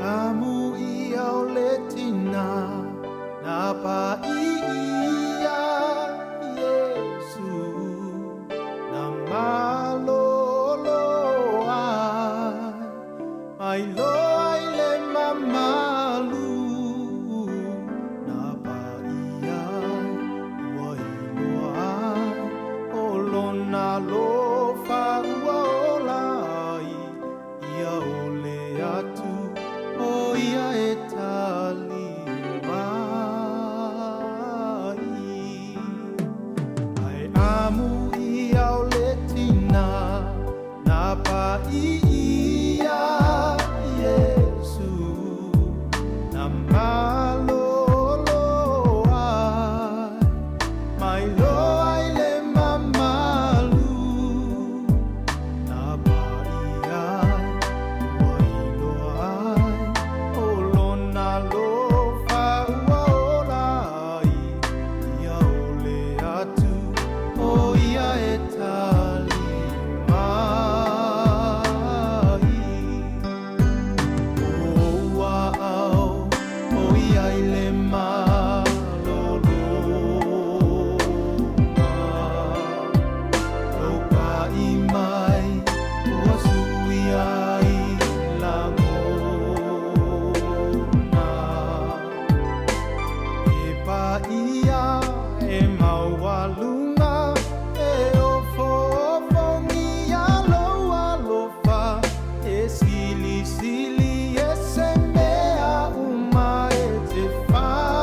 amu ia o le tina na pa ia Yesu na malolo ai lo ai le mamalu na pa ia ua iloa o lona lo fa ua olai ia o le atu o ia e tali mai ai amu ia o le tina na pa ia Yesu na malolo ai mai lo ai le mamalu na pa ia ua iloa o lona lo fa ua olai ia o le atu o ia e tali mai o ua au o ia i le malolo lo pa i mai ua sui ai langona e pa ia e maualunga e ofofongi aloa lofa e sili sili e se mea uma e te whaia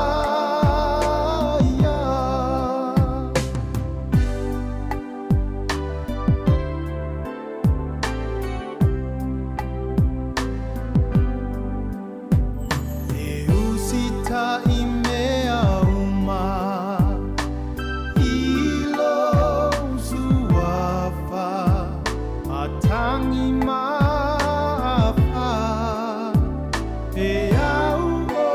e usita i mea uma ilo suafa atangi mafa e au o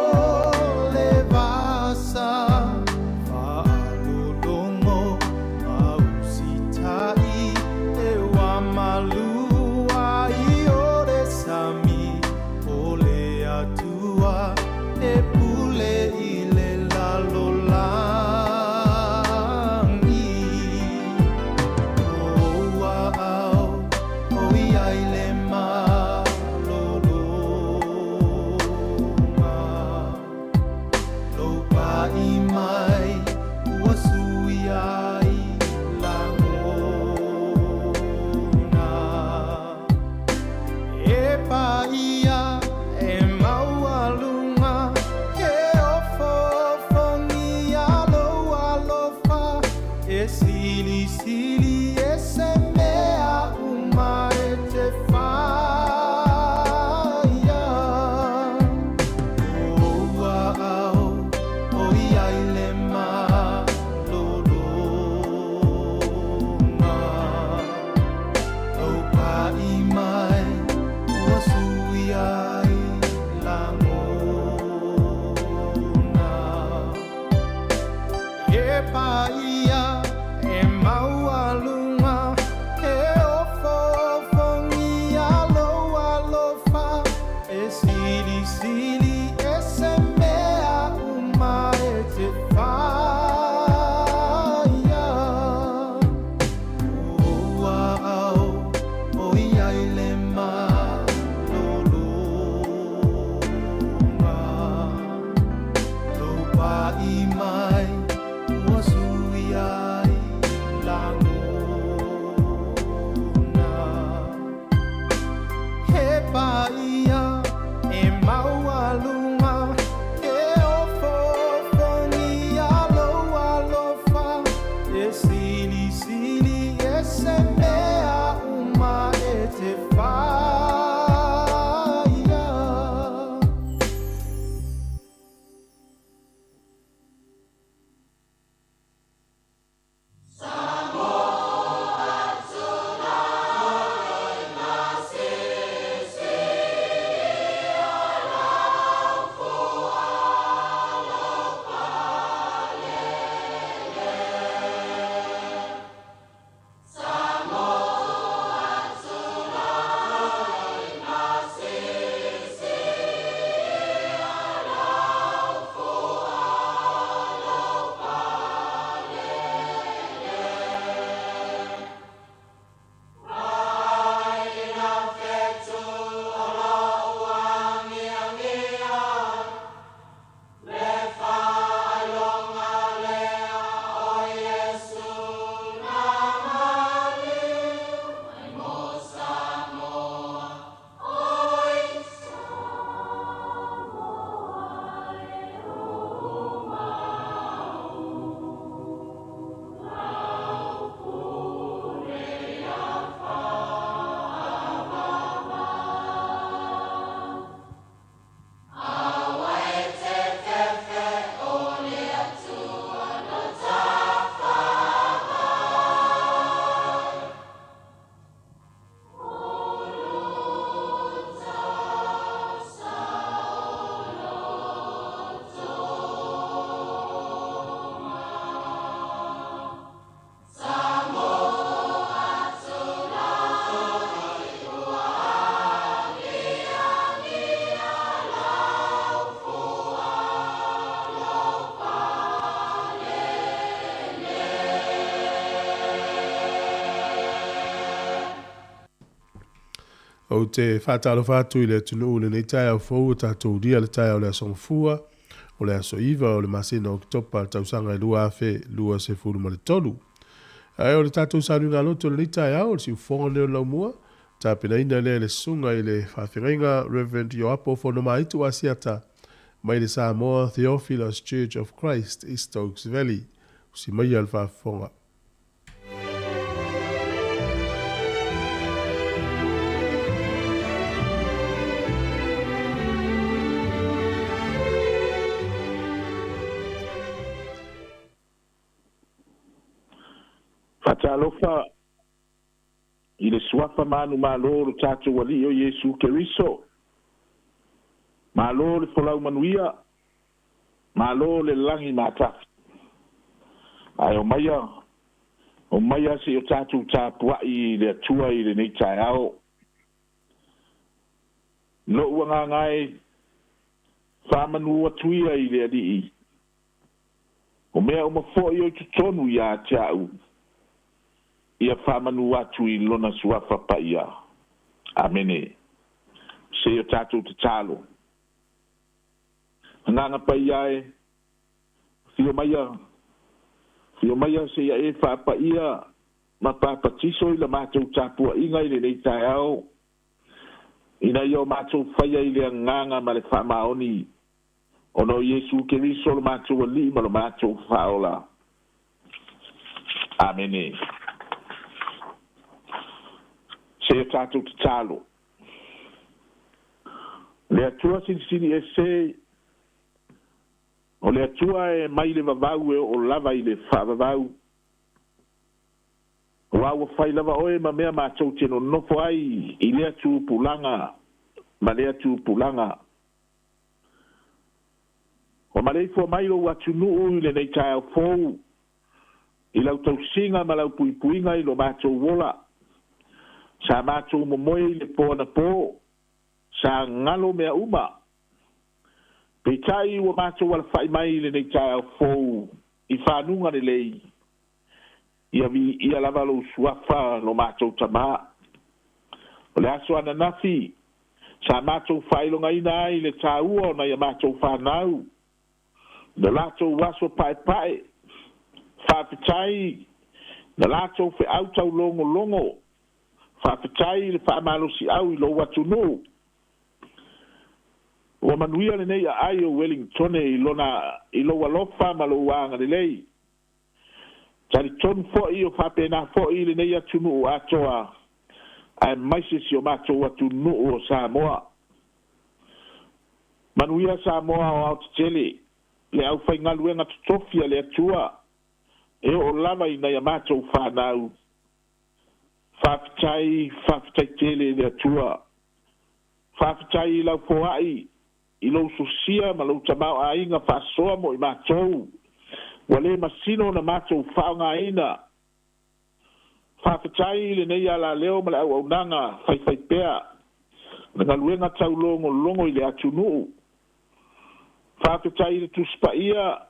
le vasa whaalolongo ausitai e wamalua i ore sami o le atua e pule i le lalolangi o ua au o ia i le malolonga lo pa i mai ua sui ai langona e pa ia e maualunga ke ofofongi aloa lofa e sili sili e se mea uma e te whaia o ua au o ia i le malolonga lo pa i mai ua sui ai langona e pa ia e maualunga e ofofongi aloa lofa e sili sili e se mea uma e te whaia o ua au o ia i le malolonga lo pa i mai ua sui ai langona he pa ia e maualunga e ofofongi aloa lofa e sili sili e se mea uma e te whaia Samoa tuna oi masisi O te whātalo whātu I le tunu le nei tai au fōu tātou ria le tai au le asong fua, o le aso iwa o le masina Oketopa le tausanga I lua afe, lua se furu ma le tolu. Ai o le tātou sānu ngā loto le nei tai au, le si ufonga leo lau mua, tā pena ina le sunga I le whawhirenga Reverend Yoapo Whanoma Itu Asiata, mai le Samoa Theophilus Church of Christ, East Oaks Valley, si mai al whafonga. Fatalofa I le suafa manu malo lo tatu wali o Yesu Keriso. Malo le folau manuia. Malo le langi mataf. Ai o maya se o tatu tapua I le tua I le nei tai ao. Lo uanga ngai whamanu atuia I le adi. O mea o mafo I o tutonu ia tiau. Ia whamanu atu I lona suafa pa ia. Amene. Se o tātou te tālo. Nganga pa ia e. Fio maya se ia e whapa ia. Ma pāpatiso I la mātou tāpua inga I le nei tai au. Ina ia o mātou whaia I le nganga ma le whamaoni. Ono Yesu Keriso lo mātou ali ma lo mātou whaola. Amene. Se tātou te tālo. Le atua sinisini e se, o le atua e mai le vavau e o lava I le whavavau. O awa whai lava oe ma mea mātou tino nofo ai I le atu pulanga, ma le atu pulanga. O ma leifo mai lo atu nuu I le nei tai au fōu, I lau tau singa ma lau puipuinga I lo mātou wola. Sa mātou momoe le pōna pō, sa ngalo mea uma. Peitai wa mātou wala whai mai le nei tai au fōu, I whanunga le lei. Ia lava lo suafa lo mātou tamā. O le aso ananafi, sa mātou whailonga ina ai le tāua na ia mātou whanau. Na lātou waso pae, whawhitai, na lātou whi autau longo. Whawhitai le whaamalosi au I lo watu no. Wa manuia le nei a ai o Wellington I lo walofa ma lo wanga le lei. Tari ton fo'i o whapena fo'i le nei atu no o atoa. Ai maise si o mato watu no o Samoa. Manuia Samoa o au tele. Le au whaingaluenga tutofia le atua. E o lava I nei a mato whanau. Whawhitai tele le atua. Whawhitai I lau poai. I lau susia ma lau tamau a inga whasoa mo I mātou. Wale masino na mātou whaonga ina. Whawhitai le nei ala leo ma le au nanga whai pea. Nga luenga tau longo I le atu nuu. Whawhitai le tuspa ia.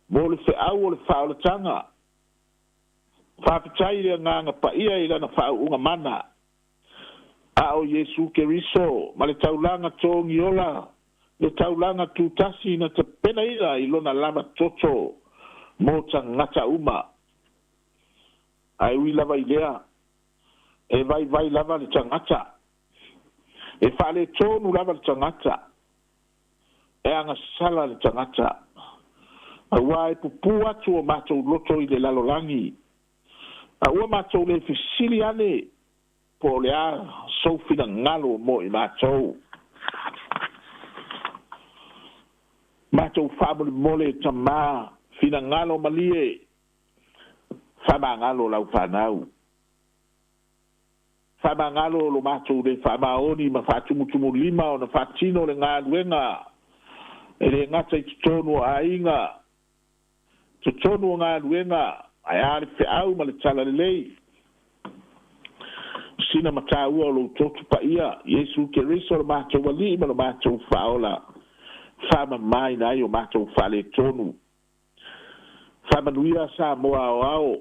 Mo le whiau o le whaolatanga. Whawhitai le nganga pa ia I lana whau unga mana. A o Yesu Keriso, ma le taulanga tōngi ola, le taulanga tūtasi na te pena ira I lona lama toto, mo ta ngata uma. Ai ui lava I lea, e vai lava le tangata. E whale tōnu lava le tangata. E anga sala le tangata. A wai pupu atu o mātou loto I le lalolangi. A ua mātou le fisili ane, po le a sofina ngalo mo I mātou. Mātou whamole mole tamā, fina ngalo malie, whama ngalo lau whanau. Whama ngalo lo mātou le whamaoni ma whatumutumu lima o na whatino le ngā luenga. E le ngata I tutonu a inga. Tutonu o ngā luenga, ai are whiau ma le tala le lei. Sina mataua o lo totu pa ia, Yesu Keriso lo mātou wali ma lo mātou whaola. Whama mai nai o mātou whale tonu. Whama nuia Samoa o ao.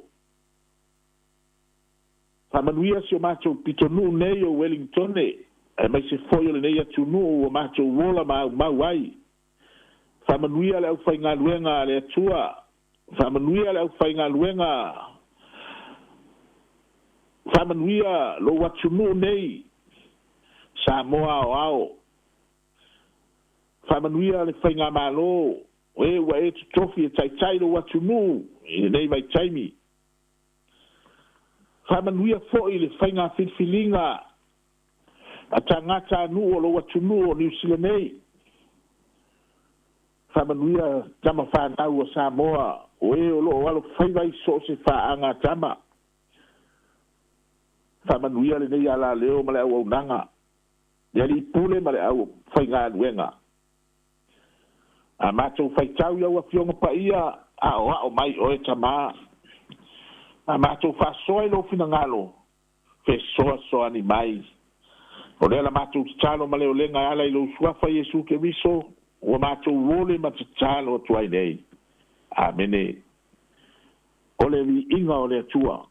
Whamanuia si o mātou pitonu nei o Wellington e mai se foi o le nei atunu o mātou wola mau ai. Whamanuia le au whainga luenga le atua. Whamanuia le au whainga luenga. Whamanuia lo watunu nei Samoa o ao. Whamanuia le whainga malo. E wa e tutofi e tai lo watunu i nei mai taimi. Whamanuia fo'i le whainga whilwhilinga a tangata anu o lo watunu o New Zealand nei. Whamanuia tama whanau o Samoa o e o lo walo whaiwai so se whaanga tama. Whamanuia le nei ala leo ma le au au nanga. Le ali pule ma le au whainga anuenga. A mātou whaitau iau a fionga pa ia a o mai o e tamaa. A mātou whasoa ilo fina ngalo. Fe soa ni mai. O lea la mātou talo ma leo lenga ala ilo suafa Yesu ke riso. O mātou wole ma talo tuai nei. Amene. O le vi inga o le tua.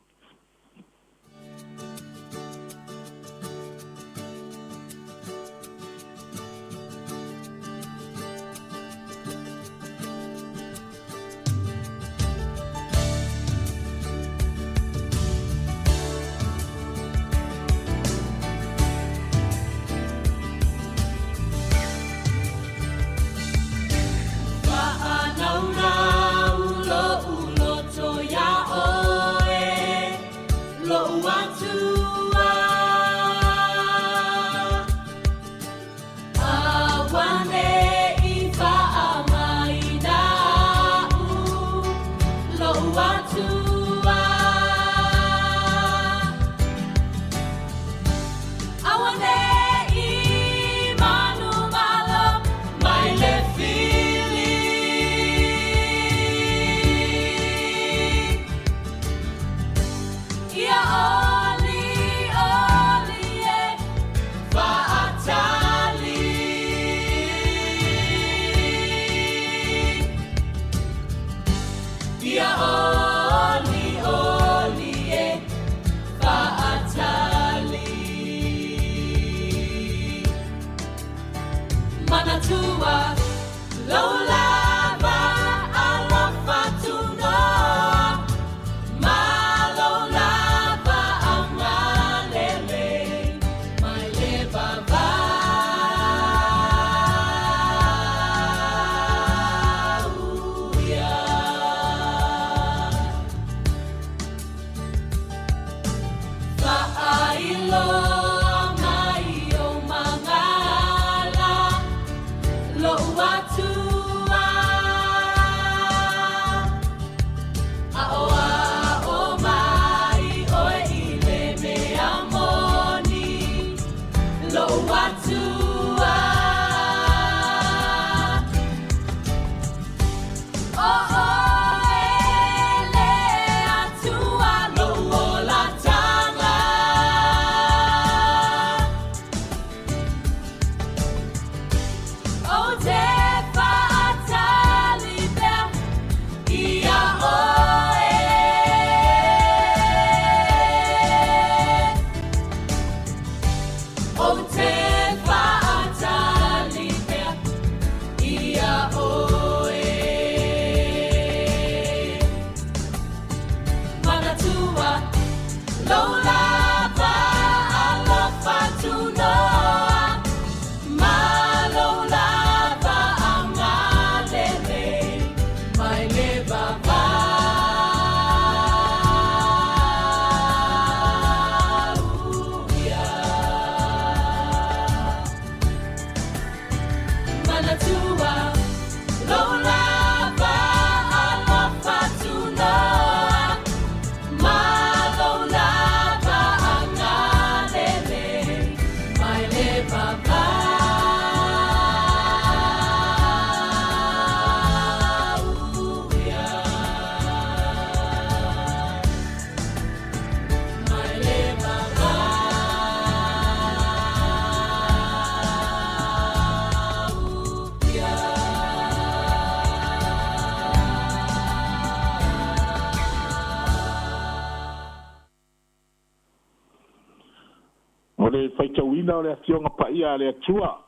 le faitauina o le afionga paia le atua.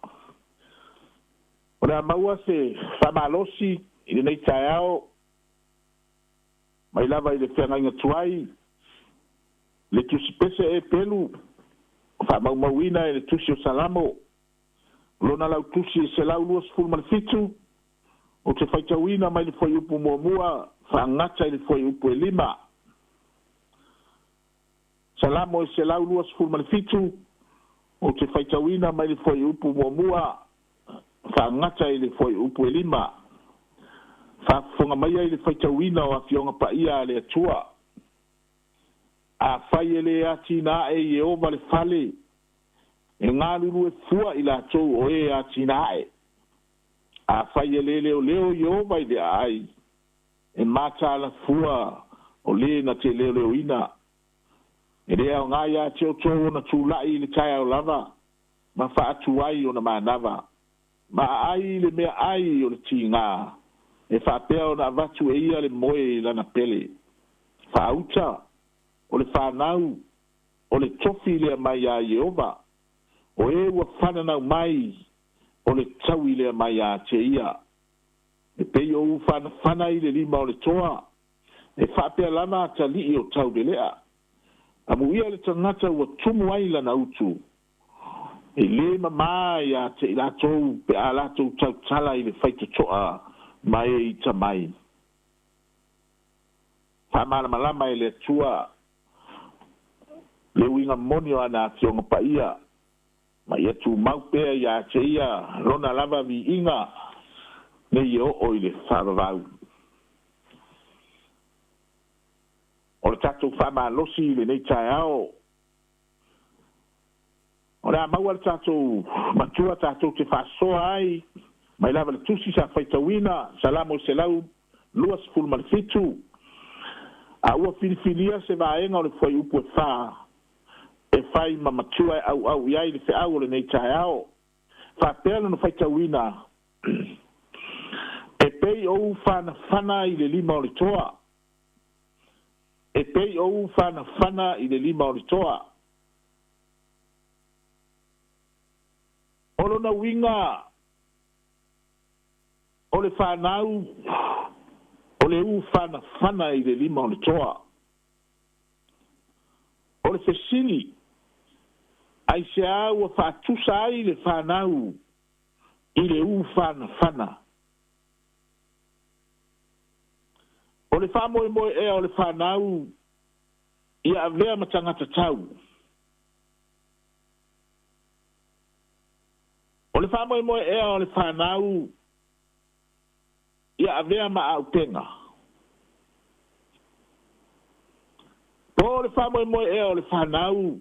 O le maua se whamalosi i le nei taeao. Mai lava i le whiangainga tuai. Le tusi pese e pelu. Whamaumauina e le tusi o salamo. Lona lau tusi e se lau luas fulmanifitu. O te whaitauina mai le foi upu muamua. Whangata i le foi upu e lima. Salamo e se lau luas fulmanifitu. O te whaitauina mai le foi upu muamua. Whangata i le foi upu e lima. Whafunga mai ai le whaitauina o a fionga paia le atua. A whai e le ati na e ova le fale. E ngā lulu e fua i la tau o e ati na e. A whai e le leo i ova i le ai. E mata la fua o le na te leo ina. E rea o ngā ia te o tō na tūlai le tai au lava. Ma wha atu ai o na mānawa. Ma ai le mea ai o le ti ngā. E wha pēo na avatu e ia le moe lana pele. Wha auta o le whanau o le tofi lea mai a Jehova. O e ua whananau mai o le tau i lea mai a te ia. E pei o whana i le lima o le toa. E wha pēo lana ta li o tau de lea. Amu ia le tangata ua tumu ai lana utu. E le mamai a te ilatou pe a latou tau tala i le whaita toa mai e i tamai. Whamana malama e le tua le winga monio ana fionga paia. Mai e tu maupea i a te ia rona lava vi inga ne i o i le whavavau. O le tatou whama losi le nei tae ao. O le a maua le tatou matua tatou te whasoa ai. Mai lava le tusi sa whaitawina, salamo se lau, luas fulmanifitu. A ua filifilia se vaenga o le fwai upu e wha. E whai ma matua e au iai le fe au o le nei tae ao. Wha pēla no whaitawina. E pei ou whana i le lima o le toa. E pei ou whana i le lima o le toa. O lona winga o le whanau o le whana i le lima o le toa. O le fesili ai se au a whatusa ai le whanau i le whana. O le whamoe e o le whanau i a vea matangata tau. O le whamoe e o le whanau ia avea ma au tenga. Po le whamoe e o le whanau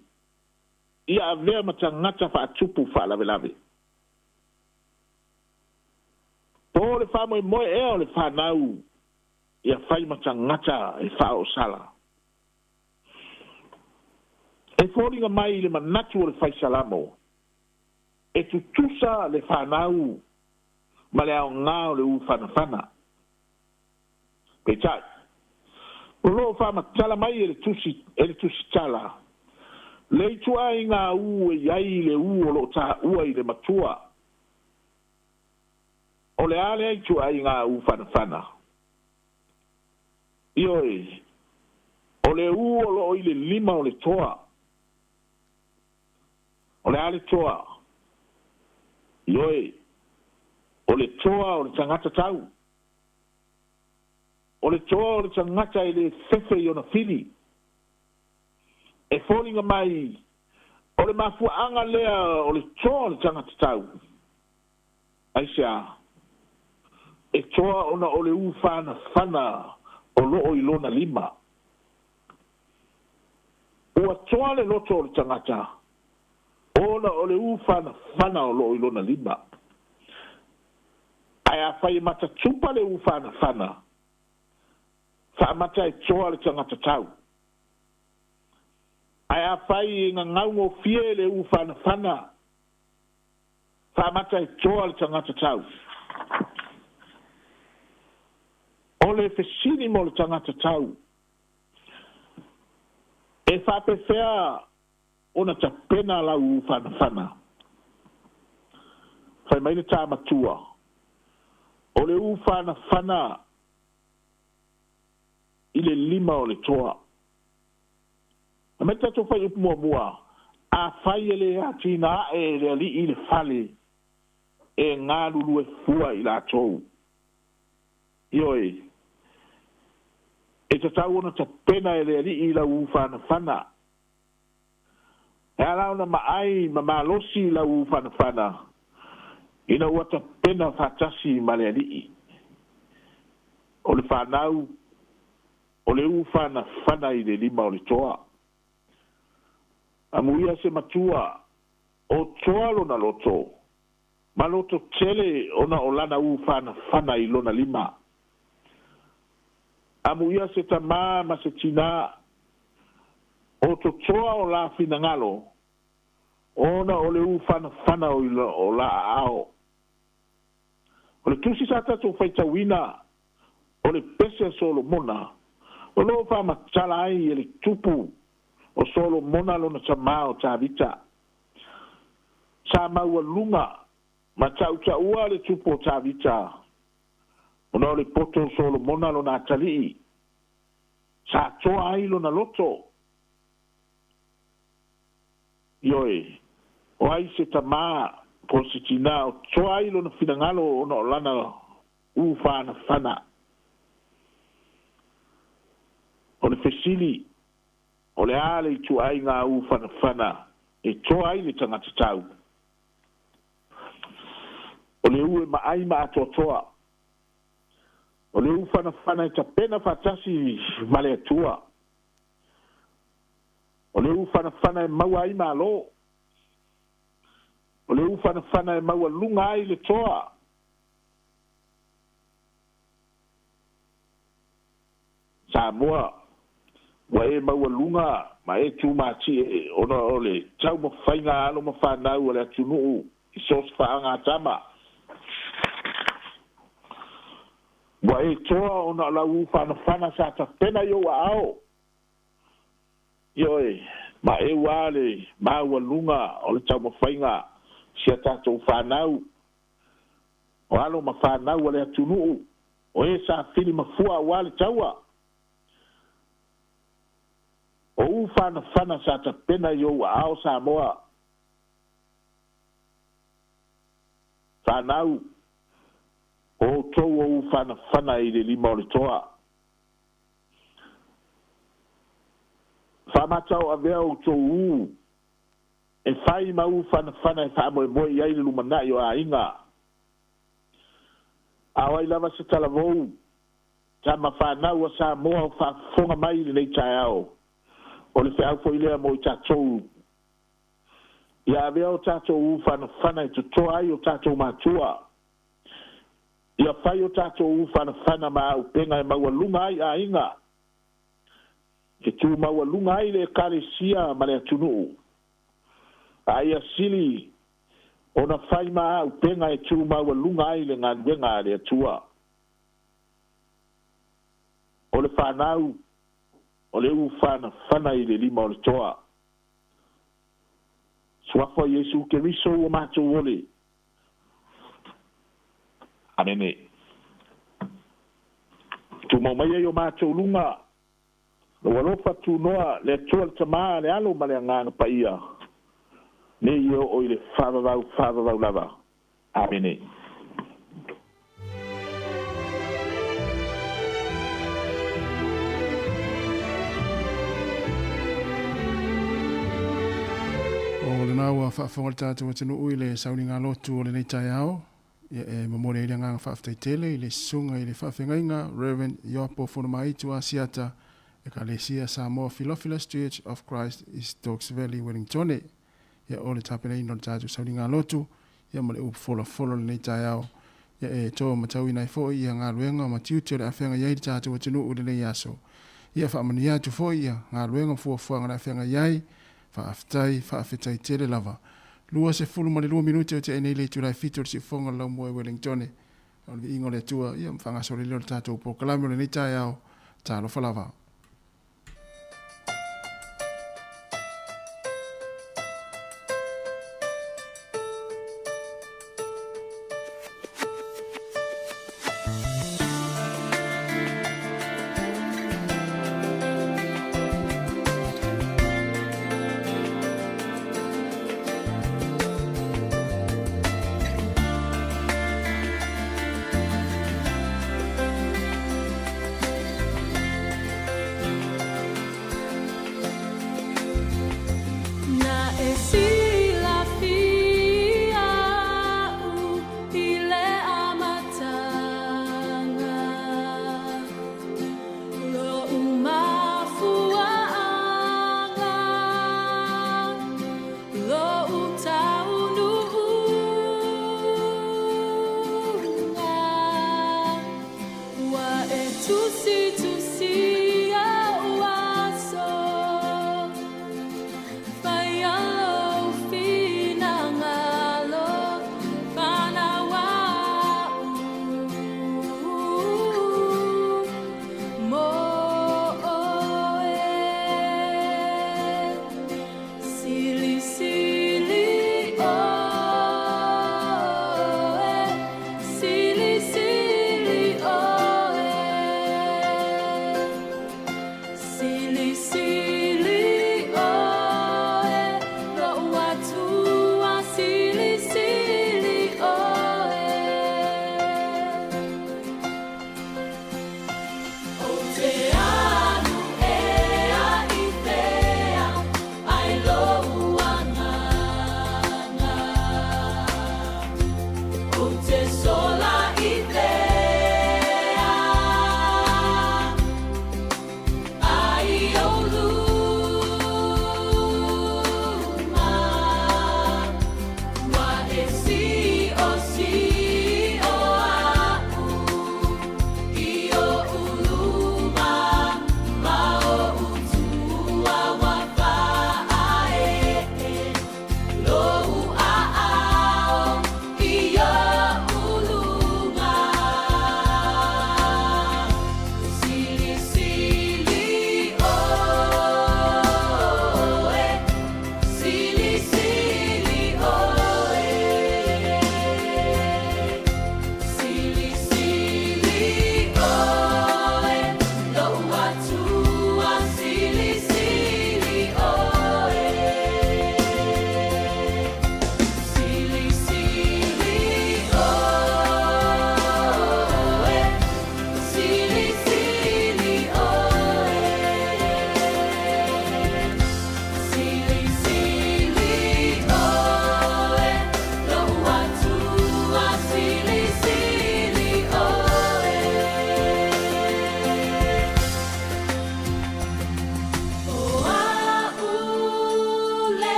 ia avea ma tangata wha atupu wha lawe. Po le whamoe e o le whanau ia whai ma tangata e wha o sala. E whoringa mai le manatu o le whai salamo. E tutusa le whanau ma le au ngā o le whana. Pei tai. O lo whama tala mai e le tusi tala. Le itua i ngā e iai le o lo ta ua i le matua. O le ale itua i ngā whana. Ioi. O le o lo i le lima o le toa. O le ale toa. Ioi. O le toa o le tangata tau. O le toa o le tangata i le fefe i ona fili. E fōringa mai. O le mafuanga lea o le toa o le tangata tau. Aisea. E toa ona o le whana o loo i lona lima. Ua toa le loto o le tangata. Ona o le whana o loo i lona lima. Ai a whai mata tupa le whana. Wha mata e toa le tangata tau. Ai a whai ngā ngaungo fie le whana. Wha mata e toa le tangata tau. O le fesini mo le tangata tau. E wha pe whea ona tapena la u fana fai mai le tamatua o le u fana i le lima o le toa a me tatou fai upu mua a fai ele atina e le ali i le fale e ngā lulu e fua i la tou ioi e tatau ona tapena e le ali i la u fana e ala ona maai ma malosi la u fana ina ua tapena fatasi ma le ali o le whanau o le u fana i le lima o le toa a muia se matua o toa lona loto ma loto tele ona o lana u fana i lona lima a muia se tamā ma se tina o to toa o la finangalo ona o le u fana o la ao o le tusi sa tatou faitauina o le pese Solomona o lo fa matala ai e le tupu o Solomona lona tamā o tavita sa maua lunga ma tautaua le tupu o tavita ona o le poto Solomona lona atalii sa toa ai lona loto ioe o ai se tamā po se tina o toa ai lona finagalo ona o lana u fana o le fesili o le a le ituai ngā u fana e toa ai le tangata tau o le u e maai ma atoatoa o le u fana e tapena fatasi ma le atua o le u fana e maua ai malo o le u fana e maua lunga ai le toa Samoa wa e maua lunga ma e tu mati ona o le tau ma whainga alo ma whanau o le atunuu i sos whaanga tama wa e toa ona la u fana sa tapena yo wa ao Ioe, ma e wale, ma ua lunga o le tau mawhainga sia tatou whanau. O alo ma whanau o le atunuu. O e sa fili mafua wale taua. O u whana sa ta pena yo a ao Samoa. Whanau. O tou o u whana i le lima o le toa. Whamatau a vea o tou e whai mau whana e whamoe moe i aile lumanai o a inga. A wai lava se talavou, ta ma whanau a Samoa o whafonga mai le nei tai ao. O le whiau fo ilea mo i tatou. Ia a vea o tatou whana e tutoa ai o tatou matua. Ia whai o tatou whana ma au penga e maua lunga ai a inga. Ke tu maua lunga ai le kalesia ma le atunuu. Ai a sili ona whai ma au penga e tu maua lunga ai le nganuenga le atua. O le whanau, o le u whana i le lima o le toa. Suafo Yesu Keriso o mātou ole. Amene. Tu maumai o mātou lunga. No walofa tu noa le toa le tamaa le alo ma le anganga pa ia. Ne io o i le whaarau lava. Amene. O le nau a whaafonga tātou atinu ui le sauni ngā lotu o le nei tai ao. Ia e mamore i le nganga whaaftai tele i le sunga i le whaafengainga Reverend Yopo Fonamaitu a Siata e Kalesia Samoa Philophilus Church of Christ i Stokes Valley, Wellington. Ia o le tapena ino le tātou sauni ngā lotu. Ia ma le upu fola le nei tai ao. Ia e tō matau i nai fo ia ngā luenga ma tiuti o le awhenga iai le tātou atinu ui le nei aso. Ia whaamani atu fo ia ngā luenga fuafua ngā awhenga iai. Whaafetai tele lava. Lua se fulu ma le 2 minuti o te enei le turai fitur si fonga lau moe Wellington. O le ingo le tua, ia mwhanga le leo le tātou po kalami o le nei tai ao. Tālo whalava.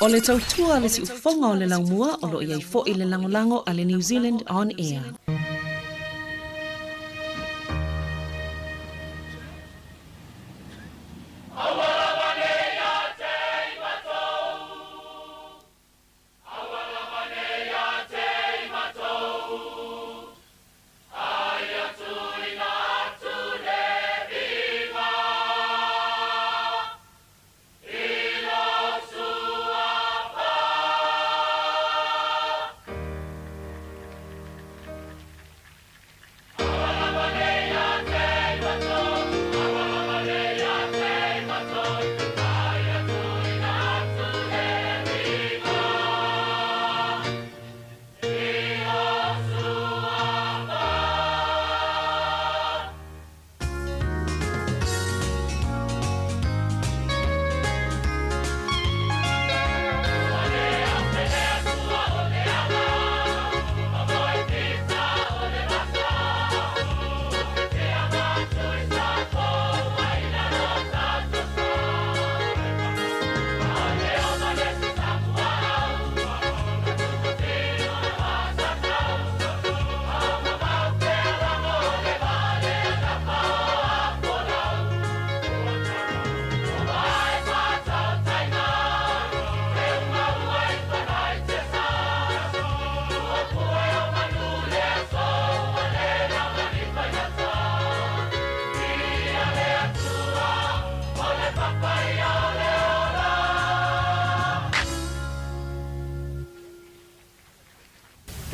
O le tautua le si ufonga o le laumua o lo iai fo i le langolango a le New Zealand On Air.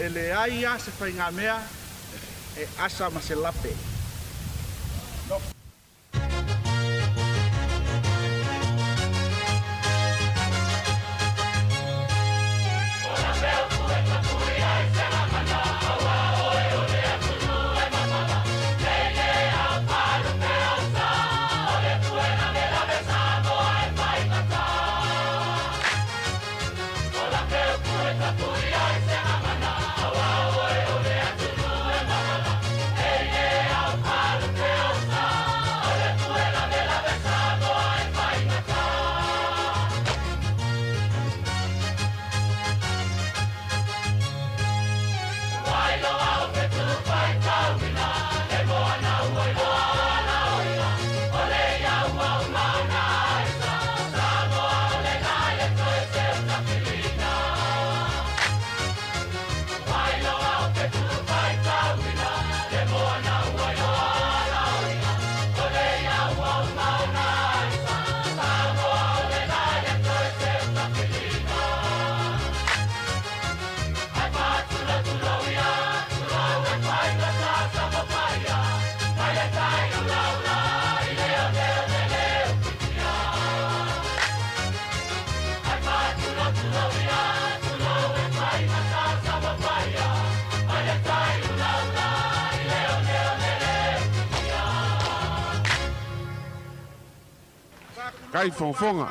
E le aia se whainga mea e asa ma se lape. Kai fonfonga.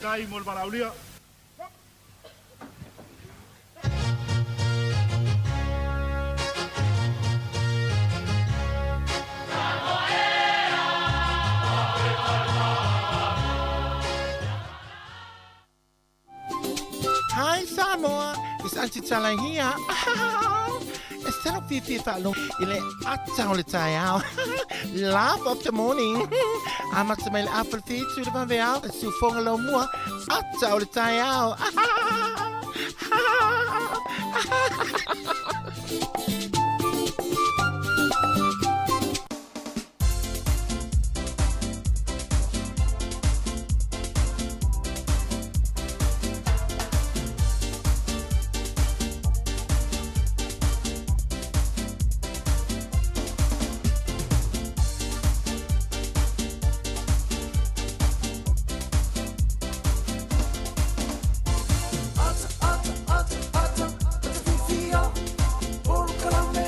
Kai mol balaulia. Hi Samoa, it's Auntie Chala here. Instead of Fifi Falo, ile atau le tayao. Laugh of the morning. Amat sa may apple feet to the bambao, su fongalo mua, atau le tayao. Ata, ata, ata, ata, ata, fifia, por calamé.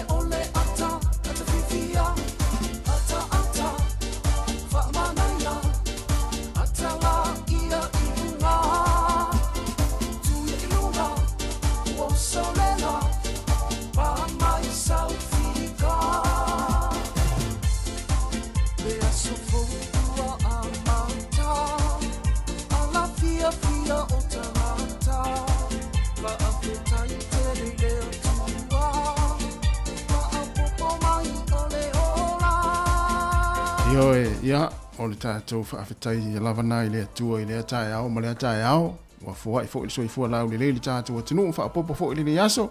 ia o le tātou whaafetai i lavana i le atua i le atai au, ma le atai au, wa fua i fo i soifua lau le le tātou a tinu, whaapopo fo i le aso,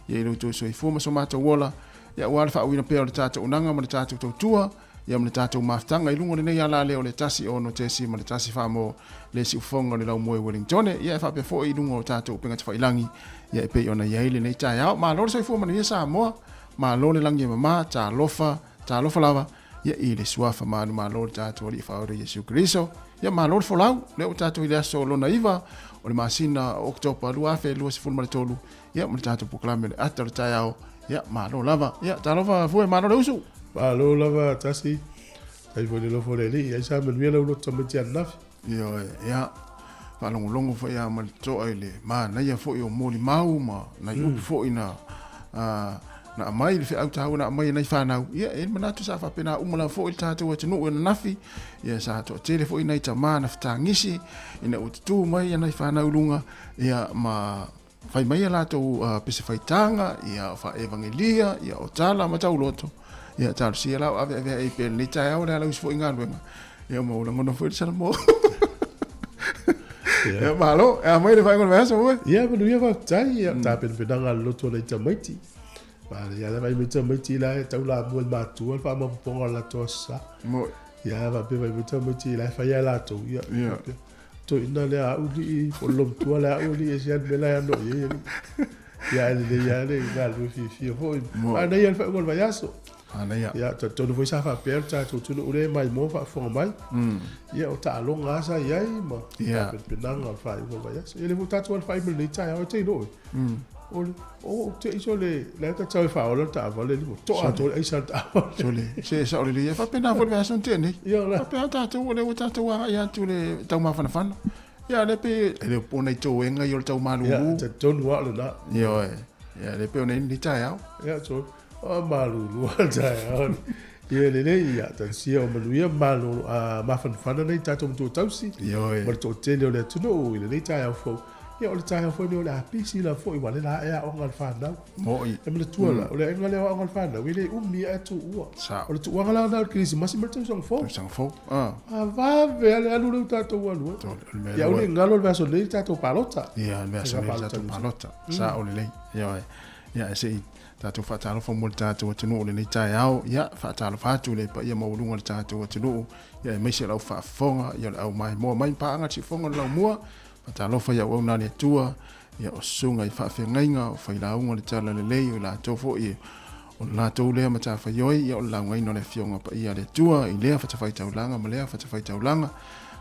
ia i luto i soifua ma so mata wola, ia wale whaawina pēo le tātou unanga ma le tātou tautua, ia ma le tātou maftanga i lunga le nei ala leo le tasi o no tesi ma le tasi whaamo le si ufonga le lau moe Wellington, ia e whaapea fo i lunga o tātou penga te whailangi, ia e pei ona iai le nei tai au, ma lore soifua ma le Samoa, ma lore langi e mama, tā lofa lava, ia i le suafa manu malo le tātou ali whaore Jesu Kristo. Ia malo le folau, leo tātou i le aso lona iwa, o le masina Oketopa lua afe, lua si fulma le tolu. Ia mo le tātou poklame le ata le tai au, ia malo lava. Ia tā lova fue malo le usu. Malo lava tasi, tai fo le lofo le li, ia isa manuia lau lota mati anafi. Ia, whalongolongo fo ia ma le toa i le, ma na ia fo i o moli mau, ma na i upu fo i na mai le au tau na mai nei whanau ia e manatu sa fa pena umala fo il tātou e tunu e nafi ia sa to tele fo i nei tama na whtangisi ina ututu mai nei whanau lunga ia ma fai mai la to pese faitanga ia fa evangelia ia o tala ma tau loto ia tau si la ave e pe ni tai au la fo inga luenga ia mo la ngono fo sa mo ia malo e mai le vai con verso ia ma ia va tai ia ta pen pedanga loto le tamaiti. Vale, ya vai meter la tau la mo matu, al fa mo ponga la tosa. Mo ya va be vai meter la fa ya la to. Ya. To ina le a uli fo lom to la uli e sia bela ya no ye. Ya le ga lu fi fo. Ana ya fa gol vai aso. Ana ya. Ya to no sa fa per ta to ule mai mo fa fo mai. Ya o ta longa sa ya ma. Ya. Penanga fa gol vai aso. Ele vo ta to fa mi ta ya o te no. O te iso le ka tau fa ola ta vale li to a to isa ta se sa ole le fa pena fo version tene fa pena ta to le ta to ya tu le tau ma fana fana ya le pe le pona to enga yo tau ma lu ya te tonu wa le na ya le pe ona ni ta ya so o ma lu ta ya ye le ya ta si o ma lu ya ma lu ma fana nei ta to tau si ma to te le tu no le ta ya fo ia o le taha foi ni o le apisi la foi wale la ea o ngal whanau. Moi. E mele tua la, o le enga leo o ngal whanau, i le umi e tu ua. O le tuanga la nao krisi, masi mele tau sang fo. Sang fo, A vave, ale anu leu tātou anu. Ia o le ngalo le vaso nei tātou palota. Ia, le vaso nei tātou palota. Sa o le lei. Ia, e se i tātou whaatalo fo mo le tātou atinu o le nei tai au. Ia, whaatalo whatu le pa ia maulunga le tātou atinu. Ia, e meise lau whaafonga, ia le au mai moa mai paanga si fonga lau mua. Patalofa ia o nani tua ia o sunga i whaafengainga o whailaunga le tala le lei o la tofo i o la tau lea ma ta whaioi ia o la ngaino le fionga pa ia le tua i lea whatawhai taulanga ma lea whatawhai taulanga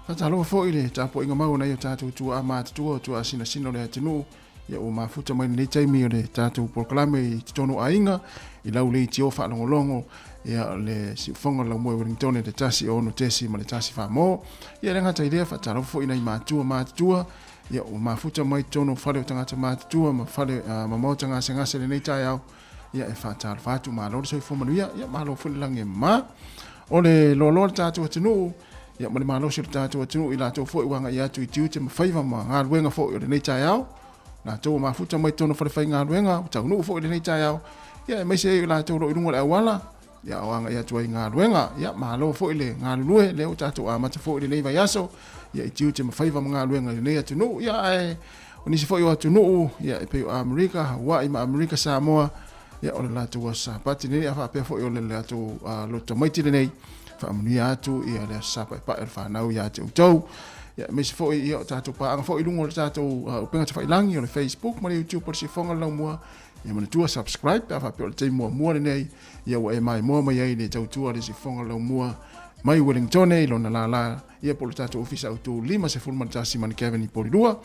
patalofa fo i le tapo inga mau na i o tātou tua a maata tua o tua asina sino le atinu ia o mafuta mai le taimi o le tātou proklame i titono a inga i lau le i tio whaalongolongo ia le si fonga la mo Wellington le tasi o no tesi ma le tasi fa mo ia le ngata idea fa talo fo ina i matua ia o mafuta mai tono fale o tangata matua ma fale ma mo tanga senga se le nei tai au ia e fa talo fatu ma lo so fo manuia ia ma lo fo lange ma o le lo tatu tunu ia ma le ma lo so tatu tunu i la to fo i wanga ia tu tiu te ma faiva ma nga wenga fo o le nei tai au na to mafuta mai tono fale fai nga wenga ta nu fo i le nei tai au ia me se la to ro i lunga wala ia oanga ia tuai ngā ruenga, ia mahalo fo ile ngā lue, leo tātou a mata fo ile nei vai aso, ia i tiu te mawhaiva ma ngā ruenga nei atunu, ia e, o nisi fo i o atunu, ia e peo Amerika, Hawaii ma Amerika Samoa, ia o le lātou a sapati nei, a whapea fo i o le lātou lota maitire nei, whaamuni atu, ia le sapa i pa e whanau ia te utau, ia mesi fo i o tātou pa, anga fo i lungo le tātou upenga te whailangi o le Facebook, ma le YouTube, por si fonga lau mua, ia mana tua subscribe pa pe o te mua nei ia o e mai mai ai le tautua le si fonga lau mua mai Wellington e lona la ia po le tātou ofisa au tū 5 se fulma tasi mani Kevin i porirua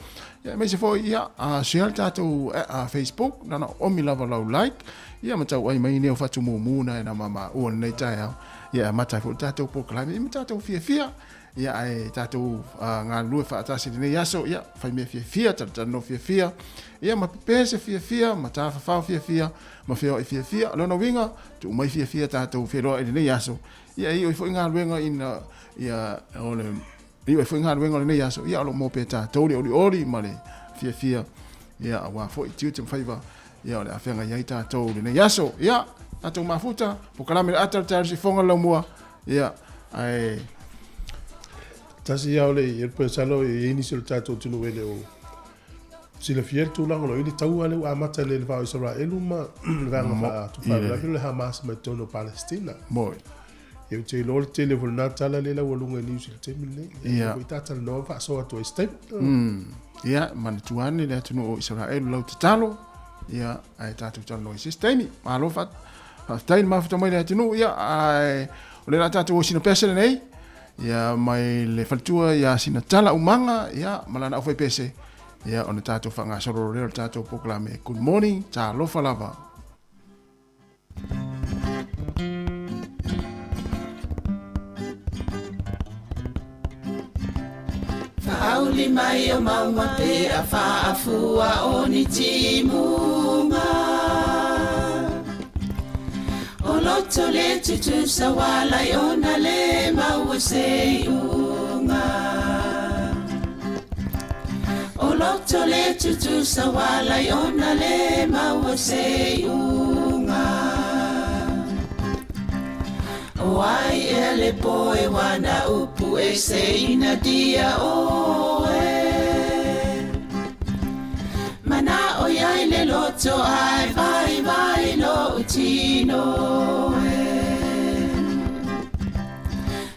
ia me se fo ia a share tātou a Facebook nana omi lava lau like ia matau ai mai neo fatu mumuna e na mama ua nei tai au ia matai fo tātou po kalami ia tātou fia ia ai tātou ngā lue whaatasi nei aso ia fai mea fia tatano fia ia ma pese fia ma ta fa fia ma fio fia lona winga tu mai fia tātou fero e nei aso ia i fo ngā luenga ina ia ole i fo ngā luenga nei aso ia lo mo pe tātou ori ma le fia ia wa fo i tiu te faiva ia ole afenga ia tātou nei aso ia tātou mafuta po kalame atar tarsi fonga lau mua ia ai tasi ia ole i pe salo i ini sil tato tunu ele o sila fiel tu lang lo ini tau ale a mata le va Israel ma va ma tu fa la le Hamas ma tono Palestina moi eu te lo te le vol natala le la wolunga ni sil te mile ia ko tata no fa so to step ia man tuani le tunu o Israel lo talo ia ai tatu talo no sistemi ma lo fa tain ma fa mai le tunu ia ai o le tatu o sino pese nei ia mai le faltua ia sina tala umanga ia malana o foi pese ia ona tatu fa nga soro le tatu proclame good morning ta lo falava Auli mai o mauma pe a whaafua o ni timunga O loto le tutu sa wala i ona le maua se unga O loto le tutu sa wala i ona le maua se unga Wai ele poe wana upu e se ina dia oe Mana o iai le loto ai vai lo utino e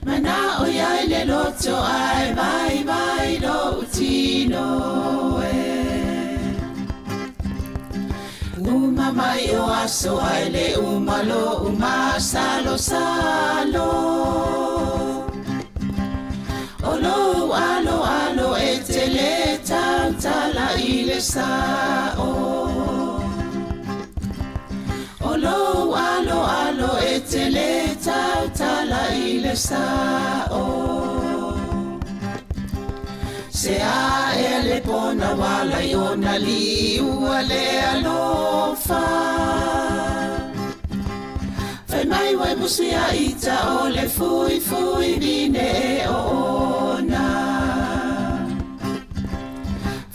Mana o iai le loto ai vai lo utino e Uma mai o aso ai le umalo salo Olo alo e te le tala i le sao Olo alo e te le tala i le sao Se a ele pona wala i ona li ua le alofa Fai mai wai musi a ita o le fui nine e ona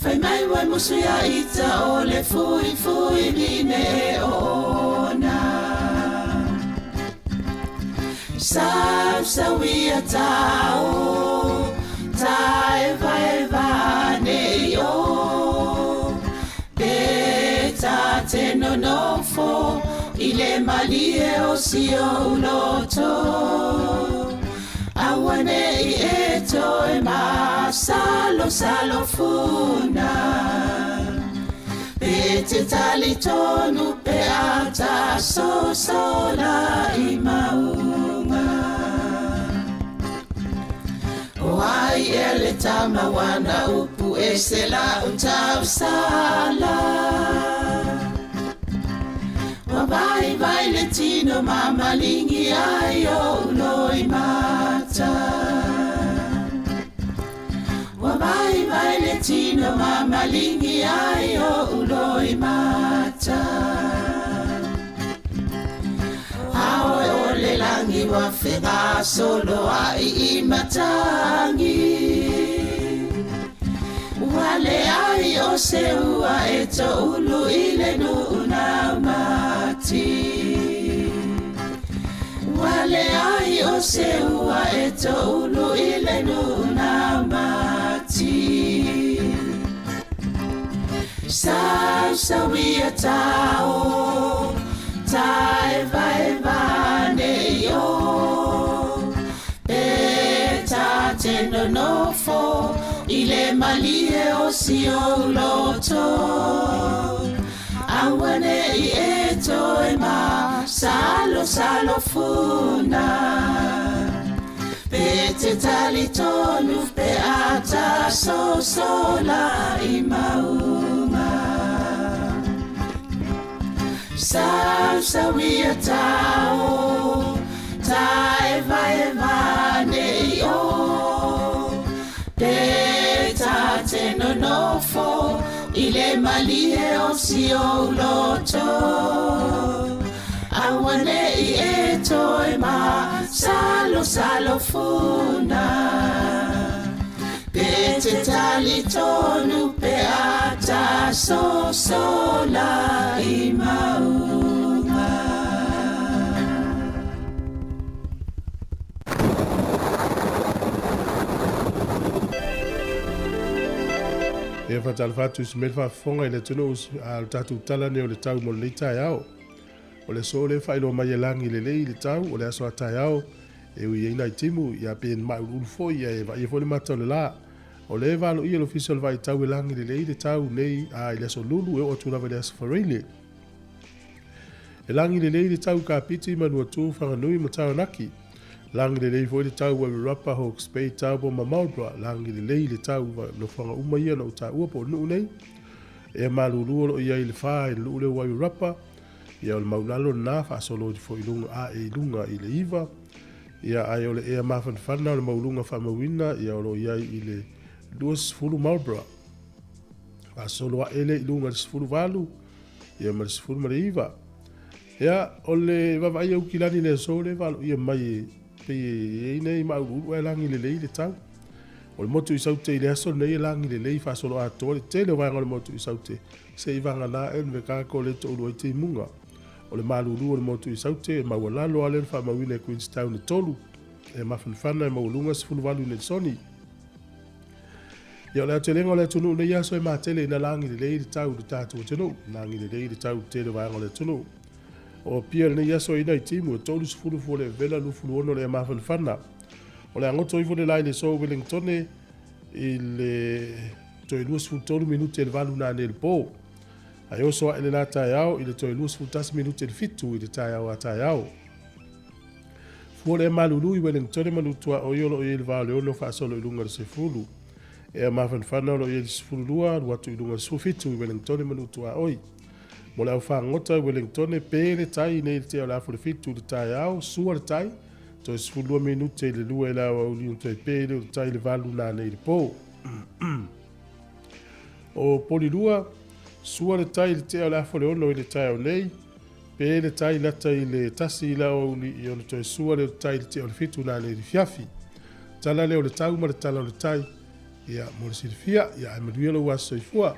Fai mai wai musi a ita o le fui nine e ona Sa wia tau Tai vai ne yo Beta te no fo Ile malie o si o loto Awane i eto e ma salo funa Bete tali tonu pe ata sola i maunga Wai ele tama wana upu e se la utau sala Vai le tino mama lingi ai o loi mata Vai le tino mama lingi ai o loi mata Ao le langi wa fega solo ai matangi Wale ai o se ua e to ulu ile nuna mati Wale ai o se ua e to ulu ile nuna mati Sa wia tau Tai vai ne yo Beta te no fo Ile malie o si o loto Awane i eto e ma Salo funa Pete tali tonu pe ata sola i maunga Sa wia tau Tai vai ne yo Beta te no fo Ile malie o si o loto Awane i eto e ma Salo funa Pete tali tonu pe ata sola i maunga le fatalfatu se mel fa fonga ile tuno al tatu tala ne o le tau mo le tai ao o le so le failo mai langi le tau o le aso tai ao e ui ina i timu ia pen mai ulfo ia e fo le mata le la o le valo ia l'official vai tau langi le tau nei a ile so lulu e o tu lava le asfarele e langi le tau ka piti manu tu fa nui mo tau naki langi le fo le tau wa rapa hawks bay tau bo mamaudra langi le tau no fanga umaia no tau po no nei e malulu o ia ile fa le wa rapa ia o maulalo na fa solo fo ilunga a e lunga ile iva ia ai ole e mafan fana le maulunga fa mawina ia o ia ile duas fulu malbra fa solo a ele ilunga fulu valu ia mas fulu mariva ia ole va vai o kilani le sole valu ia mai pe e nei maulu e langi le tau o le motu i saute i le aso nei langi le fa solo a tole tele vai ngol motu i saute se i vanga na en ve ka ko le to lo te munga o le malulu o le motu i saute ma wala lo ale fa ma wine Queenstown e tolu e ma fana e maulunga sfulu valu le soni ia le telengo le tunu nei aso e ma tele na langi le tau de tatu tunu langi le tau tele vai ngol tunu o pia nei aso ina i timu e tolu sfulu fo le vela lu fulu ono le ma fana o le angoto i fo le lai le so Wellington il to i lus fu tolu minuti el valu na nel po ai o so ele la tai au ile to i lus fu 10 minuti el fitu ile tai au tai au fu le malulu i Wellington malutua o yolo il vale ono fa solo i lunga se fulu e ma fana lo il fulu lua watu i lunga su fitu i Wellington malutua oi mo la fa ngota i Wellington pe le tai nei te la fu fitu le tai au su le tai to sfulu 2 minuti le lua la o li to pe le tai le valu na nei po o polilua sua le tai le te la fo le ono le tai o nei pe le tai la tai le tasi la o li o to sua le tai le te o fitu na nei fiafi tala le o le tau ma le tala o le tai ia mo le silfia ia e maduelo wa soifua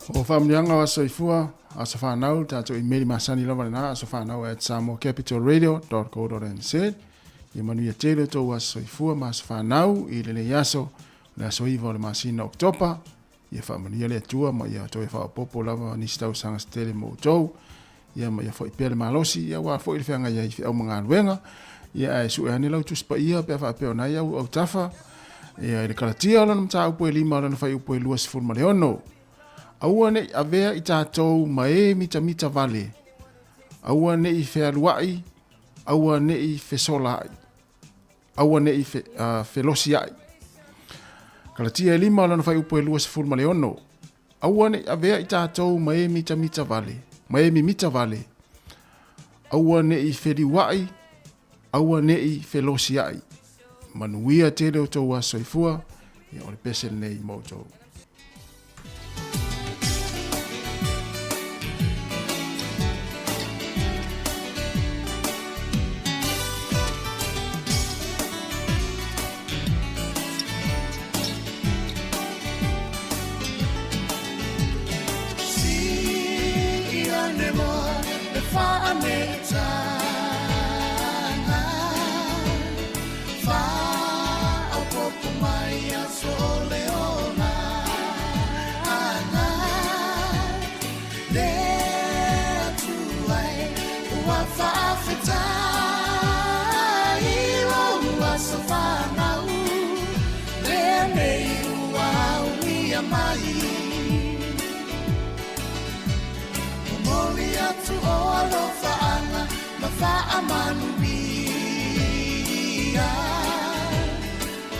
o familianga wa soifua asa whanau tato i meri masani lava na asa whanau at samoacapitalradio.co.nz i manuia tele tō wa soifua ma asa whanau i le yaso le aso iwa le masina Oketopa i whamanuia le atua ma ia toi whaopopo lava ni stau sanga stele mo tau ia ma ia fo i pele malosi ia wa fo i whianga ia i au mga aluenga ia e su e anilau tuspa ia pe wha peo na ia au tafa ia i le karatia ala na mta upo e lima ala na whai upo e lua sifur ma leono aua ne avea i tātou ma e mita vale. Aua ne i whealuai, aua ne i whesolai, aua ne i whelosi ai. Kalatia e lima lana whai upo e lua se fulma leono. Aua ne avea i tātou ma e mita vale, ma e mita vale. Aua ne i wheliwai, aua ne i whelosi ai. Manuia te leo tau a soifua, ia ole pese nei mautou.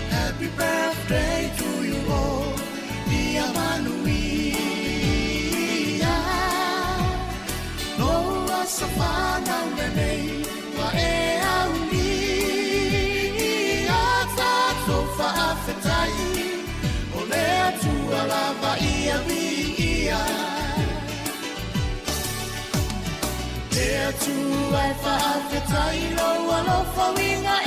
Happy birthday to you all, dear Manuia. No asafana nene wa e auni. Ata tofa afetai, ole tu alava ia via. There to life afetai lo alofa winga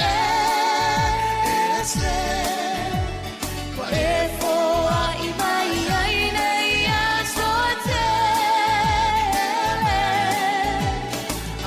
wa e foa i mai ai nei a sote a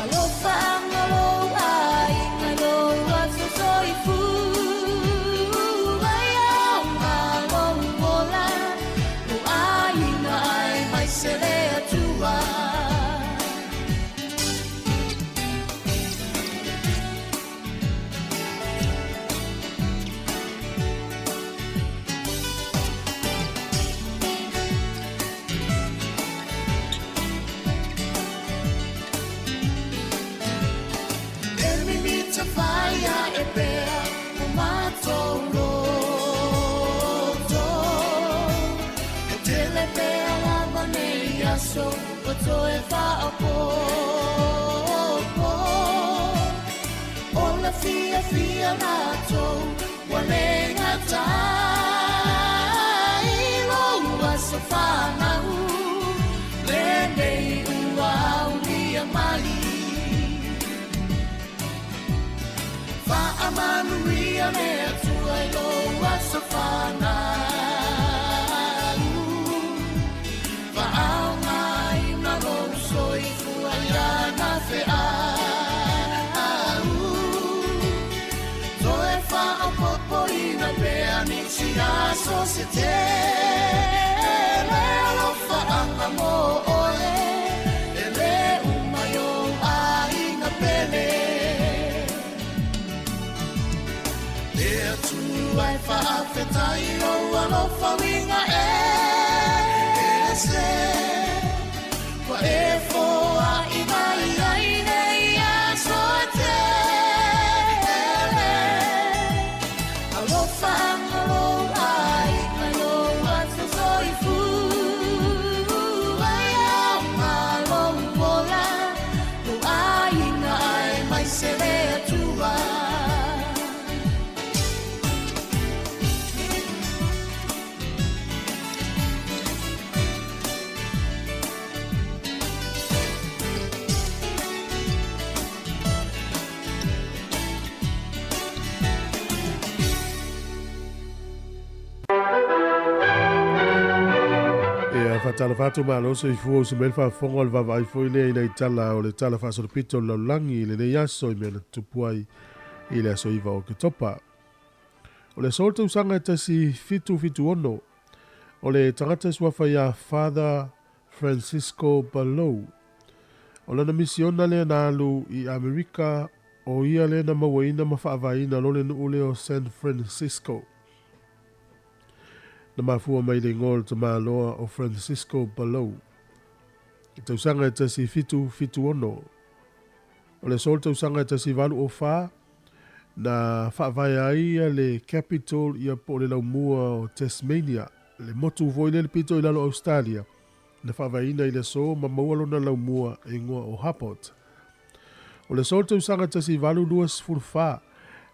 whaapo Ola fia fia nato Wale ngata Ilo ua safana Lene ua ulia mali Manuia me atua ilo ua safana Va'aunga ina lo soifu aiana fe'a Toe whaapopo ina pea ni tia so se te Leo whaanga mo ole E le umayo a ina pele Lea tu ai whaafetai o alofa winga e se Wa e foa i mai ai nei a so te Alofa angalo ai mai o atu soi fu Ai au malo pola No ai na ai mai se lea tua Fatala fatu malo so ifu se melfa fongo le vava ifu ile ile tala o le tala fa so pito lo langi ile ne yaso i mena tupuai ile so iva Oketopa. O le solta usanga tasi fitu ono. O le tangata swafa ya Father Francisco Balou. O le na misiona le na alu i Amerika o ia le na mawaina mawhaavaina lo le nuule o San Francisco. Na mafua mai le ngol te loa o Francisco Balou. I tausanga tasi fitu ono. O le sol tausanga tasi valu o wha, na whaavaya ia le capital ia po le laumua o Tasmania, le motu voile le pito i lalo Australia, na whaavaina i le so ma maualo na laumua e ngoa o Hapot. O le sol tausanga tasi valu luas fulfa,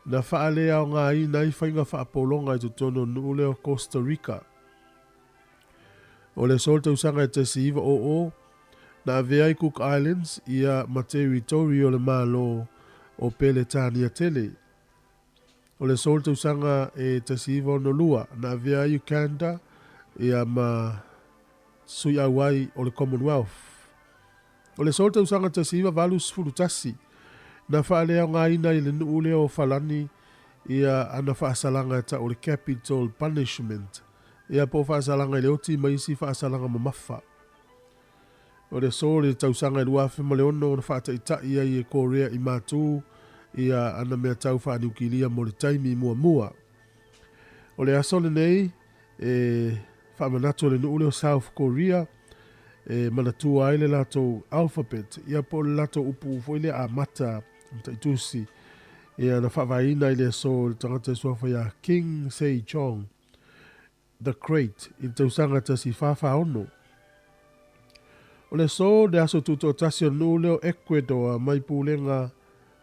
na whaalea o ngā i nai whainga whaapolonga i tutono nuule o Costa Rica. O le solta usanga e tasi iwa o, na avea i Cook Islands ia ma territory o le malo o Peletania Tele. O le solta usanga e tasi iwa o Nolua, na avea i Uganda ia ma sui awai o le Commonwealth. O le solta usanga tasi iwa valus fulutasi, na whaalea ngā ina i le nuule o Falani ia ana whaasalanga ta o le capital punishment. Ia po whaasalanga i le oti maisi whaasalanga mamafa. O le so le tausanga i luafe ma le ono na whaata i tai ia i e Korea i mātū ia ana mea tau whaaniukilia mo le taimi mua. O le asole nei whaamanatu le nuule o South Korea manatua ai le lato alphabet ia po le lato upu foile a mata mtaitusi ia na whaavaina i le so le tangata suafa ia King Sejong the Great i tausanga tasi whawha ono. O le so le aso tuto tasi o nuule o Ecuador mai pūlenga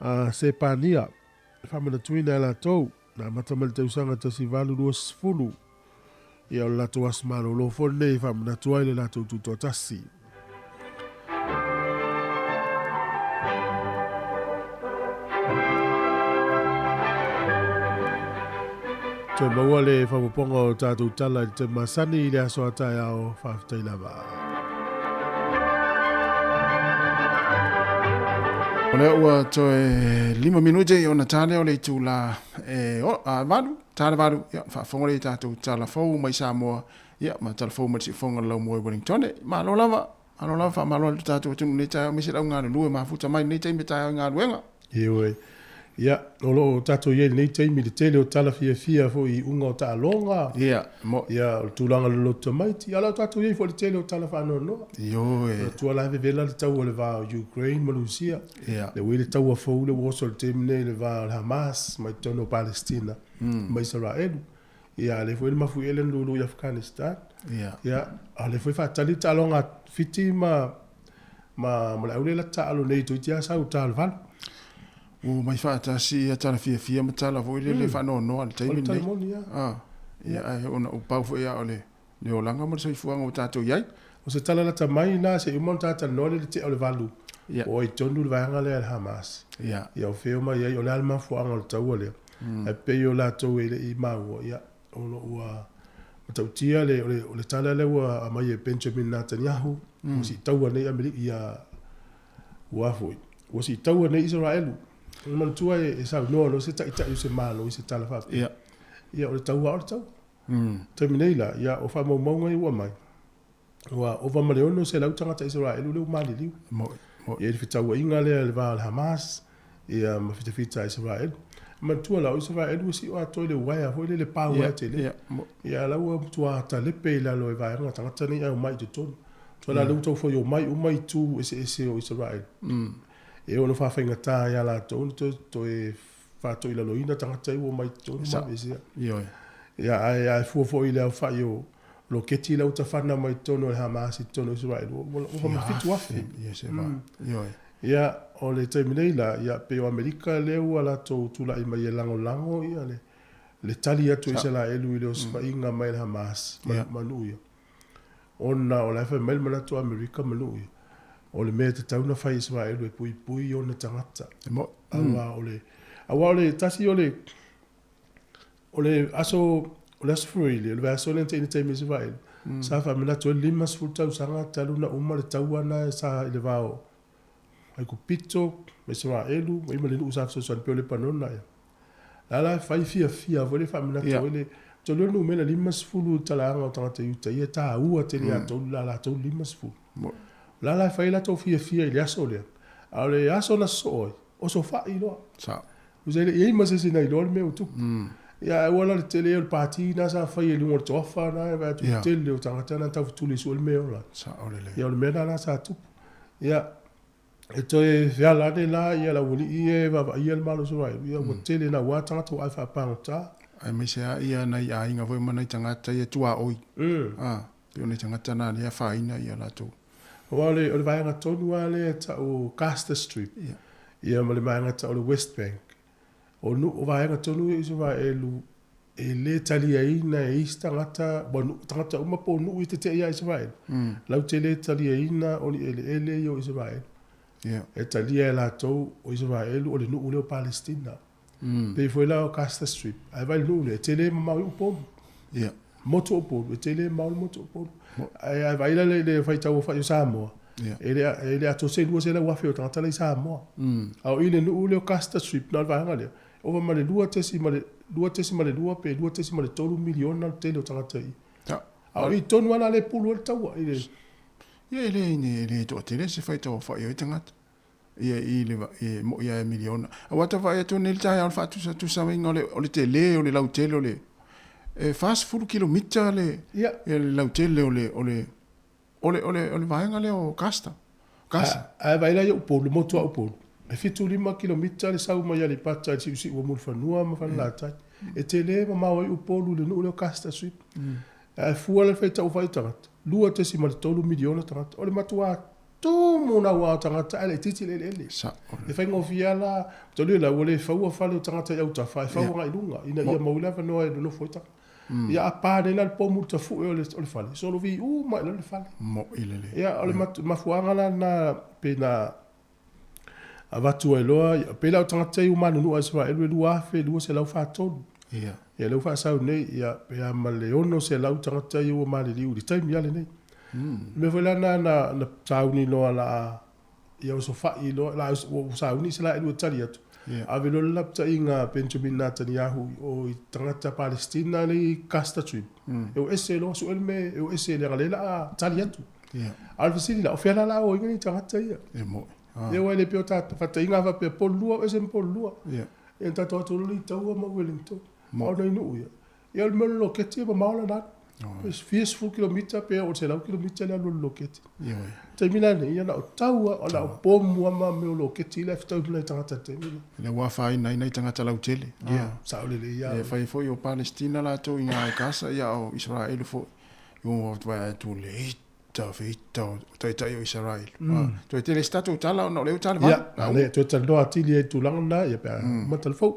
a Sepania whamanatuina e la tau na matamali tausanga tasi valu luas fulu ia o lato asmano lo fone whamanatua i le lato tuto tasi. Te maua le whapaponga o tātou tala i te masani i le aso atai ao whaftai lava. O le ua toe 5 minute i ona tale o le tūla valu, tale valu, whafonga le tātou tala fau mai Samoa, ma tala fau mai si fonga lau moe Wellington, ma lo lava, ma lo tātou tunu ne tai o misi lau ngāru lue, ma futa mai ne tai me tai o ngāru enga. Iwe. Ia, o lo tato ye nei teimi le tele o tala fia fo i unga o ta longa. Ia, ia o tulanga le loto maiti. Ala tato ye fo le tele o tala fa no no. Yo e. Tu ala ve vela le tau le va Ukraine ma Rusia. Ia. Le we le tau fo le woso le temne le va Hamas mai tono Palestina. Mai Israel. Ia le fo le mafu ele no Afghanistan. Ia. Ia, ale fo fa tali talonga fitima ma le aule la talo nei to tia sa utal val o mai fa ta si ata fia matala vo le fa no al tai ni ya ona o pau fo ya ole le o langa mo se fuanga o tato yai o se tala la tamai na se imon tata no le te ole valu o i tonu le vanga le Hamas ya o feo mai ya o le alma fuanga o tau le e pe yo la to ele i mau ya o wa tautia le tala le wa mai Benjamin Netanyahu o si tau nei Amerika ya wa foi o si tau nei Israel man tua e sa no se ta se malo se tala fa ya o le tau terminei la ya o fa mo ngai wa mai wa o va male ono se la utanga Israel le mali li e fita wa inga le va Hamas e ma fita Israel ma tua la Israel si o to le wa ho le pa wa te le ya la o tua ta le pe la lo va nga tanga tani e mai de ton to la lu to fo yo mai tu ese o Israel e o no fa finga ta ya la to e fa to ila lo ina tanga tai o mai to ma ese ya fo ile fa yo lo ke ti la uta fana mai tono Hamas tono Israel o ma fitu afi ya o le terminei la ya pe o Amerika le wala to tula i mai lango ya le tali atu Israel ile o sfa inga mai Hamas manu ya ona o la fa mel mana to Amerika manu ya o le me te tauna fa Israel e pui ona tangata awa ole tasi ole aso Free, le va solo in time Israel. Sa fa mina to limas futa usanga taluna umma le tawana sa le vao. Ai ku pito Israelu, mai male usa so son pele panona ya. La fa fia vole fa mina to le no mena limas fulu talanga o tanga te uta ia ta ua te le to la to limas fu. La fa ila to fia ile aso le. Ale aso na so o so fa ilo. Sa. Usele e mas se na ilo me o tu. Ya wala le tele o parti na sa fa ye lungo tofa na va tu tele o tanga na ta tu le sol me ola sa ole le ya le mena na sa tu ya eto e ya la de la ya la wuli e va ya le malo so ya o tele na wa tanga to alfa panta ai me se ia na ia inga vo mana tanga ta ye tua oi pe ona tanga na le fa ina ya la to wale o va nga to wale ta o Caster Strip ya male manga ta o West Bank o nu o vai nga tonu Israelu e le talia ina e istangata bonu tangata uma po nu i te ia Israel lau te le talia ina o ni ele yo Israel e talia la to o Israel o le nu o Palestina pe foi la o Caster Strip ai vai nu le te le ma u po moto po te le ma moto po ai vai la le fai tau fa Samoa ele ato se lu se la wa fe o tangata le Samoa au ile nu le Caster Strip na vai nga le o va male dua tesi male pe dua tesi male tolu milion na tele o tangata i. Au i tonu ana le pulu o taua. Ia ele to tele se fai tau fai o tangata. Ia i le mo ia milion. A wata vai to nel tai al fatu sa tu sa winga o le tele o le lau tele o le fast food kilomita le le lau tele o le vaenga le o kasta. A vai la yo pulu mo tua o pulu. E fitu 5 kilomita le sau mai ali pata i si o mul fanua ma fan lata e tele ma mau i upolu le no Caster Strip e fu ala feita o fai tangat lua te si mal tolu miliona tangat o le matua to mona wa tangata ele titi le sa e fai ngo fiala to le la wole fa wa fa le tangata ya uta fa nga ilunga ina ia maula fa no e no foita ia apa de la po mu ta fu o le fa so lo vi ma le fa mo ile ia o le mafuanga na pena avatu e loa pela o tangata i umanu no Israel e lua fe lua se lau fa tonu ia lau fa sau nei ia pe a maleono se lau tangata i o mali liu di taimi ale nei me foi lana na tauni loa la ia o so fa i loa la o sauni se la e lua tali atu ave lo lapta inga Benjamin Netanyahu o i tangata Palestina le Caster Strip e o ese loa su elme e o ese le galela tali atu alfisili la o fela la o inga ni tangata ia mo e wale pe o tata fata inga va pe polua e sem polua e tata to li taua ma Wellington ma no inu ia el melo loketi ba maula na es 4 km pe o se la kilomita la lo loketi termina ne ia na o taua o la po mua ma me loketi le fta le tata termina le wa fa ina tanga la utele sa ole le ia e fa foi o Palestina la to inga casa ia o Israel fo yo va tu le ta fito ta o Israel to te le statu tala no le tala ya le to tal do atili e tulanga na ya pa ma telefo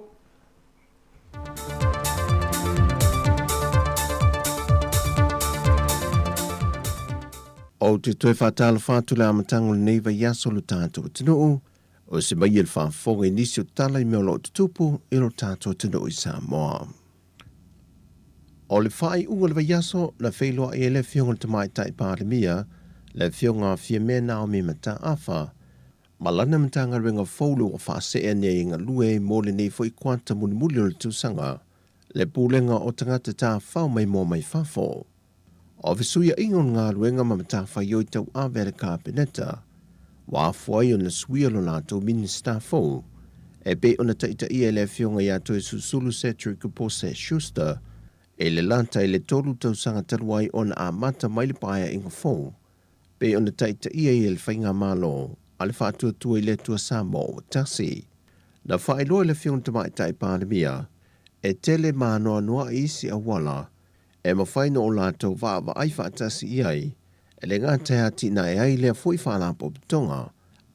o te toe whātala whātula amatango le neiva iaso lo tātou tino o se mai il whāwhonga inisi o tala I mea lo te tupu I lo tātou tino I Samoa. O le whai unga le vaiaso na whailoa I le whionga te mai tai pāremia le whionga whia mea nao me mata awha malana matanga ringa whaulu o whaasea ne inga lue mō le nei fwoi kwanta muni o le tūsanga le pūlenga o tangata tā whau mai mō mai whawho. O visuia ingon ngā ruenga mamata whaioi tau awere ka peneta, wā fuai o na suia lo nātou minista fōu, e be o na taita I le whionga I ato e susulu setri kupose Schuster, e le lanta I le tolu tau sanga taruai o na amata mai le paia inga fōu, be o na taita I le whainga malo, a le whātua tua I le tua Samoa o tasi. Na whaeloa le whionga tamai tai pāremia, e tele mānoa noa isi a wala, e mawhaino o lātou wāwa ai whaatasi I ai, e le ngātai ati na e ai lea fwoi whālapo pitonga,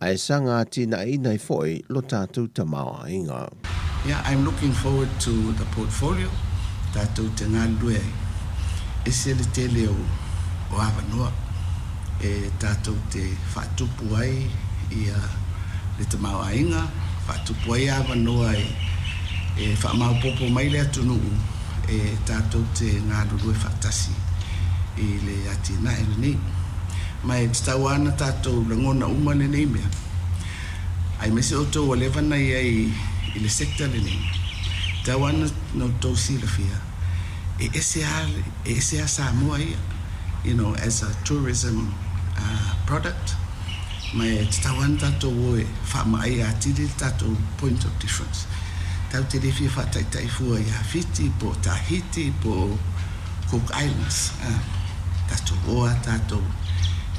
a e sanga ati na e nei fwoi lo tātou tamawa inga. Yeah, I'm looking forward to the portfolio tātou te ngā lue. E se le tele o awanoa, e tātou te whātupu ai I le tamawa inga, whātupu ai awanoa e whaamaupopo mai lea tunu e tātou te ngā lulue whaatasi I le ati na e nei. Mai te tau ana tātou langona uma le nei mea. Ai mese o tau alevana I le sekta le nei. Tau ana no tau sila fia. E ese a Samoa ia, you know, as a tourism product. Mai te tau ana tātou oe whaama ai a tiri tātou point of difference. Tau te rewhi whataitai fua I Hawhiti, po Tahiti, po Cook Islands. Tātou oa, tātou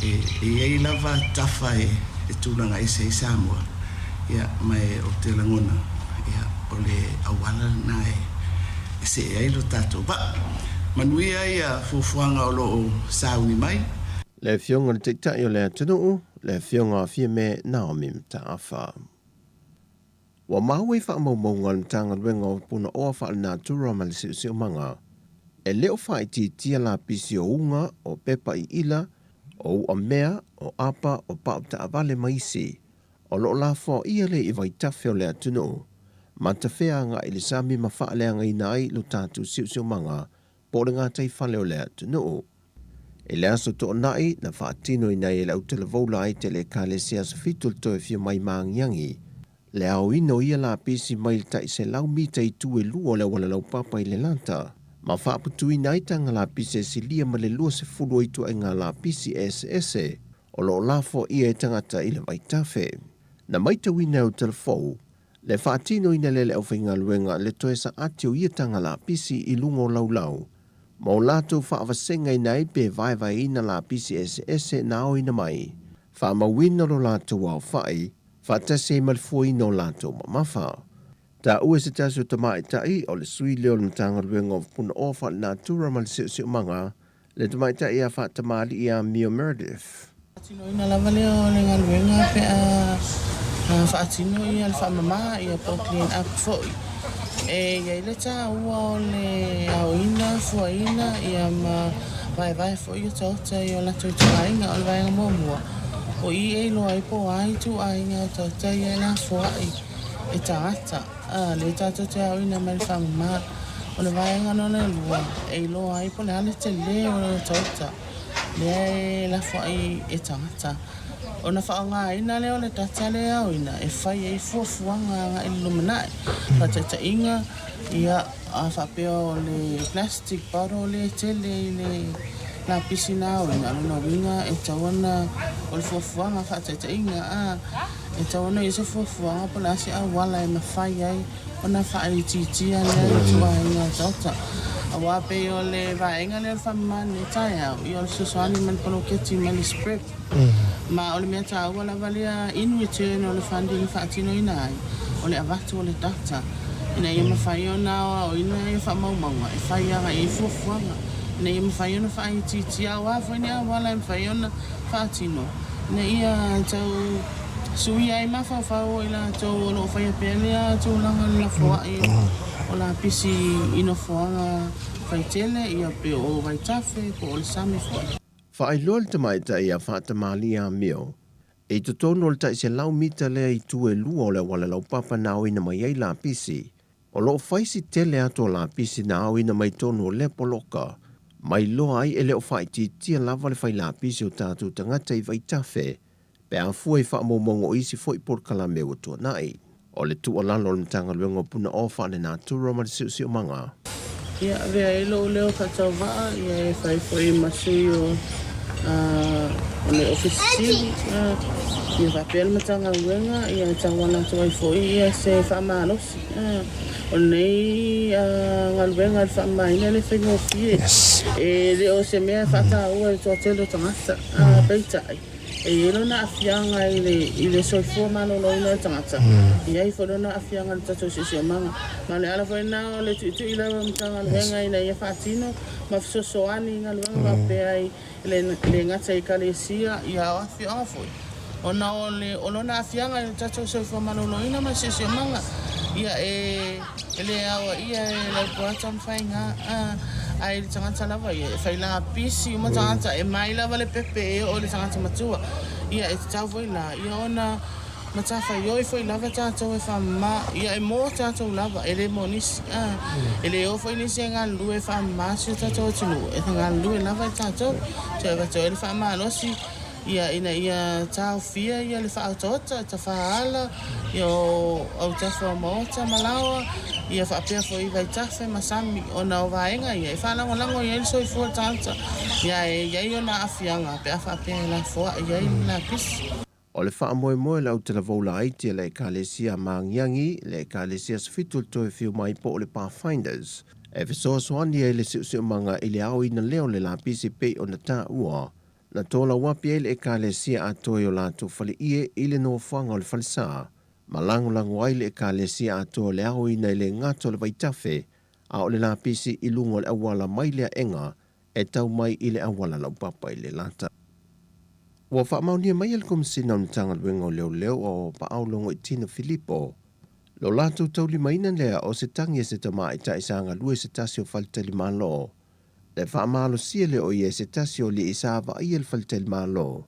e ei lava tafa e tūlanga I Samoa. Ia, mai o te langona, ia, o le awala na e se e ailo tātou. Ba, manuia ia fufuanga o loo sauni mai. Le whionga le teitai o le atunuu, le whionga whia me Naomi mta awha. Wa maui wha maunga le tanga ruenga o puna oa wha le nātura ma le siu manga. E leo whai tia la pisi o unga, o pepa I ila, o ua mea, o apa, o paupta avale maisi. O lo la fo ia le I vai tawheo le atunu. Ma ta whea nga I le sami ma wha leanga I nai lo tātu siu manga, po le ngā tei whale o le atunu. E le aso to nai na wha tino I nai e lau te le vola ai te le ka le sia sa fitul to e fia mai maangiangi. Le au ino ia la pisi mai le tai se lau mita I tu e lua le wala lau papa I le lanta. Ma whaaputu I nai tanga la pisi e si lia ma le lua se fulu I tu e ngā la pisi SS o lo lafo ia e tangata I le vaitafe. Na maita wina au telefou, le whaatino ina lele au whainga luenga le toe sa atio ia tanga la pisi I lungo lau. Ma o lato whaawasenga I nai pe vai ina la pisi SS na o ina mai. Whaamawina lo lato wau whai, whaatase malfua ino lato mamafa. Ta ue se tasu tamai tai o le sui leo le tanga luenga o puna ofa le natura ma le siu manga, le tamai tai a whaatamali I a Mio Meredith. Tino ina lava leo le ngā luenga pe a whaatino I al whaamama I a pōklien a kufoi. E iai le tā ua o le auina, fuaina I a ma vai fo I a tauta I o lato I tuainga o le vaenga mōmua. O I e loa I po ai tu ainga o tauta I a la fuai e tangata. Le tātou te auina mai le whaamama o le vaenga no le lua. E loa I po le ale te le o le tauta. Le la fuai e tangata. O na whaanga ina leo le tata le auina e whai e fuafuanga nga iluminai. Pa tata inga ia a whapeo le plastic baro le tele le la pisina auina. Luna winga e tawana o le fuafuanga wha tata inga e tawana i se fuafuanga pa la si a wala e mawhai ai o na whai titia le tua inga tauta. A wape o le vaenga le whamane tai au I o le susani man poloketi man script. Ma o le mea tāua la valia in return o le funding whaatino ina ai o le avatu o le tata. Ina ia mawhai o nāwa o ina ia whamaumaunga e whai anga e fuafuanga Nei mawhai ona whai titi au awha ni au wala mawhai ona whaatino. Nei ia tau sui ai mawhawhau i la tau lo whai apelea tau langa la whaai o la pisi ino whaanga whai tele ia pe o vai tafe po o le sami whai. Whai loa le tamaita ia whaatamali a meo. E to tono le tai se lau mita lea i tue lua o le wala lau papa na au ina mai ai la pisi. O lo whaisi tele ato la pisi na au ina mai tono le poloka. Mai loa ai ele o whai tia lava le whai la pisi o tātou tangata i vai tafe. Pe a fua i wha mongo isi fo i porkala me o tua nai. O le tua lalo le tanga luenga puna o wha le nā tura ma le siu manga. Ia vea e lo leo katau waa ia e whai fo i masui o le ofisili. Ia whapea matanga luenga ia tawana tuai fo i ia se whamanosi. O nei ngaluenga le whamaina le whaingofie. E le o se mea whata ua e toa telo tangata peitai. E ilo na afianga i le soifua mano loina tangata. Ia i whono na afianga le tato sisi o manga. Ma le ala whaina o le tuitu i lawa mtanga luenga i na ia whaatino. Ma fisosoani ngā luenga wapea i le ngata i kalesia i a afianga fwoi. O na o le olona afianga i le tato soifua mano loina ma sisi o manga. Ia e le awa ia e le puata mwhainga ai le tangata lava ia e whai la pisi uma tangata e mai lava le pepe o le tangata matua ia e tau foi la ia ona matafa ioi foi lava tātou e whamma ia e mō tātou lava e le monisi e le o foi nisi e ngā lue whamma si o tātou tinu e ngā lue lava e tātou te e wato e le whamma alosi ia ina ia tau fia ia le whaotota ta whaala ia o au tawha maota malawa ia whapea fo i vai tafe masami o na o vaenga ia e whanangolango ia ili soi fua tanta ia e iai o na afianga pe a whapea la fua ia ili na pisi. O le wha moe moe lau te la voula aiti le kalesia maangiangi le kalesia sfitu toe fiu mai po o le Pathfinders e fisoa soani e le siu manga i le au ina leo le la pisi pe o na tā ua na tola wapi ele e kalesia atoe o lātou whale ie ile no whanga o le whalesa. Malango aile e kalesia atoe le aho ina ile ngato le vaitafe a o le la pisi i lungo le awala mai lea enga e tau mai ile awala lau papa ile lata. Wa wha maunia mai ele komisina o tanga luenga o leo o pa aulongo i Tina Filippo. Lo lātou tau li maina lea o se tangi e se tama i ta isanga lue se tasi o whaletali malo. Le whaamalo siele o ie se tasi o li isava i el whaletali malo.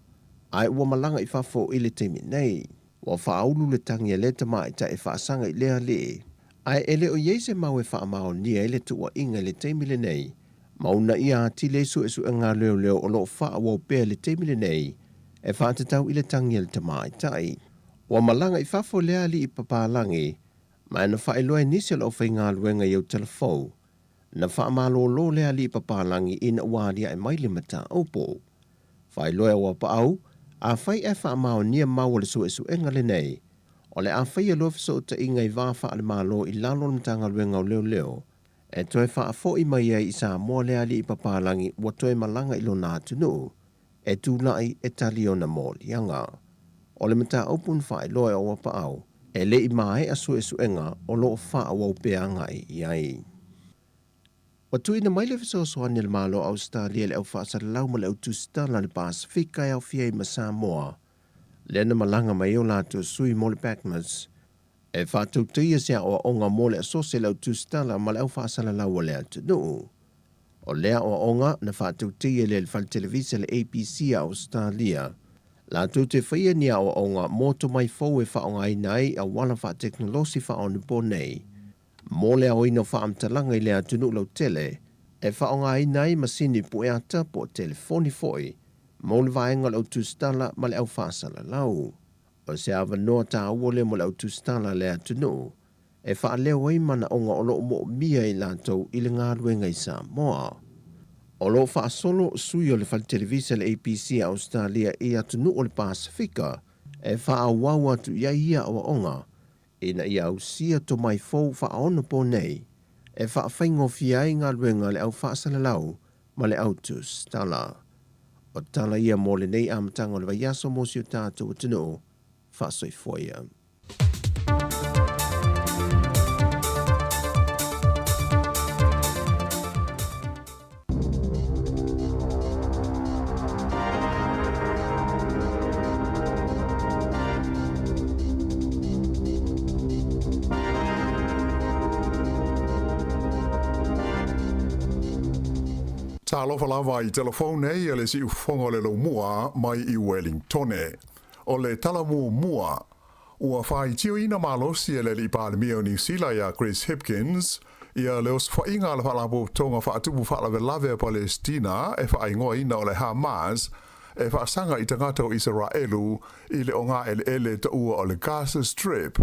Ai ua malanga i whafo i le teimi nei. Wa whaaulu le tangi e le tama i ta e whaasanga i lea le. Ai ele o ie se mau e whaamao nia ele tua inga le teimi le nei. Mauna ia ati le su e su ngā leo o lo wha wau pēr le teimi le nei. E whaatatau i le tangi e le tama i tai. Wa malanga i whafo lea li i papalangi. Ma ena whaeloa nisi o whai ngā luenga i au telefou. Na whaamalo lo lea li i papalangi ina uaria e maile mata opo. Whaeloa wa pa au. A whai e whaamao nia mau le su e su enga le nei. O le a whai e lofiso ta inga i wāwha ale malo i lalo mtanga luenga o leo. E toe whaafo i mai e i sa mua lea li i papalangi wa toe malanga i lo nā tunu. E tūlai e tali o na mōlianga. O le mata opun whaeloa o wapa au. E le i mai a su e su enga o lo wha wau peanga i ai. Wa tuina mai le fiso soani le malo Australia le au whaasara lau ma le au tustala le Pasifika e au fia i Samoa. Le ana malanga mai o lātou sui mo le Backmas. E whātou tuia sea o onga mo le asose le au tustala ma le au whaasara lau o le atunu. O lea o onga na whātou tuia le whal televisa le ABC a Australia. Lātou te whaia ni a o onga moto mai fau e whaonga i nai a wala wha teknolosi whaonu po nei. Mō lea o ino whaamtalanga i lea tunu lau tele, e whaonga i nai masini pueata po telefoni foi, mō le vaenga lau tustala ma le au whaasala lau. O se awa noa tā uole mo lau tustala lea tunu, e wha leo i mana onga o loo mo mia i lātou i le ngāruenga i Samoa. O loo wha solo sui o le whal televisa le ABC Australia i atunu o le Pasifika, e wha awau atu ia o onga, ina ia usia to mai fau wha ono po nei, e wha whaingo fiai ngā ruenga le au whaasala lau, ma le au tustala. O tala ia mo le nei amatanga o le vaiaso mo si o tātou tunu, wha soi foia. talofa lava I telefone e le si ufonga le lo mua mai I Wellington. O le talamu mua. Ua whai tio ina malosi e le li pālemia o New Zealand ia Chris Hipkins, ia le os whainga le whalapo tonga whaatupu whalave lave a Palestina e whaingoa ina o le Hamas, e whaasanga I tangata o Israelu I le o ngā ele ta ua o le Gaza Strip.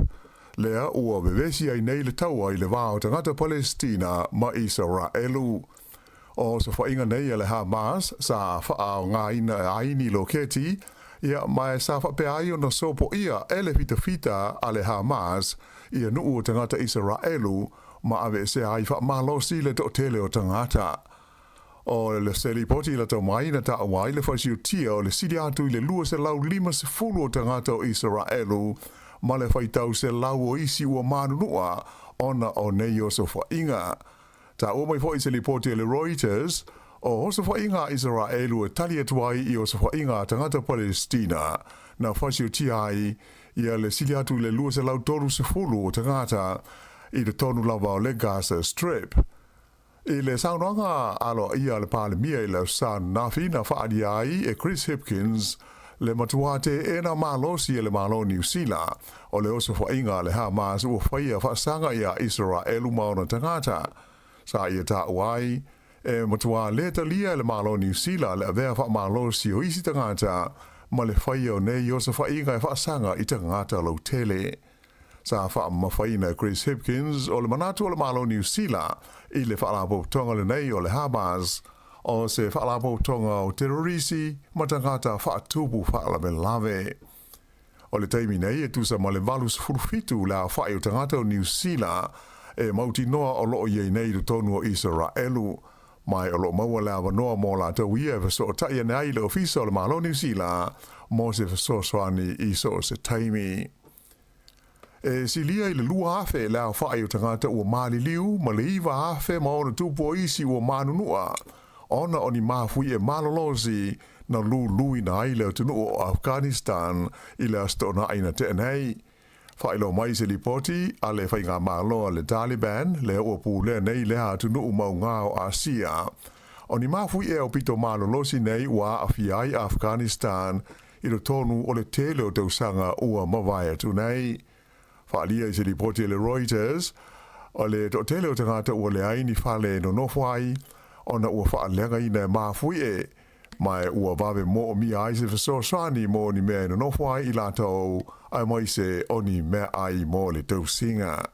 Lea ua bevesi ai nei le taua I le wāo tangata Palestina ma Israelu. O sa whainga nei a le Hamas sa wha o ngā ina aini loketi, ia mai sa whape ai o na sopo ia ele fita a le Hamas ia nuu o tangata Israelu ma ave se ai wha malosi le to tele o tangata. O le seli poti la tau mai na ta awai le whaisiu tia o le sidi atu I le lua se lau 50 o tangata o Israelu ma le whaitau se lau o isi ua manunua ona o nei o so whainga. Ta o mai fo I se li poti le Reuters o so whainga Israelu e tali atuai I o so whainga tangata Palestina na whaisiu tia ai ia le sidi atu le lua se lau toru se fulu o tangata I le tonu lava o le Gaza Strip. I le saunoanga alo ia le pālemia I le san nafi na whaadi ai e Chris Hipkins le matuate e na malosi e le malo New Zealand o le oso whainga le Hamas ua whaia whaasanga ia Israelu maona tangata. Sa ia ta uai e matua le talia le malo New Zealand le avea wha malosi o isi tangata ma le whaia o nei oso whainga e whaasanga I tangata lo tele. Sa wha mawhaina Chris Hipkins o le manatu o le malo New Zealand I le whaalapo tonga le nei o le Hamas o se whaalapo tonga o terrorisi matangata whaatupu whaalabe lave. O le taimi nei e tusa ma le valus furufitu la whae o tangata o New Zealand e mauti noa o loo iei nei do tonu o Israelu. Mai o loo maua la wanoa mo la tau ia so o taia nei le ofisa o le malo New Zealand mo se so soani I so se taimi. E silia I le lua afe la whae o tangata ua mali liu, ma le iwa afe ma ona tupo isi ua manunua. Ona oni mafui e malolosi na lui na aile o tunu o Afghanistan I le astona aina te nei. Whae lo mai se lipoti a le whainga malo le Taliban le ua pūlea nei le ha tunu mau ngā o Asia. Oni mafui e o pito malolosi nei ua afiai Afghanistan I lo tonu o le tele o tausanga ua mawai atu nei. Whaalia I se lipoti le Reuters, o le to tele o tangata ua le aini whale no nofwai, ona ua whaalenga I ne mafui e, mai ua vawe mo o mi ai se whasosani mo ni mea no nofwai I la tau, ai mai se oni mea ai mo le tausinga.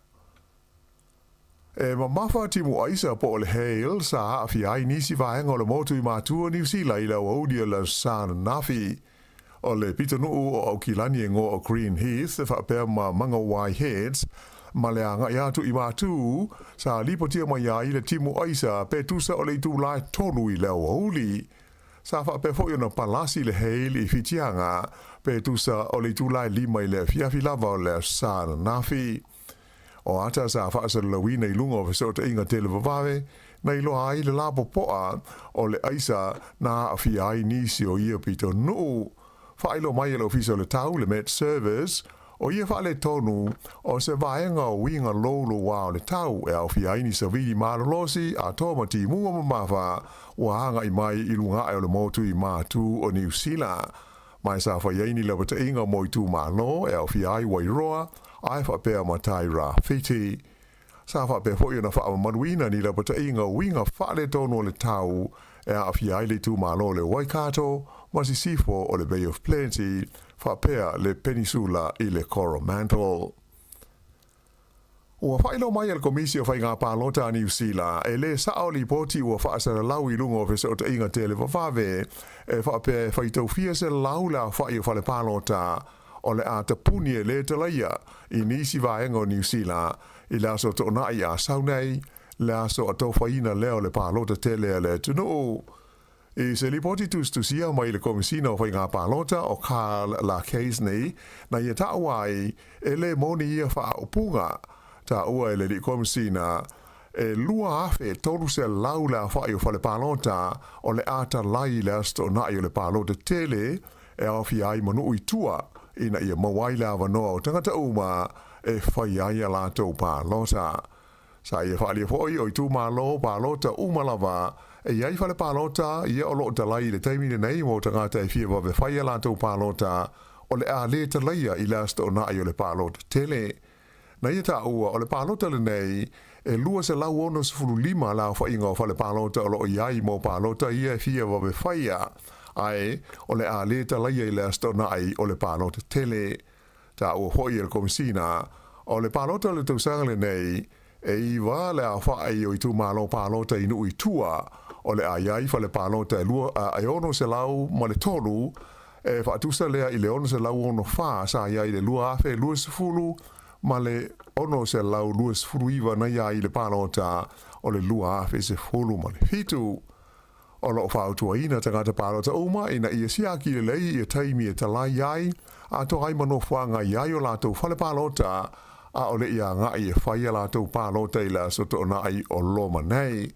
E mamafa timu aisa po le Hale sa afi ai nisi vaenga o le motu I matua New Zealand I la waudia la sana nafi, o le pitanuu o Kilani ngo o Green Heath e whapea ma manga wai heads ma le anga I atu I matu sa lipotia mai ai le timu aisa pe tusa o le itu lai tonu I leo huli sa whapea fo na palasi le heili I fitianga pe tusa o le itu lai lima I le fiafi lava o le sana nafi o ata sa whaasa lawina I lunga o fesota inga tele wawawe na ilo ai le lapo poa o le aisa na afi ai nisi o ia pito nuu whaelo mai le ofisa le tau le Met Service o ia whaale tonu o se vaenga o winga lolo wao le tau e au fiaini sa vidi malolosi a tomati mua mamafa ua hanga I mai I lunga e o le motu I matu o New Zealand. Mai sa whaiaini le wata inga mo I tu malo e au fiai wairoa ai whapea matai ra fiti. Sa whapea fo na wha manuina ni le wata inga winga whaale tonu o le tau e au fiai le tu malo le Waikato Masisifo o le Bay of Plenty, whapea le Peninsula I le Coromandel. Ua whaelo mai al komisi o whainga pālota a New Zealand, e le sao li poti ua whaasara lau I lungo vese o te inga tele wawave, e whapea whaitau fia se lau la whai o whale pālota, o le a tapuni e le talaia I nisi vaenga o New Zealand, I la so to nai a saunei, la so a tawhaina leo le pālota tele le tunu. E se li poti tustusia mai le komisina o whainga pālota o Carl la Casney na ia taawai e le moni ia wha upunga ta ua e le li komisina e lua afe tolu se laula whai o whale pālota o le ata lai le asto na i o le pālota tele e awhi ai manu I tua ina ia mawai la wanoa o tangata uma e whai ai a lātou pālota. Sa ia wha alia foi o i tū malo palota umalava e iai whale palota ia o loo talai le taimine nei mo tangata e fia wawe whaia lātou palota o le a le talaia i lasta o nai o le palota tele. Na ia ta ua o le palota le nei e lua se lau ono se fulu lima la whainga o whale palota o loo iai mo palota ia e fia wawe whaia ai o le a le talaia i lasta o nai o le palota tele. Ta ua hoi e le komisina o le palota le tausanga le nei e iwa le a whaai o i tū malo palota inu i tua o le a iai whale palota e lua a ono se lau ma le tolu e whaatusa lea i le ono se lau ono wha sa iai le lua afe lua sifulu ma le ono se lau lua sifulu iwa na iai le palota o le lua afe se fulu ma le hitu o lo whautua ina tangata palota uma ina ia siaki le lei ia taimi e talai iai a to hai mano whanga iai o lato whale palota a ole ia ngai e whaia lātou pālota i la soto o nai o loma nei.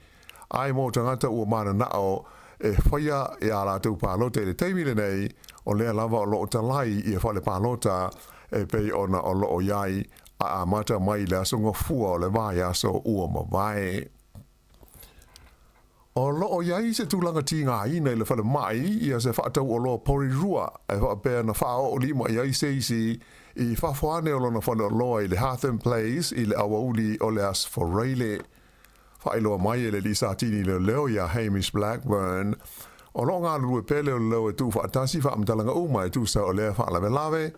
Ai mō tangata ua mana nao e whaia e a lātou pālota i le teimile nei o lea lava o loo talai i e whale pālota e pei ona o loo iai a amata mai la songa fua o le vai aso ua mawai. O loo iai se tūlanga ti ngā ina i le whale mai ia se whaatau o loo porirua e whaapea na whao o lima iai seisi I whawhane o lona whane o loa I le Hatham Place I le awauli o le Asforeile. Whailoa mai e le lisatini le leo ia Hamish Blackburn. O lo ngā lue pele o leo e tū whaatasi whaamtalanga uma e tū sa o lea whaalawe lawe.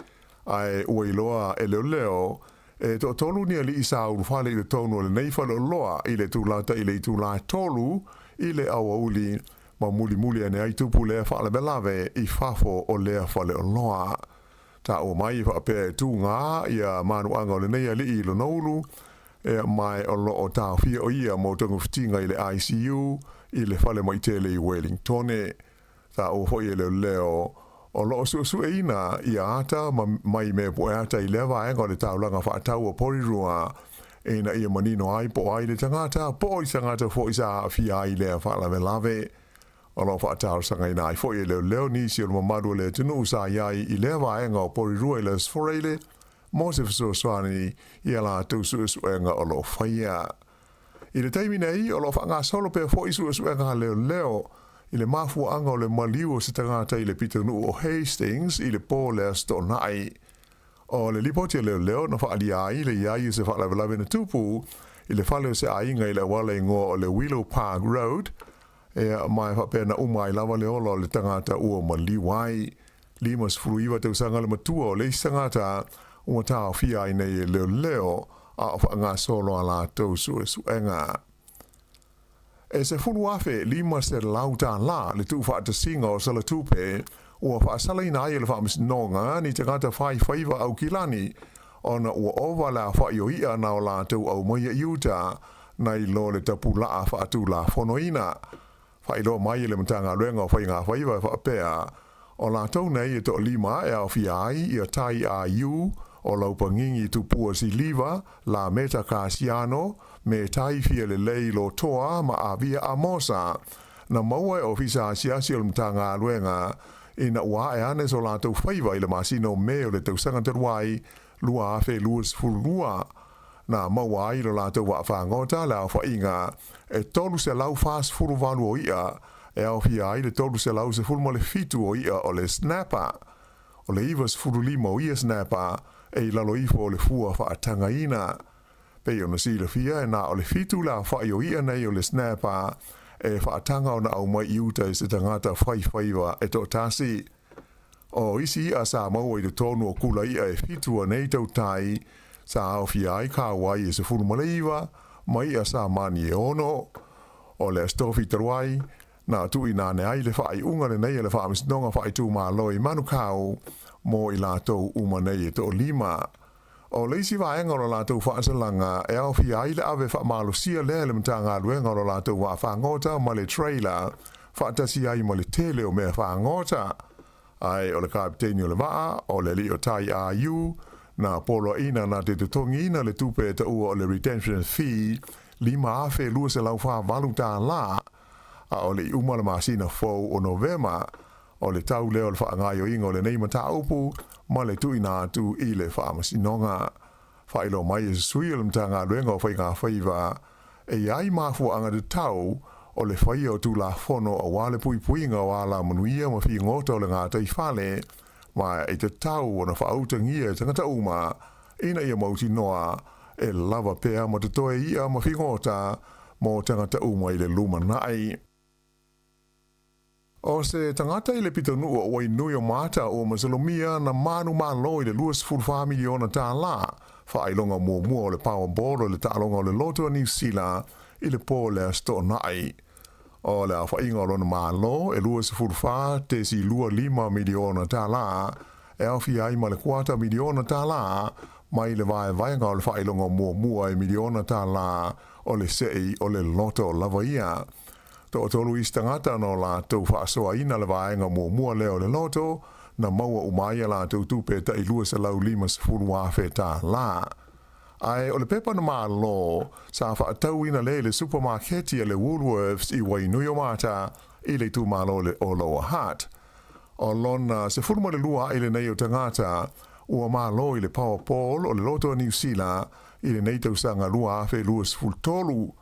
Ai ua iloa e leo e to tolu ni ali isa uru whale I le tonu o le nei whale o loa I le tūlata I le tūlai tolu I le awauli ma muli ane ai tupu lea whaalawe lawe I whafo o lea whale o loa. Ta o mai fa pe tu nga ia manu anga o le nei ali I lo nolu e mai o lo o ta fia o ia mo tangu fitinga I le ICU I le fale mai tele I Wellington ta o foi le leo o lo su e ina ia ata mai me po ata I leva anga o le taulanga fa tau o porirua e na ia manino ai po ai le tangata po I tangata fo isa fia I le fa la lave o lo whaatau sanga ina I foi leo ni si o mamadu le tunu sa iai I lewa enga o porirua I le sforeile mo se fiso swani I ala tu su enga o lo whaia. I le taimi nei o lo whanga solo pe foi su enga leo I le mafua anga o le maliu o se tangata I le pitanu o Hastings I le po le astonai. O le lipoti leo na whaali ai le iai se whaalawe na tupu I le whale se ainga I le wale ngo o le Willow Park Road e mai whapena umai lava le ola le tangata ua maliwai. Limas fruiwa te usanga le matua o le tangata ua tau fia I nei leo a whaanga solo ala tau suenga. E se funu afe lima se lauta la le tu whaata singa o sala tupe ua whaasala ina ai le whaamis nonga ni tangata whaiva au kilani ona ua ova la whaio ia na o la tau au maia iuta na I lo le tapu laa whaatu la fonoina. Whailo mai le matanga luenga o whainga whaiva whaapea. O la tau nei e to lima e au fiai I a tai a iu o laupa ngingi tupua si liva la meta kasiano me tai fia le lei lo toa ma a via amosa. Na maua e ofisa asiasi o le matanga luenga ina ua e anes o la tau whaiva I le masino me o le tau sangatarwai lua afe luas fulua. Na maua ai lo lātou wa whangota le au whainga e tolu se lau fast furu walu o ia e au fia ai le tolu se lau se furu mo le fitu o ia o le snapper. O le iwas furu lima o ia snapper e lalo ifo o le fua whaatanga ina. Pei o na si le fia e na o le fitu la whai o ia nei o le snapper e whaatanga o na au mai iuta e se tangata whaiwhaiwa e to tasi. O isi a sa maua I le tonu o kula ia e fitu a nei tau tai sa au fia ai ka wai e se furu maleiwa, mai a sa mani e ono, o le stofi taruai, na tu I nane ai le whai unga le nei le wha amisnonga whai tu maa loi manu kau, mo I lātou uma nei e to lima. O le isi waenga o lātou wha asalanga, e au fia ai le ave wha malusia le mtanga luenga o lātou wa whangota ma le trailer, wha atasi ai ma le tele o mea whangota. Ai o le kapiteni o le waa, o le li o tai a iu, na polo ina na te tutongi ina le tupe ta ua o le retention fee, lima afe lua se lau wha walu tā la, a o le umala masina fau o Novema, o le tau leo le wha ngai o ingo le neima tā upu, ma le tu ina atu I le wha masinonga. whailo mai e sui o le mtanga luenga o whainga whaiva e ai mafu anga de tau o le whai o tu la fono a wale pui pui ngā wala manuia ma whi ngota o le ngā tai whale ma e te tau o na whaautangia tangata uma ina ia mauti noa e lava pea ma te toe ia ma whi ngota mo tangata uma i le luma nai. O se tangata i le pitanu o wai nui o mata o masalomia na manu malo i le 2.5 miliona tā la whailonga mua o le Powerball o le tālonga o le Loto a New Zealand i le pō le asto nai. O le a whainga o lona malo e 2.5 te si 2.5 miliona tā la e awhi ai ma le 4 miliona tā la mai le vaenga o le whailonga mua e miliona tā la o le sei o le Loto lava ia. To tolu istangata no la tau whaasoa ina le vaenga mua leo le Loto na maua umaya la tau tupe ta ilua sa lau 5 wafe tā la. Ai o le pepa na maa lo sa whaatau ina le supermarketi le Woolworths i Wainui o mata i le tu maa lo le o Lower Hutt. O lona se furuma le lua i le nei o tangata ua maa lo i le Powerball o le Loto a New Zealand i le nei tau sanga lua afe lua sfultolu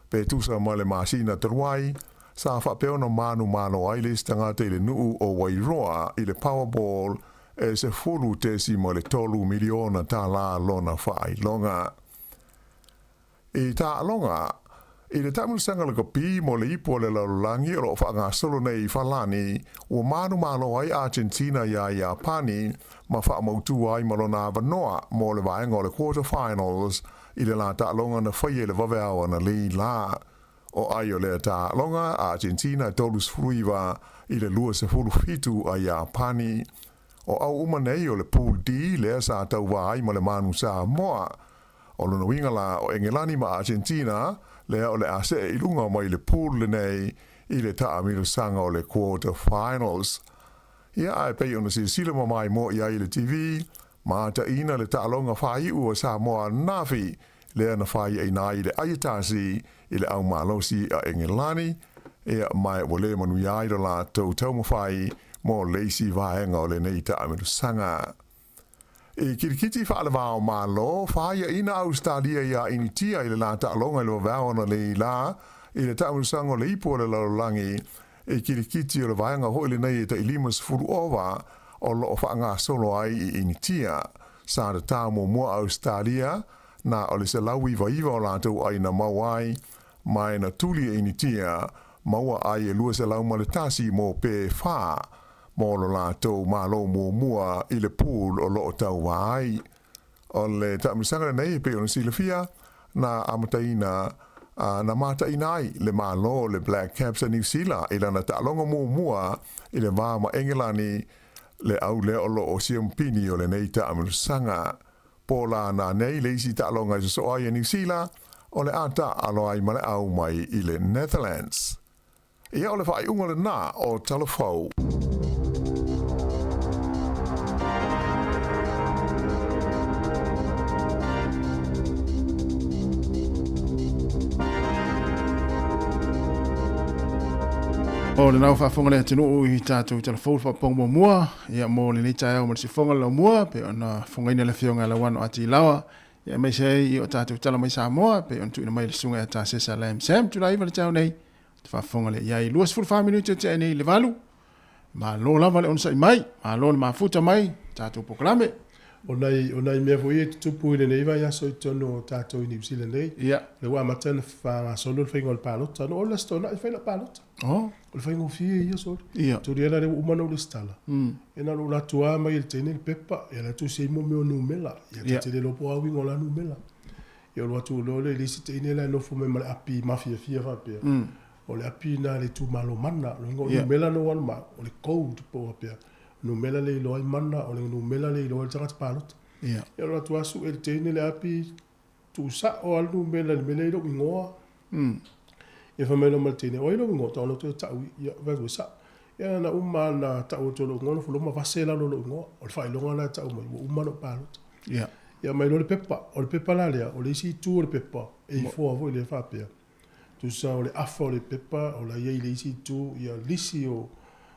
pe tusa ma le masina taruai sa whapeo na manu malo ai le tangata i le nuu o Wairoa i le Powerball e se fulu tesi mo le 3 miliona tā la lona whai longa. I tā longa, i le tamu sanga le kapi mo le ipo le laulangi o whaanga solo nei whalani o manu malo ai Argentina ia Japani ma whaamautu ai malona avanoa mo le vaenga o le quarterfinals i le la tā longa na whaie le waweawa na li la. O ai o le tā longa Argentina tolus fruiva i le lua se fulu fitu a Japani. O au umanei o le pool D lea sa tau wai ma le manu Samoa. O luna winga la o Engelani ma Argentina lea o le ase e ilunga mai le pool le nei i le taamiru sanga o le quarter finals. Ia ai pei ona si silama mai mo ia i le TV ma ta ina le taalonga whai ua Samoa nafi lea na whai e nai le aiatasi i le au malosi a Engelani ia mai wale manu iai do la tau tau mawhai mo leisi vaenga o le nei taamiru sanga. I kirikiti whaalawao malo, whaia ina Australia ia initia i le la taalonga i le wawao na le la, i le taamiru sanga o le ipo le laulangi, i kirikiti o le vaenga hoi le nei ta ilimas furu ova o loo whaanga solo ai i initia. Sa le tāmo mua Australia, na o le se lawi vaiva o lātou ai na mawai, mai na tuli e initia, maua ai e lua se lau maletasi mo pe wha, mo lo lātou malo mua i le pool o loo tau wai. O le taamisanga nei pe o silafia na amataina na mataina ai le malo le Black Caps a New Zealand i lana taalonga mua i le vāma Engelani le au le o loo siampini o le nei taamisanga. Pola na nei leisi taalonga i so ai a New Zealand o le ata alo ai male au mai i le Netherlands. Ia o le whai unga le nā o talafau. O le nau whaafonga le tino i tātou i tala fōru whapong mua, ia mō le nei tai au ma le si whonga lau mua, pe ona whongaina le whionga la wano ati lawa, ia mai sei i o tātou tala mai Samoa, pe ona tuina mai le sunga e tā sesa lam Sam, tula iwa le tau nei, te whaafonga le iai luas furu whaminu te te nei le valu, ma lo lava le onsa i mai, ma lo le mafuta mai, tātou pokalame. O nei mea fo i tupu i nei vai aso i tono tātou i New Zealand nei. Ia. Le wā matana whanga solo le whaingo le pālota. No o le stona i whaina pālota. Oh. O le whaingo fie i aso. Ia. Turi ala le umana o le stala. E na lo tua mai il tene le pepa. E la tu se mo meo numela. Ia te le lopo awi ngola numela. E o lo atu lo le lisi te ine la nofo me male api mafia fia whapea. O le api na le tu malo mana. Lo ingo numela no walma. O le code po whapea. Numela le loai mana o le numela le loai tangata pālota. Ia. Ia loa tu asu e teine le api tu sa o al numela le mele ilo ingoa. Ia whamela mal teine o ilo ingoa tau lotu e tau ia vagu sa. Ia na uma na tau tolo ngona fuloma vasela lo ingoa. O le whailonga na tau mai uma no pālota. Ia. Ia mai lo le pepa. O le pepa la lea. O le isi tu o le pepa. E i fua vo i le whapea. Tu sa o le afa o le pepa. O la iei le isi tu. Ia lisi o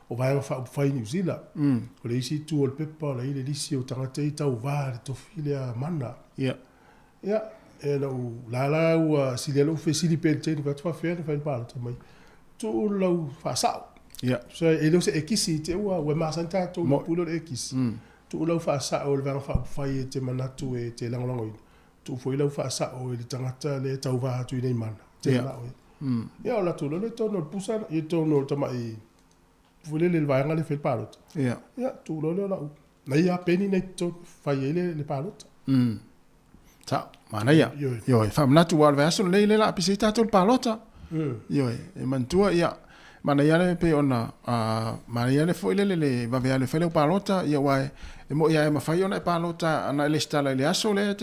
vai whai New Zealand. O le isi tu o le pepa, o le ile lisi o tangata i tau vāre to file a mana. Ia. ia e na u la ua sili lo fesili pe te va tfa fe fa pa to mai tu lo fa sa ia so e lo se ekisi te ua ma santa to pulo ekisi tu lo fa sa o le fa fa te manatu e te langolangoi tu foi lo fa sa o le tangata le tau va tu nei mana te na o ia la tu lo le tono pusa e tono tama i vole le va ngale fe palot ia tu lo la na ia peni nei to fa le palot ta mana ia yo fa manatu wa verso le la pisita to palota yo e mantua ia mana ia le pe ona mana ia le foi le va vea le fele palota ia wa e mo ia ma fai ona palota ana le stala le aso le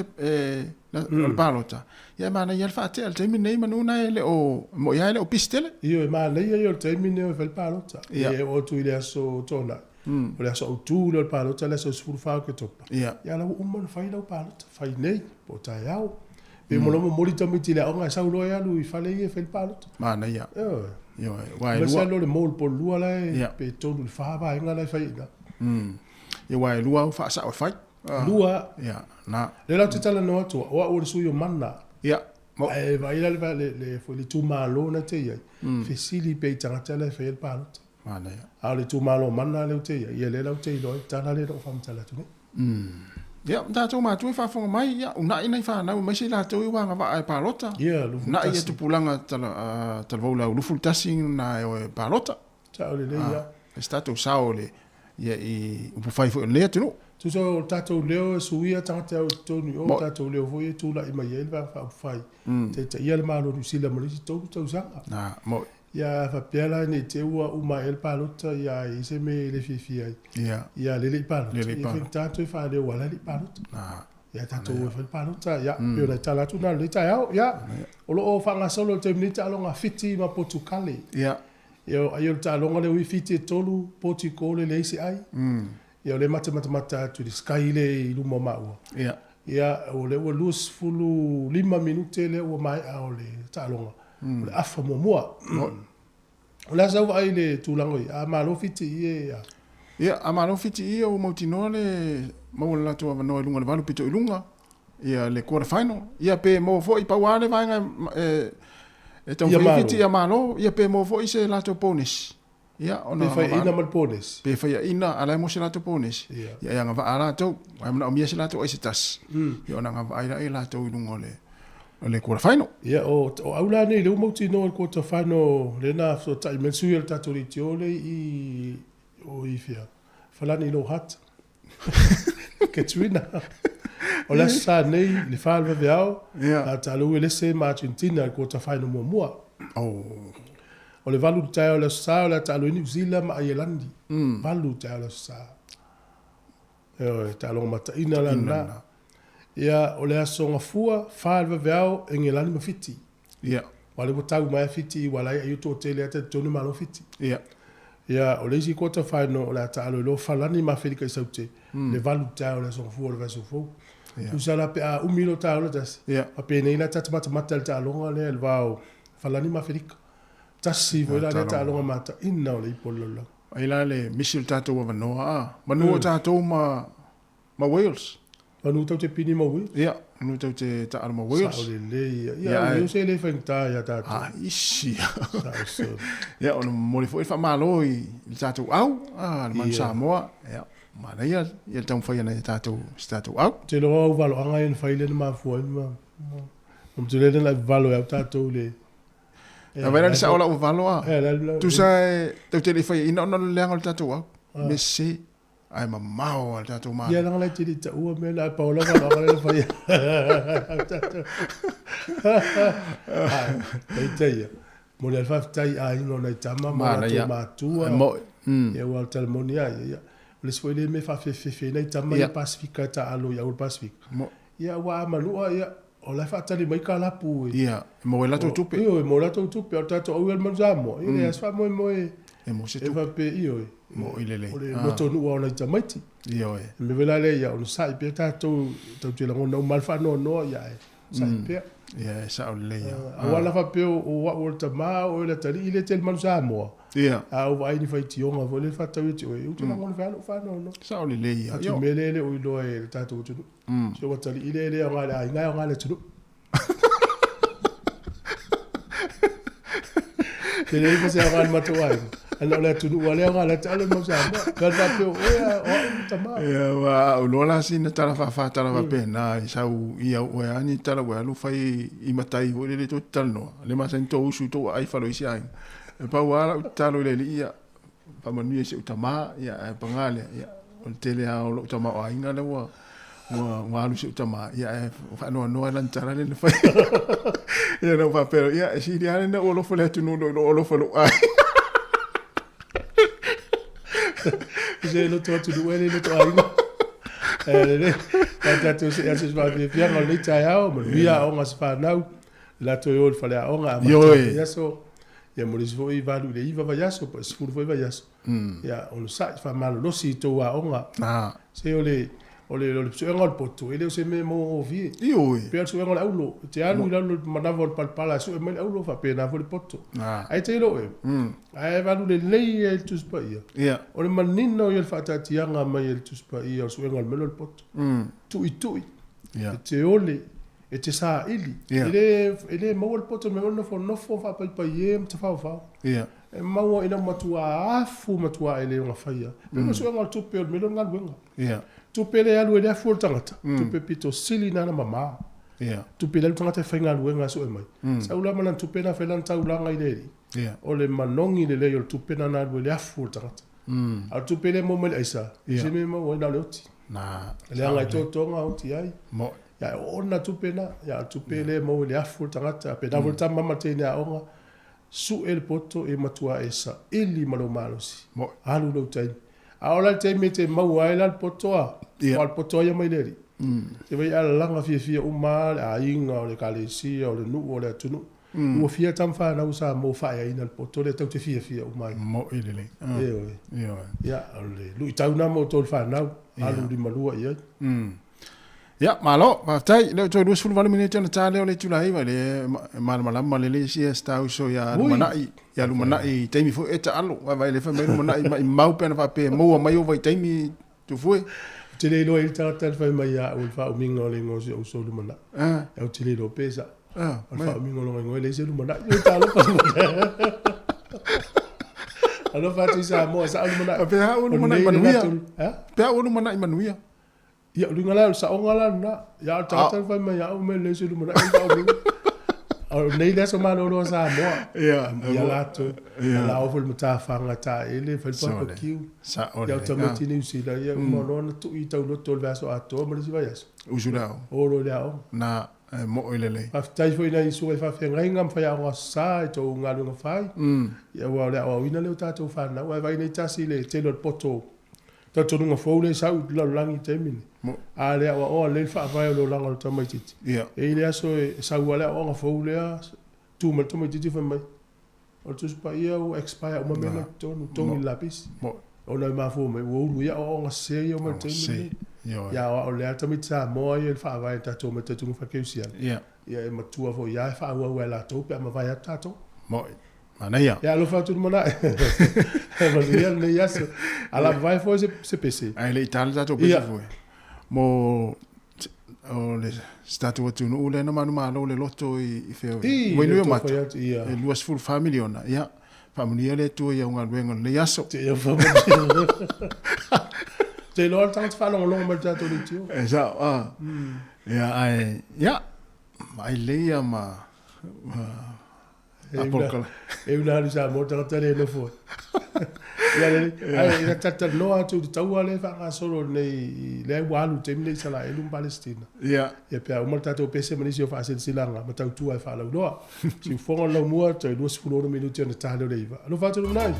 le palota ia mana ia fa te al termine manuna ele o mo ia le o pistele io ma le ia io termine o fel palota e o tu ile aso tona o le aso tu le palota le aso sfurfa che topa ia la umman fai la palota fai nei po tai au pe mo lo mo li tamiti le onga sa lo ia lui fa le ia fel palota mana ia yo wai lua lo le mol po lua le pe tonu fa ba inga le fai ina yo wai lua fa sa o fai lua ia na le la tala no atu o le suyo manna ia e vai le fo le tu malo na te ia fesili pe tangata le fel palota mana ia a le tu malo manna le te ia le la te lo tala le do fam tala tu ia da to ma tu fa fonga mai ia una ina fa na mai se la to i wanga va ai palota ia lu na ia tu pulanga tala vola lu full tasing na e palota ta le ia sta to saole ia i u fai fo le tu tu so tato leo suia tangata o tonu o tato leo foi tu la i mai ele va fa fai te ia le malo nu sila mo to sanga na mo ia fa pela ni te ua uma el palota ia i se me le fifi ai ia le palota ia tanto fa le wala le palota ia tanto fa palota ia yo la tala tu na le ta ia o lo fa nga solo te minita longa fiti ma potukale ia yo ta longa le wi fiti tolu potikole le isi ai ia le mata tu di sky le i lu mama ia o le lus fulu 5 minute le o mai a o le ta longa le afa moa o la sa vai le tulangoi a malo fiti ia a malo fiti o motino le mo la to va no lunga le valu pito lunga ia le quarter final ia pe mo fo i pawale vai e to fiti ia malo ia pe mo fo i se la to bonus ia ona fa ina mal bonus pe fa ina ala mo se la to bonus ia nga va ala to ai mo mi se la to ese tas ia ona nga va ai la to lunga le quarter final ia o aula nei le moti no le quarter final le na so tai mensu il tatoritiole i o ifia falani lo hat Katrina o la sa nei le falva veao a talo le se Argentina le quarter final mo o le valu tai o la sa o la talo New Zealand ma Irlandi valu tai o la sa talo mata ina la ia o le aso ngafua falva veao engelani mafiti ia wale tau mai fiti wala ai to tele ata tonu malo fiti ia o le si quarter final o la talo lo falani mafiti ka saute le valu tau le so fu o le so fu usala pe a umilo tau le tas a pe nei la tata mata le talo le vao falani mafiti tasi vo la talo mata inna o le pololo ai la le misil tato wa noa manu tato ma Wales Anu tau te pini maui? Ia, anu tau te ta arma Wales. Sao le le, ia, eu se le whaingta ia tātou. Isi. Ia, ono mori fo ifa malo i tātou au, le man Samoa. Ia, mana ia tau mwhai ana i tātou au. Te loa au valo anga i whai le na mafua. Om te le na valo au tātou le. Na vera ni sa ola o valo a. Tu sa tau te le whai ina ono le anga le tātou au. Me se. Ai mamao al tato ma. Ia lang lai tiri ta ua me la paula ka la le fai. Ai tai. Mo le fa tai ai no nei tama ma to ma tua. Ia wa telmonia ia. Le soile me fa fe nei tama ia Pacifica ta alo ia ul Pacific. Ia wa malua ia o la fa tali mai ka lapu. Ia mo la to tupe. Ia mo la to tupe o tato o el manzamo. Ia fa mo e mo se tu. E va pe io. Mo ilele. Mo to nu ona tamaiti. Io Me vela le ia on sai pe ta to te la no mal fa no ia. Sai pe. Ia sa o le ia. Wala fa pe o wa o ta ma o le tali ile tel man Samoa. Ia. A o ai ni fai ti onga vo le fa tau ti o u tuna ngol fa no. Sa o le ia. Yo mele o lo e ta tu tu. So wa tali ile ngala ai ngai ngala tu. Ele ia se agal matuai. Ala le tu wale ngala tale mo sa. Ka fa pe o ya o ta ma. Ia wa o lo la sin tala fa tala va pe na sa u ia o ani tala wa lu fai I matai o le to talno. Le ma sen to usu to ai fa lo isi ai. E pa wa talo le ia. Pa manu se utama ia pa ngale ia. O tele a o utama o ai ngale wa. Wa lu se utama ia fa no lan tala le fa. Ia no fa pero ia si dia ne o lo fo le tu no lo fo lo ai. J'ai le toit de où elle est le toit. Quand tu sais, je vais bien dans l'Italie, mais lui a on a se fait now. La toyo il fallait on a. Yaso. Ya mo les voi va lui il va yaso parce que voi va yaso. Ya on le sait fa mal lo si to a on a. Ah. C'est le ngol poto ele se me mo vi io per su ngol aulo te anu la lo manavo pala su me aulo fa pena vo le poto ai te lo ai va le lei el tu spa ia o le manino il fa tati anga mai el tu spa ia su ngol me lo poto tu ia te ole e te sa ili ele mo el poto me no fo fa pa ie te fa ia e mau ina matua ele nga fa ia me su ngol tu pe me lo ngal wenga ia tu pele alu ele afu tangata tu pe pito sili na mama tu pele alu tangata fainga alu nga so mai sa ula mana tu pena felan ta ula nga ile o le manongi le yo tu pena na alu ele afu tangata al tu pele mo mel isa je me mo na loti na le nga to nga oti ai mo ya ona tu pena ya tu pele mo le afu tangata pe na volta mama tene a onga su el poto e matua esa ili malo malosi mo alu lo tai Ahora te mete mau ai la potoa. Al potoa ia mai leri. Te vai ala langa fia uma a inga o le kalesi o le nu o le tunu. Mo fia tam fa na usa mo fa ia ina poto le tau te fia uma. Mo ilele. Ya le lu tau na mo tol fa na alu di malua ia. Ya malo pa tai le to dus fulu minute na tale le tulai va le mal le si sta so ya manai taimi fo eta alo va le fa me manai mau pena fa pe mo mai o vai taimi tu foi te le lo il ta fa mai ya o fa o mingo le ngo so lu mana e o te le lo pesa o fa o mingo lo ngo le se lu mana yo ta lo pa alo fa tu sa mo sa lu mana pe ha o lu mana manuia pe o lu mana manuia Ya ngala sa ngala na ya ta fa mai ya o me le se lu mana o nei le so malo lo sa mo ya la to la o fol muta fanga ta ele fa pa kiu sa o ya to meti ni si da ya mo no tu i tau lo tol vaso a to mo le vai o julao o lo le na mo ilele after foi na isu fa fe ngam fa ya o sa to ngalu no fai ya wa le o ina le ta to fa na wa vai nei ta si le te lo poto ta to no fo le sa u la langi te min a le o le fa vai lo lango to mai titi e le aso sa u le o fo le tu mal to mai titi fa mai o tu pa ia o expire o me to ni lapis o na ma fo me o ya o nga se yo ma te ya o le ta mi sa mo ia fa vai ta to me te tu fa ke sia ya ma tu fo ya fa wa la to pe ma vai ta to mo Manaya. Ya lo fa tu mana. Manuia le yaso. Ala vai foi se PC. Ai le Italia to PC foi. Mo o le statua tu no le na manu malo le loto I feo. Mo no mata. E luas full family ona. Ya. Familia le tu ia unga luenga le yaso. Te ia fa. Te lo tant fa long mal tato le tio. Esa Ya ai ya. Mai le ia ma e una sa mo ta tele no fo ya le ai ta no atu tau ale fa solo nei le walu temle sala e lum Palestina ya pe o malta to pese mani si fa silanga ma tau tu ai fa la no si fo lo mo te 2 minuti na ta le iva lo fa tu nai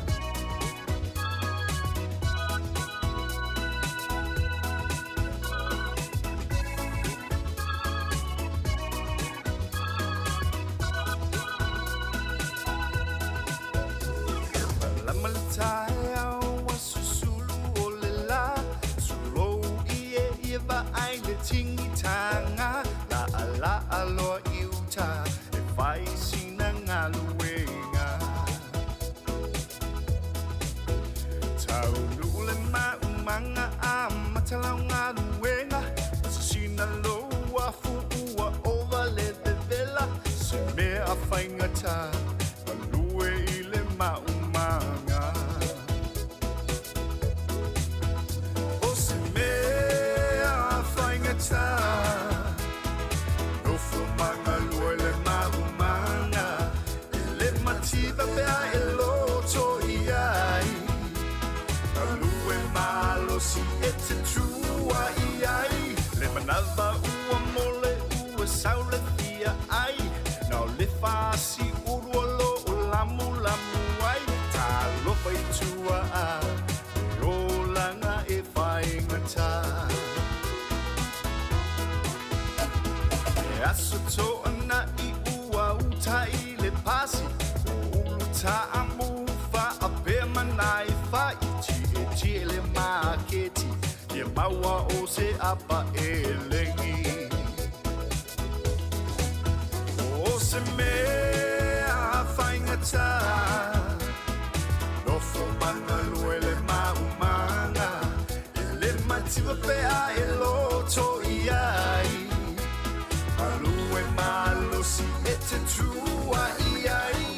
Ting tanga la ala alo iuta whaaffaingata alue I le maumanga o se mea whaingata no fumanga lue le maumanga e le matiba pea e loto iai alue malo si e te tua iai le manava ua mole ua saule fia ai no le fasi uruolo o lamu lamu ai ta lo fai tua a o langa e whaingata e aso to ana I ua uta I le pasi o uta amu fa a pe manai fa I ti le maketi e maua o se apa e lengi o se mea whaingata no fumanga lue le maumanga e le matiwa pea e loto iai alue malo si e te tua iai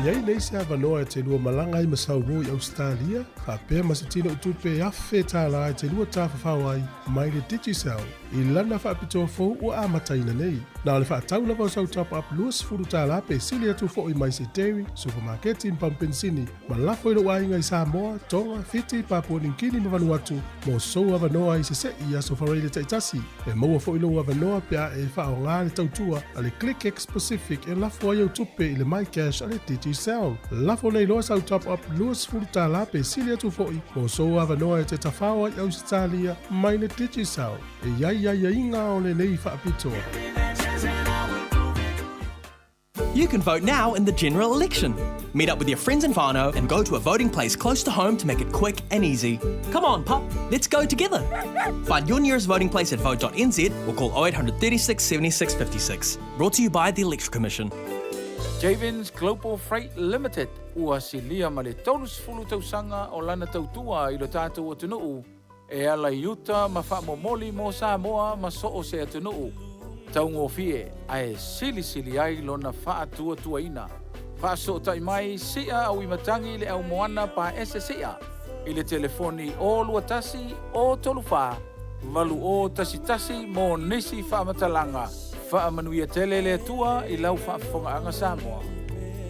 Iai nei se avanoa e te lua malanga I masaumo I Australia, a pēr masatino utupe afe tā la e te lua tāwhawhau ai mai le Digicel. I lana whaapitoa fōu ua amataina nei. Nā le whaatau lava o sau top up luas furu tā la pe sili atu fōu I mai se dairy, supermarket in Pampensini, ma lafo ilo wainga I Samoa, Tonga, Fiti, Papua Ninkini ma Vanuatu, mo sou avanoa I se se I aso whareile taitasi. E maua fōu ilo avanoa pia e whao ngā le tautua, a le Click X Pacific e lafo ai utupe I le My Cash a le Digicel. Lafo nei loa sau top up luas furu tā la pe sili atu fōi, mo sou avanoa e te tawhawa I Australia, mai le Digicel. E ia inga o le nei whaapitoa. You can vote now in the general election. Meet up with your friends and whānau and go to a voting place close to home to make it quick and easy. Come on, pup, let's go together. Find your nearest voting place at vote.nz or call 0800 36 76 56. Brought to you by the Electoral Commission. Javins Global Freight Limited, ua silia ma le tolus fulu tausanga o lana tautua I lo tātou atunuu. E ala iuta ma whaamomoli mo Samoa ma soo se atunuu. Taungo fie, ae sili ai lona whaatua tuaina. Whaaso tai mai sia au imatangi le au moana pa SSA. I le telefoni o luatasi o tolufa. Valu o tasi mo nisi whaamatalanga. Whaamanuia tele le tua I lau whaafonga Samoa.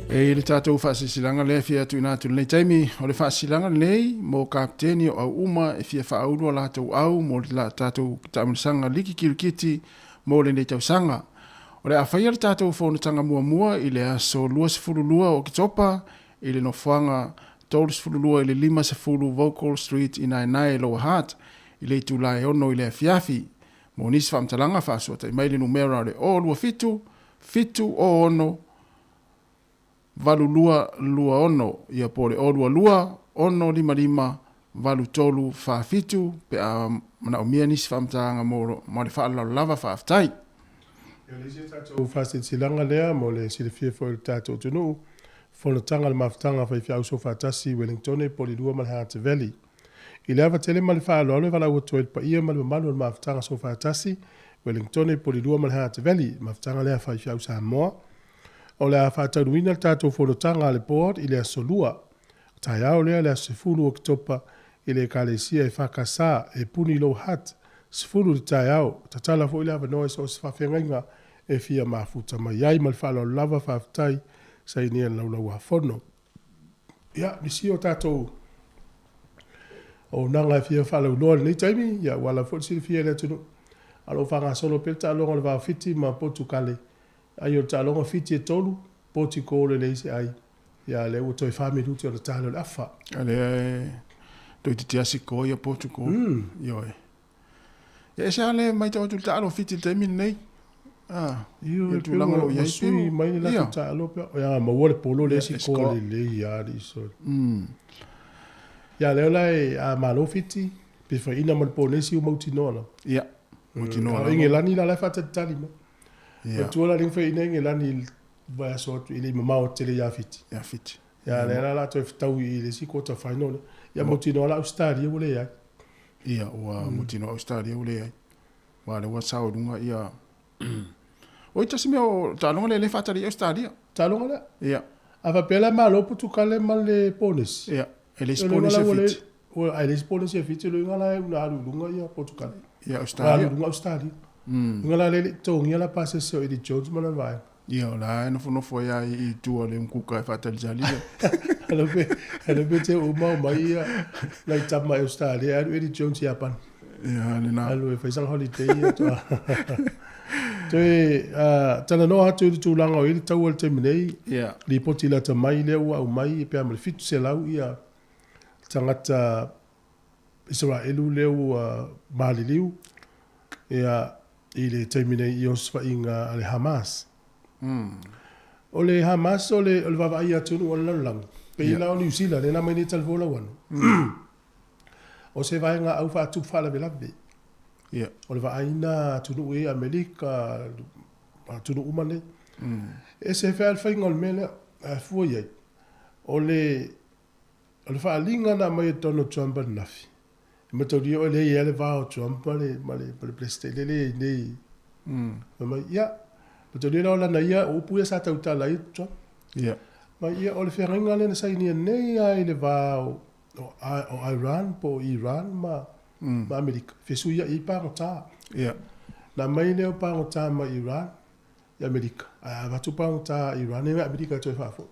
E le tātou whaasilanga le fia tu inatu nei taimi o le whaasilanga nei mo kapteni o au uma e fia whaaurua lātou au mo le tātou tāmanisanga liki kirikiti mo le nei tausanga. O le awhaia le tātou whaunatanga mua I le aso lua sifuru lua o Oketopa I le nofuanga Tolis fululua i le 5 Vocal Street i nai Lower Heart, i le tūlai ono i le fiafi, mo nisi whamtalanga whaasota i mai le numera le o lua fitu o ono, valu lua ono, ia po le o lua ono 55, valu tolu whaafitu, pe a mana o mia nisi whamtalanga mo le whaalala lava whaaftai. Ia le se tātou whaasetilanga lea mo le sile fo le tātou tunu, fonatanga le mafutanga fai fiau so fatasi Wellington po le 2 Malhate Valley. I le ava tele mali whaalo le wala ua pa ia mali malu le mafutanga so fatasi Wellington po le 2 Malhate Valley, mafutanga lea fai fiau Samoa. O le a whaataunuina le tātou fonatanga le board i le asolua. Tai au lea le asefulu Oketopa i le kalesia e whakasa e puni lo hat. Sefulu le tai au, tatala fo i le ava noe so se whawhengainga e fia mafuta mai ai mali whaalo lava whaftai sa i nia lau a whono. Ia, nisi o tātou o nanga fia whalau loa nei taimi, ia wala fwotsi fia le tunu. Alo whanga solo pelta alonga le wā fiti ma potu kale. Ai o ta alonga fiti e tolu, poti kōle leise ai. Ia le ua toi whame ruti o le tālo le afa. Ale, doi te tiasi ko ia potu ko. Ioi. Ia ese ale mai tau tu tālo fiti taimi nei. Io tu langa o ia sui mai la ta lo pe ya ma wole polo le si ko le ya di so ya le lai a malo fiti pe fa ina mal pole si o mauti no ya mauti no inge lani la fa tali ma ya tu la ring fa ina inge lani va so tu ile ma o tele ya fiti ya le la to tau i le si ko ta final ya mauti no la ustari o le ya ya wa mauti no ustari o le ya wa le wa sa o dunga ya Oi tasi meo talonga le fatari o stadia. Talonga le? Ia. Ava pela malo putu kale male pones. Ia. Ele pones e fit. O ele pones e fit lo ngala una alunga ia putu kale. Ia o stadia. Alunga o stadia. Ngala le tongi la pase se o Eddie Jones mana vai. Ia la no foi ai I tu le nkuka fatali jali. Ele be te o mai ia la tama o stadia Eddie Jones ia pan. Ia le na. Alo e faisal holiday to. Toi tana no atu tu langa o ile tau al te minei. Li poti la ta mai le ua au mai pe amal fitu se lau ia tangata Israelu le ua maliliu ia ile te minei I osfa inga ale Hamas. O le Hamas o le vava ia tunu o lalang. Pe ila o New Zealand na mai ni talvola wanu. O se vai nga au fa tu fala velabe. Yeah. O le vaaina tunu e Amerika tunu umane. E se fea whainga o le mele fua iai. O le whaalinga na mai Donald Trump nafi. E matauria o le ia le vao Trump le presidente le nei. Ma ia. Matauria la o lana ia o puia sa tautala I Trump. Yeah. Ma ia o le whainga le na sainia nei ai le vao o Iran po Iran ma Amerika. Fesuia I pangota. Yeah. Na mai leo pangota ma Iran I Amerika. A watu pangota Iran e Amerika toi fafo.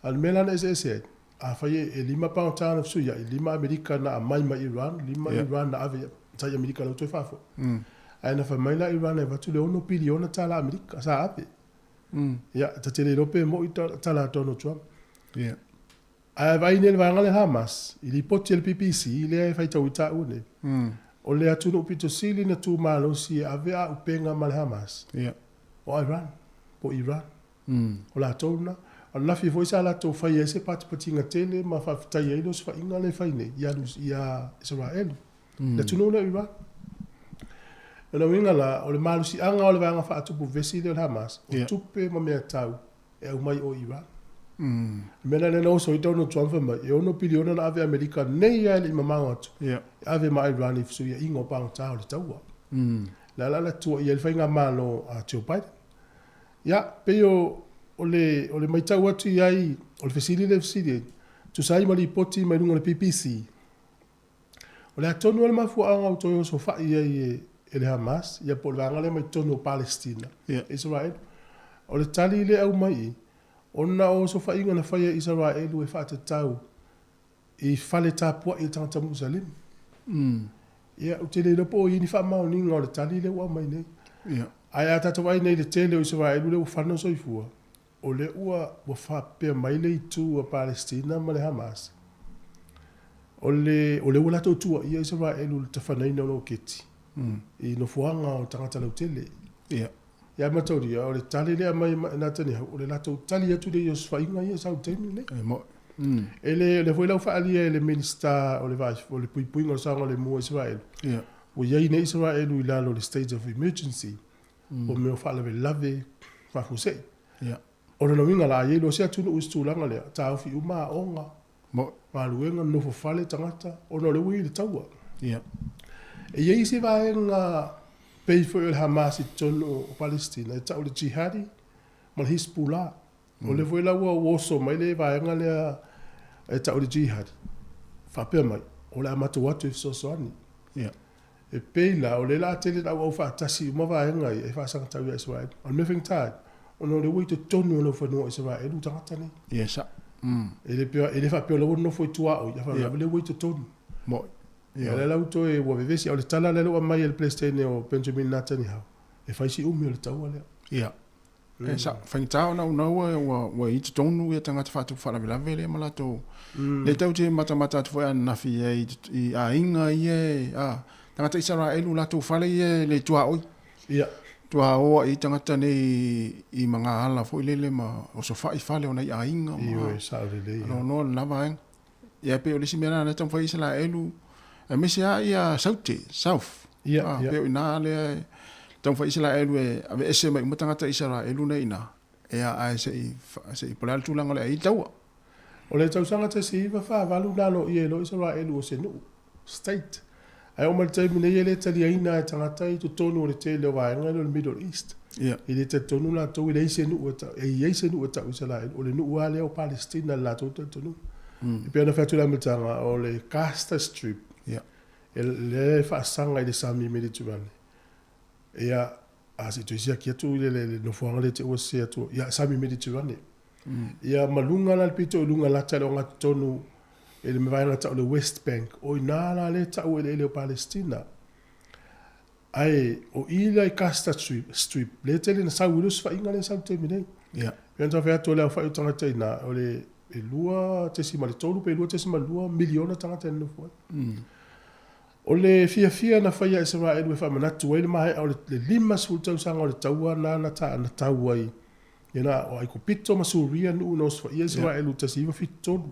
Al mela na ese. A faye e 5 pangota na fesuia. 5 Amerika na mai ma Iran. 5 Iran na ave tai Amerika na toi fafo. A na fa mai la Iran e watu leo no biliona tala Amerika. Sa ave. Ya, tatele lope mo tala Donald Trump. Yeah. A vai nel vanga le Hamas, I li poti el PPC, le fai tau ta une. O le atunu pito sili na tu malo si avea upenga mal Hamas. Yeah. O Iran, po Iran. O la tona, o la fi voisa la to fai ese pati patinga tele ma fa tai e dos fa inga le fai ne, ia Israel. Le tunu na Iran. O la winga la, o le malo si anga o le vanga fa atupu vesi le Hamas. O tupe ma mea tau, e umai o Iran. Mena le no so I Donald Trump ma e ono biliona na ave Amerika nei ia le mamanga atu. Ave ma Iran if so ia ingo pang tau le taua. La tu ia le fainga malo a Joe Biden. Ya pe o le mai tau atu ia o le fesili tu sai mali poti mai lunga le PPC. O le atonu le mafu anga o toyo so fa ia le Hamas ia po le vanga le mai tonu Palestina. Israel. O le tali le au mai ona o so fa inga na fa Israel e fa te tau I fale tapua I tangata Musalim. Ia o te le po I ni fa mau ni ngore tali le wa mai nei. Ia. Ai ata to vai nei le tele o Israel le o fano so ifua. o le ua whapea mai le tu a Palestina ma le Hamas. O le ua lato tua ia Israelu le tawhanaina o lo keti. I no fuanga o tangata lau tele. Ia matauria, o le tali lea mai natani hau, o le lato tali atu le ios whainga ia sau teni le. Le foi lau whaalia le minister o le vai, o le puipuinga o sanga le mua Israel. O iai ne Israelu i lalo le state of emergency. O meo whaalawe lave whafusei. O le nawinga la iei lo sea tunu uistulanga lea, tau fi uma onga. Ma luenga nofo fale tangata, o no le ui le taua. E iei se vaenga pei foi o Hamas i tonu o Palestina, e tau le jihadi, ma le Hezbollah. O le foi lau o oso mai le vaenga lea, e tau le jihadi. Whapea mai, o le amatu watu e fisosoani. E pei la, o le la tele lau au whaatasi, uma vaenga e whaasanga tau ia Israel. O le mewhing tai, o no le ui te tonu o no whanua Israel, u tangata ni. E le whapea lau no foi tua o, ia whaamea le ui te tonu. Ia le lau to e ua vevesi, o le tala le lau mai e le Palestine o Benjamin Netanyahu. E whaisi umi o le taua lea. Ia. E sa, whaingitao na unau e ua i te tonu e tangata whātu wharawelawe le malato. Le tau te mata atu fwoi anafi e a inga i e, tangata Israelu lato whale i e le tua oi. Ia. Tua oa i tangata ne i mga ala fwoi lele ma o so whai whale o nei a inga. Iwe, sa rele. Ano no lava heng. Ia pe o le simera na tau whai Israelu. E mese a ia Sauti, South. Ia. Peo ina le tau whai Israelu e ave ese mai umatangata Israelu ne ina. E a se i pole altu langa le i taua. O le tau sanga te si iwa wha walu nalo i e lo Israelu o se nuu. State. Ai o mal taimi nei e le tali aina e tangata i to tonu o le te leo vaenga le Middle East. I le te tonu na tau i le ise nuu e ise nuu e tau Israelu. O le nuu a leo Palestina la tau tonu. I pia na whatu la mitanga o le Gaza Strip. Le whaasanga i le Sami Mediterranean. Ia, a se tu isia kia tu le nofuanga le te ua se atu. Ia, Sami Mediterranean. Ia, malunga la pito o lunga lata le o ngata tonu e le mewainga tau le West Bank. O inala le tau e le o Palestina. Ai, o ila i Gaza Strip. Le tele na sau ilus whainga le sau te minei. Ia. Ia, nta whea tole au whai utanga teina. O le lua tesima le tolu pe lua tesima lua miliona tangata enu fuai. O le fia na whaia Israel e whamanatu wai le mahe au le lima sultau sanga o le taua na tau ai. Ia o ai ko pito masuria nu no swa Israel u tasiva fitonu.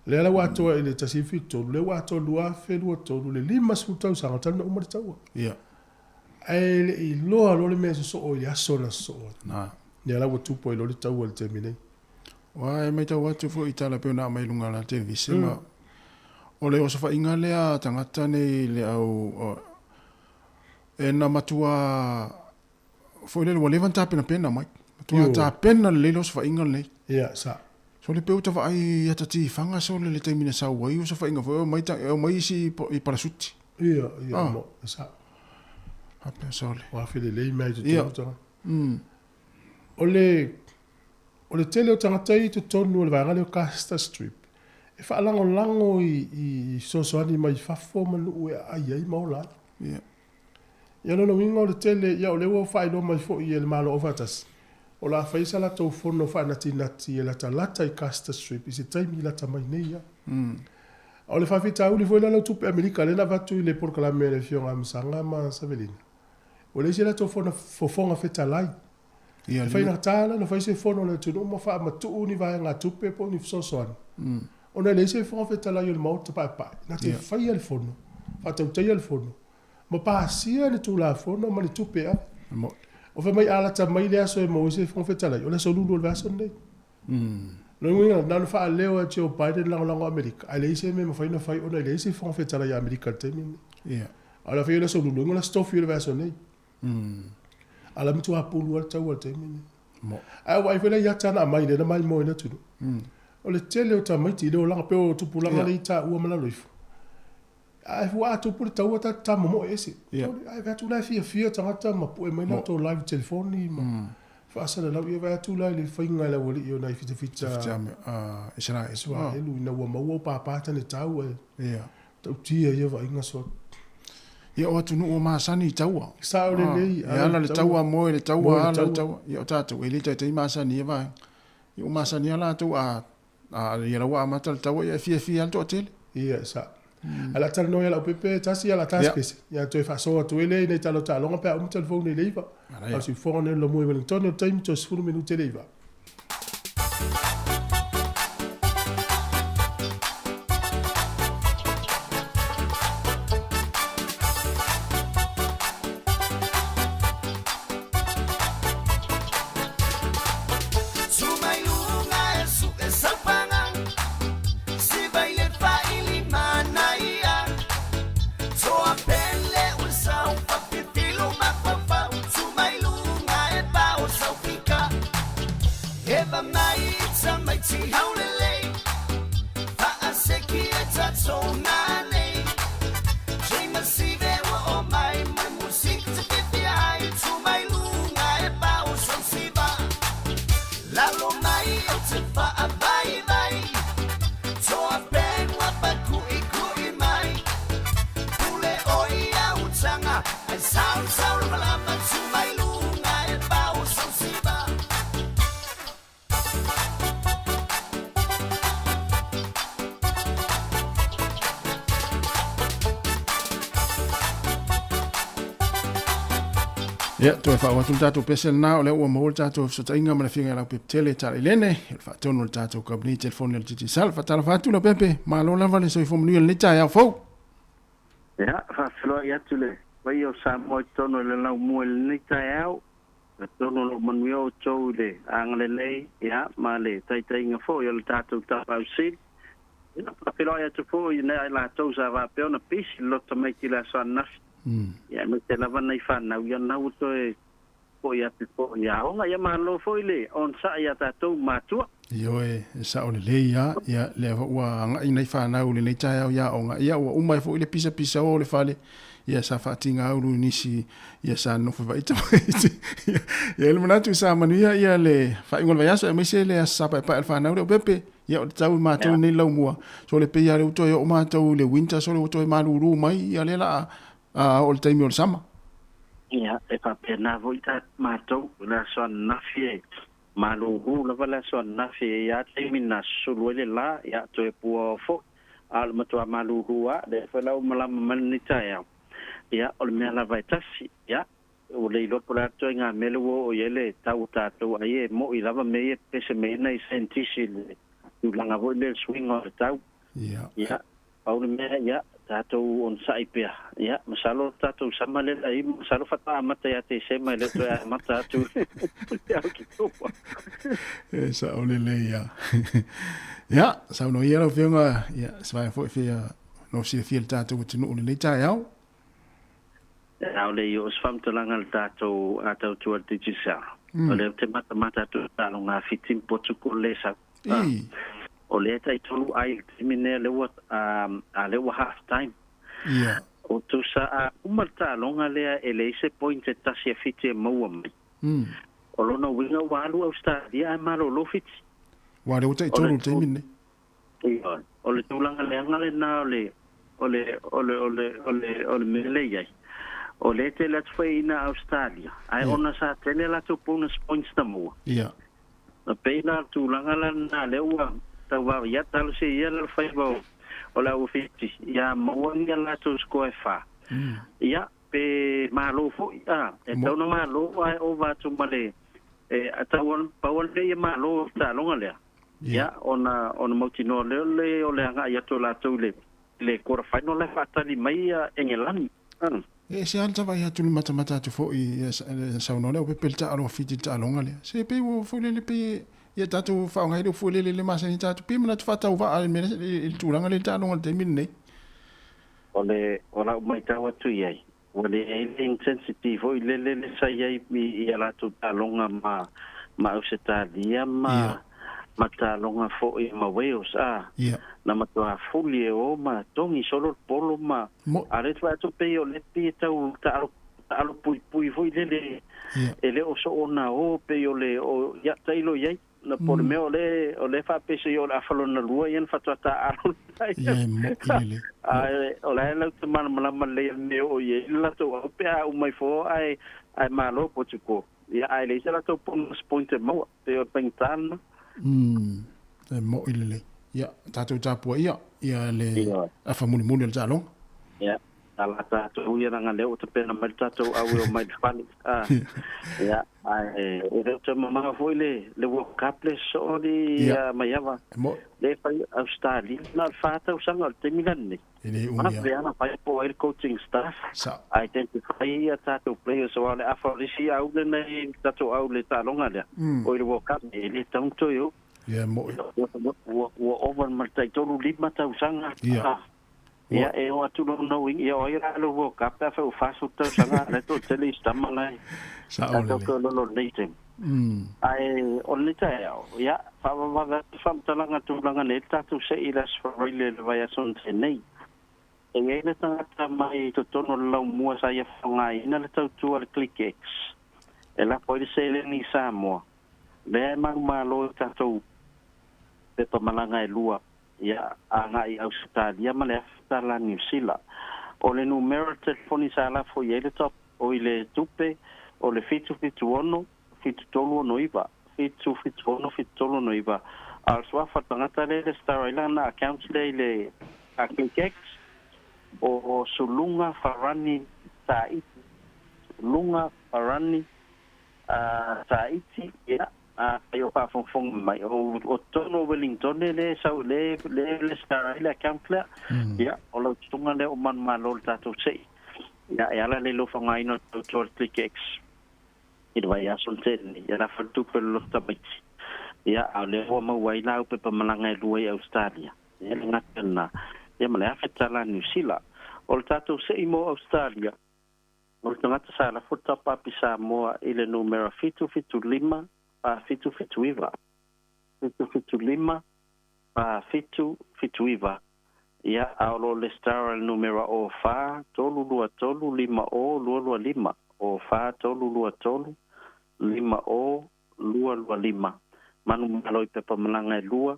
Le ala watoa i le tasiva fitonu, le watoa lua whenua tonu, le lima sultau sanga tana umar taua. Ia. Ai le i loa lo le mesa so o i aso na so o. Na. Ia la watupo i lo le taua le terminei. Wa e mai tau atu fo i tala peo na mai lunga la televisi ma o le osa whainga lea tangata nei le au e na matua fo i le walevan ta pena mai matua ta pena le osa whainga le ia sa so le peo ta whai ata ti whanga so le taimina sa wai osa whainga fo e mai si i parasuti ia mo sa hape so le wa fili le mai tu tau o le tele o tangata i tu tonu o le vanga le o Gaza Strip e whaalango i sosoani mai whafo manu ue ai maola. Ia no winga o le tele, ia o lewa whaino mai fo i ele malo o vatas. O la whaisa la tau fono whanati e lata i Gaza Strip, i se taimi lata mai neia. O le whawhita uli fo i lalo tupe Amerika, le na vatu i le porkalame le fionga msanga ma savelina. O le se la tau fono fofonga feta lai. E whaina tala, no whaise fono le tunu, ma wha matu uni vai ngā tupe po ni sosoani. Ona le se fonga feta lai o le mauta pai. Na te whai al fono, whatau tei al fono. Ma pāsia ni tū la fono, ma ni tupe a. O wha mai alata mai le aso e mo se fonga feta lai, o le so lulu o le vaso nei. No inga, nanu wha leo a Joe Biden lango Amerika. A le se me ma whaina whai, ona le se fonga feta lai Amerika te mine. Ala whai o le so lulu, inga la stofi o le vaso nei. Ala mitu hapulu al tau al te mine. Ai wai whena ia tana mai le na mai mo ina tunu. O le tele o ta maiti le o langa pe o tupu langa le ta ua mana loifu. Ai fua tupu le tau ta ta momo ese. Ai vatu lai fia tangata ma pu e mai na to live telefoni ma. Fa sana lau ia vatu lai le whainga la wali i o nai fita. Israel ina ua maua pāpata ne tau e. Tau tia ia wa inga so. ia o tunu o masani taua sa o le ia la le taua mo le taua ala taua ia o tatu e le tai masani va ia o masani ala tu a ia la wa mata le taua ia fia al to tele ia sa ala tal no ia la pepe tasi ala taspes ia to fa so to ele nei talo talo nga pa telefone le iva a si fone lo mo Wellington no time to 5 minuti le iva ia to fa wa tun tatu pesel na le o mo tatu so tainga ma finga la pe tele tale lene el fa tonu tatu ka bni telefone le titi sal fa tala fa tu la pepe ma lo la vale so i fomu le ta ya fo ia fa flo ia tu le vai o sa mo tonu le la mo le ta ya tonu lo manuio cho le anglele ia ma le tai tainga fo yo tatu ta pa si ia fa flo ia tu fo ina la to sa va pe ona pis lo to me ki la so na ya no te lava nei whanau ia nau to e po ia te po ia onga ia mahalo fo ile on sa ia tatou matua yo e sa o le ia le wa nga nei whanau le nei tai ia onga ia o mai fo ile pisa o le fale ia sa fatinga uru nisi ia sa no fa ita ia le manatu sa manu ia le fa ingol vai aso me se le sa pa el whanau le pepe ia o tau matou nei lau mua so le pe ia le to o matou le winter so le to maluru mai ia le la o le taimi o le sama. Ia, e pa pena voita mātou, la soa nafie, maluhu, lava la soa nafie, ia taimi na suluele la, ia to e pua fo, al matua maluhu a, le whalau malama manita ia. Ia, o le mea lava e tasi, ia, o le ilo pula to ngā meluo o iele tau tātou a ie, mo i lava me e pese me nei sentisi le, ulanga vo le swing o le tau. Ia, au le mea, ia, tātou on saipea ia masalo tātou samale ai masalo fata mata ia te sema le to mata tu ia Oketopa e sa ole le ia ia sa no ia lo fianga ia sa foi fia no si fiel tātou tinu le tai au au le yo sfam to langa tātou atau tu artificial ole te mata tu talo nga fitim potuko le sa o le tai tolu ai mine le wat a le wa half time o tu sa umarta longa le elise point ta se fiti mo mai o lo no winga walu Australia malo lo fit wa le tai tolu te mine o le tulanga le ngale na ole mele ya o le te la tfaina Australia ai ona sa tele la tu bonus points ta mo na pena tulanga la na le wa tawa ya tal se ya la faibo o la ufiti ya mawanga la to score fa ya pe malo fo ya e tono malo ai over to male e atawon pawon de malo ta longa le ya ona motino le o le nga ya to la to le quarter final le fatali mai engelani e se alta vai atu mata tu fo i sa no le pe pelta alo fiti ta longa le se pe fo le pe ia tatu whaonga hiru fuelele le masani tatu pimana tu whatau wa ale mene il tūranga le tālonga te mine nei. Ola mai tawa tu iai. Ole e insensitive o le sa iai i ala tu tālonga ma Ausetalia ma tālonga fo i ma Wales na matua fuli e o ma tongi solo polo ma are tu atu pe o le pi tau alo pui foi le ele o so ona o pe o le o ya tailo iai na por me o le fa pese yo la falo na lua yen fa ta aro o le lau te malama le me o ye la to o pe a mai fo ai malo po tuko ia ai le la to point mo te o pentan e mo ile ia tatu tapu ia le a famuni le talo ia ala tatu ia nga le o te pena mai tatu au o mai fani ia ai o te mama fo le World Cup le so di mai ava le fai Australia na fata usanga te milani ma veana pai po air coaching staff identify tatu players o le aforisi au le nei tatu au le talonga le o le World Cup le tanto yo mo o over martai tolu lima tau sanga ia e o atu no wing ia o ia lo World Cup fa o faso tau sanga le to tele stamala sa o lo leitem ai o le tai ia fa va talanga tu langa ne tatu se ilas for ile le vai son nei e ngai tanga mai to tono lo mua sa ia ngai na le tau le click x e la pode se le ni Samoa le malo tatu pe to malanga e lua ia anga I Australia ma le tala New Zealand o le numero telefoni sala fo ye le top o ile tupe o le fitu tolu no iba fitu tolu no iba al swa fa tangata le Star Island account le akikex o sulunga farani taiti lunga farani taiti ia yo pa fong mai o tono Wellington le sau le Star Island account le ia o lo tunga le o man malo tatu sei ia ala le lo fanga ino to click x it vai asulten ia la fatu per lo tabai ia ale o ma wai la pe pa malanga luai Australia ia ngatana ia mala afetala New Zealand o tatu sei mo Australia o tangata sala futa pa pisa mo ile numero fitu lima pa fitu iva pa fitu iva ia aulo le star numero o fa tolu lima o lua lima o fa tolu lua tolu lima o lua lima manu maloi pepa malanga lua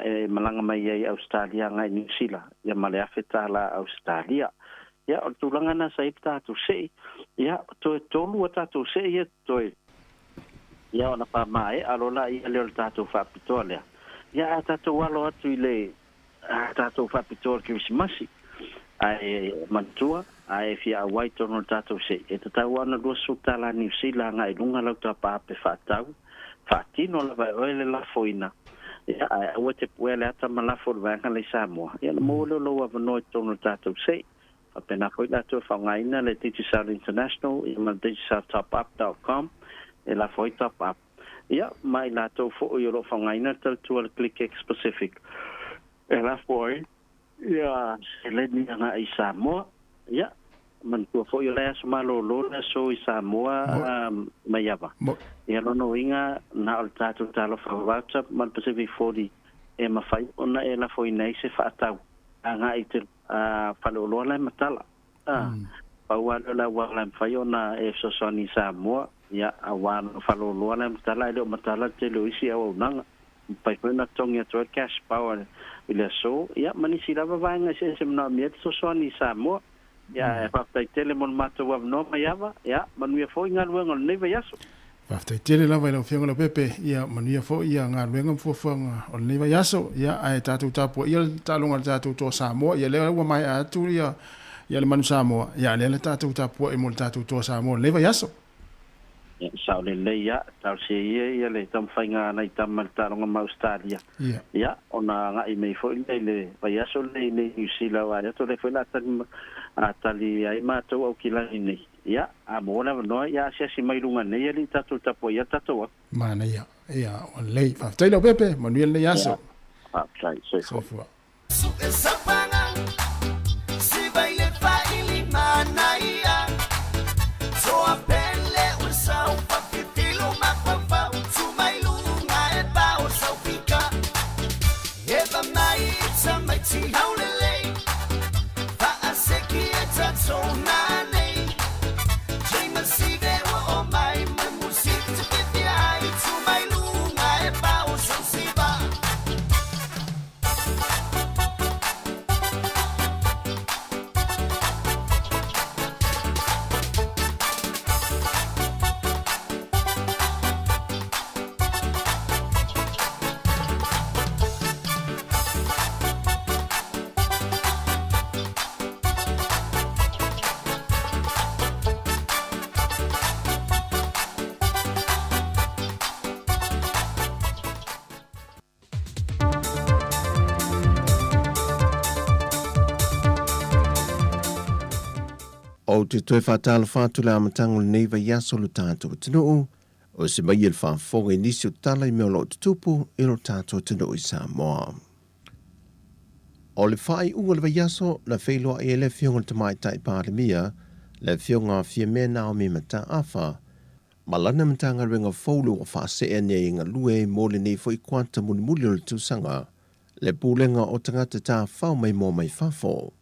e malanga mai ai Australia ngai New Zealand ia male afetala Australia ia o tulanga na sai tatu sei ia to tolu tatu sei ia to ia ona pa mai alola ia le tatu fa pitolia ia tatu walo atu ile tatu fa pitol Christmasi ai mantua ai fia white on tatu sei e tatu ana do sutala New Zealand ngai lunga lau ta pa pe fa tau fa tino la vai ole la foina ia ai o te puele ata malafo va kan le Samoa ia mo lo wa no tono tatu sei fa pena foi la to fa ngai na le Teachers International ia mal teacherstopup.com e la foi top up ia mai la to fo yo lo fa ngai na to click x specific e la foi ia le ni na I Samoa ia man tu fo yo la malo lo na so I Samoa mai ava ia no inga na al tatu talo fa WhatsApp man Pacific 40 e ma fai ona e la foi nei se fa tau anga ite fa lo la matala pa wala fai ona e so soni Samoa ia awan fa lo la matala le matala te lo isi au nanga pai pena tongia to cash power ile so ia mani sila va nga se na miet so soni Samoa ia fa tai telemon mato wa no mai ava ia manu ia foi ngal ngol nei va yaso Waftai tele la vai la fianga la pepe ia mania fo ia nga wenga fofanga o nei vai yaso ia ai tatu tapu ia talunga tatu to Samoa ia le wa mai atu ia le manu Samoa ia le tatu tapu e mo tatu to Samoa le vai yaso ia sa le ia tau se ia le tam fainga na tam talunga ma Australia ia ona nga I mei fo le vai yaso le New Zealand wa to le foi la atali ai matou au kilani nei ia a bona no ia se mai lunga nei ali tatu tapo ia tatu mana ia o lei fa tailo pepe manuel le yaso sai so fo si baile fa ilimana ia so apelle un sau pa pipilo ma pa su mai lunga e pa o sau pika e ba mai sa mai ti haulele fa aseki e tatso nane O te toi whātala whātu le amatango le neiva iaso lo tātou tino o se mai il whāwhonga i nisi o tala I mea lo tutupu I lo tātou tino I Samoa. O le whai unga le vaiaso na whailoa I le whionga te mai tai pāremia le whionga fia mea nao me mata awha malana matanga ringa whaulu o whaasea ne inga lue mo le nei fwoi kwanta muli o le tūsanga le pūlenga o tangata tā whao mai mō mai whawho.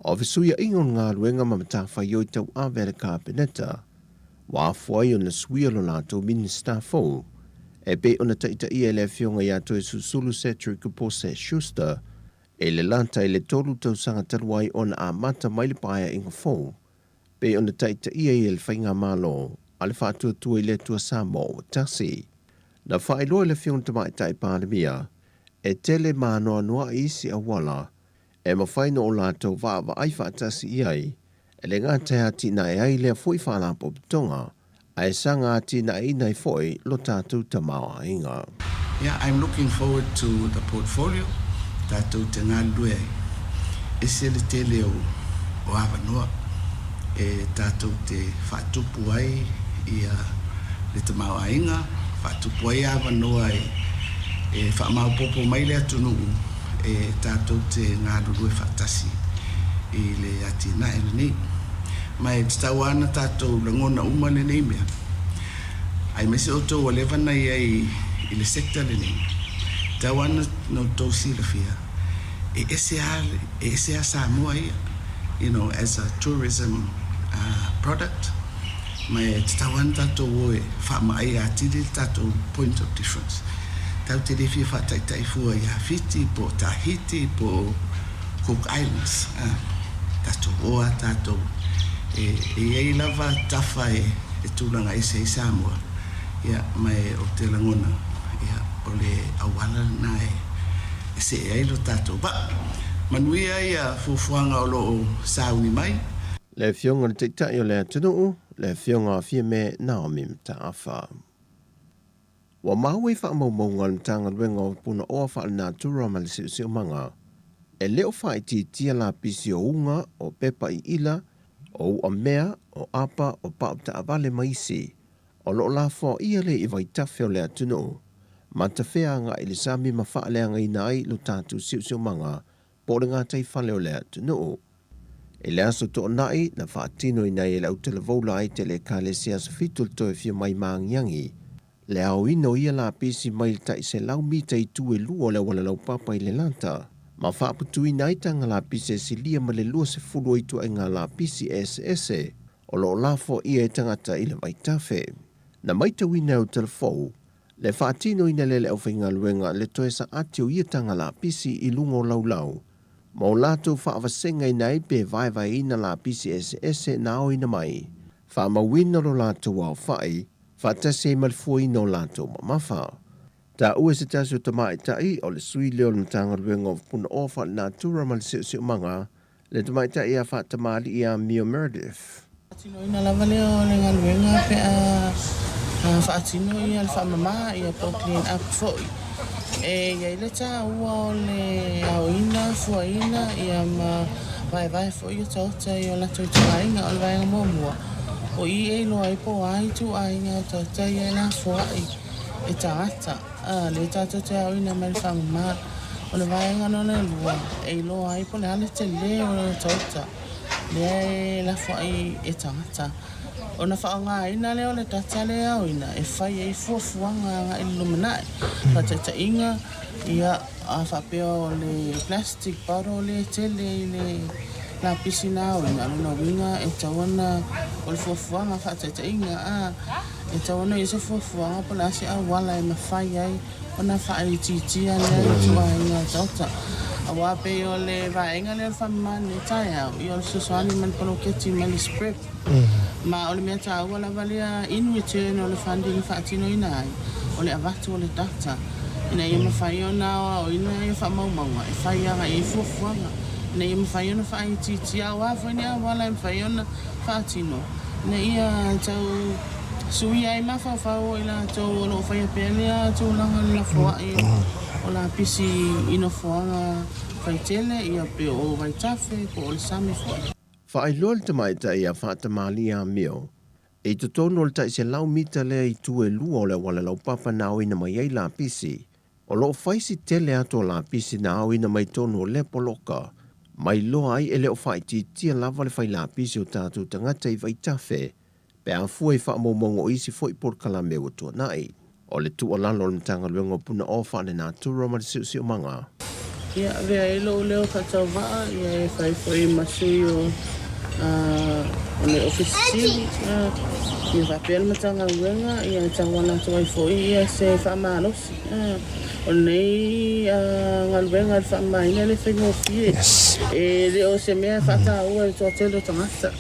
O visuia ingon ngā ruenga mamata whaioi tau awere ka peneta wa fuai o na suia lo lātou minister fo e pe o na taita ia le whionga ia toi susulu setri kupo se Schuster e le lanta I le tolu tau sanga taluai o na amata mai le paia inga fo pe o na taita ia I le whainga malo a le whātua tua I le tua Samoa o tasi. Na whaeloa le whionga tamai tai pāremia e tele mānoa noa isi a wala e mawhaino o lātou vāwa ai whātasi iai e le ngā te ati na e ai lea fwoi whālapo pitonga a e sanga ati na e nei fwoi lo tātou tamawa inga. Yeah, I'm looking forward to the portfolio tātou te ngā lue e se le tele o awanua e tātou te whātupu ai I le tamawa inga whātupu ai awanua e whaamaupopo mai le atunu e tātou te ngā lue whātasi I le ati na e nei. Mai te tau ana tātou langona uma le nei mea. Ai mese o tau a levana I le sekta le nei. Tau ana no tau sila fia. E ese a Samoa ia, you know, as a tourism product. Mai te tau ana tātou oe whaama ai a tiri tātou point of difference. Tau te rewhi whataitai fua I Hawhiti, po Tahiti, po Cook Islands. Tātou oa, tātou e ei lava tafa e tūlanga I Samoa. Ia, mai o te langona. Ia, o le awala na e se e ailo tātou. Ba, manuia ia fufuanga o loo sauni mai. Le whionga le teitai o le atunuu, le whionga fia me Naomi mta awha. Wa maui wha maunga le tanga ruenga o puna oa wha na tura ma le siu manga. E leo wha I tia la pisi o unga, o pepa I ila, o ua mea, o apa, o paupta avale maisi, o lo la fo ia le I vai tawheo le atunu. Ma ta whea nga I le sami ma wha leanga I nai lo tātu siu manga, po le ngā tei whaleo le atunu. E le aso to nai na wha tino I nai e lau tele vola ai te le ka le sia sa fitul to e fia mai maangiangi. Le au ino ia la pisi mai ta I se lau mita I tu e luo le wala lau papa I le lanta. Ma whaaputu I nai tanga la pisi e silia ma le lua se fulu I tu e ngā la pisi SS o lo lafo ia e tangata I le vaitafe. Na maita wina au telefou, le whaatino I le au whainga luenga le toe sa atio ia tanga la pisi I lungo lau. Ma o lato whaawasenga I nai pe vai ina la pisi SS na o ina mai. Whaamawina lo lato wau whai, whaatase malfua ino lato mamafa. Ta ua se tasu tamai tai o le sui leo na tanga ruenga o puna ofa na tura ma le siu manga, le tamai tai a whaatamali I a Mio Meredith. Whaatino ina lava leo le ngā ruenga pe a whaatino I al whaamama I a pōklien a pwoi. E iai le tā ua o le auina, fuaina I a vai fwoi o tauta I o lato I tuainga o le vaenga mōmua. O I e loa I po ai tu ainga o tauta I e la fuai e tangata. Le tātou te auina mai whaamama o le vaenga no le lua. E loa I po le ale te le o le tauta. Le e la fuai e tangata. O na whaonga ina leo le tata le auina e whai e fuafuanga ngā iluminai. Patata inga ia a whapeo le plastic baro le tele le la pisina auina. Luna winga e tawana o le fuafuanga whatata inga e tawana i se fuafuanga po la si a wala e mawhai ai o na whai titia le tua inga tauta. A wape o le vaenga le whamane tai au I o le suswani man pono keti mali script. Ma o le mea tāua lava lea in return o le funding whaatino ina ai, o le avatu o le tata. Ina ia mawhai o nā o ina ia whamaumaunga, e whai anga e fuafuanga. Ina ia mawhai o na whai titi au awhani a wala e mawhai o na whaatino. Ina ia tau sui ai mawhawhau ila tau o lo whai a pelea, tau langa la fuai o la pisi ino fuanga whai tele, ia pe o vai tafe, po o le sami fuai. Whaailoa le tamaita ia whaatamali a meo. E to tono le tai se lau mita lea I tu e lua o le wale lau papa na au ina mai ei la pisi. O loo whaisi tele ato la pisi na au ina mai tono le poloka. Mai loa ai ele o whaiti tia lava le whai la pisi o tātou tangata I vai tafe. Pe a fua I wha maumongo isi fo I por kalame o tua nai. O le tu o lalo le tanga luengo puna o wha le nā tura ma le siusi o manga. Ia vea e lo leo katau waa, ia e whai fwoi masui o le ofisili. Ia whapea matanga uenga, ia tawana tuai fwoi, ia se whamalosi. O nei ngaluenga le whamaina le whaingofie. E leo se mea whata ua I toa telo tangata,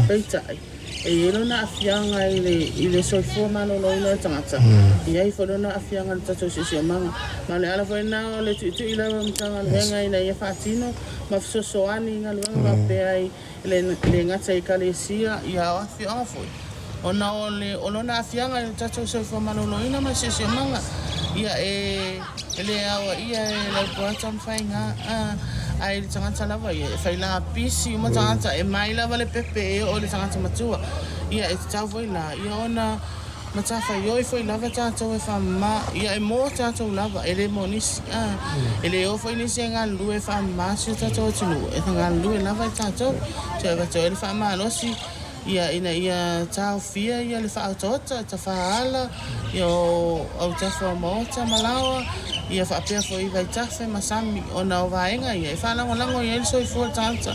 peitai. E ilo na afianga I le soifua malolo ina tangata. Ia I whalo na afianga le tatou sisi o manga. Ma le ala fwoi nao le tuitu I lewa mtanga luenga ina ia whaatino. Ma fisosoani inga luenga ma pea I le ngata I kalesia ia o afianga fwoi. O na o le olona afianga I le tatou soifua malolo ina ma sisi o manga. Ia e le awa ia e lau puata mwhainga. Ai le tangata lava ia e whai la pisi uma tangata e mai lava le pepe o le tangata matua ia e tau foi la ia ona matafa ioi foi lava tātou e whamma ia e mō tātou lava e le monisi e le o foi nisi e ngā lue whamma si o tātou atinu e ngā lue lava e tātou te e vatou e le whamma alosi ia ina ia tau fia ia le whaotota ta whaala ia o au tafa o maota malawa ia whapea fo I vai tafe masami o na o vaenga ia e whalango ia il soi fua tanta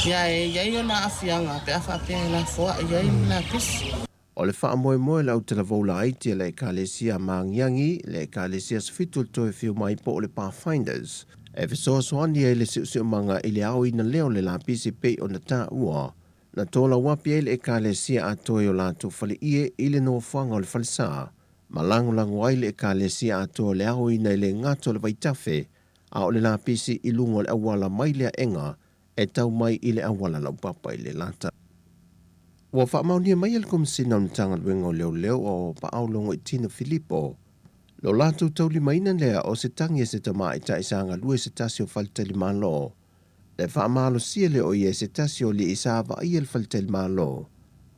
ia e iai o na afianga pe a whapea la fua ia I na pisi. O le wha moe lau te la voula aiti le ekalesia maangiangi le ekalesia sfitu toe fiu mai po o le Pathfinders e fisoa soani e le siusi o manga I le au ina leo le la pisi pe o na tā ua na tola wapi e le ekalesia a toe o la tu fali ie I le no whanga o le falisa. Malango ai le ekalesia ato le au ina le ngato le vaitafe a o le la pisi I lungo le awala mai le enga e tau mai I le awala lau papa I le lata. Wa whaamaunia mai al komisina o tanga luenga o leo o paaulongo I Tina Filippo. Lo latu tauli maina lea o se tangi se tama I taisanga lue se tasio faltali malo. Le whaamalo sia le o ie se tasio li isava I el faltali malo.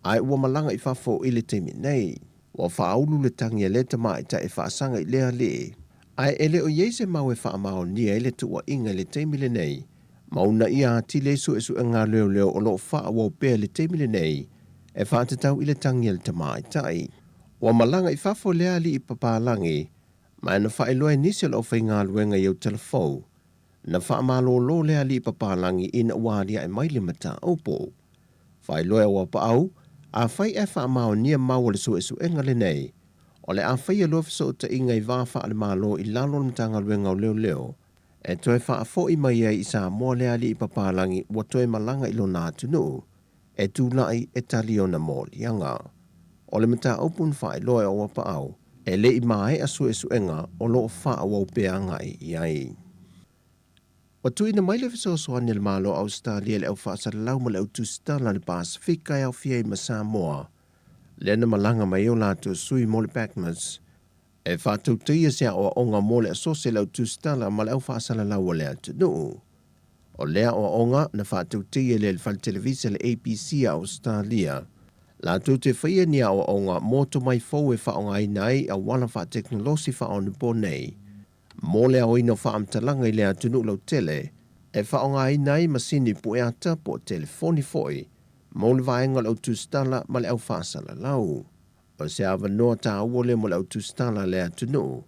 Ai ua malanga I fafo I le teimi nei. Wa whaaulu le tangi le tama I ta e whaasanga I lea le. Ai ele o yeise mau e whaamao nia ele tua inga le teimile nei. Mauna ia ati le su e su ngā leo o lo wha wau pēr le teimile nei. E whaatatau I le tangi le tama I tai. Wa malanga I whafo lea li I papalangi. Ma ena whaeloa nisi lo whai ngā luenga I au telefou. Na whaamalo lo lea li I papalangi ina waria e maile mata opo. Whaeloa wa paau. A whai e whaamao nia mau le su e su enga le nei. O le a whai e lofiso ta inga I wāwha ale malo I lalo mtanga luenga o leo. E toe whaafo I mai ai I sa mua lea li I papalangi wa toe malanga I lo nā tunu. E tūlai e tali o na mōlianga. O le mata opun whae loe o wapa au. E le I mai a su e su enga o lo wha wau peanga I ai. Watu ina mai le fiso soani le malo Australia le au whaasara lau ma le au tustala le Pasifika e au fia I Samoa. Le ana malanga mai o lātua sui mo le Backmas. E whātou tia sea o onga mo le asose le au tustala ma le au whaasara lau le atunu. O lea o onga na whātou tia le whal televisa le ABC a Australia. Lātou te whaia ni o onga moto mai fau e whaonga inai a wala wha teknolosi whaonu po nei. Mo lea o ino whaamtalanga I lea tunu lau tele, e whaonga inai masini pueata po telefoni foi, mo le vaenga lau tustala ma le au whaasala lau. O se awa noa tā uole mo le au tustala lea tunu,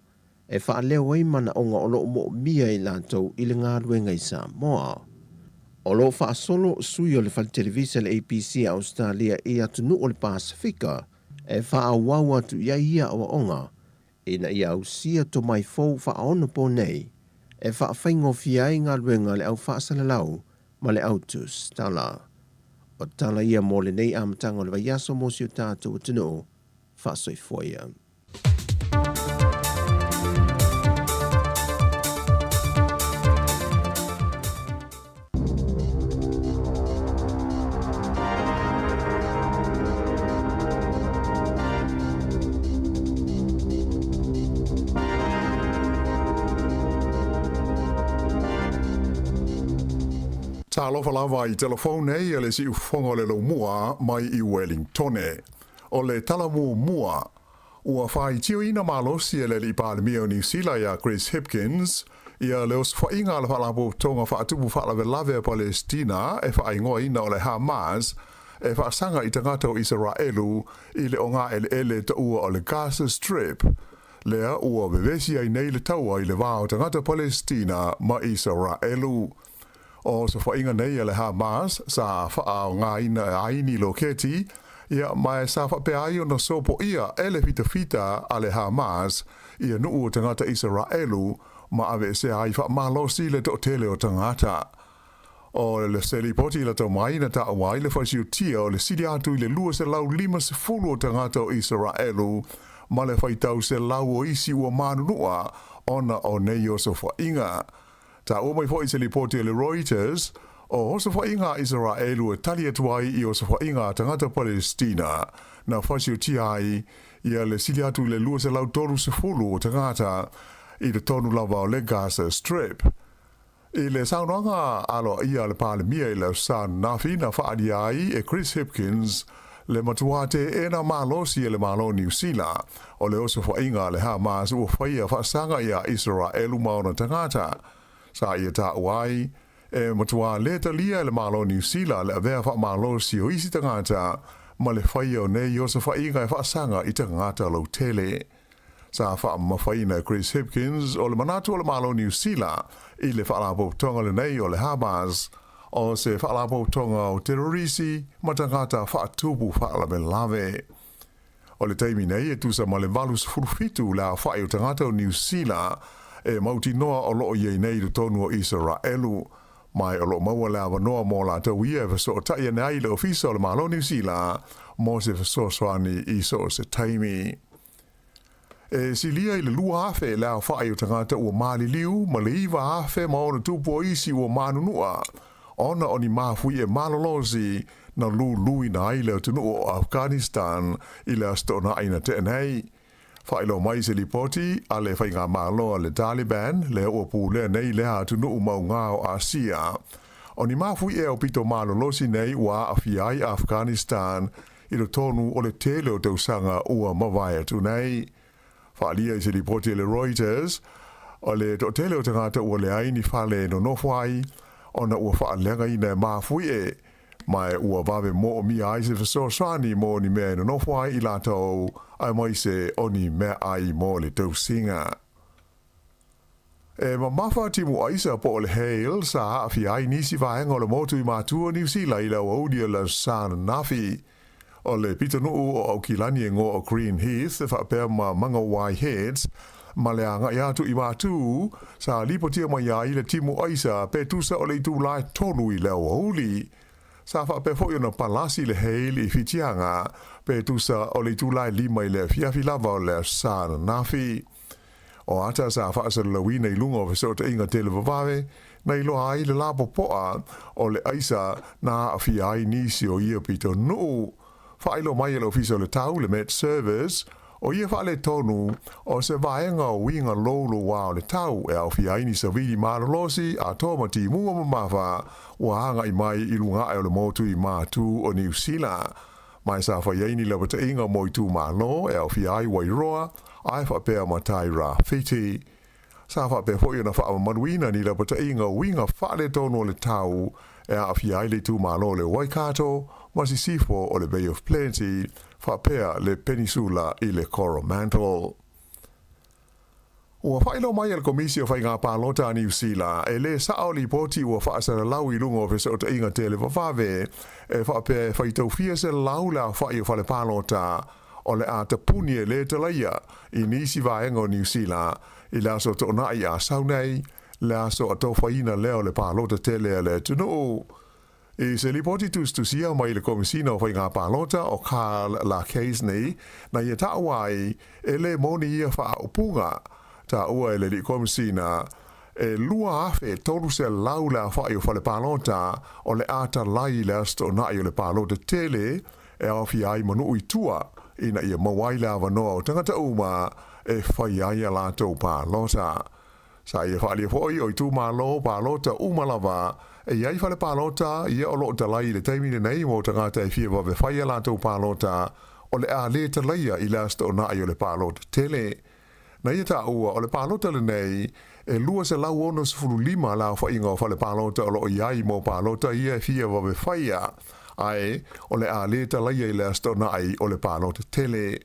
e whaaleo ai mana onga o loo mo mia I lātou I le ngāruenga I Samoa. O loo whaasolo sui o le whal televisa le ABC Australia I atunu o le Pasifika, e whaawau atu ia o onga, ina ia usia to mai fou whaono po nei, e whaawhaingo fiai ngā ruenga le au whaasala lau, ma le au tustala. O tala ia mo le nei amatanga le vaiaso mo si o tātou tino, whaasoi foia. Talofa lava I telefone e le si ufonga le lo mua mai I Wellington. O le talamu mua ua fai tio ina malosi e le li palemio New Zealand ya Chris Hipkins ia le os whainga le whalabo tonga whaatupu whalave lave Palestina e whaingoa ina o le Hamas e whaasanga I tangata o Israelu I le onga ele ta ua o le Gaza Strip. Lea ua bevesi ai nei le taua I le wao tangata Palestina ma Israelu. O sa whainga nei le Hamas sa wha ngā ina aini lo keti ia mai sa whape ai o na sopo ia ele fita a le Hamas ia nuu o tangata Israelu ma ave se ai wha malosi le to tele o tangata. O le seli poti la tau mai na ta awai le whaisiu tia o le sidi atu I le lua se lau 5 o tangata o Israelu ma le whaitau se lau o isi ua manunua ona o nei o sa whainga. Ta o mai foi se li poti le Reuters o so whainga Israelu e tali atuai I o so whainga tangata Palestina na whasiu tiai ia le sili atu le lua se lau 3 o tangata I le tonu lava o le Gaza Strip. I le saunanga alo ia le palemia I le san nafi na whaadi ai e Chris Hipkins le matuate e na malosi e le malo New Zealand o le oso whainga le Hamas ua whaia whaasanga ia Israelu maona tangata. Sa ia ta wai e matua le talia le malo New Zealand le avea wha malo si o isi tangata ma le whaia o nei o sa whainga e whaasanga I tangata lo tele. Sa wha mawhaina Chris Hipkins o le manatu o le malo New Zealand I le whaalapo tonga le nei o le Hamas o se whaalapo tonga o terrorisi ma tangata whaatupu whaalame lave. O le taimi nei e tusa ma le valus furufitu la whaio tangata o New Zealand e mauti noa o loo iei nei do tonu o Israelu. Mai o loo maua le awa noa mo la tau ia so o taia nei le ofisa o le malo New Zealand mo se so soani I so se taimi. E silia I le lua afe le au whae o tangata ua maali liu ma le iwa afe ma ona tupu o isi ua manunua. Ona o ni mafui e malolosi na lui na aile o tunu o Afghanistan I le astona aina te nei. Whaelo mai se li poti a le whainga malo le Taliban le ua pūlea nei le hatunu umau ngā o Asia. O ni mafui e o pito malolosi nei ua awhiai Afghanistan I lo tonu o le tele o tausanga ua mawai atu nei. Whaalia I se li poti le Reuters o le to tele o tangata ua le aini whale no nofwai ona ua whaalenga I ne mafui e mai ua vave mo o mi ai se fasosani mo ni mea no nofwai I la tau ai mai se oni mea ai mo le tausinga. E mamafa timu aisa po le hail sa haafi ai nisi vahenga o le motu I matua New Zealand I la waudia la sana nafi. O le pitanuu o Aukilani e ngō o Green Heath e whapea ma manga wai heads ma le anga I atu I matu sa lipotia mai ai le timu aisa pe tusa o le itu lai tonu I leo hauli. Sa whapea fo na palasi le hail I fitianga pe tusa o le itu lai lima I le fiafi lava o le sana nafi. O ata sa whaasa lawina I lunga o fesota inga tele vavave na ilo ai le lapo poa o le aisa na awhi ai nisi o ia pito nuu. Whaelo mai le ofisa o le tau le Met Service o ia whaale tonu o se vaenga o winga lolo wa o le tau e awhi aini sa vidi malolosi a toma ti mua mamafa ua hanga I mai I lunga e o le motu I matu o New Zealand. Mai sa whaiaini le wata inga mo I tu malo e awhi ai wairoa ai whapea matai ra fiti. Sa whapea fo na wha manuina ni le wata inga winga whaale tonu o le tau e awhi ai le tu malo le Waikato masi sifo o le Bay of Plenty, whapea le Peninsula I le Coromandel. Ua whaelo mai al komisi o whainga pālota New Zealand, e le sao li poti ua whaasara lau I lungo vese o te inga tele wawave, e whapea whaitau fia se lau la whai o whale pālota, o le a tapuni e le talaia I nisi vaenga o New Zealand, I la so to nai a saunei, la so a tau whaina leo le pālota tele le tunu. E se li poti tustusia mai le komisina o whainga pālota o Carl La Casney na ia taawai e le moni ia wha upunga ta ua e le li komisina e lua afe tolu se laula whai o whale pālota o le ata lai le asto nai o le pālota tele e awhi ai manu I tua ina ia mawai la wanoa o tangata uma e whai ai a lātou pālota. Sa ia whaali fōi o I tū mālo pālota umalawa e iai fale palota ia o loo talai le taimine nei mo tangata e fia wawe whaia lātou palota o le a le talaia i lasta o na ai o le palota tele. Na ia ta ua o le palota le nei e lua se lau ono se furu lima la whainga o fale palota o loo iai mo palota ia e fia wawe whaia ai o le a le talaia i lasta o na ai o le palota tele.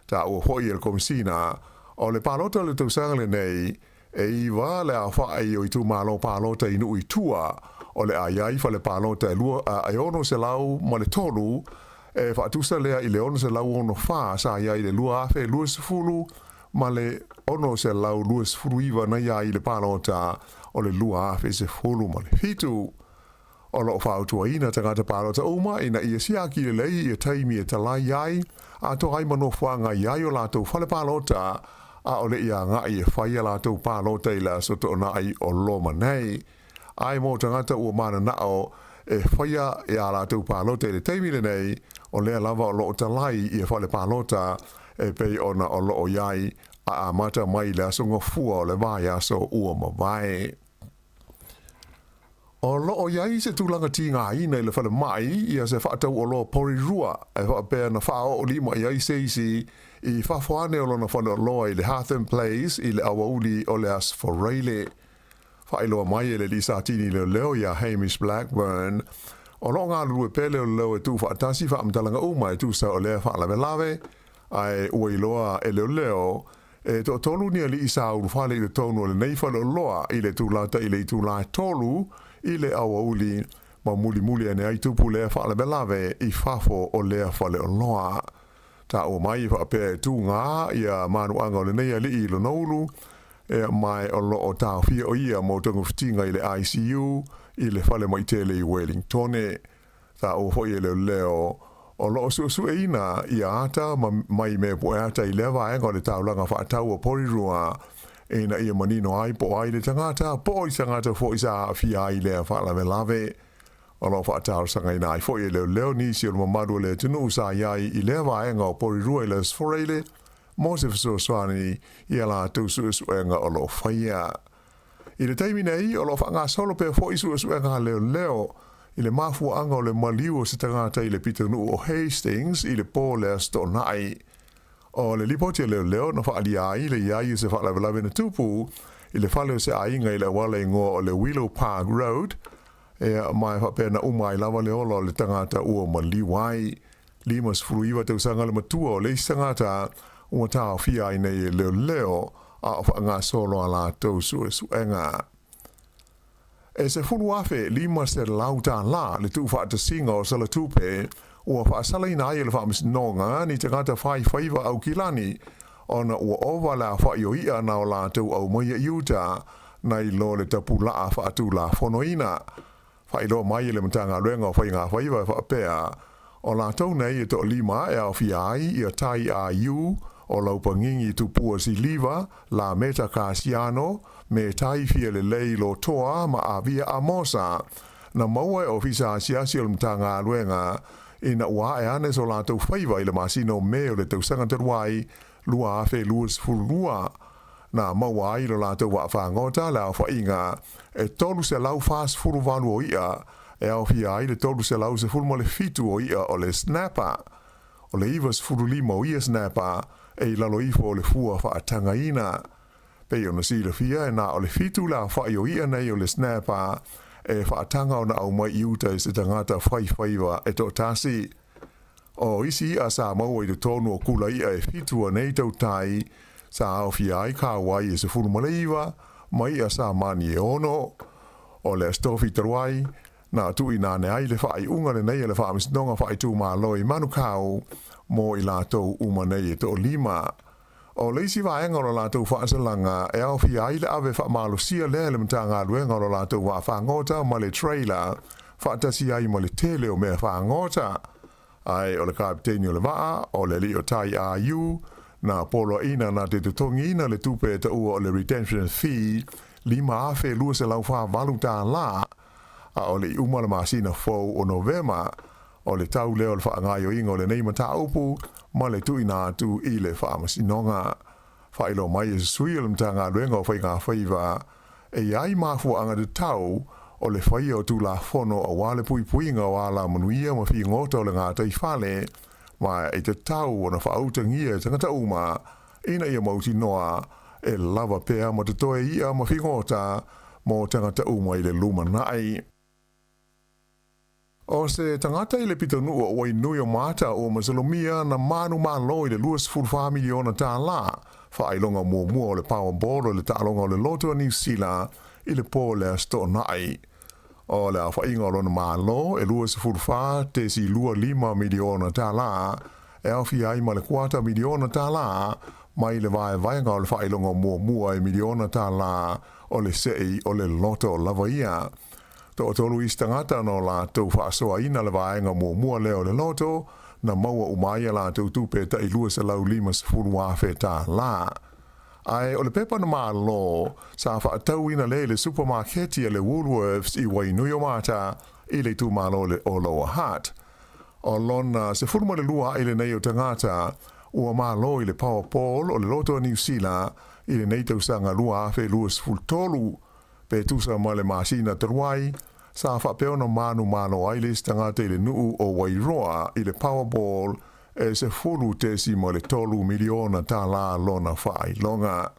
Ta ua hoi e le komisina o le palota le tausanga le nei e iwa le a whaai o i tu malo palota inu i tua o le aiai fa le palota e lua a ono se lau ma le tolu e whaatusa lea i le ono se lau ono wha sa iai le lua afe lua sefulu ma le ono se lau lua sefulu iwa na iai le palota o le lua afe sefulu ma le fitu o lo whautua ina tangata palota uma ina ia siaki le lei ia taimi e talai iai a to ai mano whanga iai o lato whale palota a o le ia ngai e whaia lato palota i la soto o nai o loma nei ai mo tangata ua mana nao e whaia e a lato palota i le taimile nei o lea lava o loo talai i e whale palota e pei ona o loo iai a mata mai le asonga fua o le vai aso ua mawai. O loo iai se tūlanga ti ngā ina i le whale mai ia se whaatau o loo pori rua e whaapea na whao o lima iai seisi i whawhane o lona whane o loa i le Hatham Place i le awauli o le Asforeile. Whailoa mai e le Lisatini leo leo ia Hamish Blackburn. O loo ngā lue pele o leo e tū whaatasi whaamtalanga uma e tūsa o lea whaalawe lawe. Ai ua iloa e leo leo e to tolu ni ali isa uru whale i le tonu o le nei whale o loa i le tūlata i le tūlai tolu i le awauli ma muli ane ai tupu lea whaalawe lawe i whafo o lea whale o loa. Ta o mai whaapea e tū ngā ia manu anga o le nei ali i lo noulu e mai o lo o tau fia o ia mo tangu fitinga i le ICU i le whale mai tele i Wellingtone. Ta o hoi e leo leo o lo su e ina i ata mai me po ata i lewa enga o le taulanga whaatau o porirua e na ia manino ai po ai le tangata po i tangata fo i sa fia i lea whaalawe lave. O lo whaatau sanga ina i fo i leo leo nisi o mamadu le tunu sa iai i lewa enga o porirua i le Asforeile mo se fiso swani i ala tu su enga o lo whaia. I le taimi nei o lo whanga solo pe fo i su enga leo leo i le mafua anga o le maliu o se tangata i le pitanu o Hastings i le pō lea sto nai. O le lipoti leo leo na whaali ai le iai se whaalawe na tupu i le whale o se ainga i le wale ingoa o le Willow Park Road e mai whapena umai lava le ola o le tangata ua maliu ai. Limas furuiwa te usanga le matua o le tangata ua tau fia i nei leo leo a whanga solo ala tau suenga. E se funu afe lima se lauta la le tu whaata singa o sala tupe ua whaasala ina ai le whaamis nonga ni te ngata whaiva au kilani ona ua ova la whaio ia na o la tau au maia iuta na i lo le tapu laa whaatu la whonoina. Whailo mai le matanga ruenga o whainga whaiva whaapea o la tau nei e to lima e au fiai i a tai a iu o laupangingi tupua si liva la meta kasiano me tai fia le lei lo toa ma avia amosa na maua e ofisa asiasi o mtanga luenga ina ua e ane so la tau whaiva i le masino me o le tau sanga teruai lua afe luas fulua na maua i lo la tau wa whangota la o whainga e tolu se lau fast furu valu o ia e au fia i le tolu se lau se fulmo le fitu o ia o le snapper o le ivas furu lima o ia snapper e lalo ifo o le fua whaatanga ina. Pei ona si le fia e na o le fitu la whaio ia nei o le snapper e whaatanga o na au mai iuta i se tangata whaiva e to tasi. O isi a sa maua i te tonu o kula ia e fitu a nei tau tai sa au fia ai ka wai e se furu maleiva mai a sa mani e ono o le stofi taruai na tu ina ne ai le whai unga le nei le whaamis nonga whai tu maa loi manu kau mo i lātou uma nei e to lima. O leisi vaenga o lātou whaasalanga e au fia ai le ave whaamalo sia lea le mtanga luenga o lātou wa whaangota ma le trailer whaatasi ai ma le tele o mea whaangota. Ai o le kapiteni o le waa o le li o tai a iu na polo ina na te tutongi ina le tupe ta ua o le retention fee lima afe lua se lau wha valu tā la a o le umala masina fau o Novema o le tau leo le whaangai o ingo le nei mata upu ma le tu ina atu i le whaamasinoga. Whailo mai e sui o le mtanga luenga o whainga whaiva e ai mafu anga de tau o le whaia o tū la whono a wale pui pui ngā wala manuia ma whi ngota o le ngā tai whale ma e te tau o na whaautangia tangata uma ina ia mauti noa e lava pea ma te toe ia ma whi ngota mo tangata uma i le luma nai. O se tangata i le pitanu o wai nui o mata o Masalomia na manu malo i le 2.5 miliona tā la whailonga mua o le Powerball o le tālonga o le Loto a New Zealand i le pō le asto nai. O le awhainga o lona malo e 2.5 te si 2.5 miliona tā la e awhi ai ma le 4 miliona tā la mai le vaenga o le whailonga mua i miliona tā la o le sei o le Loto lava ia. To tolu istangata no la tau whaasoa ina le vaenga mua leo le Loto na maua umaia la tau tupe ta i lua se lau 5 wafe tā la. Ai o le pepa na malo sa whaatau ina le supermarketi le Woolworths i Wainui o mata i le tu malo le o Lower Hutt. O lona se furuma le lua i le nei o tangata ua malo i le Powerball o le Loto New Zealand i le nei tau sanga lua afe lua sfultolu pe tusa ma le masina taruai sa whapeo na manu malo ai le tangata i le nuu o Wairoa i le Powerball e se fulu te si mo le 3 miliona tā la lona whai longa.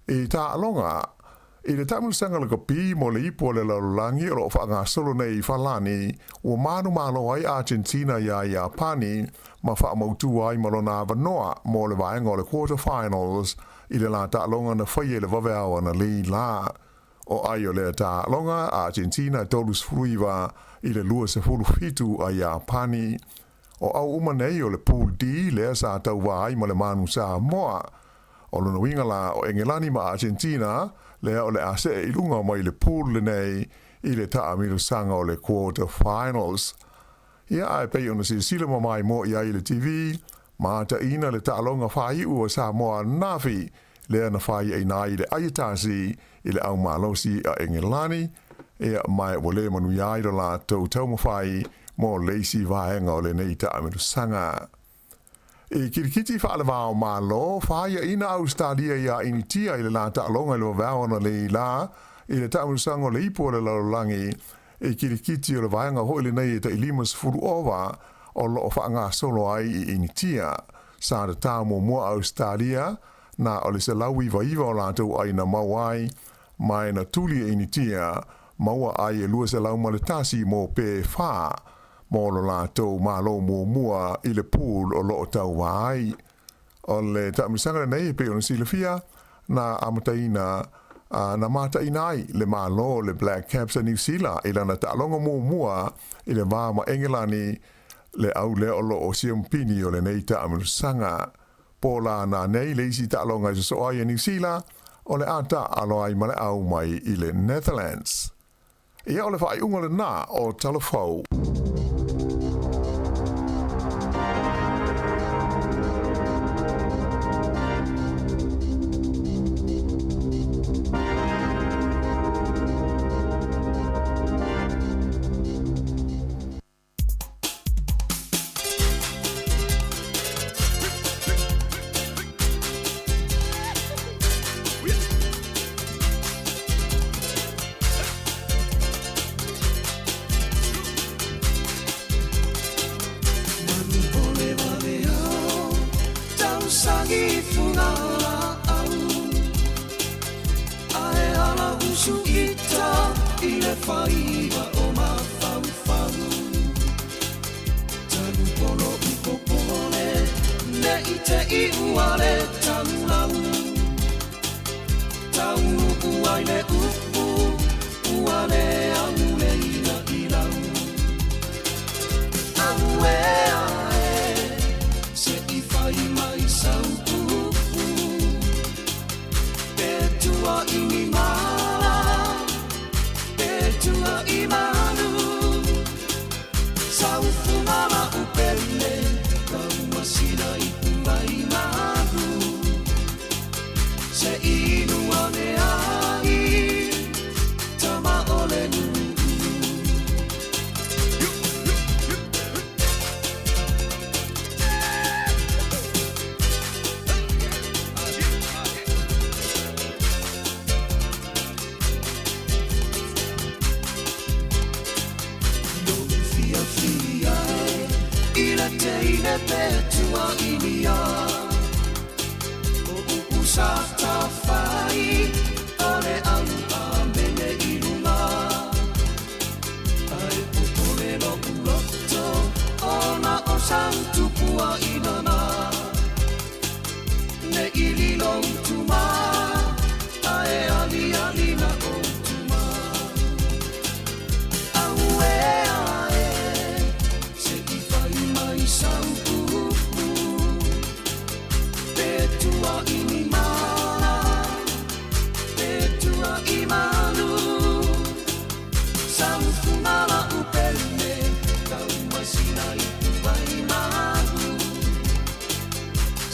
I tā longa, i le tamu sanga le kapi mo le ipo le laulangi o wha solo nei whalani o manu malo ai Argentina ia Japani ma wha mautu ai malona avanoa mo le vaenga o le quarterfinals i le la tā longa na whaie le waweawa na li la. O ai o le tā longa Argentina tolus fruiva i le lua se fulu fitu a Japani. O au umanei o le pool D lea sa tau wai ma le manu Samoa. O lona winga la o Engelani ma Argentina lea o le ase e ilunga mai le pool le nei i le taa milu sanga o le quarter finals. Ia ai pei ona sila ma mai mo i ai le TV, ma ta ina le taalonga whai ua Samoa nafi lea na whai e nai le aiatasi i le au malosi a Engelani, ia mai o le manu iai do la tau tau mawhai mo leisi vaenga o le nei ta amiru sanga. I kirikiti whaale wao malo, whaia ina Australia ia initia i le la ta alonga i le wao na le la, i le ta amiru sanga o le ipo le laulangi, i kirikiti o le vaenga ho i le nei ta ilimas furu ova, o lo o whaanga solo ai i initia. Sa da ta mua Australia, na o le se lawi vaiva o la tau ai na mawai, mai na tuli initia, maua ai e lua se lau maletasi mo pe wha, mo lo la tau malo mua i le pool o lo tau wai. O le taamisanga nei pe on silafia na amataina na mataina ai le malo le Black Caps a New Zealand i lana ta'alonga mua i le vama Engelani le au le o lo o siampini o le nei taamisanga. Po la na nei leisi ta'alonga i so ai a New Zealand o le ata alo ai male au mai i le Netherlands. Ia o le whai unga le nā o talafau. Se inu ane ai, tama ole nu fia fia ila te ine pe tua inia o sa ta fai ole au a mene ilunga ai pupule no uloto ona o santu pua inana ne ililo tuma ae ali ali na o tuma aue ae se i fai mai saupu pe tua ini mana pe tua imanu saupu nala upele tau masina i vai manu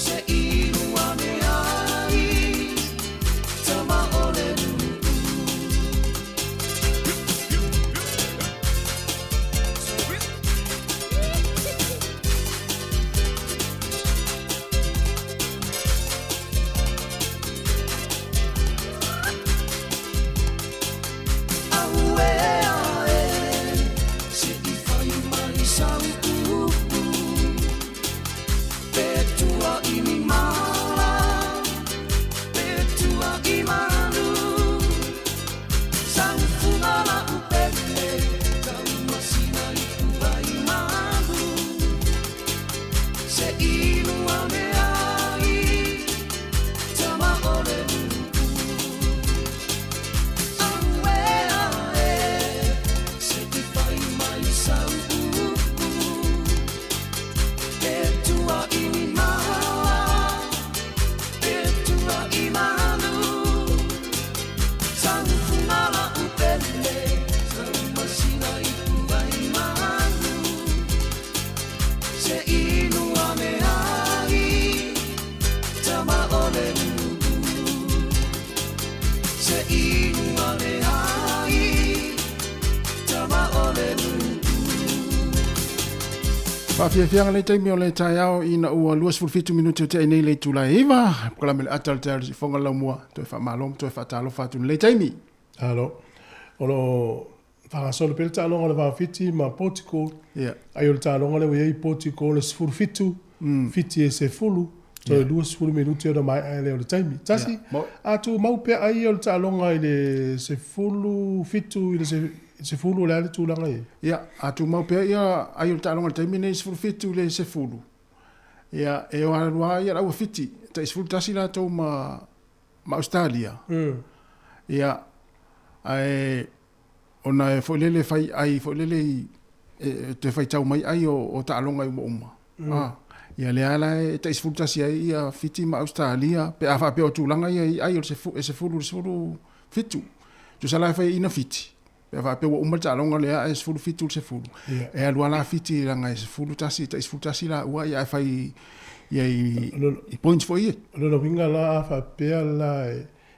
se inu ane ai tama ole Fianga le taimi o le taiao ina ua luas fulfitu minuti o te nei le tula iwa. Kala mele atal te arisi fonga lau mua. Toi wha malom, toi wha talo fatu le taimi. Alo. Olo whangasolo pele tālonga le whawhiti ma Portico. Ai o le tālonga le wei Portico le fulfitu. Fiti e se fulu. Toi luas fulu minuti o da mai ai le o le taimi. Tasi, atu maupe ai o le tālonga i le se fulu fitu i le se fulu le ale tūlanga i. Ia, atu maupea ia ai o le tālonga le taimi nei se fulu fitu le se fulu. Ia, e o harua ia rau fiti. Ta se fulu tasi la tau ma Australia. Ia, ai, ona e foilele fai ai, foilele te fai tau mai ai o tālonga i uma. Ia le ala e ta se fulu tasi ai ia fiti ma Australia. Pe a whapea o tūlanga ia ai o se fulu fitu. Tu sala fai ina fiti. Pe va pe o malta longa le a se fulu fitu se fulu. E alua la fiti langa se fulu tasi ta se fulu tasi la ua ia fai ia i points for ye. Lo winga la fa pe la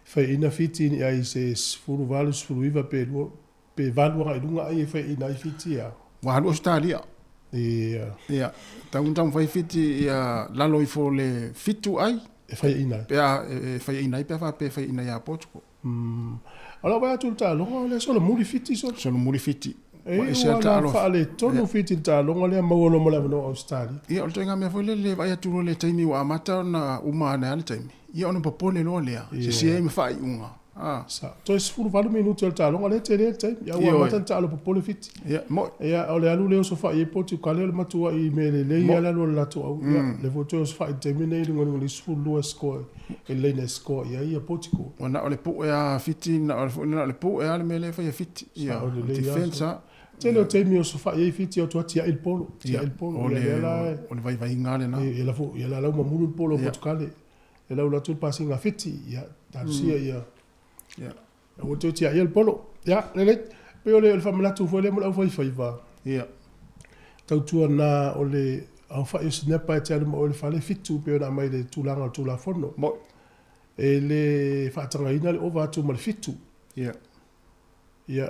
fai ina fiti ia se fulu valus fulu iva pe valua i lunga ai fai ina fiti ia. Wa halu Australia. Ia. Taun fai fiti ia lalo i fo le fitu ai fai ina. Pe fai ina pe fa pe fai ina ia Portugal. Ala vai atu ta longa le solo muri fiti so. Solo muri fiti. E se ta lo fa le tono fiti ta longa le mawolo mo no Australia. Ia o tenga me foi le vai atu le taimi wa mata na uma na le taimi. Ia ona popole lo le. Se me fai unga. Sa. To es furu valu minuto ta longa le te taimi. Ia wa mata ta lo popole fiti. Ia mo. Ia o le alu le so fa e poti kale le matua i me le ia la to au. Le voto so fa terminate ngoni le sulu score. E le score ia Portico. Ona ole po ia fiti na ole po ia le mele fa fiti. Ia defensa. Tele o taimi o so fa ia fiti o tia il polo. Tia il polo. Ole vai ngale na. Ia la fu ia la ma mulu polo Portugal. E la ula tu passing a fiti ia tarsia ia. Ia. O to tia il polo. Ia le pe ole famila tu fo le mo fa fa. Ia. Tautua na ole au fa is nepa te ale mo le fa le fitu pe na mai le tulanga tula fono mo e le fa tanga ina le over to mo le fitu ia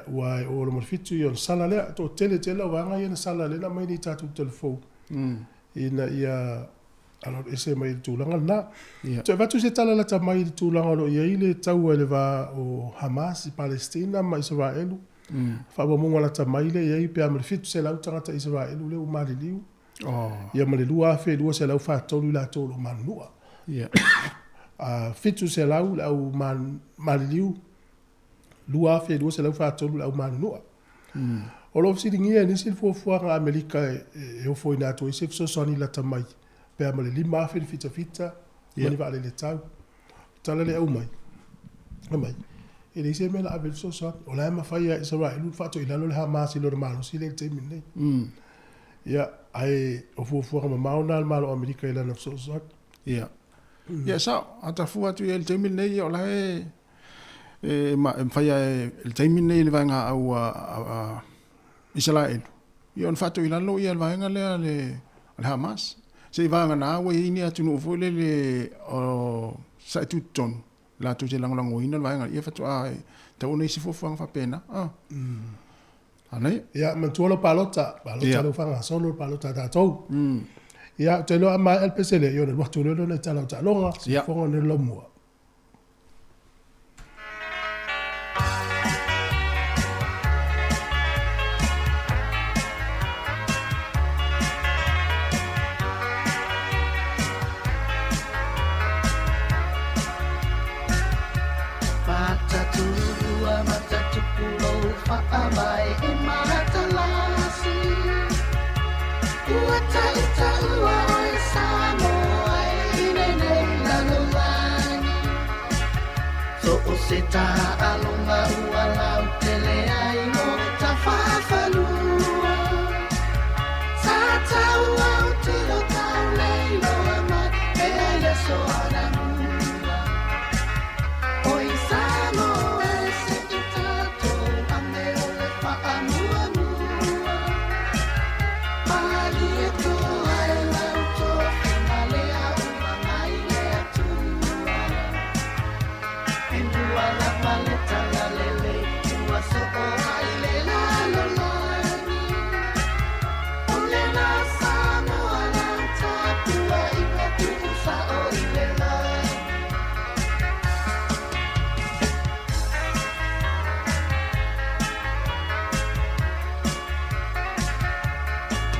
wai o mo le fitu yo sala le to tele wa nga ina sala le na mai ni tatu telefon ina ia alo ese mai tulanga na te va tu se tala la ta mai tulanga lo ia ile tau ele va o Hamas i Palestina mai Israel Whamomonga la tamaile iei pe amale fitu se lau tangata Israel ule o maliliu. Ia male lua afe lua se lau whatolu la tolo manua. Fitu se lau lau maliliu lua afe lua se lau whatolu lau manua. O lo fisi dingia ni sil fuafuanga Amerika e o foi nato i se fsosoni la tamai. Pe amale lima afe ni fita mani vale le tau. Tala le au mai. Amai. E le se mela abe fsosoni. O la ema faya Israel lu fato ilalo le Hamas ilo le malo si le te minne. Ia ai o fuafuanga mauna al malo Amerika ila na fsosoni. Ia. Ia sa ata fua tu el te minne o la faya el te minne le vanga au Israel. Ia on fato ilalo ia vanga le Hamas. Se vanga na we ini atu no fole le sa tu ton la tu je lango ina vanga ia fato ai ta una isi fofanga fa pena. Anai ia man tuolo palota lo fanga solo palota da to. Ia te lo ama el pesele yo le watu lo le tala longa si fonga ne lo mua. Se ta alonga ua lau tele ai mo ta whawhalua. Sa tau au tiro tau leilo ama e aia so ana mua. Oi Samoa e se i tatou ame o le wha mua mua. Mali e toa e lau toa whina lea ua mai lea tua. La paleta la lele, ua so o ai le la lo lani. Ole na Samoa la tapua ina tu sa o i le lani.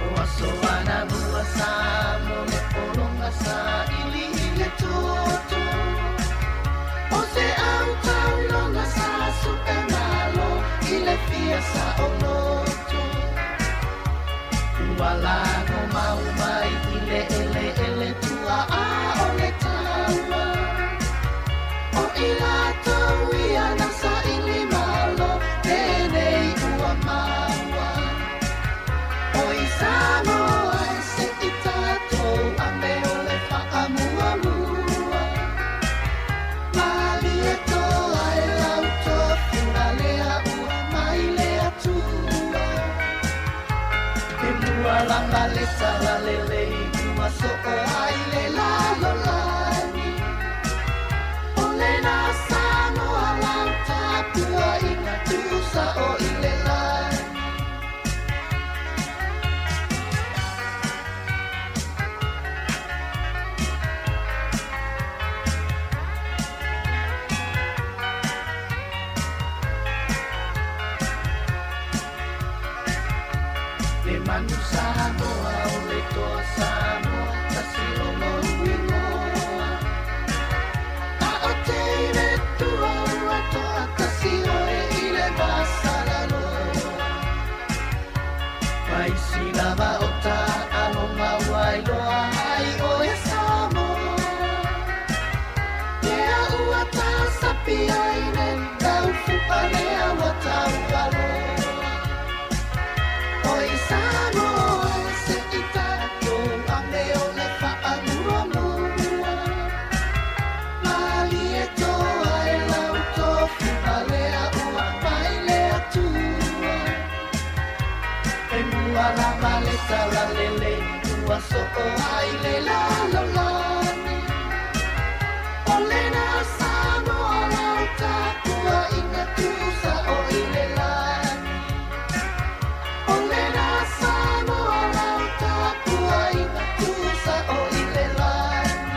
Ua so ana bua Samo le polonga sa ili ile toto. O se au tau longa sa super malo i le fia sa o loto. Ua lago mau mai i le ele tua a o le taua. O i lato ia na sa i li malo tenei ua maua. O i Samoa e se i tatou ame o le wha mua mua. Mali e toa e lau toa whina lea ua mai lea tua. E mua langa le tala lele ua so o ai le lalo lani. O le na Samoa lau tapua ina tusa o i le lani. Manu Samoa o le toa Samoa ta silo mo uingoa. A o te ire tua ua toa ta silo e i le basala loa. Pai si lava o ta alonga wai loa ai o e Samoa. Lea ua ta sapi aine tau fupa lea ua tau aloa. Oi Samoa se i tatou ame o le wha mua mua. Mali e toa e lau tofu a lea ua mai lea tua. E mua la maleta la lele ua so o ai le lalo lani. O le na Samoa lau tapua ina tusa o i le lani. Ole na Samoa lau tapua ina tusa o i le lani.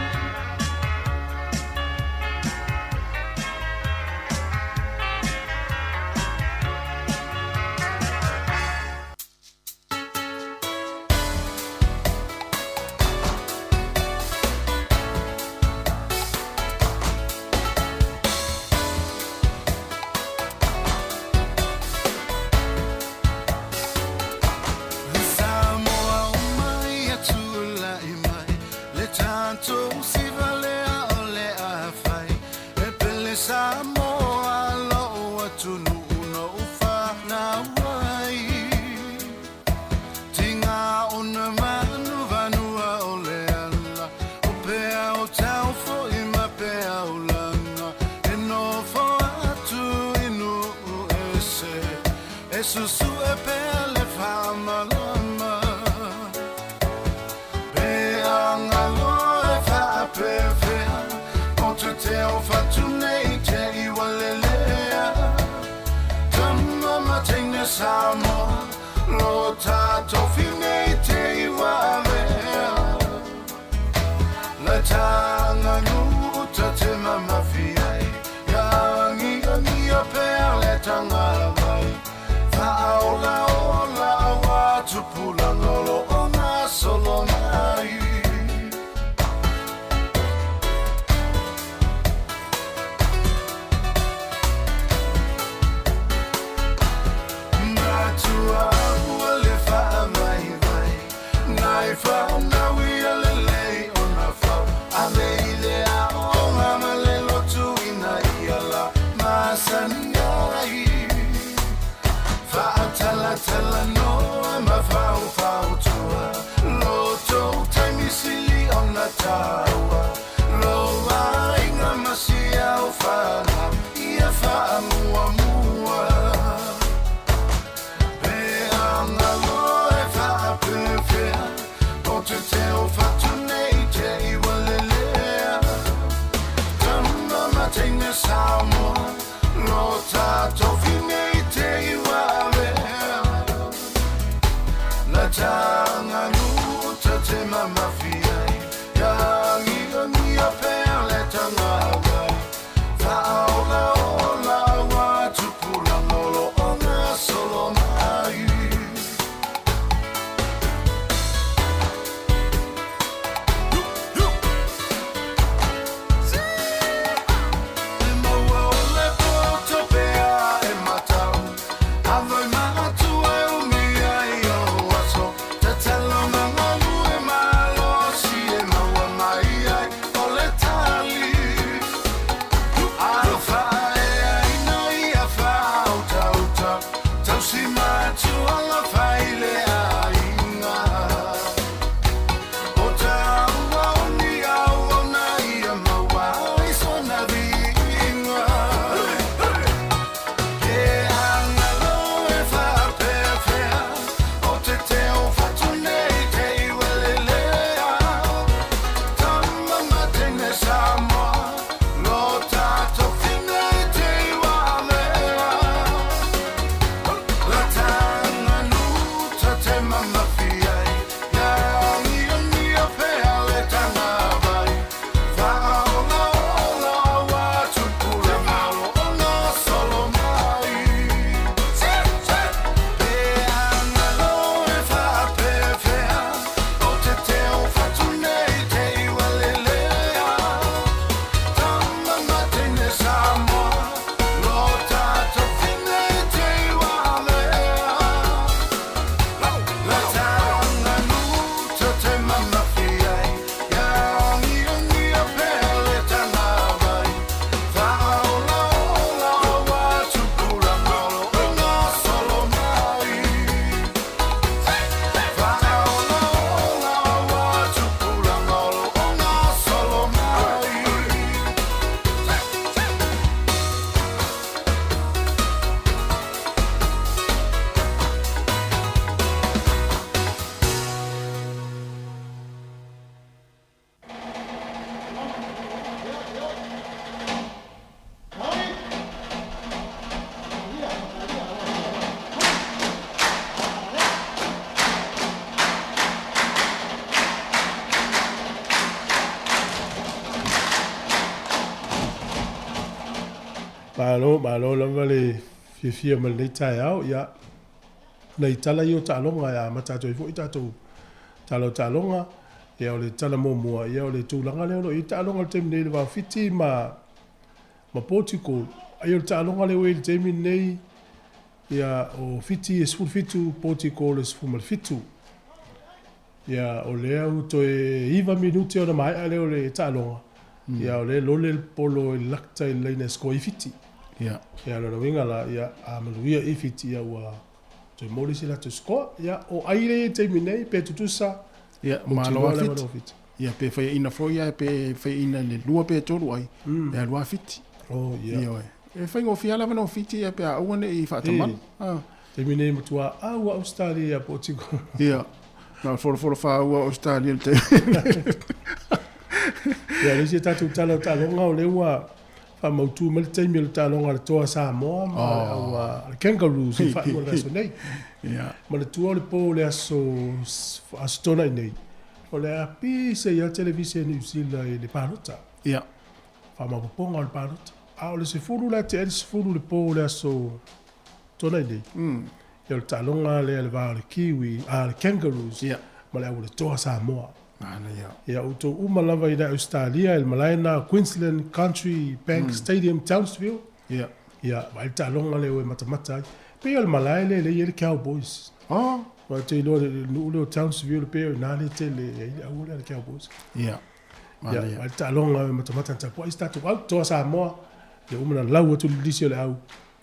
susu e pele whamalama Pe angalo e whapewhea O te teo whatunei te iwalelea Tamama teine Samoa Lo tato finei te iwawea La tanga nuta te mamafiai Yangi a pea le tanga mai Whaola ola awa tupula ngolo o ngā solo mai Ngā tua ua le wha mai vai Nai wha na wia le lei o na whau A me i le a o ngā male lotu ina iala Masangai Whaatala tala noa ma whau whau tua Loto taimi sili o na taua Loa inga masi au whana Ia wha mua mua Peanga loe wha pewhea O te teo whatunei te iwalelea Tamama teine Samoa Lo tato finei te iwawea La tanga nuta te mamafiai Yangi a pea le tanga wai Whaola ola wa tupula ngolo o ngā solo mai Malo lava le fia ma le tai au ia nei tala i o talonga ia matato i fo i tatou talonga ia o le tala momoa ia o le tūlanga leo no i talonga le temi nei le wawhiti ma Portugal ai o le talonga leo i le temi nei ia o fiti e sfur fitu Portugal e sfur mal fitu ia o lea u to e iwa minuti o na mai a leo le talonga ia o le lole le polo i lakta i leina sko i fiti ia lo winga la ia a maluia i fiti ia ua to i mori sila to sko ia o aire te minei pe tutusa ia malo fiti ia pe fai ina froia pe fai ina le lua pe tolu ai ia lua fiti oh ia e fai ngo fiala no fiti ia pe a uane i fataman Te mine matua au Australia po tiko. Ia. Nga fora whaua Australia te. Ia, resi tatu talonga o lewa fa mautu mal taimi le talonga le toa Samoa ma le kangaroos fa mo le so nei. Ia. Ma le tua le po le aso tona nei. O le api se ia televisi New Zealand le parota. Ia. Fa ma ponga le parota. A o le se furu la te se furu le po le aso tona nei. Ia le talonga le va le kiwi le kangaroos. Ia. Ma le le toa Samoa. Ana ia. Ia uto lava i da Australia il malaina Queensland Country Bank Stadium Townsville. Ia. Ia vai talonga le o matamata. Pe il malaile le Cowboys. Ma te lo Townsville pe na le tele le Cowboys. Ia. Ia vai talonga matamata ta po sta to to Samoa. Le umana lau tu disio le au.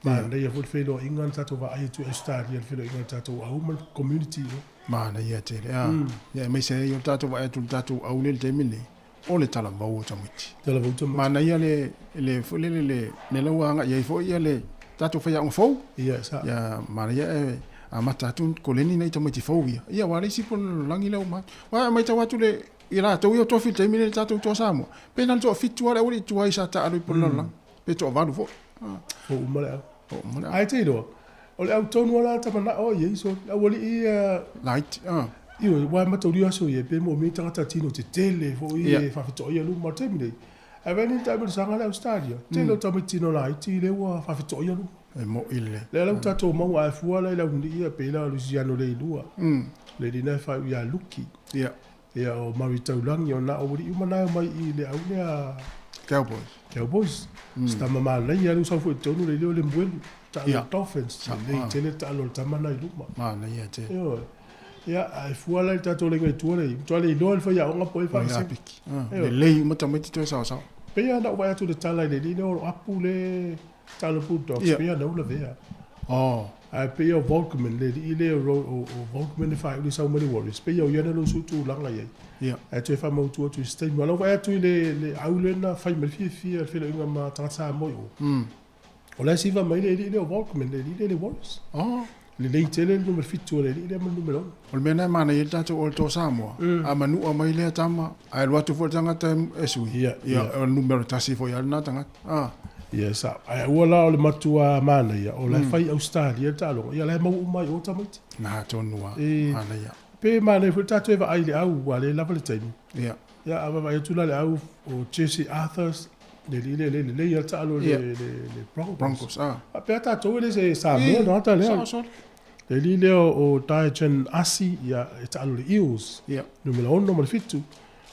Ma le ia fut felo England tato va ai tu Australia felo England tato au man community. Mana ia te ya. Ya me se yo tato va tu tato au le te mini. O le tala mau tamuti. Tala mau tamuti. Mana ia le fole le lawa nga ia fo ia le tato fa ya un fo. Ia sa. Ya mana ia a mata tu koleni nei tamuti fo ia. Ia wale si pon langi le uma. Wa mai tawa tu le ira to yo to fit te mini tato to samo. Pe nan to fit tu ala uri tu ai sa ta alu pon lang. Pe to valu fo. Fo umale. Ai te do. O le au tonu ala tamana o ye so la woli light io wa ma tori aso ye pe mo mi tanga tino te tele fo i fa fito ye lu mo te mi a veni ta ber sanga la stadio te lo to mi tino la ti le wa fa fito ye lu mo ile le la tato mo wa fu ala la undi ia pe la Luciano le lua le dina fa ya luki ya o marita ulang yo na o ri umana mai i le au le Cowboys sta mama la ya lu sa fu tonu le mbuelu Dolphins le tele talo tamana i luma mana ia te ia ai fuala i tato le ngai tuare tuale i loa fa ya onga poi fa le lei mata meti to sa pe ya na wa tu le tala le no apu le talo Bulldogs pe ya no la vea ai pe ya Volkman le ile o Volkman fa i sa many Warriors pe ya ya no su tu langa ye ai tu fa mo tu stay ma lo wa tu le aulena fa me fi le nga ma tsa mo o la si va mai le o Volkman le Warriors le tele numero fitto le numero o mena mana il tato o to Samoa a manu o mai le tama ai lo tu fo tanga tem esu o numero tasi fo ya na tanga sa ai wala o le matua mana ya o la fai Australia talo ya la mau mai o tamit na to nua mana ya pe mana fo tato eva ai le au wale la vale time ya ava vai tu la le au o Jesse Arthurs le ya talo le Broncos pe tato le se Samoa no ta le le lile o Daichan Asi ya talo le Eels numero 1 numero fitu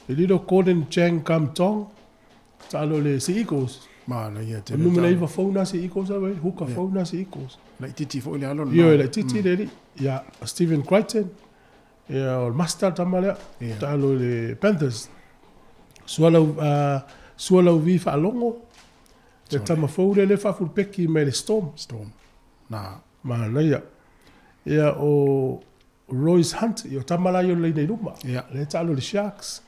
le lile Gordon Chang Kam Tong talo le Eagles mana ia te numero iva fauna se Eagles ave huka fauna se Eagles la titi fo le alo le titi le ya Stephen Crichton ya o master tamale talo le Panthers suala vi fa longo te tama fōre le fa fulpeki me le Storm na mana ia o Royce Hunt yo tamala yo le nei luma le talo le Sharks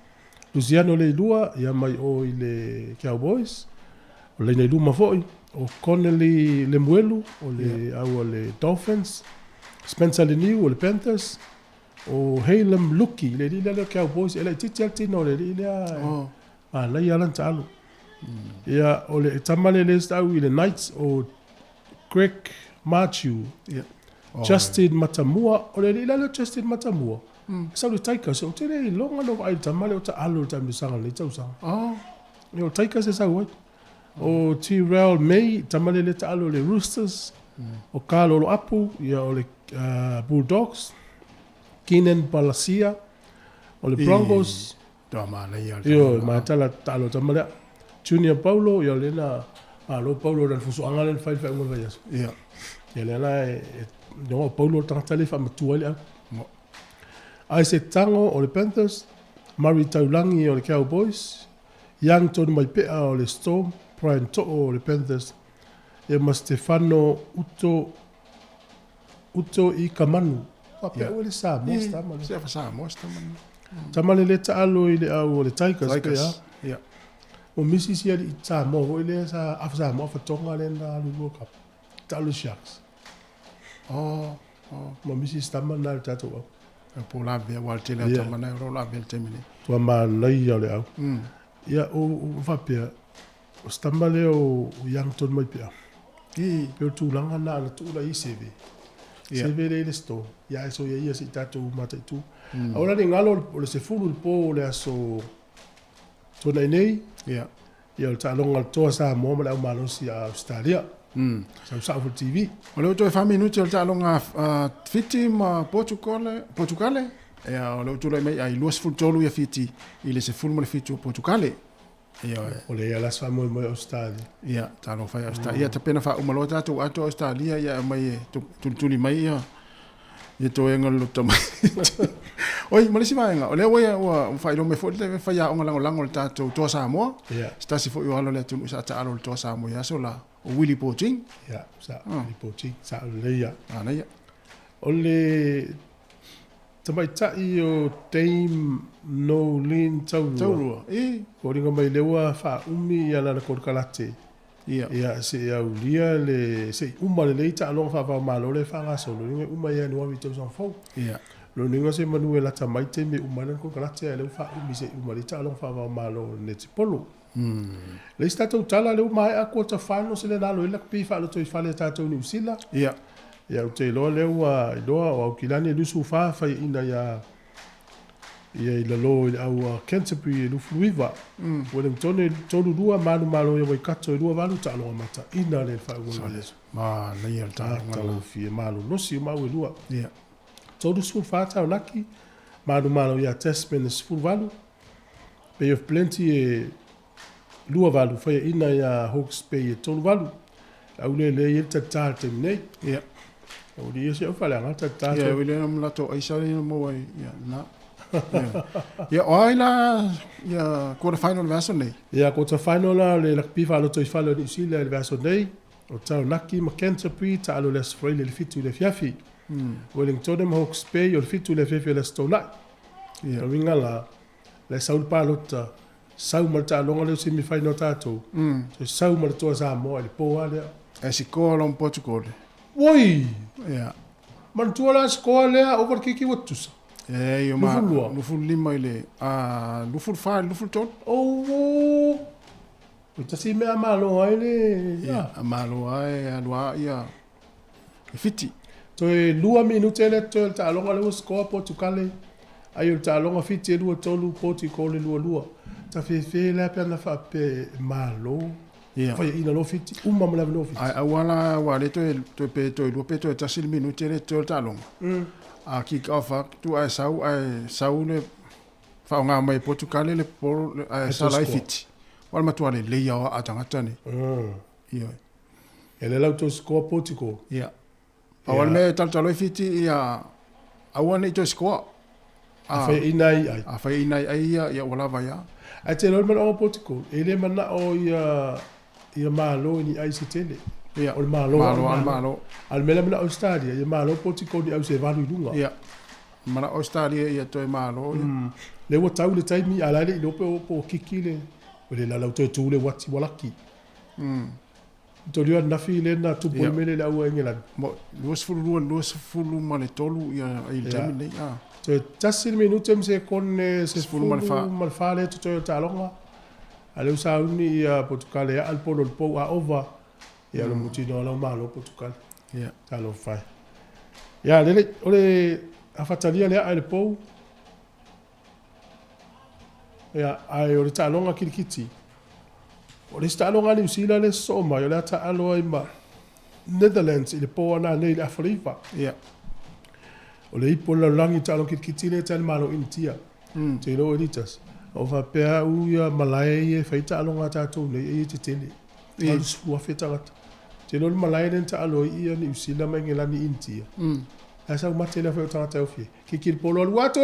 Luciano le lua ia mai o i le Cowboys o le nei luma foi o Connelly le Muelu o le au le Dolphins Spencer le New o le Panthers o Halem Lucky le le Cowboys ele titi no le la ia lan talo ia o le tamale le stau i le Knights o Greg Marchu Justin Matamua o le Justin Matamua sa le Tigers o te le longa no ai tamale o ta alo tam sanga le tau sanga o Tigers sa wai o Tyrell May tamale le ta alo le Roosters o Carlo lo Apu ia o le Bulldogs Keenan Palacia o le Broncos Yo, ma tala talo tamale Junior Paulo yo lena alo Paulo dan fuso angalen fai ngol vayas ya lena no Paulo tantale fa matuale ai se tango o le Panthers Mari Taulangi o le Cowboys Young Tony mai pe o le Storm Brian to o le Panthers e ma Stefano Uto i Kamanu pa o le Samoa tamale le talo i le au le Tigers ya o misi sia i Samoa o le sa afsa mo fa tonga le na lu cup talo Sharks Ma misi stama na tato au. Po la be wal tele tama na ro la be temine. Tua ma nei ya le au. Ia o fapia. O stama le o Yankton mai pia. Pe tu langa na tu la ICV. CV le sto. Ya so ya si tato mata tu. Ora ni ngalo o le se fulu po le aso. To nei. Ia. Ia o talonga toa sa mo ma ma no si Australia. Sa fu TV. O le to fa minuti o talonga fiti ma Portugal. Ia o le to le mai ai luas fu tolu ia fiti. Ile se fu mo le fiti o Portugal. Ia o le ala sa mo Australia. Ia talo fa Australia. Ia te pena fa umalo tato ato Australia ia mai tuli mai ia. Ia to enga lo tamai. Oi, malisi vaenga. Ole o fai lo me fo te fai a onga lango tato to Samoa. Sta si fo yo alo le tu sa ta alo to Samoa ya so la. O Willy Poaching. Ja, sa Willy Poaching. Sa le ya. Ana ya. Ole tamai tai o team no lin taurua. Ko ringa mai lewa fa umi ya la ko kalate. Ia se au lia le se uma le leita along fa fa malo le fa ga solo ni uma ya no vi to son fo. Ia. Lo ningo se manuela tamai te me uma ko kalate le fa umi se uma le ta along fa fa malo le tipolo. Le stato tala le mai a quarter final se le na lo le pi fa lo to fa le tato ni usila. Ia. Ia o te lo le wa do o kilani lu su fa fa ina ya ia ila lo au Canterbury lu fluiva. Wellington tolu dua malu ia wai kato dua valu ta lo mata ina le fa wala. Ma le ia ta ngalo fi malu no si ma we dua. Ia. Tolu su fa ta naki malu ia test menes full valu. Bay of plenty lua valu fa ina ya Hawke's Bay tolu valu. Au le ia ta terminate. Ia. O dia se o fala ngata ta. Ia wile na mlato ai sa ni mo ai ia na. Ia oila ia quarter final verso nei. Ia quarter final la le rugby fa lo to fa lo ni sila le verso nei. O tau naki ma Canterbury ta lo les free le fitu le fiafi. Wellington dem Hawke's Bay o fitu le fiafi le stona. Ia winga la le saul palota sau malta longa le semi final tato. So sau malta sa mo le po ale. E si ko lon Portugal. Woi. Ia. Man tu la skola over kiki wotus. Yo ma no fu lima ile no fu fa no fu tot o ta si me amalo ai ya amalo ai alwa ya fiti to e 2 minute le to ta longa le score Portugal ai ta longa fiti lu to lu Portugal lu ta fe la pena fa pe malo fa ina lo fiti umma me la lo fiti ai wala wale to pe to ta sil minute le to ta longa a kick off tu ai sau le fa nga mai Portugal le por ai sa life fit wal matuale le ya a tangata ni ia ele la to score Portugal ia awal me tal fit ia awan to score fa inai ai ia wala va ya a te lo man o Portugal ele man o ia malo ni ai se tele. Ia, o malo. Al mela mena Australia, ia malo Portugal di au se valu lunga. Ia. Mana Australia ia to malo. Le wa tau le taimi ala le lo po kikile. O le la la to le wati walaki. To dio na fi le na tu po mele la u England. Mo los fulu male tolu ia il taimi ah. To tasil minutem se con se fulu mal fale to talonga. Ale usa uni ia Portugal ia al polo po a over. Ia lo mutino la malo Portugal. Ia. Talo fai. Ia le ole a fatalia le ai po. Ia ai ole talonga kirikiti. Ole talonga ni usila le soma ole ta alo ai ma Netherlands ile po na nei la Afrika. Ia. Ole i po la langi talonga kirikiti le tal malo intia. Te lo editas. O va pea u ia malai e faita alonga tatou nei e te tele. Ia sua fetangata. Te lo malai den ta alo ia ni usila mai ngela ni intia. Asa uma tele fa tangata o fi. Kikil polo watu.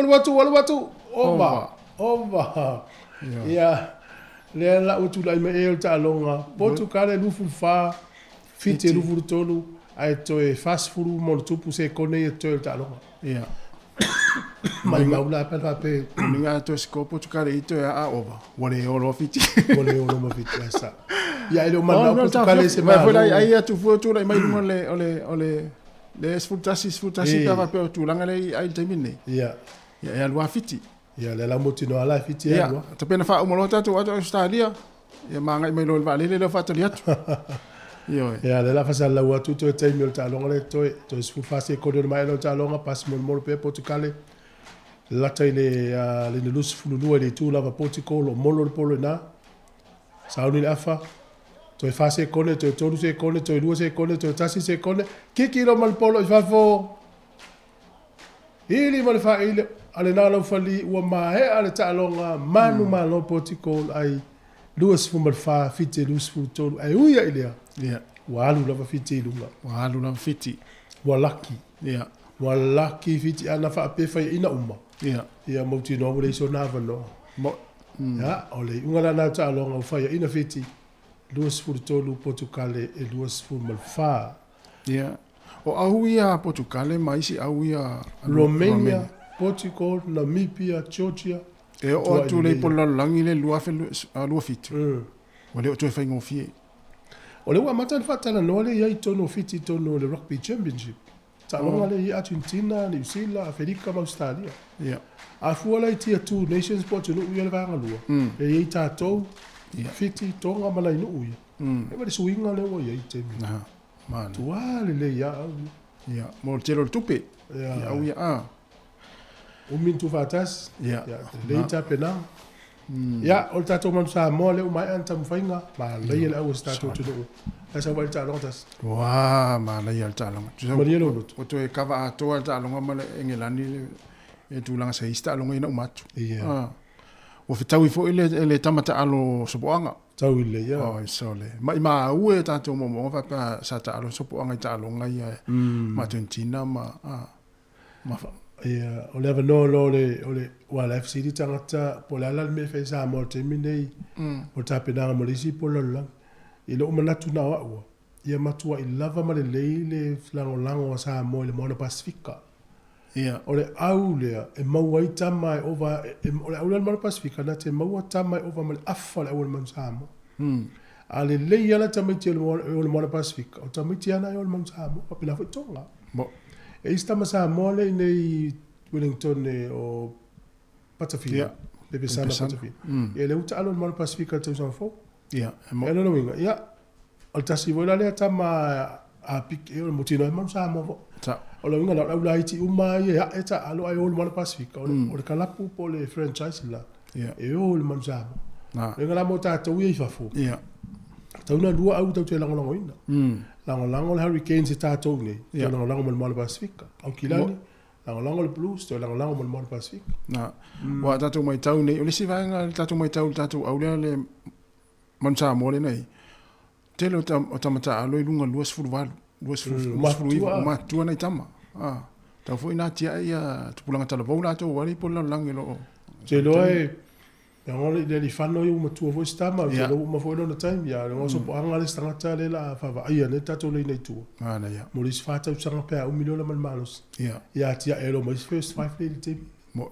Ova. Ia le la utu la me e ta alonga. Portugal lu fa fite lu fu tolu ai to e fast food mo tupu se kone e to ta alonga. Ia. Mai maula pe ninga to scopo Portugal ito a over. Wale olo fiti. Asa. Ya ile mana Portugal se ma foi ai tu foi tu mai ole Le sfutasi ka pe tu langa le ai te mine. Ia. Ia lua fiti. Ia le la motino ala fiti ia. Ia, te pena fa umolo tatu atu Australia. Ia manga mai lo vale le fa tali atu. Ia le la fa sala wa tu te mil ta longa le to sfu fase ko de mai lo ta longa pas mo pe Portugal. La tele le lus fulu le tu lava Portugal o molo polo na. Sauni afa. To fase kone to tolu se kone to due se kone to tasi se kone kiki lo mal polo fa fo ili mal fa ile ale na lo fali wa ma he ale ta longa manu malo Portugal ai duas fu mal fa fite lus fu tolu ai uia ile ya walu lava fite lunga walu lava fiti wa lucky ya wa lucky fite ana fa pe fa ina umma ya mo ti no le so na va no mo ya ole unga na ta longa fa ina fite duas furtolu Portugal e duas malfa. Yeah. O auia Portugal mais si auia Romania, Portugal, Namibia, Georgia. E o atu le pola langi le lua fitu. O le o tu fai ngofie. O le wa mata fatana no le ia tono fiti tono le rugby championship. Ta longa le Argentina, New Zealand, Afrika, Australia. Yeah. A fuala i tia two nations sport no ia le vanga lua. E ia tatou fiti tonga mana inu uia. E wale suinga le wa ia temi. Man. Tuale le ia. Ia. Mo telo tupe. Ia uia Umin tu fatas. Ia. Le ita pena. Ia, o tatou man sa mo le umai anta mfainga. Ma le ia le au tatou tu no. Esa wale ta longas. Wa ma le ia ta longa. Maria lo. O to e kava a to ta longa ma le engelani le e tu langa sa ista longa ina umatu. Ia. O fitau fo ele tamata alo sopoanga tau ile ya o sole ma ue tato mo fa pa sa ta alo sopoanga ta alo ngai ma Argentina ma fa ya o le no le wala FC di tangata polala me fe sa mo terminei o tapena mo lisi polala ile o manatu na wa ia matua i lava ma le leile lango sa mo le mona Pacifica. Yeah. O le au lea, e maua i tamai ova, o le au lea mara Pasifika, na te maua tamai ova ma le afa le au le manu Samoa. A le lei ana tamaiti o le mara Pasifika, o tamaiti ana o le manu Samoa, a pila fai tonga. E ista ma Samoa le nei Wellington o Patafina, le pesana Patafina. E le uta alo le mara Pasifika te usan fo. E lo winga, ia, o tasi voila lea tama a pik e o le mutino e manu Samoa fo. O le winga la ula iti uma ia eta alo ai o le mara Pasifika o le kalapu po le franchise la e o le manu Samoa le ngala mo tatou ia i fafo tauna lua au tau te langolango ina langolango le Hurricanes e tatou nei te langolango mo le mara Pasifika au kilani langolango le Blues te langolango mo le mara Pasifika wa tatou mai tau nei o le sivaenga tatou mai tau tatou au le manu Samoa le nei tele o tamata alo i lunga luas fuluvalu matua nei tama tau foi na tia ia tupulanga talavou la tau wali pola langi lo te loe e ngole le fano yo matua foi stama te lo ma foi no time ya no so po anga le stangata le la fava ia ne tato le nei tu ana ya moris fata usanga pe 1 miliona man malos ya tia ero mais first 5 le team mo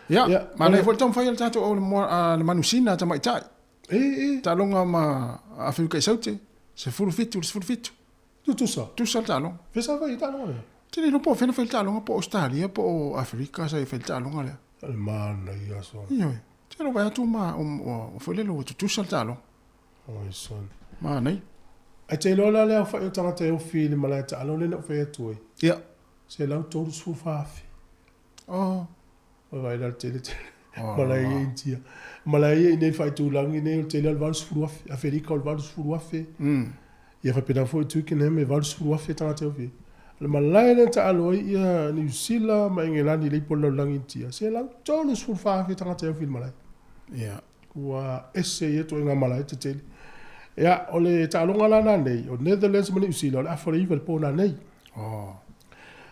ya ma le foi tom foi tato o le manusina tama itai talonga ma Afrika Saute se fulu fitu. Tu sa talong. Fesa vai talong le. Tini no po fena fel talong po Australia po Afrika sa fel talong le. El mana ia so. Io. Tino vai tu ma o fele lo tu sa talong. Oi son. Ma nei. A te lo la le fa eu tanga te o fili mala ta alo le no fa tu. Ja. Se la to su fafi. Oh. Vai dal tele. Malai nei fai tu langi nei te le vals fruafi. Afrika o vals fruafi. Ia fa pena foi tu que nem me vale sua feta te ovi. Le malai le ta alo ia New Zealand ma England le polo langitia. Se la tolo su fa feta te ovi malai. Ia. Wa esse to nga malai te tele. Ia ole ta alo ngala na nei o Netherlands ma New Zealand afore ivel pona nei. Oh.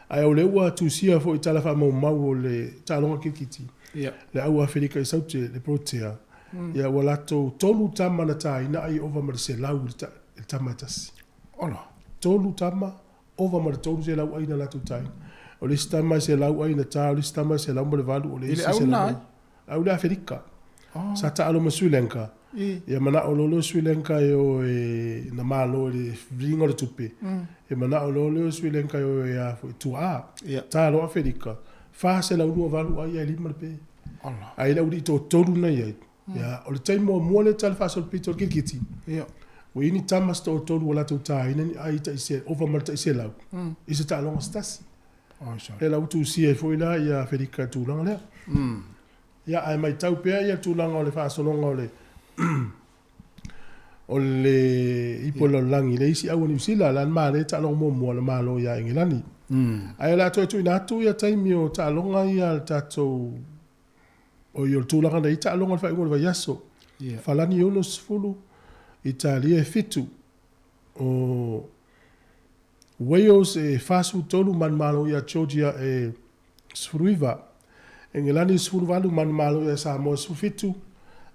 Ai ole wa tu sia fo itala fa mo mau le ta alo kikiti. Ia. Le au Afrika Saute le protea. Ia wala to tolu tama na ta ina ai over ma se lau el tamatas. Ola. Tolu tama, ova ma tolu se lau aina la tutai. O le stama se lau aina ta, o le stama se lau male valu, o le isi se lau. Au le Afrika. Sa ta alo ma Sri Lanka. Ia mana o lolo Sri Lanka yo na malo le ringo le tupe. E mana o lolo Sri Lanka yo ya tua. Ta lo Afrika. Fa se la ulu valu ai ali mal pe. Allah. Ai la udi to toru na ia. Ya o le taimo mo le tal fa sol pito kikiti. Ia. O ini tamas to toru wala to ta ina ai ta ise over mal ta ise la. Ise ta lo stasi. Oh, sorry. E la utu si e foi la ia Afrika tu langa le. Ia ai mai tau pe ia tu langa o le fa solonga o le o le ipolo langi le isi au ni sila la ma le ta lo mo le malo ya ingilani ai la to ina tu ya taimi o ta longa ia ta to o yo tu la kana ita longa fa ngol va yaso falani yo no sfulu italia fitu o Wales e fasu tolu man malo ya Georgia e sfruiva ingilani sfulu valu man malo ya Samoa sufitu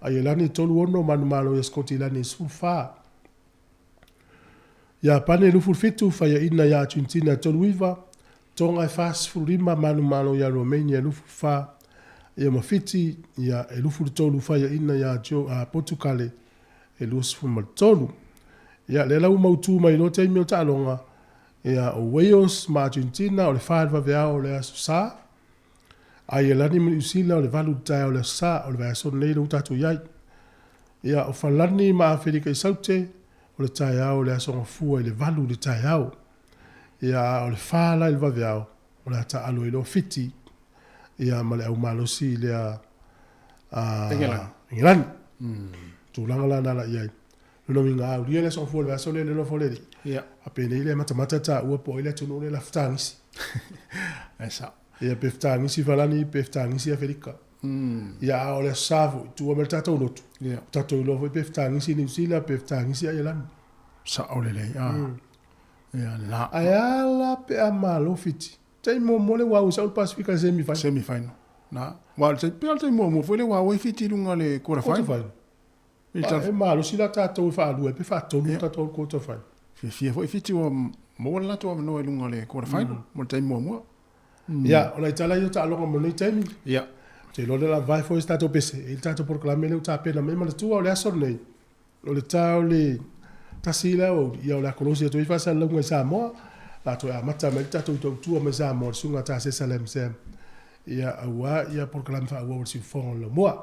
ai lani tolu ono manu malo ya skoti lani sufa ya pane lufu fitu fa ya ina ya Argentina tolu iva tonga fas furima manu malo ya Romania lufu fa ya mafiti ya lufu tolu fa ya ina ya Portugal e lufu tolu ya lela uma utu mai no te mi talonga ya Wales ma Argentina o le fa va vea o le sa ai lani mi usila o le valu tai o le sa o le vai son nei luta tu yai ia o falani ma Afrika i saute o le tai au le asonga fua i le valu le tai au ia o le fala il vaveao o le ta alo i lo fiti ia ma le au malosi le a England tu langa la nala iai no minga au le asonga fua le vai son le lo foleri ia apene ile mata ta ua po ile tu no le laftangisi esa ia peftangisi falani peftangisi Afrika ia o le savu tu o merta to lotu tato lo foi peftangisi ni sila peftangisi ai lan sa ole le ia la ai la pe amalo fiti tai mo mo le wa South Pacific semi final na wa te pe te mo foi le wa fiti lunga le quarter final e malo sila tato fa lu e pe fa to lu tato quarter final fi foi fiti o mo la to no lunga le quarter final mo tai mo ia o la itala yo ta longa mo nei taimi ia te lo la vai foi stato pese il tato proclamé le ta pena me ma tu o le asone o le tau le tasila o ia o la colosia to fa sa longa Samoa la to a mata me tato tu me Samoa sunga ta se salem sem ia awa ia proclamé fa o si fon le moi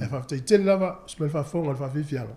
e fa te tel lava smel fa fon fa fifianga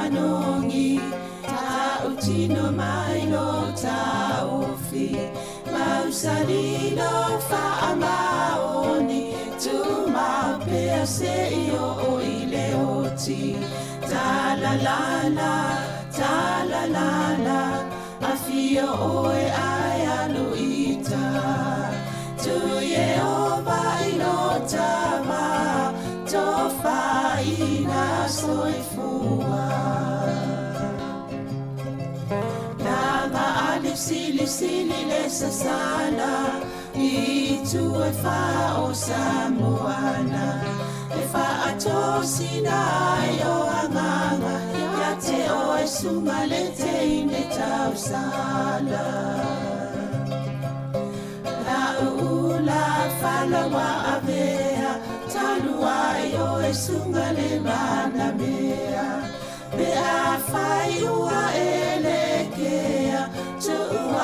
manongi ta utino mai lo ta ofi mausalino fa amaoni tu ma pe se io o ile oti ta la la afio oe ai aluita tu Yehova inotama tofa ina soifua Nanga alif sili lesa sana itu e fa o Samoana e fa atosina yo anganga ya te o e sumalete ine tausala la ula fala wa avea talua yo e sungale mana mea be a fai ua elekea tu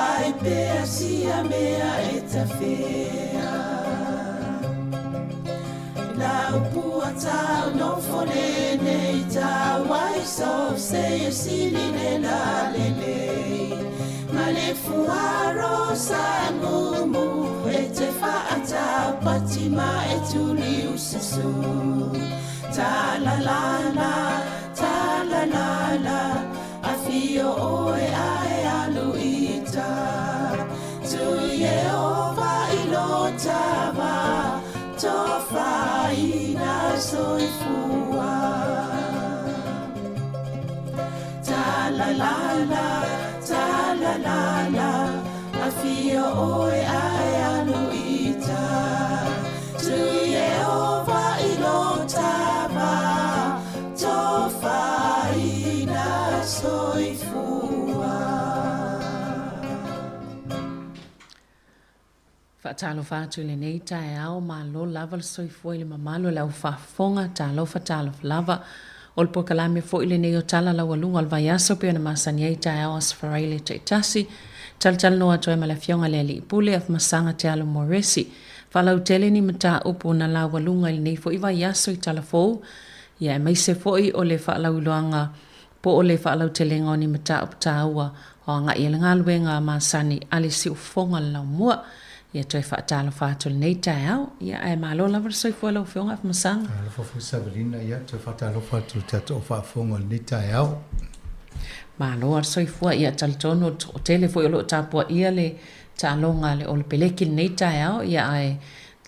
ai pe sia mea etafea la upuata no fonene ita wai so se sili la lele male fuaro sa mumu ete faata patima etuli usisu ta la la afio oe ai aluita tu Yehova ilotava tofa ina soifua ta la la afio oe ai aluita tu Yehova ilotava tofa ina soifua Fatalo fatu le nei tae au ma lo lava le soifua ile mamalo lau fafonga talo fatalo lava o le pokalame fo ile nei o tala lau alunga al vaiaso pe ona masani ai tae au asfaraile te tasi tal no atoe ma le fionga le li pule af masanga te alo moresi falau tele ni mata upo na lau alunga ile nei fo i vaiaso i tala fo ia mai se fo i o le falau luanga po o le falau tele ngoni mata upo taua o nga i le ngaluenga masani ali si ufonga lau mua ia toi whaatalo whātul nei tae au, ia e malo lawa soifua lau whionga af masanga. Ala whafu Sabrina, ia toi whaatalo whātul tato o whaafonga nei tae au. Malo ar soifua ia talitono o tele fo ilo tāpua ia le tālonga le o le peleki nei tae au, ia ai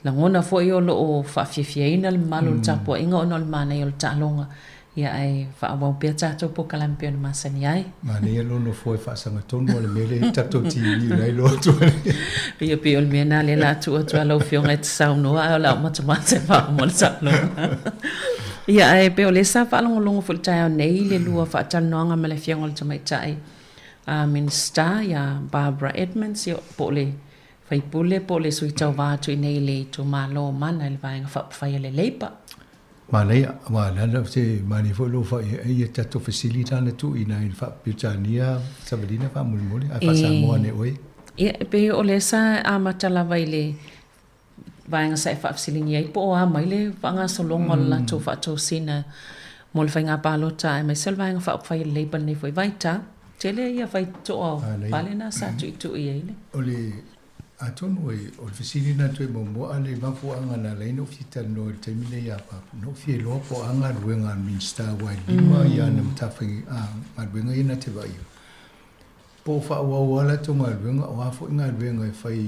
langona fo i olo o whaafiafiaina le malo le tāpua inga ono le mana i o le tālonga. Ia ai whaawau pia tātou po kalampi o na masani ai. Mane ia lono fo e whaasanga tonu o le mele tātou TV lai lo atuare. Pia pia o le mea nā le la tua lau whionga e te saunoa ai o lau matamata e whao mo le tālonga. Ia ai pia o le sa whaalongolongo fo le tae au nei le lua whaatanoanga ma le whionga le tamaitai. Minister ia Barbara Edmonds ia po le whaipule po le suitau vātu i nei le to malo mana le vaenga whaapawhai le leipa. Malaya, malala se mani fo lo fa e tato facilita na tu ina in fa pitania Sabrina fa mulmuli a fa Samoa ne oi. Ia pe o le sa a matala vai le vaenga sa fa facilini ai po a mai le vanga solongo la to fa to sina mol fainga palota e mai sel vaenga fa fa le ban ne foi vaita tele ia vai to vale na sa tu ia ile. Ole atonu o le fisili na tu mo mo ale mafu anga na le no fita no te mile ya pa no fi lo po anga ruenga minsta wa lima ya na mtafi a ruenga ina te vai po fa wa wala to ma ruenga wa fo inga ruenga fai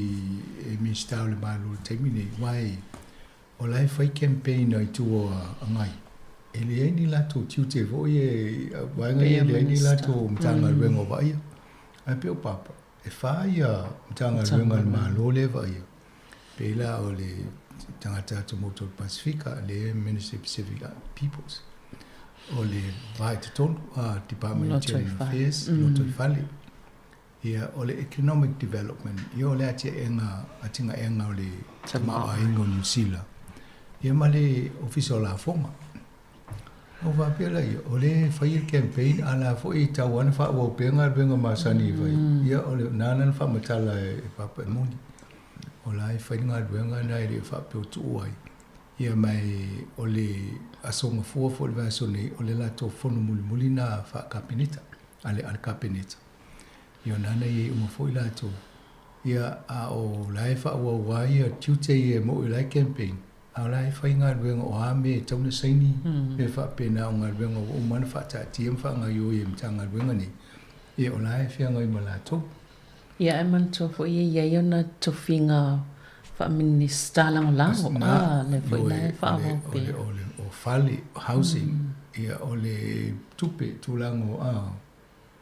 e minsta le malu te mile wai o lai fai campaign ai tu angai ele ni la to tiu te vo ye wa nga ele ni la to mtanga ruenga vai ai pe o papa e faia tanga runga malo le vai pela o le tangata to motor pacifica le Ministry Pacific Peoples o le vai te ton Department of Interior Affairs Loto Valley ia o le economic development ia o le atinga enga o le tama ingo New Zealand ia male official la fonga o va pela o le fai campaign ala fo i tawana fa o penga benga masani vai ia o le nana fa matala e papa moni o la fai nga benga na ile fa pe tu ai ia mai o le asonga fua fo le vaso nei o le lato fono muli na whakapeneta ale kapeneta ia nana i uma fo i lato ia a o lai wha ia Tuesday mo i lai campaign a lai whainga ruenga o ame tauna saini e whapena o ngā ruenga o mana whatatia mwhanga i o i mtanga ruenga ni ia o lai whianga i malato ia e man tofo ia iona tofinga minister lang le foi lai fa o fali housing ia o le tupe tulango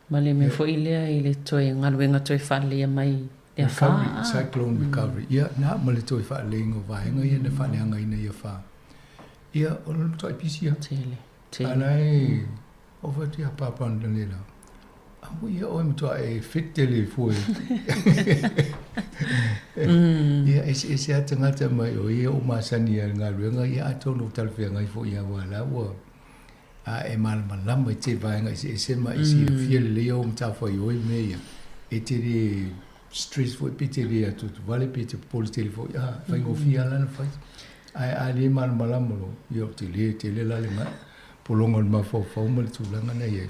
male me foi ile toi ngalwenga toi fali mai le fa cyclone recovery ia na male toi fa lengo vaenga ia na fa lenga ina ia fa ia o le toi pisia tele anai over tia papa ndela ia o me toi e fit tele foi ia ese atangata mai o ia o masani nga ruenga ia atono talfia ngai fo ia wala wa a e mal malama te vai ngai ese mai si fiel le o mta fo i me ia e te stress fo pite le atu vale pite pol telefo ia fa ngo fia la na fa a le mal malama lo ia te le la le ma polonga ma fo mal tu langa na ia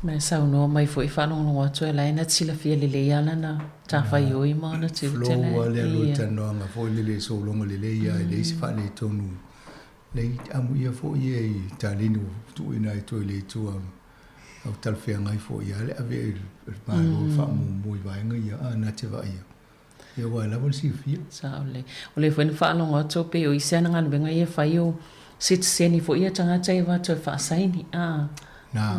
me sau no mai foi whanong no atu e laina tila fia lele iana na ta whai oi maana te tele. Flow le ruta noanga foi lele so longa lele ia e leisi whane tonu. Lei amu ia foi ia i talinu tu ina i toi le tua au talwhea ngai foi ia le ave maaro whamu mui vaenga ia a na te vai ia. Ia wai lawa si fia. Sao le. O le whene whanong atu pe o isi anangan benga ia whai o citizeni foi ia tangata i watu e whaasaini. Na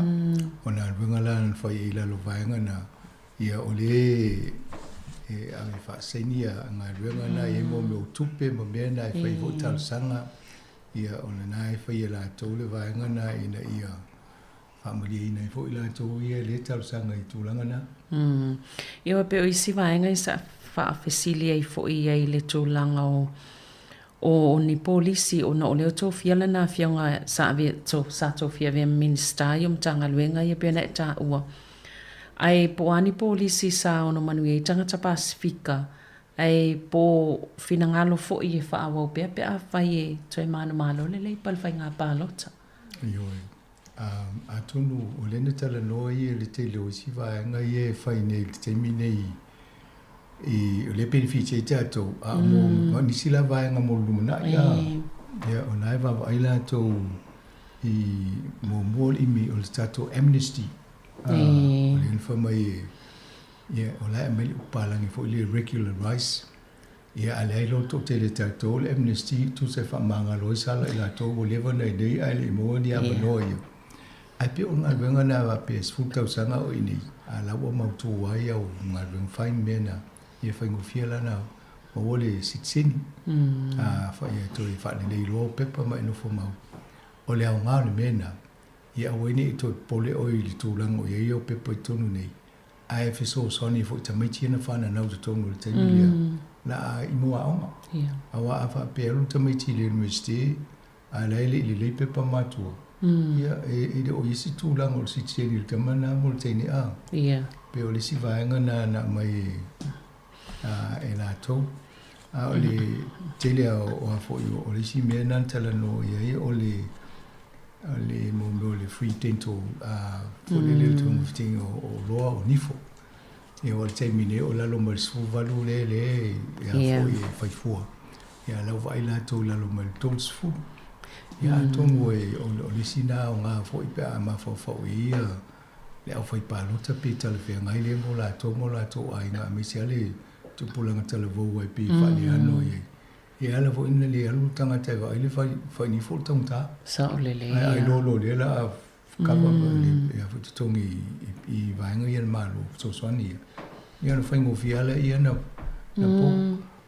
ona rungalan fai ila lo vaenga na ia ole e ave fa senia nga runga na e mo me tupe mo me na fai votal sanga ia ona na fai la tole vaenga na ina ia family ina fo ila to ia le tal sanga i tulanga na ia pe o isi vaenga isa fa fesilia i fo ia i le tulanga o ni polisi o na o leo tō fiala na fianga sa tō fia vea ministerium tanga luenga ia pēna e tā ua. Ai po ani polisi sa o no manu i tangata Pasifika, ai po finangalo fo i e whaawau pēa pēa whai e toi manu malo le lei pal whai ngā pālota. Ioi, a tonu o lena tala noa i e le te leo isi vaenga i e whai nei le te mine i le beneficia i tātou a mo nisi la vaenga mo lumana ia o nai vava ai lātou i mo mōl imi o le tātou amnesty o le nfa mai ia o lai ameli upalangi fo le regular rice ia ale ai loto te le tātou le amnesty tu se wha manga loi sala i lātou o lewa nei dei ai le mo ni ama noa ia ai pe o ngā ruenga na wa pe sfutau sanga o ini a lawa mautu wai au ngā ruenga fain mena ia whai ngofia lana o ole sitsini a whai e toi whane nei loa pepa mai no fo mau o le au ngā le mena ia awene i toi pole oi li tūlanga o ia o pepa i tonu nei a e whiso soni fo i tamaiti ana whana nau te tonu le taimilia na a imo a onga a wa a wha pearu tamaiti le universite a leile i le lei pepa matua ia e o isi tūlanga o le sitsini le kamana mo le teine a pe o le si vaenga na mai e la tau a o le tele o a fo o le si mea nan tala no ia o le mo le free dental fo le le tau mfting o roa o nifo e o le taimine o lalo mal su valu le ia fo i faifua ia lau vai la tau lalo mal tons fu ia tongo e o le sina o ngā fo i pia ma fo ia le au fai palota pe tala fea ngai le mo la tau ai ngā mesi ale tu pulanga tala vou ai pi fani ano e ala vo ina le alu tanga te va ile fai ni fo tong ta sa o le ai lo le la kapa le ia fu tongi i vaenga ia malo so swani ia no fai ngo fiala ia na po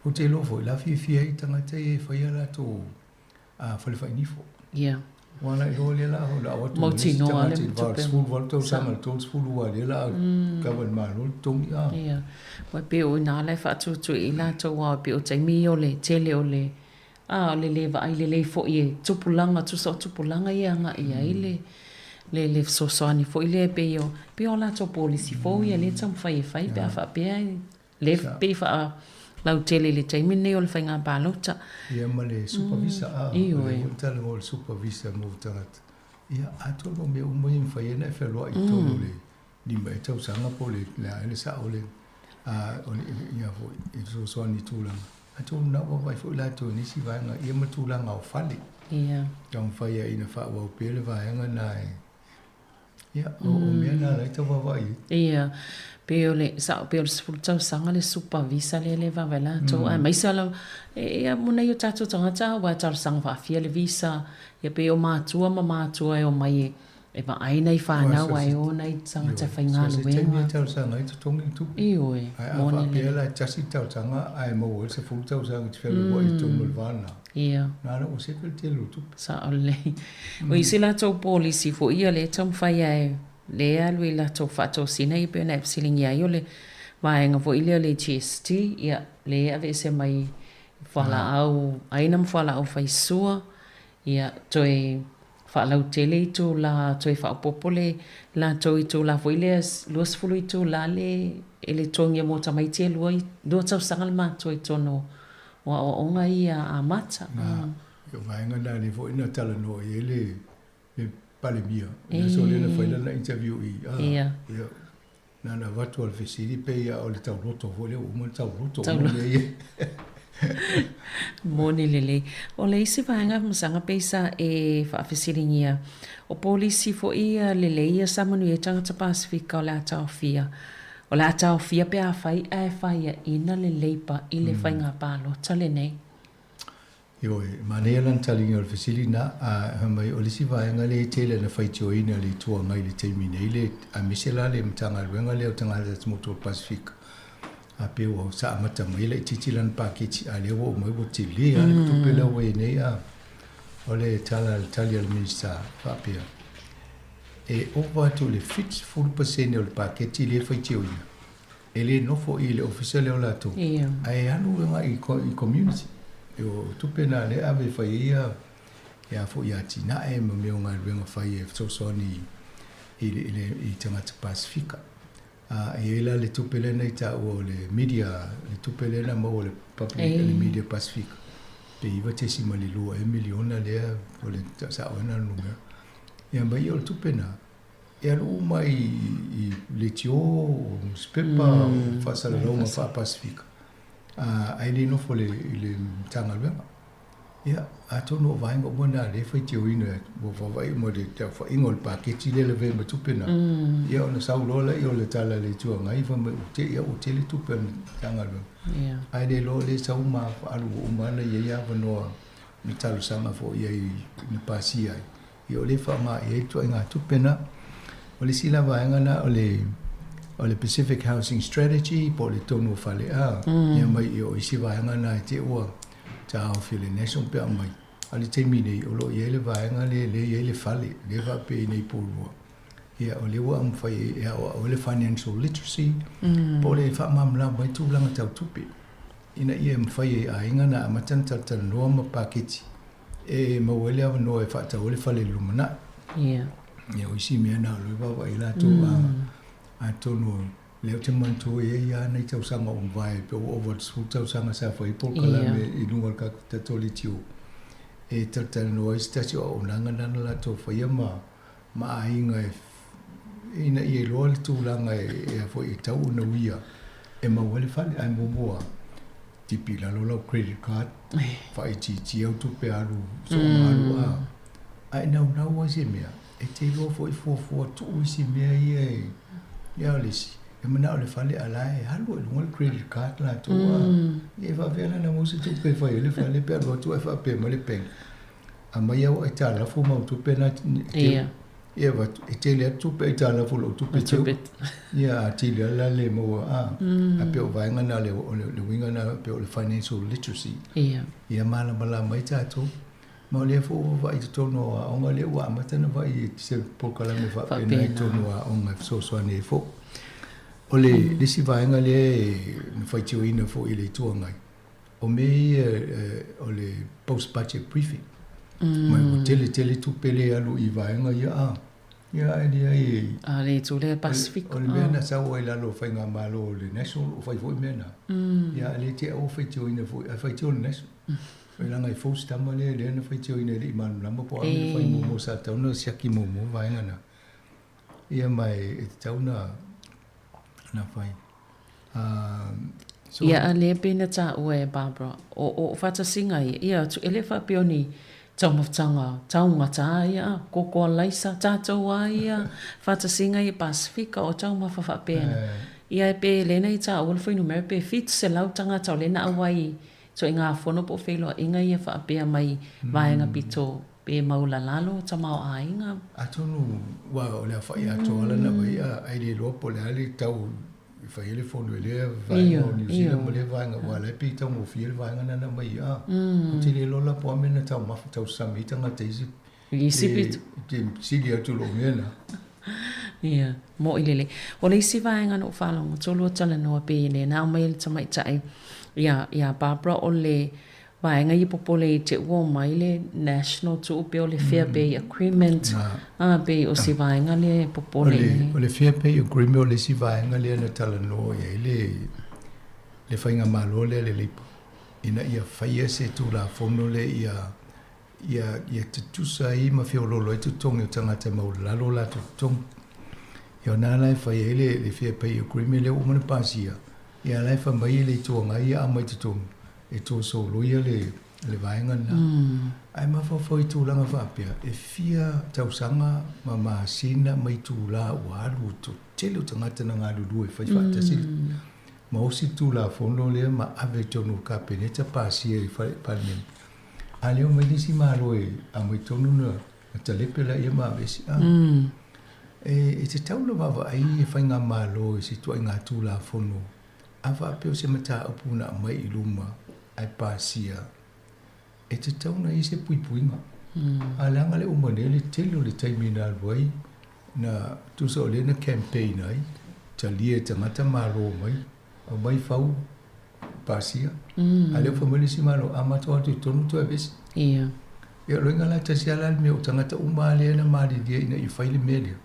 o te lo fo la fi i tanga te fai ala to fai ni fo wana i le la ho la o to Motino ale school volto sama to school wa le la kawan malo tong ia wa pe o na le fa tu i la to wa pe o taimi o le tele o le le va ai le fo i tupulanga tu so tupulanga ia nga ia le so so ani fo ile pe o la to polisi fo ia le tam fai pe fa pe le pe fa lau tele le taimi nei o le whainga pālota. Ia ma le supervisa Iyo e. Le tala mo le supervisa mo tangata. Ia atono me umoi mwhaiena e whelua I tonu le lima e tau sanga po le ele sa o le ia fo I so soani tūlanga. Atono na wawai fo la tō nisi vaenga ia ma tūlanga o whale. Ia. Tau mwhaia ina wha wau pele vaenga na e. Ia o mea na lai tau wawai. Ia. Peo le sifuru tau sanga le supervisa le vavela tau ai maisa la ia muna yo tatu tangata wa tau sanga whaafia le visa ia peo mātua ma mātua e o mai e wa aina I whanau ai o nei tangata whainga luenga. Se teimi tau sanga I tutongi tupu. Iyo e. Ai a whaapea la tasi tau sanga ai mo el se furu tau sanga te whelu wa I tongu le vana. Ia. Nara o sepel te lutupu. Sa o le. O isi la tau polisi fo ia le tau mwhaia e lea lui la tau whato sina I pēna e psilingi ai o le vaenga fo ilia le GST ia le ave se mai whala au aina mwhala au whaisua ia toi whalau tele I tū la toi whaopopole la toi tū la fo ilia luas fulu I tū la le ele tongia mo tamaitia lua tau sangal ma toi tono wa o onga ia a mata. Yo vaenga na le fo ina tala no I le palemia. So le na faila na interview I. Ia. Na watu al fesiri pe ia o le tau roto fo le o mo tau roto. Moni lele. O le isi vaenga masanga peisa e whaafesiringia. O polisi fo ia lele ia samanu e tangata Pasifika o le atao fia. O le atao fia pe a whai e whai ina le leipa I le whainga pālo. Tale nei. Yo manea lan talingi o le fesili na a mai o le si vaenga le tele na whaitio ina le tua ngai le teimi nei le a misela le mtanga luenga le o tanga le motor Pacific. A pe o sa amata mai le titilan paketi a le o mai o tili a le tupela we nei a o le talia le minista whapea. E over to le fit 40% o le paketi le whaitio ina. E le nofo I le official o lato. Ai anu nga I community. Yo tupena le ave faia ya fo ya tina e me nga luenga faia so soni I tangata Pasifika. E la le tupele nei ta o le media le tupele na mo le public le media Pacific. Pe iwa te si mali lua e miliona le o le sa ona lunga. Ya mai o tupena. E alu mai I le tio spepa fa sala longa fa Pacific. Ai le no fo le tanga luenga. Ia atono vaenga mona le whaitio ina mo whawai mo le te whaingo le paketi le ve ma tupena. Ia ona saulola I o le tala le tua ngai wha te ia o te le tupena tanga luenga. Ai le lo le sau ma alu umana ia wanoa ni talo sanga fo ia I ni pasi ai. Ia o le wha ia tua inga tupena. O le sila vaenga na o le Pacific Housing Strategy po le tonu whale a. Ia mai I o isi vaenga na te ua tau fili national pe mai ali te mine o lo yele vaenga le yele fale le va pe nei polua ia o le wa mfai ia o le financial literacy po le fa mamla mai tu langa tau tupi ina ia mfai a inga na matanta tal no ma paketi e mo wele ava no e fa ta o le fale lumana ia o isi me na lo va va ila tu a tonu leo te mantu ia nei tau sanga o vai pe o tau sanga sa foi por kala me I lunga ka te toli tiu e tal no estacio o nanga nana la to foi ma ainga ina I lo tu langa e foi tau na wia e ma wale fale ai mo tipi la lo credit card fa ti au tu pe alu so alu ai na wa se mea e te lo foi fo tu si mea ia lesi e mana o le fale ala e halu e lunga credit card la tu e va vela na musi tu pe fa le fale pe lo tu e fa pe mo le pen a mai au e tala fu mo tu pe na e va e te le tu pe tala fu lo tu pe tu ia ti le le mo a pe o va ngana le winga na pe o le financial literacy ia mala mai ta tu mo le fu va I to no o nga le wa mata na va I se po kala me va pe na to no o nga so ne fo o le si vaenga le whaitio ina fo I le tua ngai. O me o le post-budget briefing. Mai o tele tu pele alu I vaenga ia Ia ai le tu le Pacific. O le mena sa o ila lo fai ngā malo le national o fai foi mena. Ia le te o fai tio ina foi, fai tio le national. Fai langa i fos tama le na fai tio ina le imanu lama po ame fai momo sa tauna siaki momo vai ngana. Ia mai e tauna na fai. Ia le pena ta ue Barbara. O fata singa ia tu ele fa pioni. Tau mawtanga, tau ngata ia, koko laisa, tātou ia, whatasinga i Pasifika o tau mawhawha pēna. Ia e pē lena i tā ua whainu mera pē fit se lautanga tau lena awai, so i ngā whono po whailua inga ia wha pēa mai vaenga pito pē maula lalo, ta mau a inga. Atonu, wa o lea whai ato alana wai a aile lopo le ale tau whai ele whono e lea vaenga o New Zealand mo lea vaenga wa le pī tau mo fiele vaenga nana mai a. O te le lola po amena tau mafu tau sami tanga te isi. Isipit. Te sili atu lo mena. Ia, mo ilele. O le isi vaenga no whalonga, tolu o tala noa pēne, nā o mai le tamai tai. Ia, Barbara o le vaenga i popole i te ua mai le national tu upe o le Fair Pay Agreement. Pe o si vaenga le popole. O le Fair Pay Agreement o le si vaenga le na tala noa ia le whainga malo le lipo. Ina ia whaia se tu la fono le ia te tusa i ma whio lolo e tu tongi o tangata maulalo la tu tongi. Ia nāna e whaia le Fair Pay Agreement le umana pasia. Ia lai wha mai le tuanga ia a mai tu tongi. E tō so loia le vaenga na. Ai ma whawhau i tūlanga whapea. E fia tausanga ma maasina mai tūla ua alu to tele o tangata na ngā lulu e whai whatasili. Ma osi tūla whono lea ma ave tonu ka peneta pāsia i parliament. A leo mai disi mālo e a mai tonu na talepela ia ma avesi. E te tauna wawa ai e whai ngā mālo e si tua i ngā tūla whono. A whapeo se mata apuna mai i luma. Ai pasia e te tauna i se puipuinga. A langa le umane le telo le taimina alwai na tusa o le na campaign ai ta lia tangata maro mai o mai fau pasia. A leo whamali si maro amatoa tu tonu tu abesi. Ia. Ia roinga la tasi ala me o tangata umale na mari dia ina i whaile media.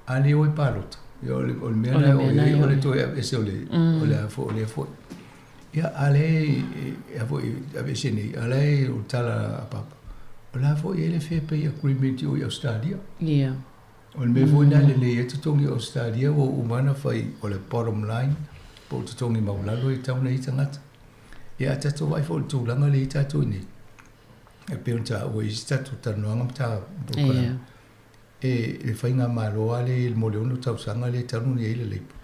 A leo i palota. Ia o le mena o le toi abesi o le afo o le afo. Ia ale avese nei ale o tala papa. O la fo ele Fair Pay Agreement o Australia. Ia. O me vo na le te tongi Australia o umana fai o le bottom line po te tongi maulalo i tauna i tangata. Ia tato vai fo tu langa le tato ni. E pe unta o i tato tanoanga mta. Ia. E fai ngā maro ale il moleono tausanga le tanu ni ele leipo.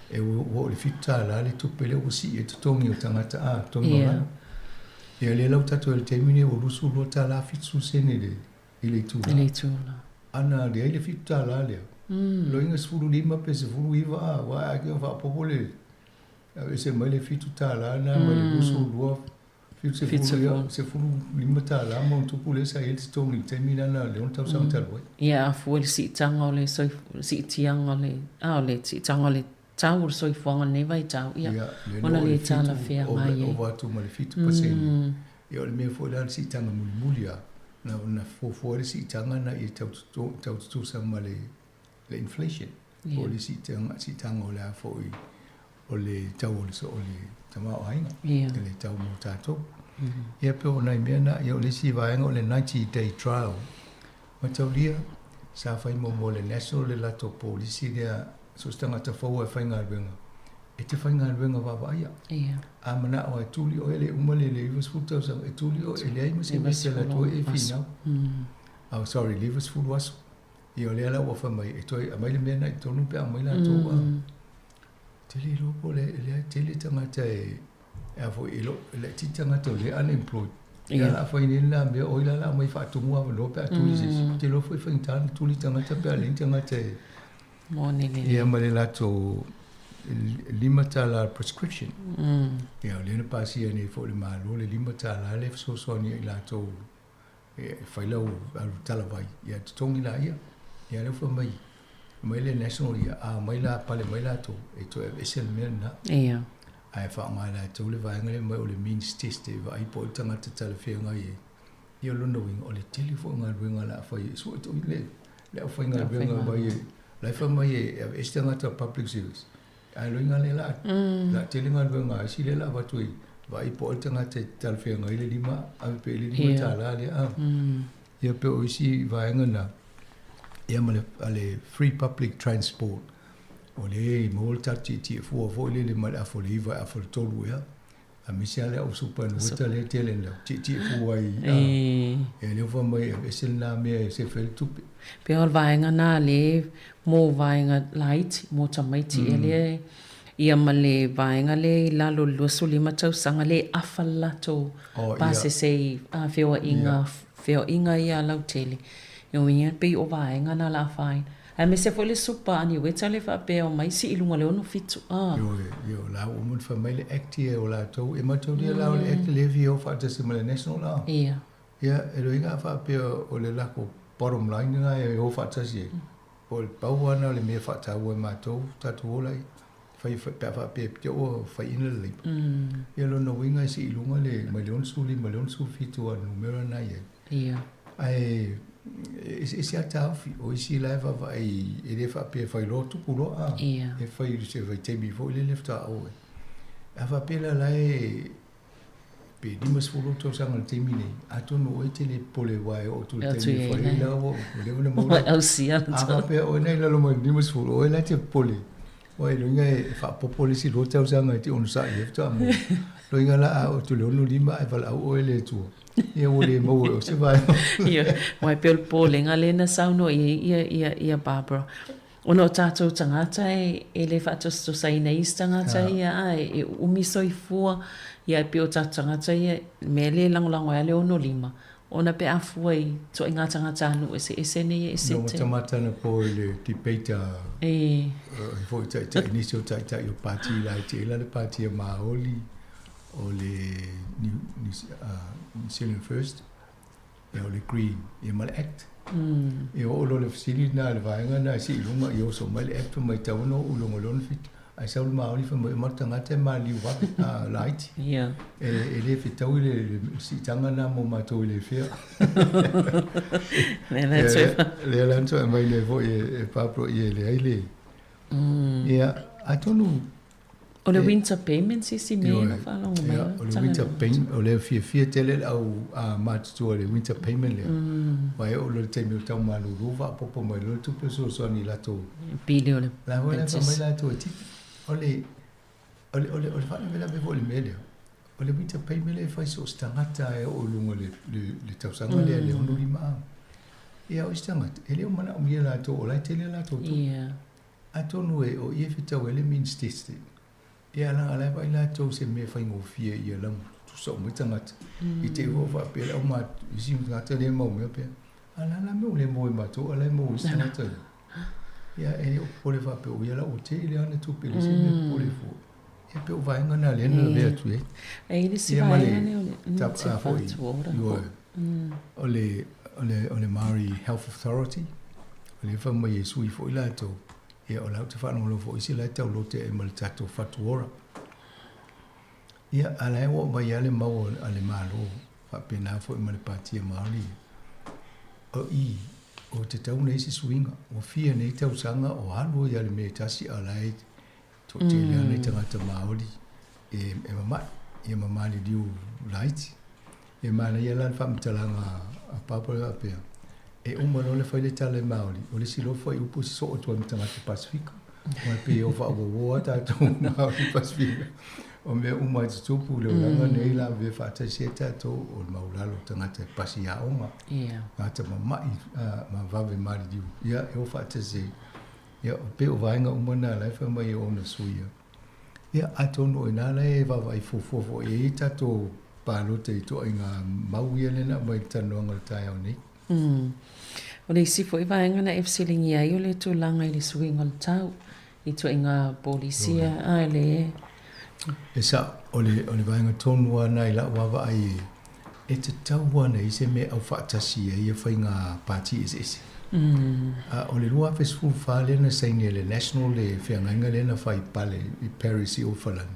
E o le fita la le tupele o si e tutongi o tangata a tongi o lana. E le lau tato e le temine o rusu lo ta la fitsu sene le ile tula. Ile tula. Ana le ele fita la lea. Lo inga sfuru lima pe se furu iwa a wa ake o fa popole. E se mai le fitu ta la na mai le rusu lua se furu lima ta la ma un tupu le sa ele tutongi temina na le on tau sang talwai. Ia a fuel si tanga o le si tianga o le o le si tanga o le tau soi fonga ne vai tau ia ona le tala fea mai o watu ma le fitu paseni ia o le mea fo la si tanga mulimulia na fo si tanga na i tau tusa ma le inflation o le si tanga o le a fo i o le tau o le so o le tamao hainga le tau mo tato ia pe o nai mea na ia o le si vaenga o le 90-day trial ma tau lia sa fai mo le national le lato polisi lea so stanga ta fo e fainga ruenga e te fainga ruenga wa ia a mana o e tuli o ele umale le livers food tau e tuli o ele ai mase mase la to e fina sorry livers food was i o le ala wa fa mai e toi a mai le mena i tonu pe a mai la to te le lo po le te le tanga te a fo i lo le ti tanga to le unemployed ia la fa ni la me o la mai fa tu mo lo pe a tuli se te lo foi fainta tuli tanga te pe a le tanga te ia ma le lato lima tala prescription. Ia le na pasi ane fo le malo le lima tala le so ni i lato whailau alu tala vai. Ia tongi la ia. Ia le fa mai. Mai le national ia a mai la pale mai lato e to esel men na. Ia. Ai fa mai la to le vai ngale mai o le means test e vai po tanga te tala fe ngai. Ia lo no wing o le telefone ngal winga la fa so to le Le fa nga venga ba ye. La fa ma ye este ngata public service. Ai lo nga le la. La tele nga venga si le la ba tu. Ba I po te ngata tal fe nga ile lima a pe ile lima ta la le a. Ia pe o si va nga na. Ia ma le free public transport. O le mo ta ti fu le ma a fo le va a fo tolu ya. A misiale au super no ta le tele la ti fu ai. E le fa mai e se na me se fel tu. Pe ol vai nga na le mo vai nga light mo ta mai ti ele ia ma le vai nga le la lo suli ma tau sanga le afala to pa se a feo inga ia lau tele. Yo ia pe o vai nga na la fine. A me se foi le supa ani weta le fa pe o mai si ilunga le ono fitu. Yo la o mun fa mai le acti o la to e ma to le la le acti le vi o fa te simile national la. Ia. Ia e lo inga fa pe o le la ko bottom line nga e o fa ta si. O le pau ana le me fa ta o ma to ta to lai. Fai fa pe o fa ina le. Ia lo no winga si ilunga le milion su fitu a numero na ia. Ia. Ai esse atafi o esse leva vai ele fa pe fai lo tu pulo a e fai se vai te mi vo le lefta o a fa pe la e pe dimas fulo to sang te mi ne a to no e te le pole vai o tu te mi fai la o le una mo o sia a pe o nei la lo mo dimas fulo o la te pole o e lo ngai fa popole si lo te sang te on sa lefta mo lo ngai la o tu le no lima e vala o ele tu ia o le mo o se vai ia mai pel pole nga le na sauno ia Barbara ono tatou tangata e le fatos to sai nei tangata ia e umiso I fua ia pe o tatou tangata ia me le langolango ia le ono lima ona pe afua I to inga tangata no ese nei ese no tamata na po le debate e foi ta inicio ta o party la te la party maoli o le New Zealand First e o le Green e mal act e o lo le facility na le vaenga na si lunga i o so mal act mai tau no u lunga lon fit ai sa ma oli fa mai tanga te ma li wa light e le fit tau le si tanga na mo ma to le fia le lanto mai le vo e papro e le ai I don't know o le winter payments si me no fa longa mai o le winter payment o le fia tele au a march to le winter payment le vai o le temi o tau malu ruva popo mai lo tu peso so ni la to bilio le la vola fa mai la to ti o le fa le be vol mele o le winter payment le fa so stangata e o lungo le tau sanga le ono lima e o stangata ele o mana o mi la to o la tele la to a tonu e o ie fita o ele min stiste ia la vai la to se me fa ngo fie ia lang tu so mo tangata I te ho fa pe o ma si ngata le mo me pe ala la me le mo ma to ala mo stangata ia e o pole fa pe o ia la o te ile ana tu pe se me pole fo e pe o vai ngana le na ve tu e ile si vai ngana o tap a fo o le Maori Health Authority o le fa mo Yesu I fo ila to e o lau te whanau lo fo isi lai tau lote e mali tato fatuora. Ia ala e o mai ale mau ale malo whapena fo e mali patia Māori. O te tau nei si suinga, o fia nei tau sanga o halo i ale me tasi alai to te lea nei tangata Māori e mamali diu laiti. E mana ia lan whamtalanga a papara apea. E umano le fai le tale Māori, o le silo fai upo si so o tua mitangata Pasifika. Mai pe o wha o tātou Māori Pasifika. O mea umai te tupu le uranga nei la ve whata se tātou o le maulalo tangata Pasi a onga. Ngata mamai ma vave Māori diu. Ia e o whata se. Ia pe o vaenga umana lai wha mai o na suia. Ia atono e nāla e vava I fofofo e tātou pālote I toa inga mauia lena mai tanoanga le tai au nei. O le isi fo I vaenga na efsilingi ai o le tūlanga I le suinga le tau I to inga polisia ai le e sa o le vaenga tonua na I la wawa ai e te taua na I se me au whaatasi e ia whainga pāti ese o le lua festival wha lena saini le national le whiangainga lena whai pale I Paris I Ofalan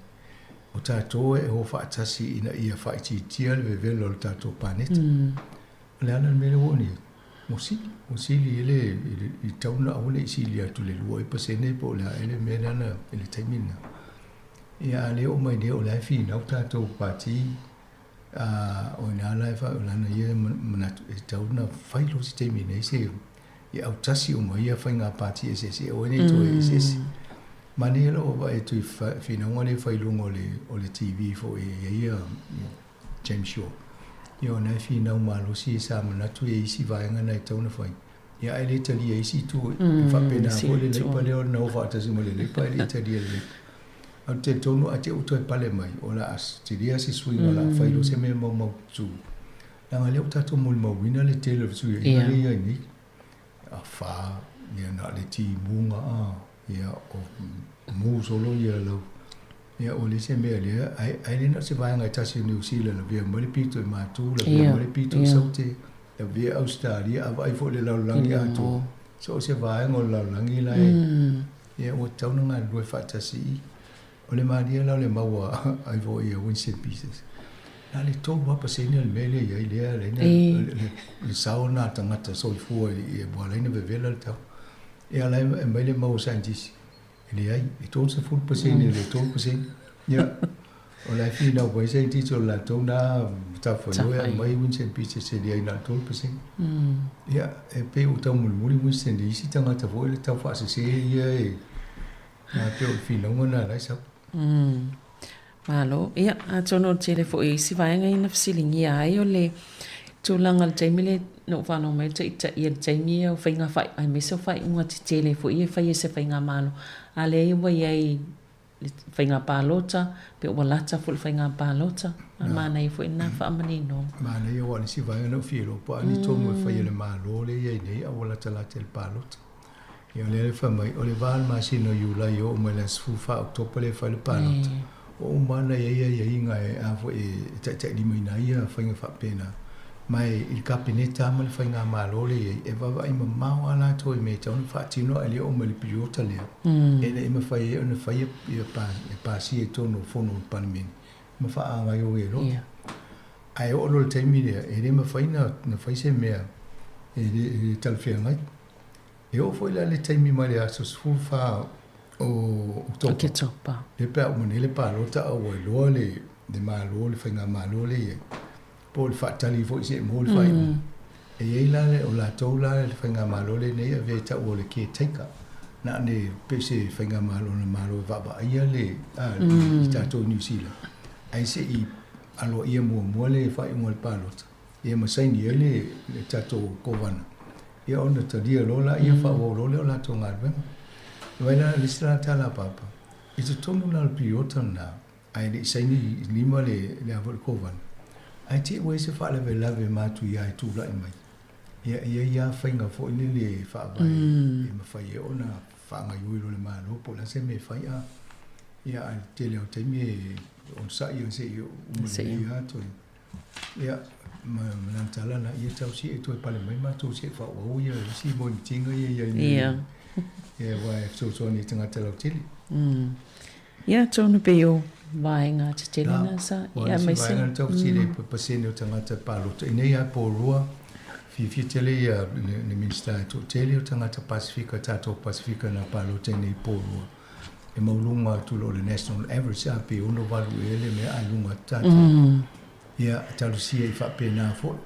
o tātou e ho whaatasi ina ia whaiti tia le vevelo le tātou pāneta le ana mele woni Musili ele I tauna ole sili atu le lua I pasene po la ele menana ele taimina. Ia le o mai le o lai fi nau tātou pati o nā lai wha o lana ia manatu e tauna whailo si taimina I se ia au tasi o mai ia whai ngā pati e se o ene to e se. Mani ela o wa e tui whinau le whailunga o le TV fo e ia James Shaw. Ia o nai whinau malo si e sa manatu e isi vaenga nei tauna whai. Ia ele tali e isi tu e whapena o le leipa leo na o whaatasi mo le leipa ele tali e leipa. Au te tonu a te uto e pale mai o la as te ria si swinga la whailo se me mau tu. Nanga leo tato muli mawina le tele of sui e nare ia ni. A wha, ia na le ti munga a, ia o mu solo ia lau. Ia o le se mea lea, ai le na se vaenga I tasi New Zealand, la via malipito I mātu, la via malipito I saute, la via Australia, a vai fo le laulangi atu. So se vaenga o laulangi la e. Ia o tauna ngā rue whaatasi I. O le maria lau le maua ai vo ia Winston Pieces. Nā le tō wapa senia le mele ia I lea le saona tangata soifua I e bualaina vevela le tau. Ia lai mai le mau scientist. Ele ai, e tō se 4% le 12%. Ia, o lai fi nau pai scientist o la tō nā tawhanoa mai Winston Pieces e le ai nā 12%. Ia, e pe o tau mulimuli Winston le isi tangata vo le tau whaasese ia e nā te o fi nau ngana lai sau. Malo, ia, a tono tele fo e si vaenga ina fsilingi ai o le tūlanga le taimi le no whanau mai ta ita ia le taimi o whainga whai, ai meso whai unga te tele fo ia whai e se whainga malo. A le iwa iai le whainga pālota, pe o walata fo le whainga pālota, a mana i fo ina whaamani no. Mana ia wale si vaenga no whiero, pa ani tomo e whai le malo le iai nei a walata la te le pālota. Ia le whamai, o le wāl masino iulai o mai le sfufa Oketopa le whai le pālota. O mana ia inga e awho e tai lima ina ia whainga whapena. Mai I kapineta ama le whainga mālole e wawa ima mau ala to I me tauna whaatino a leo o mali piriota lea. E le ima whai e ona whai e pāsi e tono whono I panemeni. Ima wha angai o e lo. Ai o lo le taimi lea, e le ma whai na whai se mea e le talwhia ngai. E o whai la le taimi mai le aso sfufa o Oketopa. Le pea o mene le pālota au e loa le mālo le whainga mālo le e. Po le whaatali fo I se mo le whai. E ei la le o la tau la le whainga mālo le nei a vei tau o le ke teika. Na ne pese whainga mālo na mālo vava aia le I tātou New Zealand. Ai se I alo ia mua le whai unga le pālota. Ia masaini ia le tātou kovana. Ia ona talia lola ia wha o le o la tau ngārwenga. Waina listra tala papa. I te tonu na le piriota na ai le isaini lima le avol kovan. Ai te wei se wha lewe lawe mātu ia e tūla I mai. Ia whainga fo ini le whaavai e mawhai e ona whaanga iuiro le mālo po la se me whai a. Ia ai te leo teimi e on sa ia se i umule ia toi. Ia manantala na ia tau si e toi pale mai mātu se whaua ia si mo ni tinga ia. Ia wai so ni tangata lau tili. Ia tonu pe o vaenga te tili na sa. Ia mai se. Vaenga tau tili pasene o tangata pālota. I nei a pōrua fi tele ia ne minsta to tele o tangata Pasifika tātou Pasifika na pālota nei pōrua. E maulunga tulo le national average a pe ono walu ele me a lunga tātou. Ia talusia I whapena fo.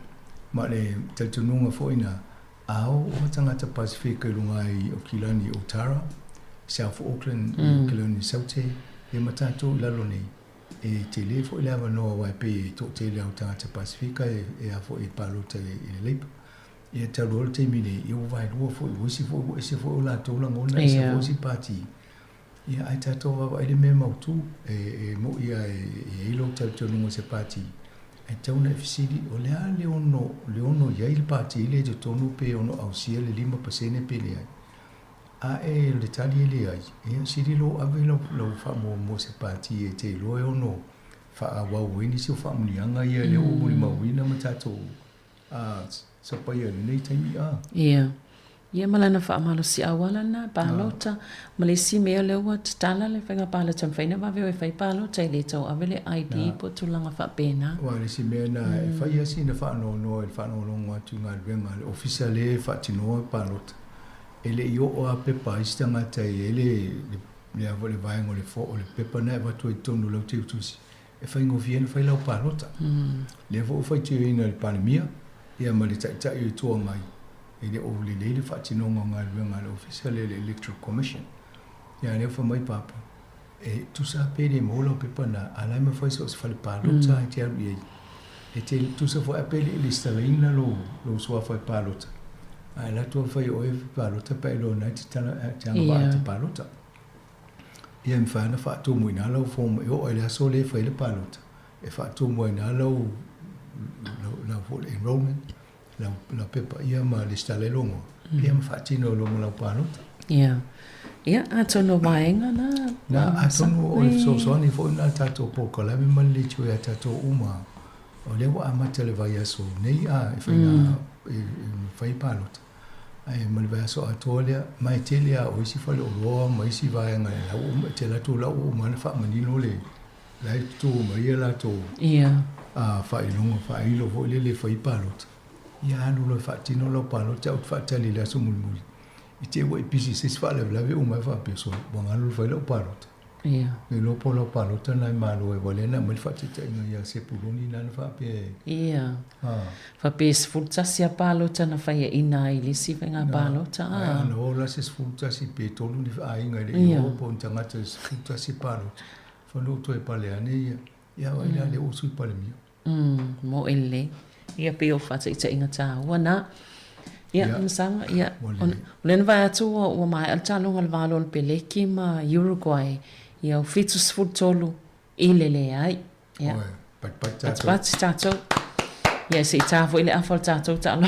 Ma le taltununga fo ina Ao o tangata Pasifika lunga I o Kilani o Tara, South Auckland, Kilani Saute, e matatou lalo nei. E te le fo I lava noa wai pe to te le o tangata Pasifika e a fo I pālota I le leipa. E talu ol te mine I o vai rua fo I wisi fo I se fo o la tōla ngona I se fo si pāti. Ia ai tātou wawa ele me mautu e mo ia e ilo tautonunga se pāti. E tauna e fisiri o lea leono iai le pāti le te tonu pe ono au sia le 5% pe le ai. A e le tali le ai. E siri lo ave lo wha mo se pāti e te lo e ono wha a wawini si o wha munianga ia le o muli mawina ma tātou. Sa pai a nei taimi a. Ia. Ia malana fa amalo si awala na palota malesi me le wa tala le fenga palota faina va ve fai palota ile to avele ID po tulanga fa pena. Wa le si me na fa ia si na fa no fa no ngwa tu ngal venga le officiale fa tino palota. Ele io o a pepa istanga tai ele le avole vai ngole fo o le pepa na va tu tonu lo tu si. E fa ngo vien fa la palota. Le vo fa tu ina le palmia ia mali ta io tu mai. Ele o le fatino ngal venga le official le electoral commission ya ne fa mai papa e tu sa pede mo lo pepa na ala me fa so fa le palo ta ti ye e te tu sa fa apele lista leina lo so fa palo ta ala tu fa yo e palo ta pe lo na ti tana ba ti palo ta ia me fa na fa tu mo ina lo fo yo ele so le fa le palo ta e fa tu mo ina lo fo enrollment la pepa ia ma le stale longo ia ma fatino longo la palota ia atono vaenga na atono o so ni fo na tato po kala me man le chu ya tato uma o le wa ma tele vai aso nei a fai palota ai mal vai aso atolia mai telia o si fa lo mai si vaenga la uma te la tu la uma na fa manino le la tu mai la tu fa ilongo fa ilo vo le fai palota ia no lo fatino lo palo tau fatali la so mulmuli ite wo pisi se fa la ve uma fa peso bonga lo fa lo palo ia e lo polo palo tana malo e vole na mal fatita no ia se puloni na fa pe ia fa pes fulta sia palo tana fa ia ina ile si venga palo ta no la se fulta si pe tolu ni fa inga le o po tanga te fulta si palo fa no to e pale ani ia wa ina le o su pale mi mo ele ia pe o fata ita inga ta wana ia msanga ia len vai atu o mai al talo ngal valol peleki ma Uruguay ia o fitus futolo ilele ai ia pat tato ia se tato ile afol tato talo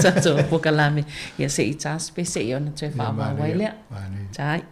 tato pokalame ia se ita spese ia na te fa wa ile tai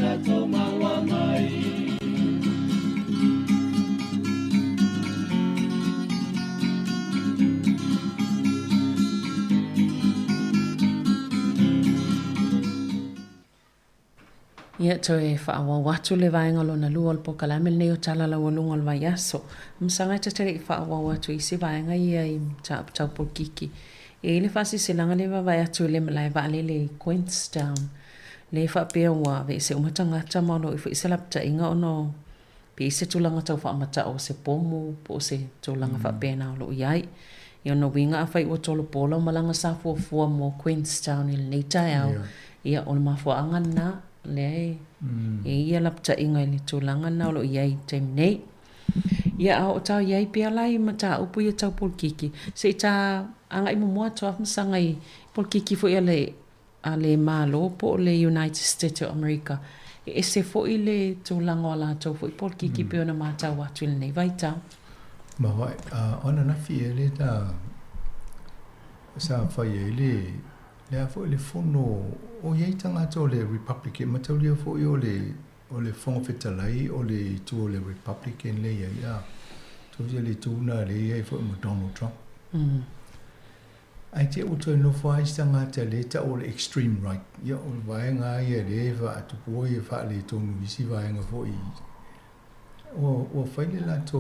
tatou maua mai. Ia toe whaawa watu le vaenga lo na lua po kalame neo tala la walunga al vaiaso. Msanga te tere whaawa watu isi vaenga ia I tau po kiki. E ile fasi silanga le vai atu le malai vale le Queenstown. Le whapea wa ve se umatangata mano ifu isalapta inga ono. Pe ise tulanga tau whaamata o se pomu po se tulanga whapea na lo iai. Ia no winga a whai o tolo pola malanga sa fua mo Queenstown il neitai au. Ia o le mafuanga na le e ia lapta inga le tulanga na lo iai tem nei. Ia au tau iai pia lai mata upu ia tau polkiki. Se ta anga imu mua toa msanga I polkiki fo ia le malo po le United States of America. E se fo I le tulanga o la tau fo I polkiki pia na mata watu le nei vai tau. Ma vai, ona na fi ele ta sa fa ele le fo le fono o ye tanga to le Republican matalia fo yo le fongo fetalai o le tu le Republican le ya to le tu na le ye fo mo Donald Trump. Ai te uto no fai tanga te le ta o le extreme right ya o vai nga ye le va tu po ye fa le to no visi vai nga fo I o fai le la to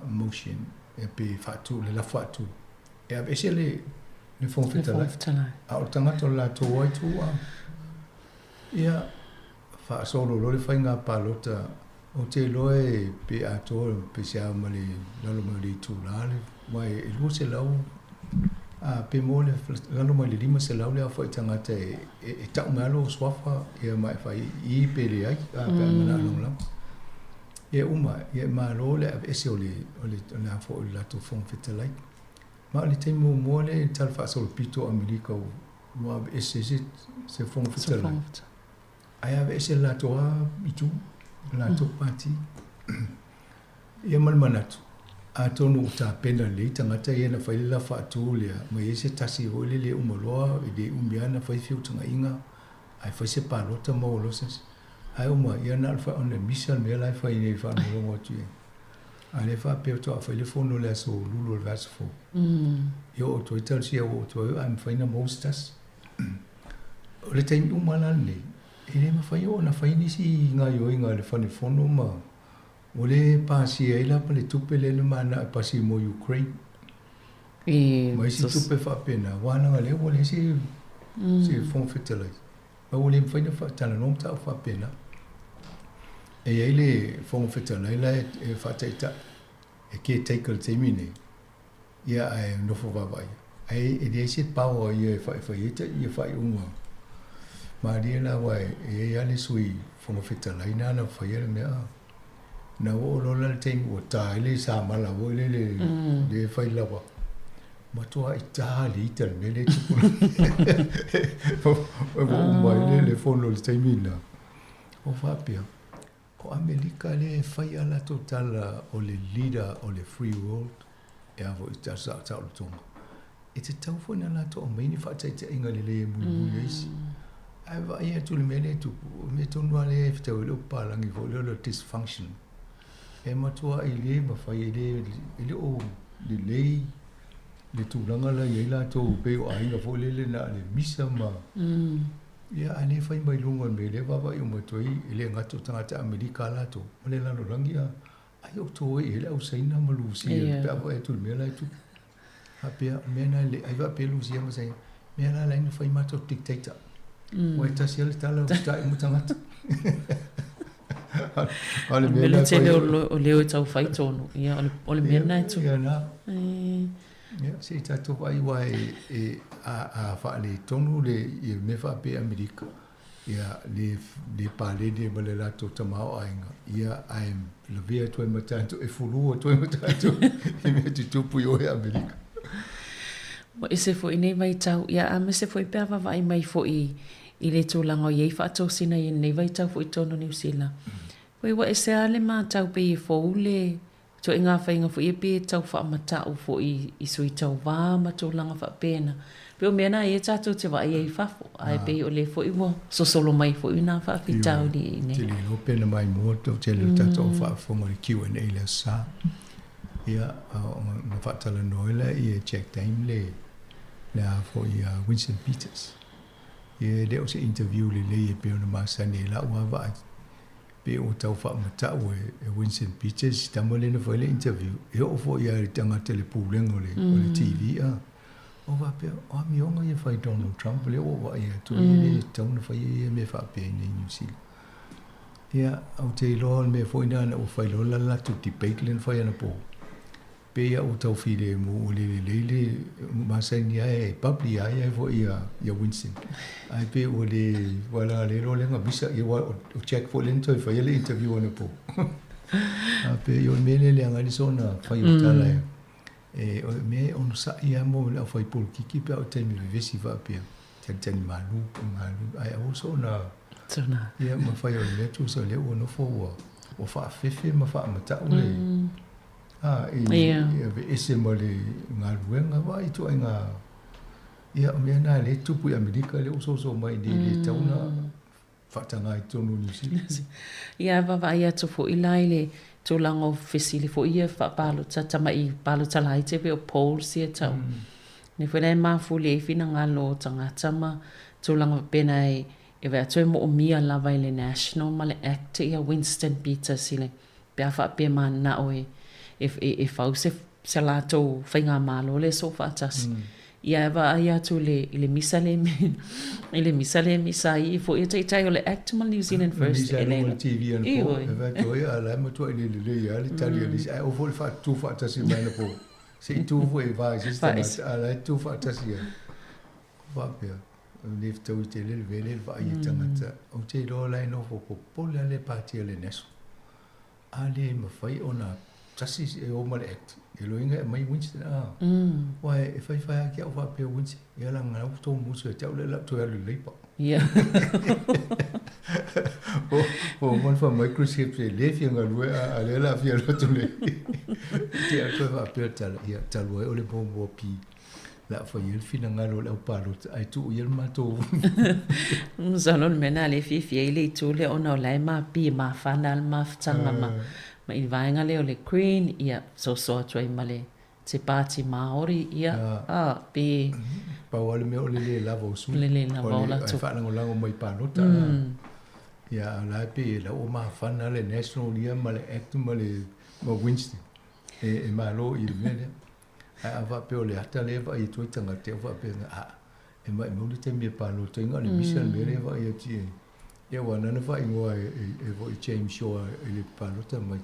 motion e pe fa tu le la fa tu e a ese le fongo fetalai a o tanga to la to wai tu ia fa solo lo le fai nga palota o te loe pe a to pe sia mali lalo mali tu la le mai e lu se lau a pe mo le lalo mali lima se lau le a fai tanga te e ta ngalo swafa ia mai fai I pe le ai a pe mana long lam ia uma ia ma lo le ese o le na fo la to fongo fetalai ma le te mo le tal fa sol pito America o mo ese se fongo fetalai ai ave ese la to itu la to party ia mal manatu a tonu ta pena le tangata ia na fai la fa tu le ma ese tasi o le umoloa I de umiana fai fiu tanga inga ai fai se palota mo lo ses ai uma ia na fa on le misal me la fai nei fa no mo tu ale fa pe to fa le fono le so lulo le vas fo io to ital sia o to am fai na mostas o le tem umala nei ele ma fai ona fai ni si nga yo inga le fani fono ma o le pasi ai la pale tupe le mana pasi mo Ukraine e ma si tupe fa pena wana le o le si fon fetalai ma o le fai na fa tala non ta fa pena e ai le fon fetalai la e fa taita e ke take te mine ia ai no fo va vai ai e de si pa o ia fa ia fa uma Maria la wai e ya le sui fongo fetalai na fa ia me na o lo la te o ta le sa mala o le fa la wa ma to ai ta le ital me le tu o mai le fono le te mina o fa pia o America le fa ia la total o le leader o le free world e avo ita sa ta o tonga e te tau fo na la to mai ni fa te inga le mu yes ai va ia tu le mele tu me tonu ale te o pa langi vo le dysfunction e matua I le ma fa le o le tu langa la ia la to pe o ai vo le na le misa ma ia ane fa mai lunga me le va va mo to I le ngato tanga te America la to le la no langi ai o to I le o sai na malu si pe va tu me la tu apia me na le ai va pe lu si ma sai me la no fa ma to dictator o ta si le tala o sta mo tanga ale me la te o le tau fai tonu ia o le mena tu ia na ia se ta to ai wai a fa le tonu le I me fa pe America ia le pale de bale la to tamao ainga ia ai le via to me tanto e fulu to me tanto e me tu pu yo America mo ese fo nei mai tau ia a me se foi pe va vai mai fo I le tūlanga o iei whaatou sina I nei vai tau fo I tono New Zealand. Wai wa ese ale mā tau pe I fōu le to inga whainga fo i pe tau wha mata o fo i sui tau wā ma tō langa wha pēna. Peo mena e tātou te wai e whafo, ai pe o le fo i mo sosolo mai fo i nā wha whitau ni i ne. Te li lo pēna mai mua tau te le tātou wha whonga le Q&A le sā. Ia, ma whatala noila i e Jack Dame le a fo i Winston Peters. Ia leo se interview le e peo na masane la ua vai. Pe o tau wha mata o e Winston Peters, tamo le na whaile interview. E o fo i a tanga telepūlenga o le TV a. O wa pe o mi onga ia whai Donald Trump le o wa ia tu i tau na whai ia me wha pe nei New Zealand. Ia au te iloa me fo ina na o whai lola la tu debate le na whai ana po. Pe ia o tau while mo o le masai ni ai babli ai fo ia Winston. Ai pe o le wala le lo le nga bisa ia o check fo le ntoi whai le interview ana po. A pe yo me le anga li sona whai o tala ia. E o me on sa ia mo le fai por kiki pe o te mi vesi va pe te malu ai o so na tsona ia ma fai o le tu so le o no fo o fa fefe ma fa mata o le e ve ese mo le ngaluenga va i tu nga ia me na le tu pu Amerika le o so mai le tauna fa tanga i tonu ni si ia va ia tu fo ilai le to lango fisili fo ia fa palo tama i palo tala i te pe o Paul sia tau. Ni whenei mafu le fina ngalo tanga tama to lango pena e vea toi mo o mia lava i le national ma le actor ia Winston Peters sile. Pea fa pe ma na o e fau se la to whainga malo le so fa atasi. Ia eva ia tu le misale me ile misale misa I fo ia tai o le actor ma New Zealand first ele le TV and po eva to ia la mo to ile le ia le tali le o vol fa tu fa tasi mai po se tu vo e vai just ala tu fa tasi va pe le to te le vele va ia tangata o te lo la no fo po le parti le neso ale ma fai ona tasi e o mal act e lo inga mai Winston wai e fai ki o fa pe Winston ia la ngau to mu se te le la to le pa ia o mon fa microchip le fianga lu a le la fia lo to le te a to fa pe tal o le bombo pi la fa il fina ngalo le pa lo ai tu il ma to zalon mena le fi ile tu le ona la ma pi ma fanal ma tanga ma I vaenga leo le Queen ia so atuai male te pāti Māori ia pe Pauale me o le lava o sui le lava o latu ai whanango lango mai pānota ia la pe la o maa whana le national ia ma le actor ma le Winston e malo I le mele ai awa pe o le ata lewa I toi tanga te awa pe e mai mo le te mea pānota inga le mission me lewa ia tie ia wana na wha ingoa e vo I James Shaw le pānota mai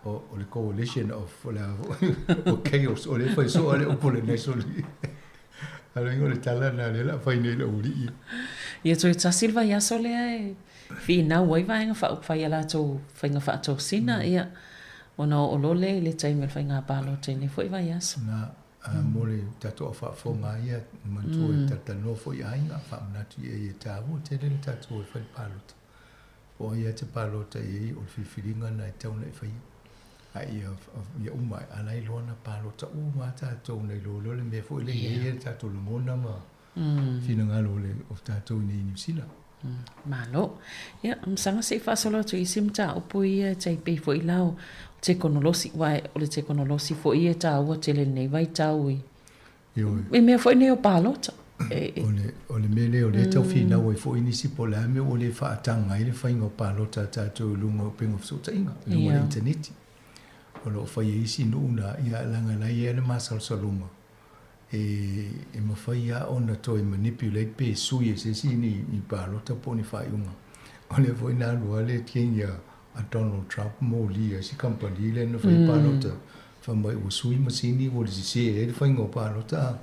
o le coalition of o chaos o le fai so ale o pole national ala ingo le tala na le la fai nei la uri ia toi ta silva ia so le ai fi na wai vai nga fa fai ala to fai nga fa to sina ia ona o lo le tai me fai nga palo te ne foi vai as na mo le tato fa fo nga ia man to tata no foi ai nga fa na ti e ta wo te le tato fai palo o ia te palo te e o fifiringa na tau nei fai ai ia umai alai lona palo ta mata to nei lo le me fo le ia tato lo mona ma fina ngalo le o tato nei New Zealand malo ia msanga se fa solo tu isimta o pui tai pe fo ilau te konolosi vai o le te konolosi fo ia ta o te le nei vai tau I e me fo nei o palota o le mele o le tau fina o fo inisi po la me o le fa tanga ile fa ingo palota tato lungo pengo so tainga lungo internet o lo fa isi no na ia langa la ia le masal salunga e ma fa ia ona to manipulate pe sui se sini I palota po ni fa unga o le foi na lo le Kenya a Donald Trump mo li si company le no fa palota fa mai o sui masini o se e fa ingo palota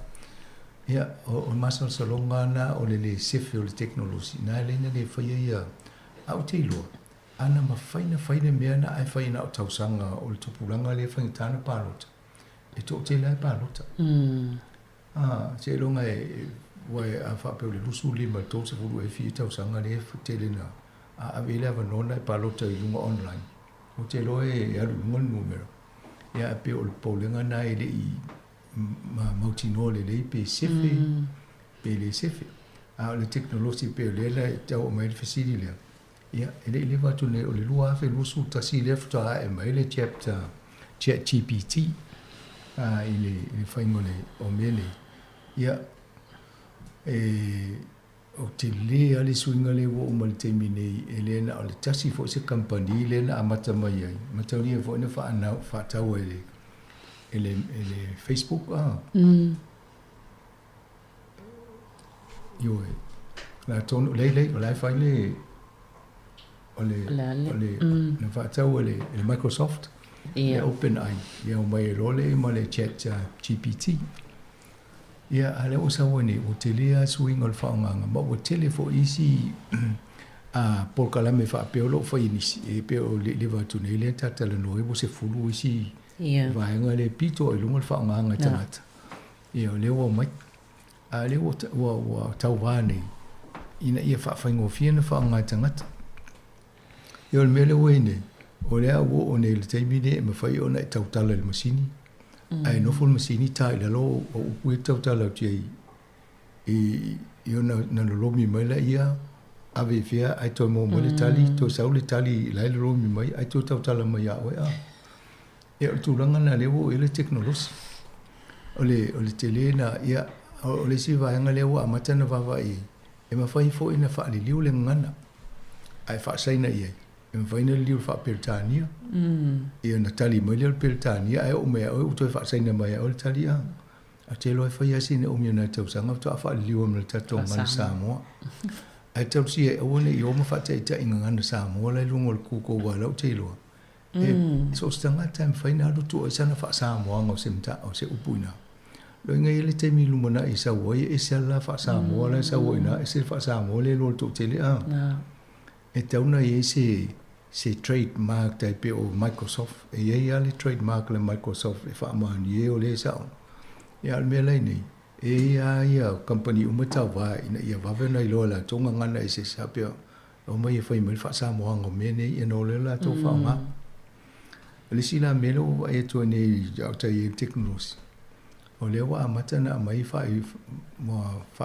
ia o masal salunga na o le sefio le technology na le ne fa ia au te lo ana ma faina mea na ai faina o tausanga o le tupulanga le faina tana palota e to te lai palota se longa e wai a whape o le lusu lima to se furu e fi tausanga le te le na a vele ava nona e palota I lunga online o te loe e alu lunga numero ia pe o le polenga na ele I mautino le pe sefe pe le sefe a le teknologi pe le la tau mai le fasili le ia ele le va tu le o le lua fe lu su tasi le fta e mai le chapter chat GPT ele fai ngole o mele ia o te le ale suinga le wo o mal te mine ele na o le tasi fo se company le na amata mai ai mata ri fo na fa na fa tau ele Facebook yo la ton le o la fai le ole na fa tau le Microsoft le OpenAI ia o mai role ma le chat GPT ia ale o sa woni o te lea swing o fa nganga ma o telefo isi por kala me fa pe lo fa inisi e pe o le va tu ne le tata le no e se fulu isi va nga le pito e lungo fa nganga tata ia le o mai ale o tau vane ina ia fa ngo fina fa ngata ngata yo me le wene o le o ne le taimine me fai ona e tautala le masini ai no ful masini tai le lo o pu tautala tei yo na lo mi mai la ia ave fia ai to mo le tali to sau le tali la le lo mi mai ai to tautala mai a e tu langa na le o ele teknologi o le tele na ia o le si va nga le o amata na va vai e ma fai fo ina fa le liu le ngana ai fa sai na ia e ma fai na liu fa pertania e na tali mai le pertania ai o me o to fa sai na mai o tali a te lo fai asi ne o mi na tau sanga to fa liu me ta to ngana Samoa ai tau si e o ne i o ma fa te ta inga ngana Samoa le lungo le ku ko wa lo te lo e so stanga time fai na tu o sana fa Samoa ngo semta o se upuina lo ngai le te mi lumana i sa wo e se la fa Samoa le sa wo ina e se fa Samoa le lo to te le a e tau na e se trademark tai pe o Microsoft e ia le trademark le Microsoft e fa ma ni o le sa ia me le ni e ia company umata va ina ia va ve na lo la tonga ngana e se sa pe o mai fa i fa Samoa ngo me ne e no le la to fa ma le sila melo e to ne ja ta e technology o le wa mata na mai fa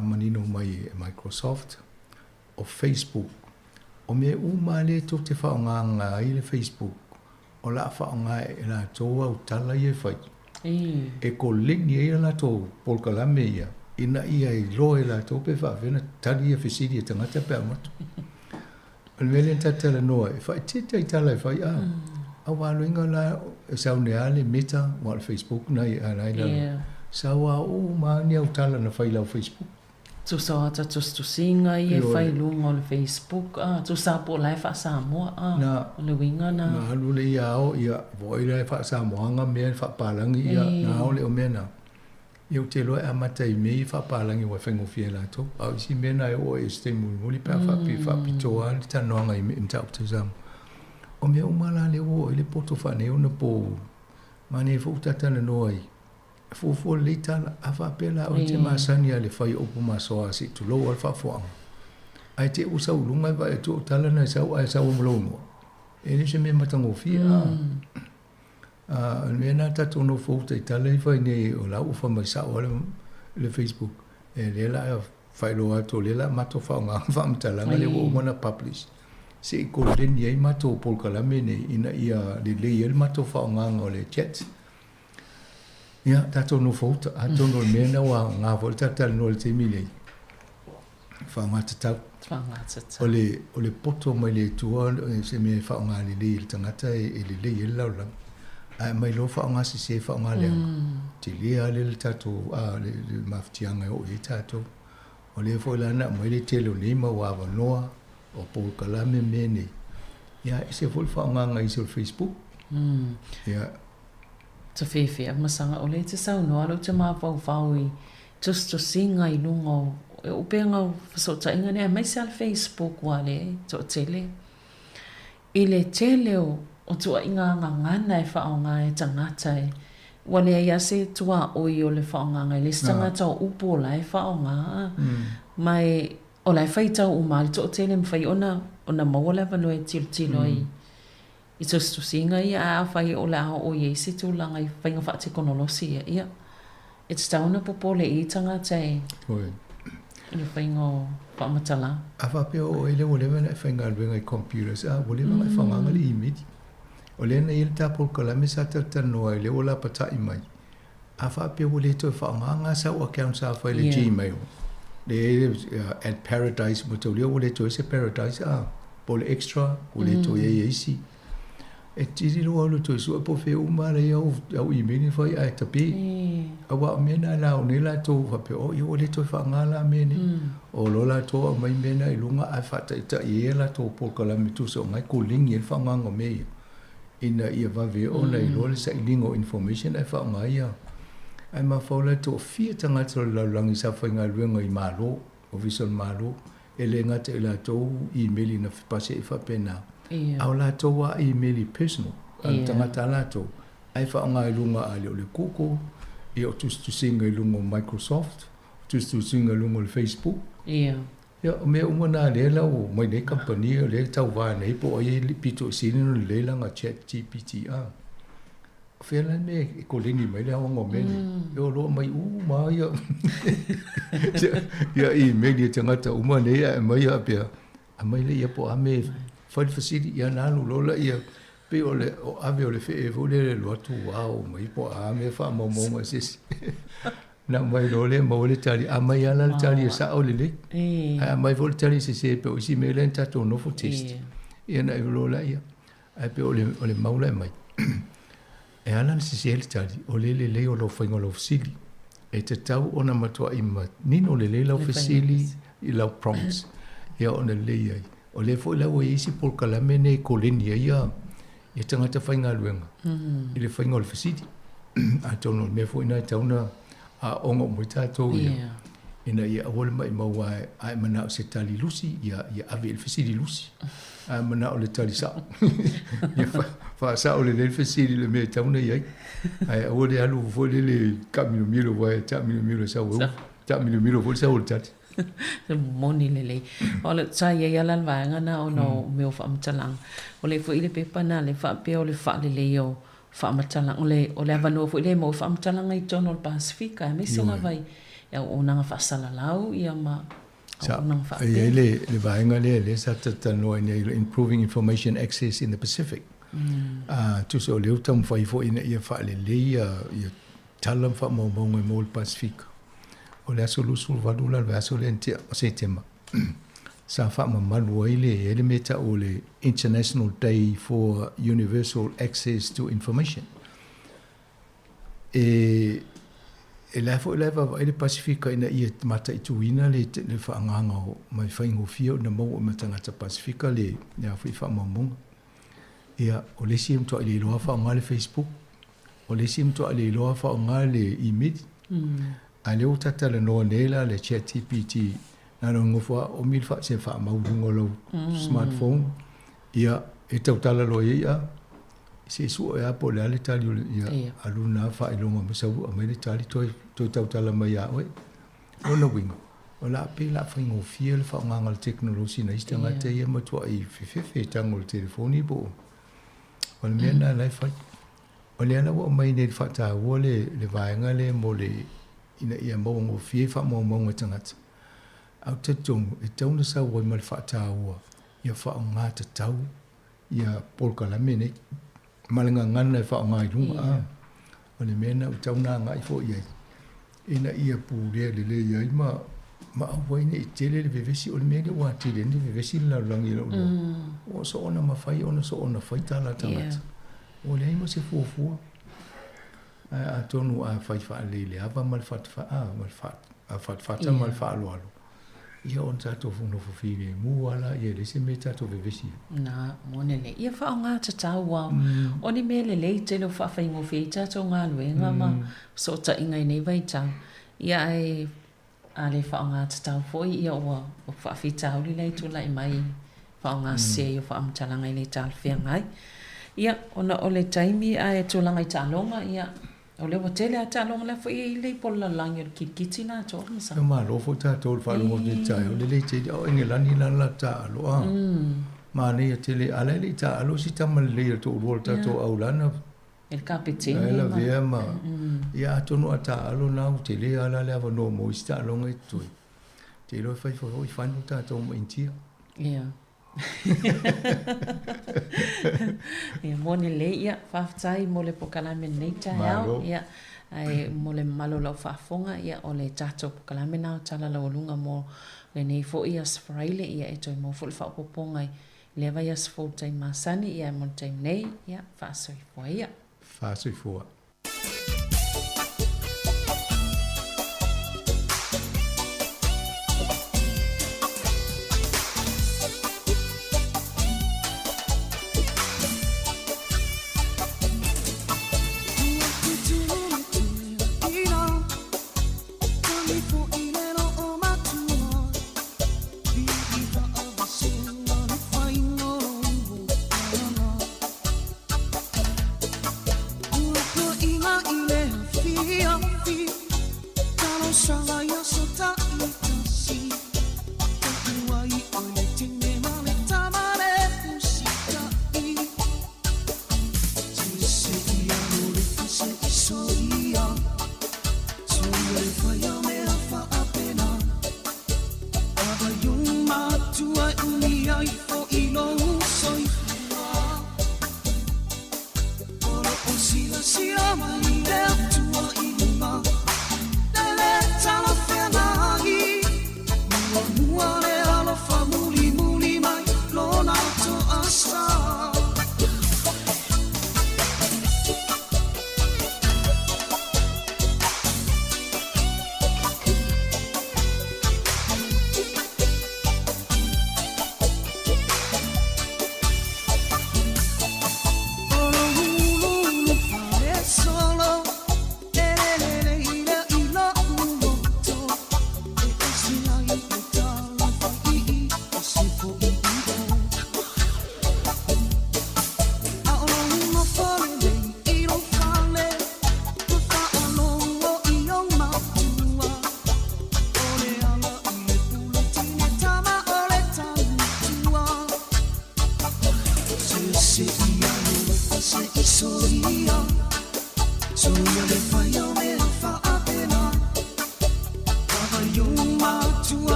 manino mai Microsoft o Facebook o me uma le to te fa nga i le Facebook o la fa nga e la to o tala ye fa e ko link ye la to por kala me ia ina ia i lo la to pe fa vena tali e fisidi tanga te pe mat o le le tata no e fa te tala fa ia a walo inga la sa ne ale meta wa Facebook na ia na ila sa wa o ma ni au tala na fa ila Facebook tu sa ta tu singa i fai lunga o Facebook tu sa po lai fa Samoa le winga na lu le ia o ia voi lai fa Samoa nga me fa palangi ia na o le o mena eu te lo a mata i me fa palangi wa fa ngofia la to au si mena o este mu li pa fa pi to al ta no nga i mta up to zam o me o mala le o le poto fa ne o na po mane fu tata na noi fu le tala afa pela o te masani ale fai o pu maso asi tu lo al fa fo ai te usa ulunga va e tu tala na sa o mlono e ni se me matango fia me na tatu no fu te tala i fai ne o la u fa mai sa o le Facebook e le la fai lo ato le la mato fa nga fa mtala le o mona publish se ko le ni mato por kala mene ina ia le el mato fa nga le chat ia tato no foto ato no mena wa nga volta tal no te mile fa ngata ole poto mai le tua se me fa nga le tangata e le la la ai mai lo fa nga se fa nga le ti le ale tato le maftianga o e tato ole fo la na mai le telo ni ma wa noa o po kala me mene ia se fo fa nga i sur Facebook ia te whewhia masanga o le te sau noa lo te mawau whaui just to singa i lungo e upenga o whasota inga nea mai se al Facebook wale to tele i le tele o tua inga ngana e whaonga e tangata e wale ia se tua oi o le whaonga e le tangata o upo la e whaonga mai o lai whaitau umali to tele mwhai ona mawala valo e tilo i I tu singa ia a whai o la o ye si tu langa I whainga wha te konolosi ia. It's tauna popole I tanga te. Oi. I whainga whaamatala. A whapea o ele o lewa na whainga alwenga I computers. A o lewa ngai whanganga li imedi. O le na il tapol kalame sa tatanoa ele o la patai mai. A whapea o le toi whanganga sa o account sa whaile Gmail. Le at Paradise mo tau leo o le toi se Paradise a. Pole extra o le toi e eisi. E tiri roa lo toi sua po fe uma le au imeni fai ai tapi. Awa mena la o nela to whape o i o le toi whangala mene. O lola to mai mena I lunga ai whata ita I e la to po kalame tu so ngai ko lingi e whanganga mea. Ina ia vave o nei lole sa ilingo information ai whaanga ia. Ai mawhaula to fia tangata la langi sa whainga luenga I malo, o vison malo. E le ngata I la to emaili na whipase I whapena. Au la to wa emaili personal. Tangata la to. Ai whaanga I lunga a leo le koko. I o tu singa I lunga Microsoft. Tu singa I lunga le Facebook. Ia. Ia, mea umana le la o mai nei kampani o le tau wā nei po o ye pito sini no le langa chat GPT a. Whela me e ko lini mai le awango mene. Eo loa mai ma ia. Ia I meni tangata uma nei a mai a pia. A mai le ia po a me whaifasiri ia nanu lola ia. Pe o le o ave o le fe e vole le loa tu wao mai po a me wha mamonga sisi. Na mai lole mo le tali a mai ala le tali sa o le le a mai vol tali se pe o si me le tato no fo test ia na lola ia a pe o le maula mai e ala se le tali o le o lo fainga lo fsili e te tau ona matua I ma nino le lo fsili I lo prompts ia ona le ia o le fo la o isi por kalame ne kolenia ia e tangata fainga luenga I le fainga lo fsili a tono me fo ina tauna a ongo mo tatou ia ina ia awole mai mau ai mana o se tali lusi ia ave il fesili lusi a mana o le tali sa ia fa sa o le fesili le me tauna ia ai awole alu fo le kamino milo vai tamino sa o tamino milo fo sa o tati se moni lele o le sai ia la vanga na o no me o fa mtalang o le fo ile pepa na le fa pe o le fa le o whaamatalang o le avanua fo ile mo whaamatalang I John Pacifica me sina vai ia o nanga whaasala lau ia ma o nanga whaapea ia le vaenga le sa tatanoa ina improving information access in the Pacific tu se o leo tam whai fo ina ia whaale le ia talam wha maunga I mo le Pacifica o le aso lusul vadula le aso le entia o se tema sa wha mamalu ai le meta o le International Day for Universal Access to Information. E la fo leva vai le Pacifica ina ia mata I tuina le whaanganga o mai whaingo fia o na mau o matangata Pacifica le ia whi wha mamunga. Ia o le siam toa le loa whaanga le Facebook, o le siam toa le loa whaanga le email, a leo tata le noa nela le chat GPT na ngofua o mil fa se fa maudungo lo smartphone ia e tautala lo ia se su e apo le ale tali ia aluna fa ilonga masau a mele tali toi tautala mai a oi ona wingo ola pe la fingo fiel fa ngal teknologi na istanga te ia matua I fe tangol telefoni bo on mena lai fa ole ana wo mai ne fa ta wo le vaenga le mo le ina ia mo ngo fie fa mo ngata au te tongu, e tauna sa wai mal whaataua, ia whaonga te tau, ia polka la mene, malinga ngana e whaonga I runga o le mena u tauna ngai fo iai. Ina ia pūrea le iai ma au waine I tele le vevesi o le mene ua tele ni vevesi la langi la ulo. O so ona mawhai, ona so ona whai tala tangata. O le aima se fuafua. A tonu a whai wha lele, ava mal whata mal wha alo alo. Ia on tato funo fufile muala ia le se me tato vevesi na monele ia fa nga tau wa oni mele le te lo fa fa ngo fe tato nga luenga ma so ta inga nei vai ta ia ai ale fa nga tau fo ia wa fa fi tau le tu lai mai fa nga se yo fa am tala ngai le tal fe ngai ia ona ole taimi ai tu langa ta longa ia ole wa tele ata long la foi le pola lang kiti na to sa ma lo fo ta to fa lo de ta ole le te o ngela ni la ta lo Ma nei te le ala le ta alo si tama le to rol ta to aulana. Il capitini. Ela vea ma. Ia tonu ata alo na te le ala le ava no mo sta longa e tu. Te lo fai fo i fanno ta to mo intia. Ia. Ia mone le ia whaftai mo le pokalame nei tae ia ai mo le malo lau whaafonga ia o le tato pokalame nao tala lau lunga mo le nei fo ia sfraile ia e toi mo fo le whaapoponga le vai ia sfo tai masani ia mo tai nei ia whaasoi fua ia. Whaasoi fua.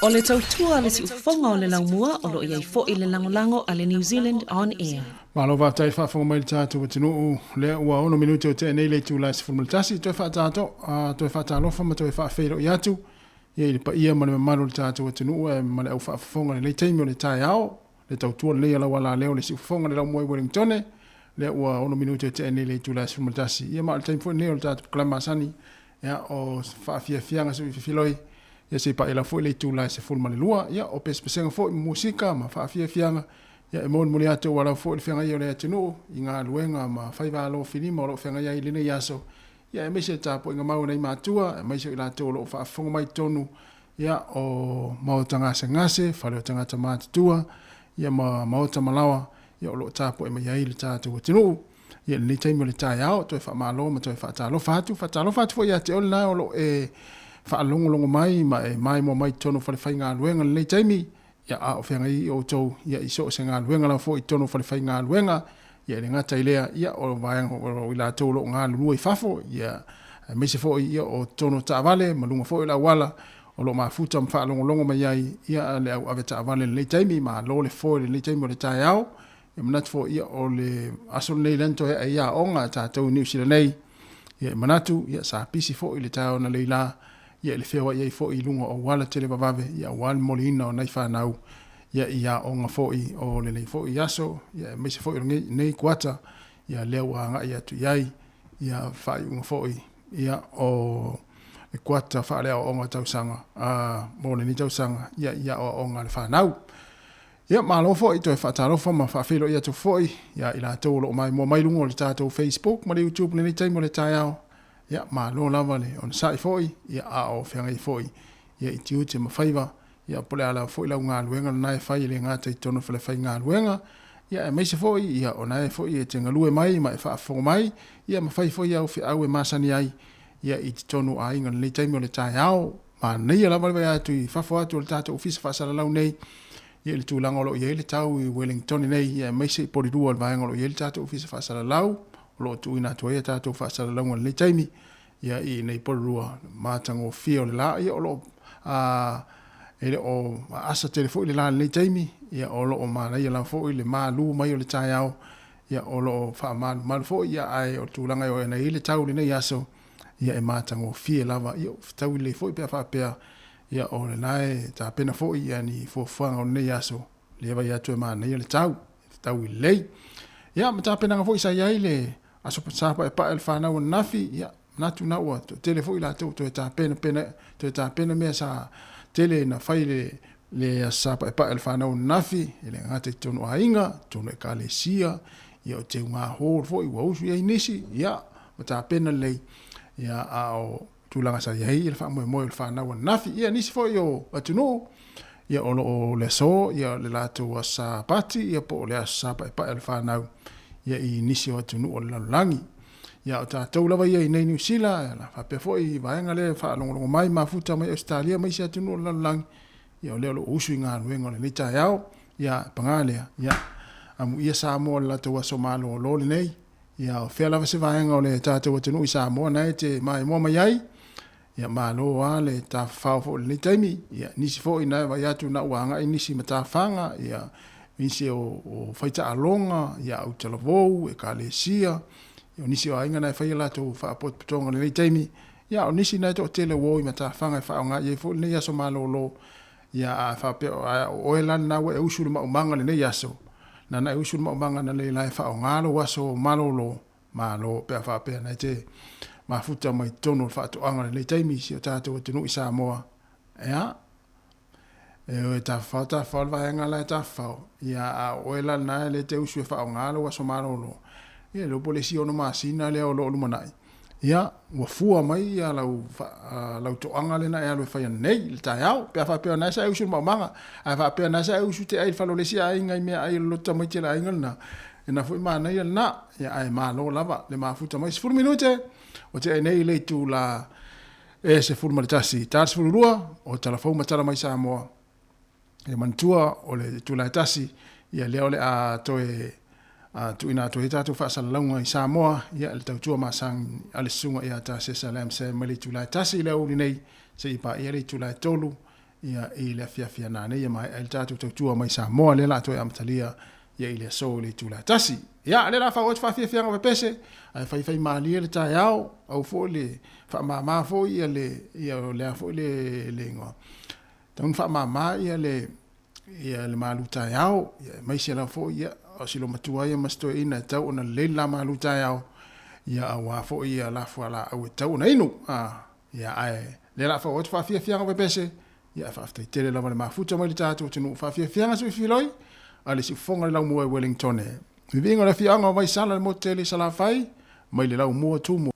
O le tautua le si ufonga o le laumua o lo iai fo i le langolango a le New Zealand On Air. Malo va tai fa fo mai tatu watinu le ua ono minuto o te nei le tu la si fo tasi to fa tato to fa talo fa ma to fa feiro yatu ye pa ia ma le malo tatu watinu e ma le au fa fonga le taimi o le tai ao le tautua le ala wala leo le si ufonga le laumua i Wellington le ua ono minuto o te nei le tu la si fo tasi ia ma le taimi fo nei o tatu klamasani ya o fa fianga so filoi ya se pa ela foi le tu la se fulma le lua ya o pes pesenga foi musika ma fa fianga ya e mon mole ate wala foi le fianga yo le tenu inga luenga ma fai va lo finimo lo fianga ya ile ne yaso ya e me se tapo inga mau nei matua e me se ila to lo fa fonga mai tonu ya o mau tanga se ngase fa le tanga tamata tua ya ma mau tamalawa ya lo tapo e me ya ile tatu tenu ya le taimo le tai ao to fa malo ma to fa talo fatu foi ya te ona o lo e fa longo mai mai mo mai tono fa le fainga luenga le taimi ya a o fenga i o to ya iso senga luenga la fo i tono fa le fainga luenga ya le ngata ilea ya o vai o ila to lo nga lu i fafo ya me se fo i o tono ta vale malunga fo ila wala o lo mafuta mfa longo mai ya le au ave ta vale le taimi ma lo le fo le taimi le tai ao e manat fo i o le aso nei lento ya onga ta to New Zealand nei ya manatu ya sa pisi fo ile ta ona leila ya le fewa ya fo i lunga o wala tele vavave ya wal molina o nai whanau ya onga fo i o le fo i aso ya me se fo i nei kuata ya leo anga ya tu yai ya fai unga fo i ya o le kuata fa leo onga tausanga mo le ni tausanga ya o onga le whanau ya malo fo i to fa talo fo ma fa filo ya tu fo i ya ila to lo mai mo mai lunga le tato Facebook mo le YouTube le ni taimo le taiao ya ma lo lava le on sai foi ya a o fenga foi ya itiu te mafaiva ya pole ala foi la nga luenga na fai le nga te tono fle fai nga luenga ya me se foi ya ona foi e tenga lue mai ma fa fo mai ya ma fai foi ya o fi awe masani ai ya it tono ai nga le taimo le tai ao ma nei la va ya tu fa fo atu le tato office fa sala la nei ya le tu langolo ya le tau i Wellington nei ya me se pori dual va ngolo ya le tato office fa sala lau lo tu ina to ya tato fa sala la le taimi ya i nei porua matango fio la ya lo ele o asa telefo le la le taimi ya o lo ma la ya la fo ile ma lu mai le taiao ya o lo fa mal fo ya ai o tu langa yo nei le tau le ya so ya e matango fio lava yo tau le fo pe fa pe ya o le nai ta pena fo ya ni fo fa o nei ya so le va ya tu ma nei le tau le ya ma ta pena fo isa ya ile aso pa pa el fa na o nafi ya natu na wa telefo ila to ta pena me sa tele na faile le sa pa el fa na nafi ele ngate tono ainga tono kalesia yo te nga ho fo i wa usu ya inisi ya ta pena le ya ao tulanga sa ya il fa mo el fa na nafi ya nisi fo yo atuno ya o le so ya le la to sa pati ya po le sa pa el fa na ya inisi o atuno o langi ya o tātou lawa ia i nei New Zealand, la whape foi vaenga le whaalongolongo mai mafuta mai Australia mai se atunu o lalang, ya o leo lo usu i ngā nuenga le nita iao, ya pangalea, ya amu ia Samoa la taua so malo o lole nei, ia o fea lava se vaenga o le tātou atunu i Samoa nei te mai mua mai ai, ia malo a le ta whao fo le taimi, ia nisi fo i nai vai atu na uanga i nisi ma ta whanga, ia nisi o whaita alonga, ia au talavou, e ka le sia, ia nisi o ainga nai whaia lato whaapot putonga le taimi, ia o nisi nai to tele wo i ma ta whanga e whaonga, ia fo le aso malo lo, ia a whapeo, o e lan nawe e usuru ma umanga le nei aso, na na e usuru ma umanga na le lai whaonga lo aso malo lo, malo pea whapea nai te, ma futa mai tono whaato anga le taimi si o tātou atunu i Samoa. Ea, e o e ta whao vaenga lai ta whao, ia a oela nai le te usu e whao ngalo aso marolo. Ia lo pole si ono masina le o lo lumanai. Ia, ua fua mai ia lau to anga le na e alo e whaia nei, le tai au, pea whapea nai sa e usu maumanga, a whapea nai sa e usu te ai whalo le si ai ngai mea ai lo ta mai te la ingal na, e na fui maa nei na, ia ai maa lo lava, le maa futa mai, 10 minute, o te nei le tu la e se fulu maritasi tasi fulu rua o talafou matala mai Samoa e mantua o le tu la tasi ia leo le a toe a tu ina toe tatu fa salonga i Samoa ia le Tautua Mai Samoa ale sunga ia ta se salam se mali tu la tasi le o nei se ipa ia le tu la tolu ia i le fia na nei mai el tatu Tautua Mai Samoa le la toe amtalia ia ile so le tu la tasi ia le la fa o fa fia nga pese ai fai mali le tai au fo le fa mama fo ia le fo le ngo ton fa mama ia le malu tai ia mai se la fo ia o silo matua ia masto ina tau ona le la malu tai ia wa fo ia la fo la au tau na inu ia ai le la fa o fa fia nga pese ia fa aftai tele la ma futa mai le tatu tunu fa fia nga su filoi ale si fonga la mo Wellington e vinga la fianga vai sala mo tele sala fai mai le la mo tu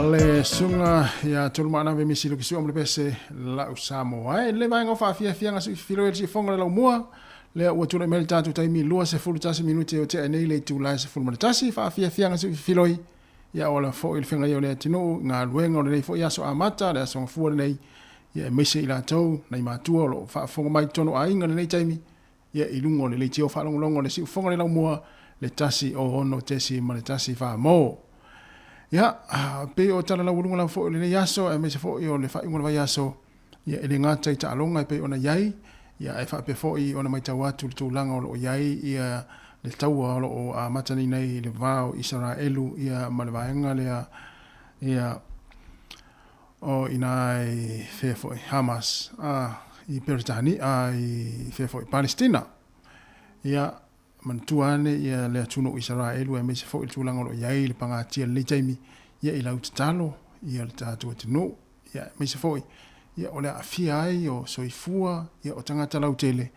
Ale sunga ya tulmana ve misilo kisu amle pese la Samoa. Le vai ngofa fia ngasi filo e fonga la mua. Le o tula mel tatu taimi lua se fulu tasi minuti o te nei le tula se fulu tasi fa fia ngasi filoi. Ya ola fo il fenga yo le tino nga luenga le fo ya so amata le so fu nei. Ya mese ila tau nei matua lo fa fonga mai tono ainga le taimi. Ya ilungo le tio fa longo le si fonga le la mua le tasi o ono tesi ma le tasi fa mo. Ya, pe o tala la wulunga la fo le yaso e me se fo o le fa ingola yaso ya ele ngata ita alonga pe ona yai ya e fa pe fo i ona mai tawatu tu langa o yai ya le taua o a matani nei le vao Israelu ya malvaenga le ya o inai fe fo Hamas i Peritani i fe fo Palestina ya mantuane ia le atuno Israelu e me se fo il tulanga o yai le pangatia le taimi ia i lau tatalo ia le tatu atino ia me se fo ia o le afia ai o soifua ia o tangata lau tele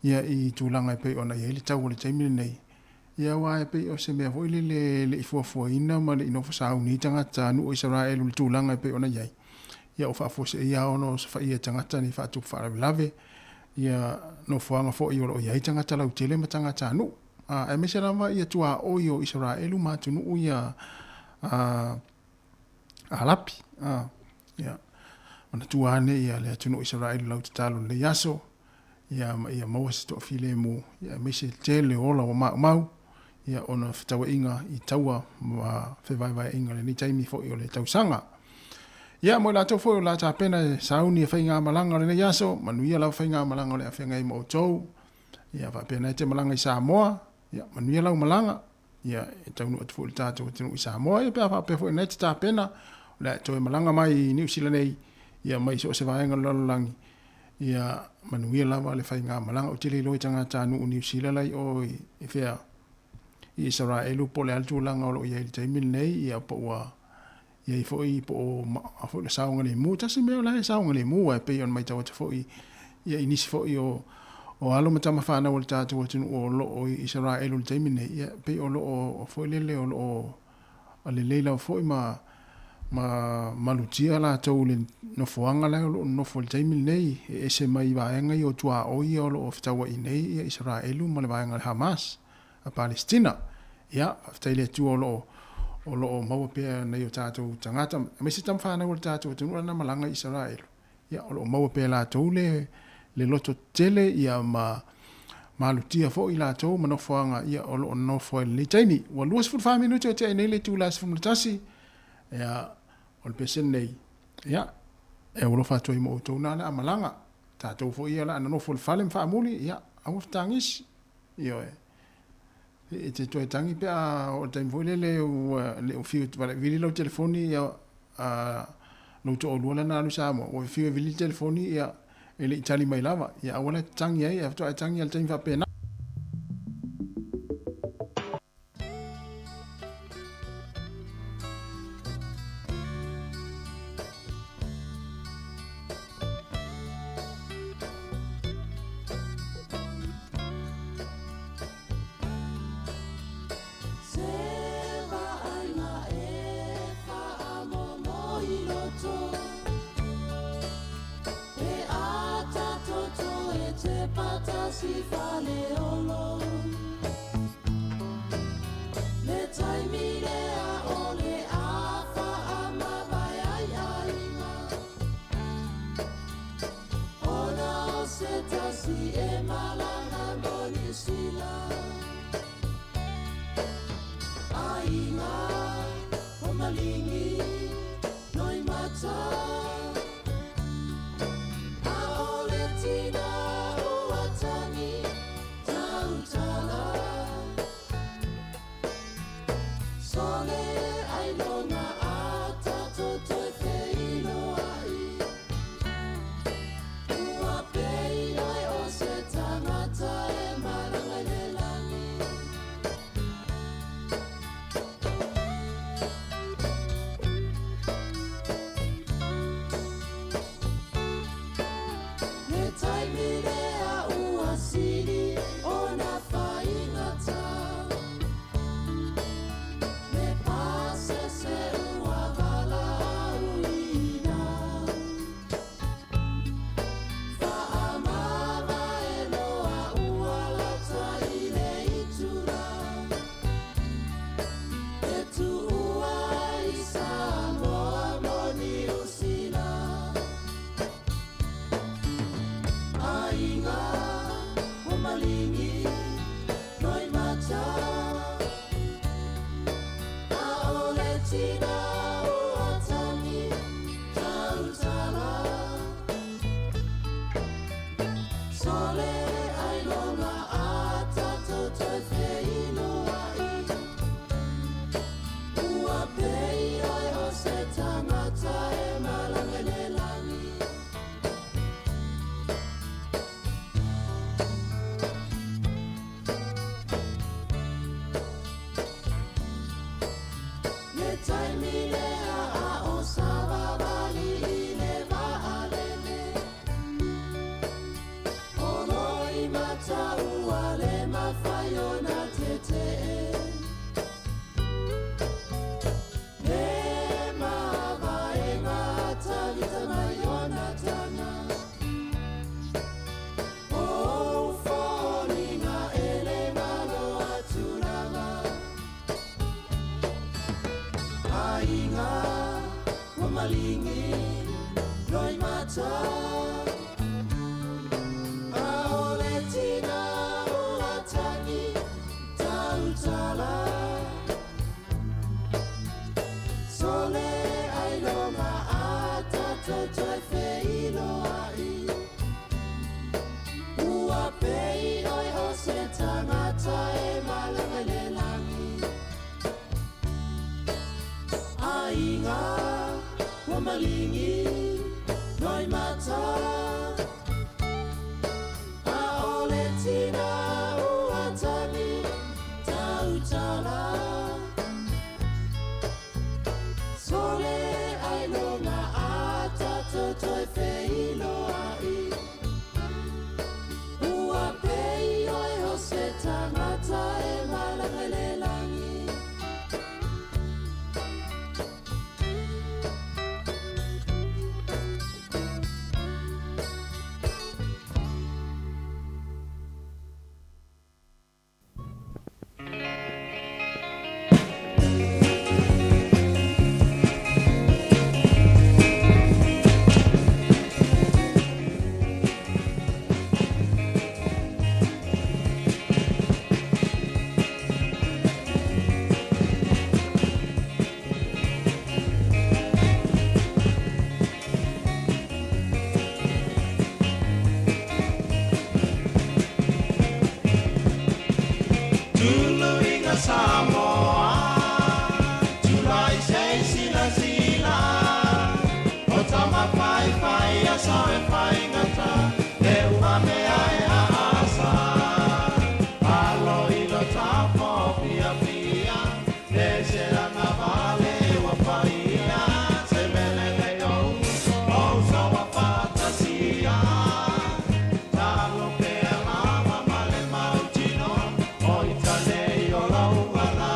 ia i tulanga pe ona ia le tau le taimi nei ia wa pe o se me fo le ifua ina ma le inofo sa uni tangata nu Israelu le tulanga pe ona yai ia o fa fo se ia ono fa ia tangata ni fa tu fa lave ia no fuanga fo i o ia tangata lau tele ma tangata nu e me se lava ia tua o io Israelu ma tu nu ia alapi ia ona tuane ia le tu nu Israelu lau talo le yaso ia mau se to file mo ia me se tele ola o mau ia ona ftawa inga i taua ma fe vai inga le ni taimi fo i o le tausanga ia mo la to fo la ta pena sauni fa inga malanga le yaso manuia la fa inga malanga le afenga i mo tou ia va pena te malanga i Samoa ia manuia la malanga ia e tau no fo ta to i Samoa ia pe fo net ta pena la to malanga mai New Zealand nei ia mai so se va inga lolangi ia manuia la va le fa inga malanga o tele lo tanga ta no New Zealand lai o e fea Israelu po le altu langa o ia te mil nei ia po wa ia i foi po fo le saunga le mu ta se me la saunga le mu e pe on mai tawa foi ia inisi foi o alo mata mafana o tatu o tinu o lo o Israelu te mil nei ia pe o lo o foi le o ale leila foi ma malutia la tau le no foanga la o no fo te mil nei e se mai va nga i o tua o i o lo tawa i nei ia Israelu ma le va nga Hamas a Palestina ia faile tu o lo mau pe na yo tatu tangata me se tam fana o tatu tu na malanga Israel ia o lo mau pe la tu le loto tele ia malutia fo ila tu ma no foanga ia o lo no fo le taimi o luas fu fa minuto te nei le tu las fu tasi ia o le pesen nei ia e o lo fa tu mo tu na la malanga tatu fo ia la no fo falem fa muli ia au tangis io e te toi tangi pe o te mvole le o fiu vale vili lo telefoni ya no to lo na no samo o fiu vili telefoni ya ele itali mai lava ya wala tangi ya to tangi al tangi fa pena Si fale Samoa, July say sila sila, Otama pai pai asa e pai ngata, e ua me ai a asa, alo ilo tapo pia pia, e se langa vale wa paia, se mele le o sa wa fantasia, talo pe lava male mautino, o itane o la uala.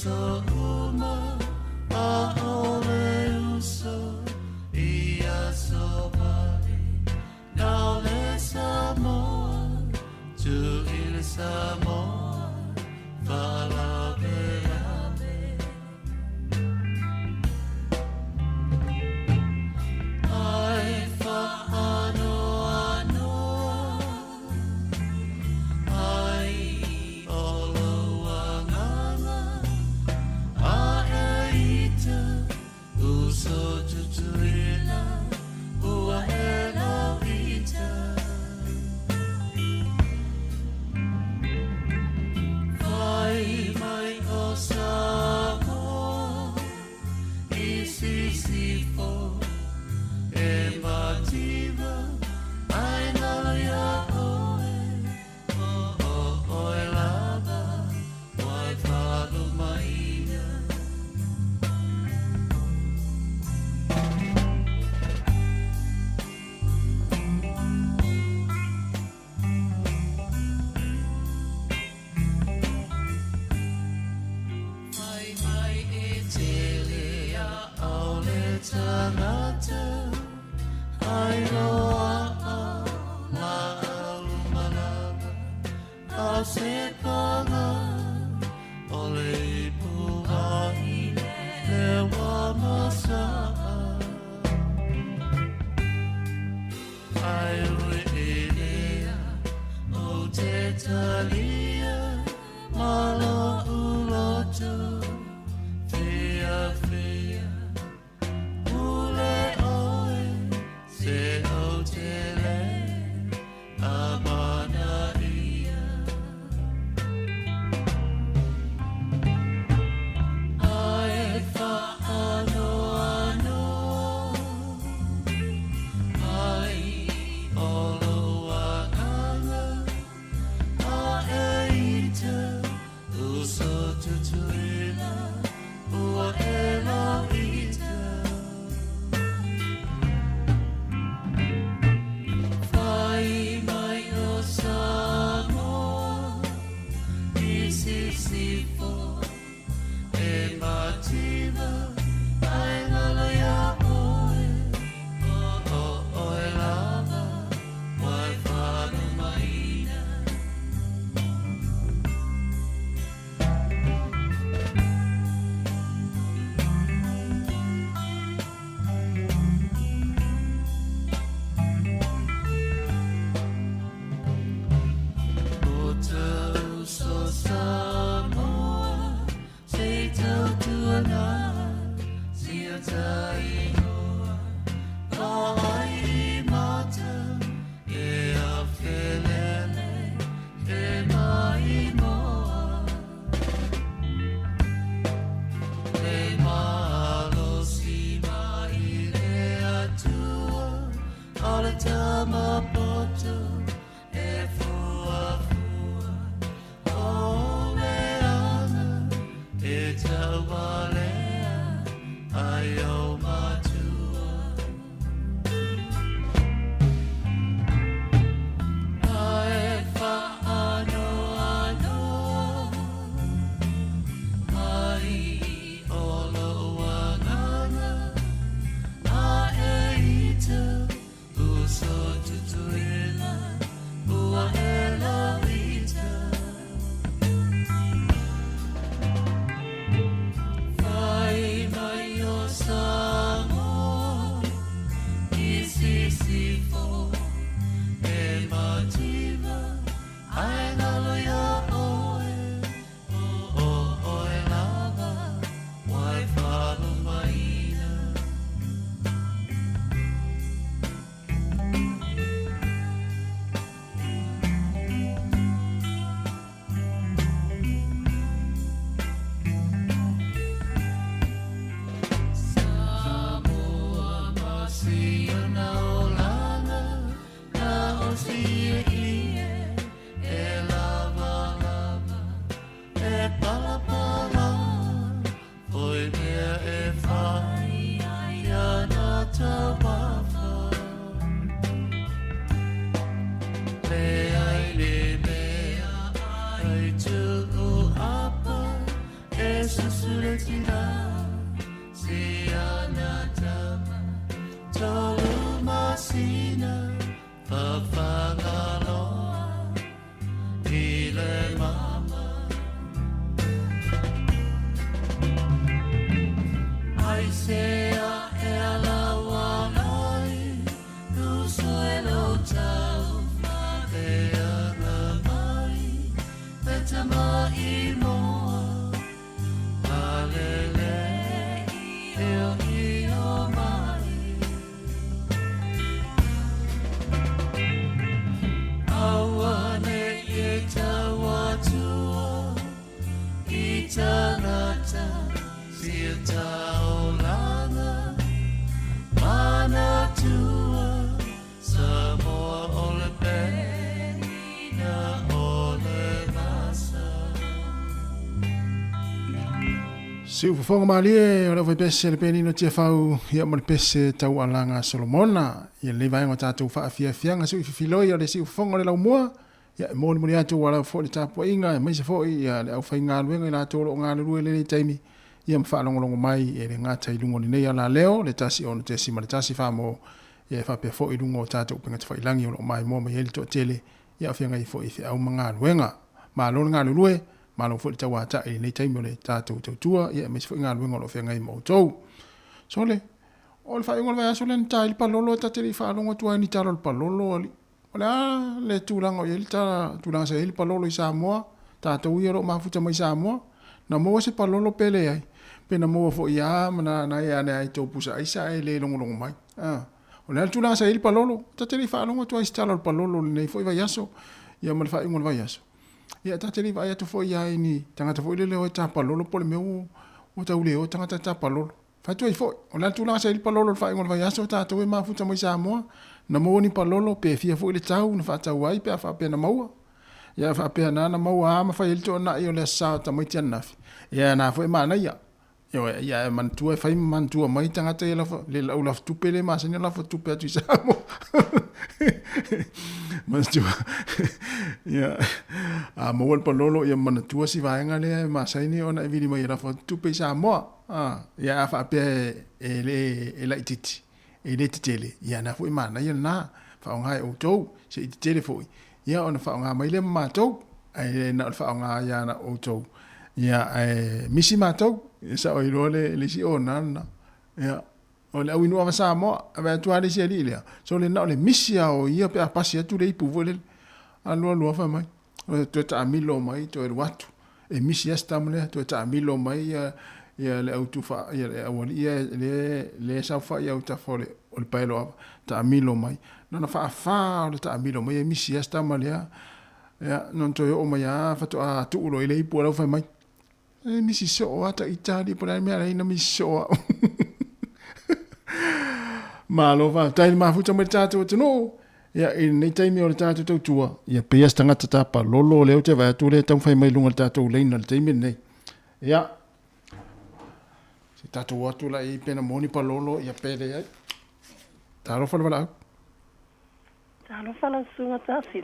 so uma a ole uso ia so bari now le Samoa to il Samoa fala beame ai fa ano ai olo wanganga a eita uso tutuila ua ela ita vai mai o Samoa isi sifo e mativa ai nala ya oe oe lava wai whalo maina mai mai e te lea au le tangata ai loa a ma au malama au se panga o le ipuahi le wama saa ai ue e lea o te talia malo uloto fea fea ule oe se o te le amana ia ai fa ano ano ai olo wanganga a eita uso tutuila ua ela ita vai mai o Samoa isi sifo e mativa ai ngala ya oe oe lava wai whanu maina o tau so Samoa se tautua na sia tai noa ka ai mata e a whelele e mai moa le malo si mai le atua o le tama poto e fua fua o le ana e tawalea ai o matua ai fa ano ano ai olo wanganga a eita uso tutuila ua ela ita vai mai o Samoa isi sifo e mativa ai ngalo ya oe oe lava wai whalo maina Samoa masio na olanga na osie ie e lava lava e pala pala oi mea e whai ia na tawafa le ai le mea ai tu apa e susu Siu fonga malie o le pese le penino tia fau ia mo le pese tau alanga Solomona ia le vai ngota tu fa fia fianga siu filoi le siu fonga le laumua ia mo le atu wala fo le tapo inga mai se fo ia le au fai ngaluenga la tolo ngalu le taimi ia mfa longo mai e le ngata i lungo nei ala leo le tasi on te si tasi fa mo ia fa pe fo i lungo tata upenga fa ilangi o mai mo mai ele to tele ia fianga i fo i fi au ngaluenga ma lo ngalu malo fo te wata e nei taimi le tātou tautua ia me fo ngā luenga lo whenga i mautou. So le, o le whae ngol vai aso len tā ili palolo ta te li whaalonga tua ni talo le palolo ali. O le tūlanga o ili tā tūlanga sa ili palolo i Samoa, tātou i aro mafuta mai Samoa, na mua se palolo pele ai. Pena mua fo i a mana na ia ne ai tō pusa aisa e le longo mai. O le tūlanga sa ili palolo, ta te li whaalonga tua i talo le palolo nei fo i vai aso, ia ma le whae ngol vai aso. Ia tateli vai atu foi ai ni tangata foi le o tapa lolo pole meu o tau leo tangata tapa lolo fa tu foi o la tu la sa il palolo fa ngol vai aso ta tu ma futa mo Samoa na mo ni palolo pe fia foi le tau na fa tau ai pe fa pe na maua ia fa pe na maua ma fa il to na io le sa ta mo tiana ia na foi ma na ia ia man tu fa man tu mai tangata le la tu pele ma se ni la tu pe tu Samoa mas tu ia a mo el palolo ia man tu si vaenga le ma sai ni ona vidi mai la fo tu pe Samoa ia fa pe ele la titi ele tele ia na foi mana ia na fa nga o to se tele foi ia ona fa nga mai le ma to ai na fa nga ia na o to ia misi ma to sa o le si ona ia o le awinu ama Samoa ave tu ali se lilia so le na le misia o ia pe apasi tu le ipu vole alo fa mai o to ta milo mai to el watu e misia stamle to ta milo mai ia le autu fa ia le sa fa ia uta fole o le paelo ta milo mai no fa o ta milo mai misia stamle ia non to o mai fa to a tu lo ile ipu lo fa mai e misi so ata itali por ai me na miso malo va tai ma futa mai tatu no ia nei taimi o le tatu tautua ia pe as tangata tapa lolo leo te vai tu le tau fai mai lunga tatu leina le taimi nei ia si tatu watu la i pena moni pa lolo ia pele ai taro fa wala taro fa la sunga tasi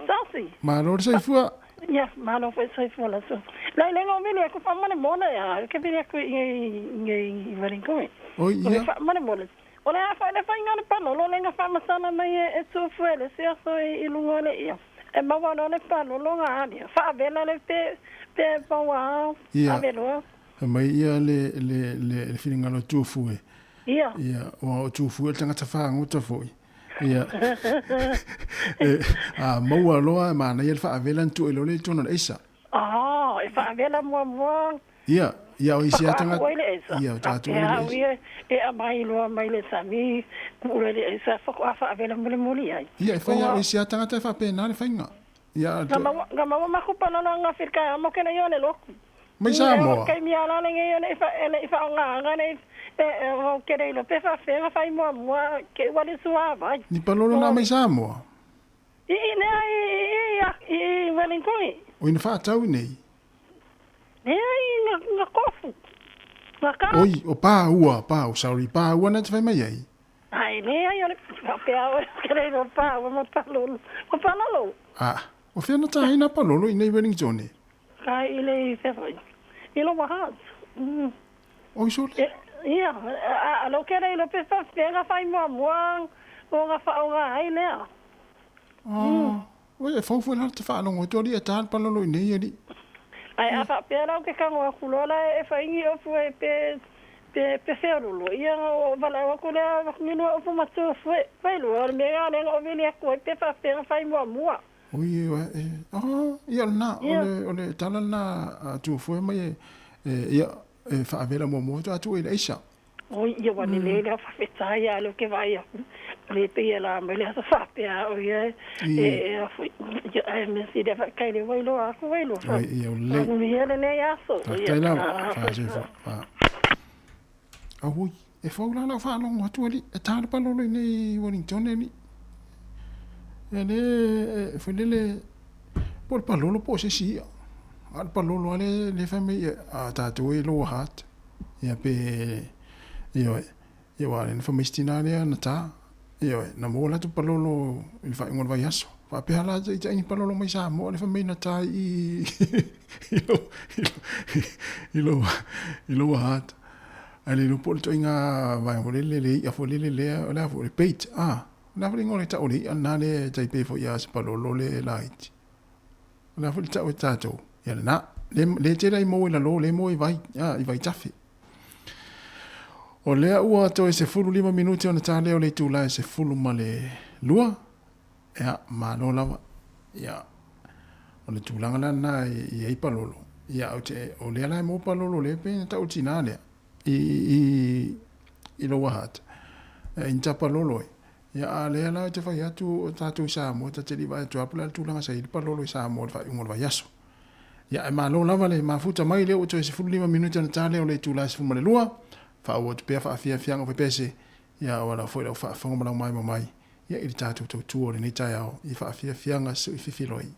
malo sai fua ia malo fa sai fua la so la lengo vile ko fa mane mona ya ke vile ko i varinko oi ia fa mane mona Ole fa le fa ngana pa lo lenga fa masana mai e so fuele se so i lungo le ia. E ma wa no le pa lo nga ani. Fa vela le te pa wa. Ia. Mai ia le filinga lo tufu e. Ia. Ia o tufu e tanga ta fa ngota foi. Ia. Maua loa ma na ia fa vela tu lo le tona isa. E fa vela mo. Ia. Ia o isia tanga. Ia tatu le. E a mai lo mai le sami ku le sa fa vela mo le moli ai. Ia fa ia o isia tanga ta fa pena le fainga. Ia. Gama ma ku pa no nga firka mo kena yo le loku. Mai Samoa. Kai mi ala le yo le fa nga ne o kere lo pe fa fa mo ke wa le sua vai. Ni palolo na mai Samoa. I Wellington. O ina fa tau nei. Nga kofu. Oi, o pa sorry, pa ua na te whai mai ai. Ai, ai, ole, pea, kere no pa, o palolo. O whiana ta haina palolo i nei Wellington e? Kai, ile whewhai. Ilo wahaz. Oi, sole? Ia, alo kere ilo pefa, pega whai mua, o nga wha o nga ai lea. Oi, e whaufu na te whaanongo, e tori e tahan palolo i nei ani. Ai, a wha pera o ke kango a kulola e whaingi o fue pe feulu ia o vala ko le ni no o ma tu foi lo me ga le o vini ko pe fa fai mo. Oi, ia na ole tala na tu foi mai ia fa avela mo tu ile isha. Oi, ia wa le fa feta ia lo ke vai le pe la me le fa pe o ia me si de fa kai le vai lo a ko vai lo. Ia le. Ia le ia so. Ia la fa je fa. Oi, fa la fa no tu ali tala pa lo ni Wellington ni. Ele foi lele por palolo po se sia al palolo ale le famiglie a tatu e lo hat ia pe io ale famiglia na ta io na mola tu palolo il fa ngol vai aso fa pe hala i ni palolo mai sa mo le famiglia na ta ilo hat ale lo por to inga vai le ia fo le la fo repeat na fo ngol ta oli na le tai pe fo ya palolo le light na fo ta o tato ya na le te dai mo la lo le mo i vai tafi o le ua to se fulu 5 minuti ona ta le o le tu la se fulu male lua ya ma no la ya o le tu langa na i palolo ya o te o le la mo palolo le pe ta o tina le i lo hat in ta palolo ya le la te fai atu tatu sa mo ta te liva tu apula tu langa sai palolo sa mo fa ngol va yaso ya ma lo lava le ma futa mai le o to se fulu 5 minuti na tale o le tu la se fulu lua fa o te pe fa fia o pese ya wala foi o fa fonga mai ya i tatu tu o le ni tai ao i fa fia nga su i fifiloi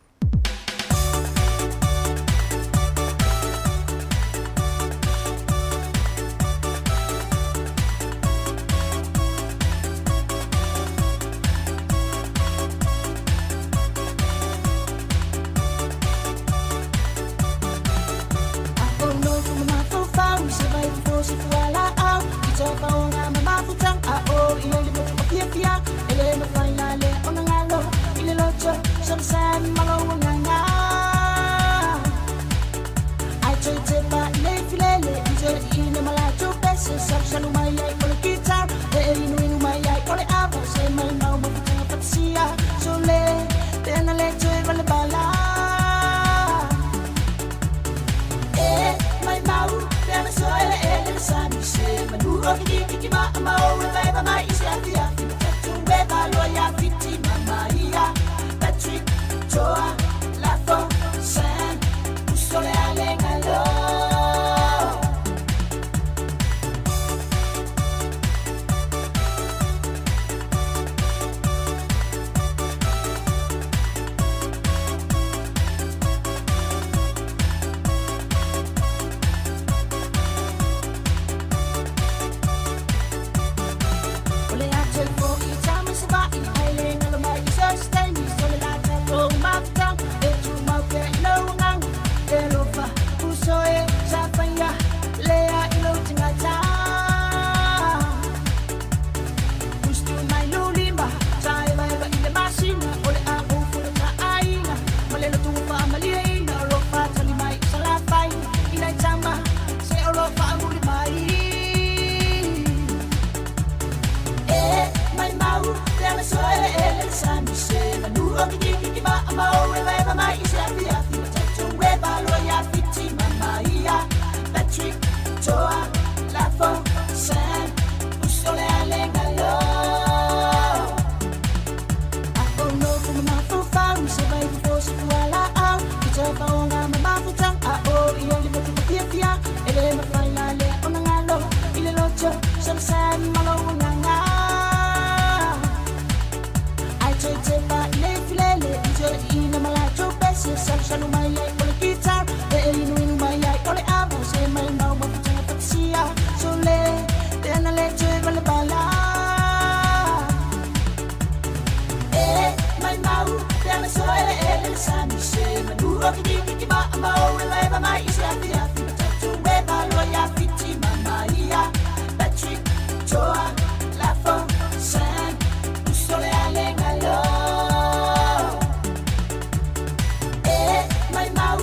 My mouth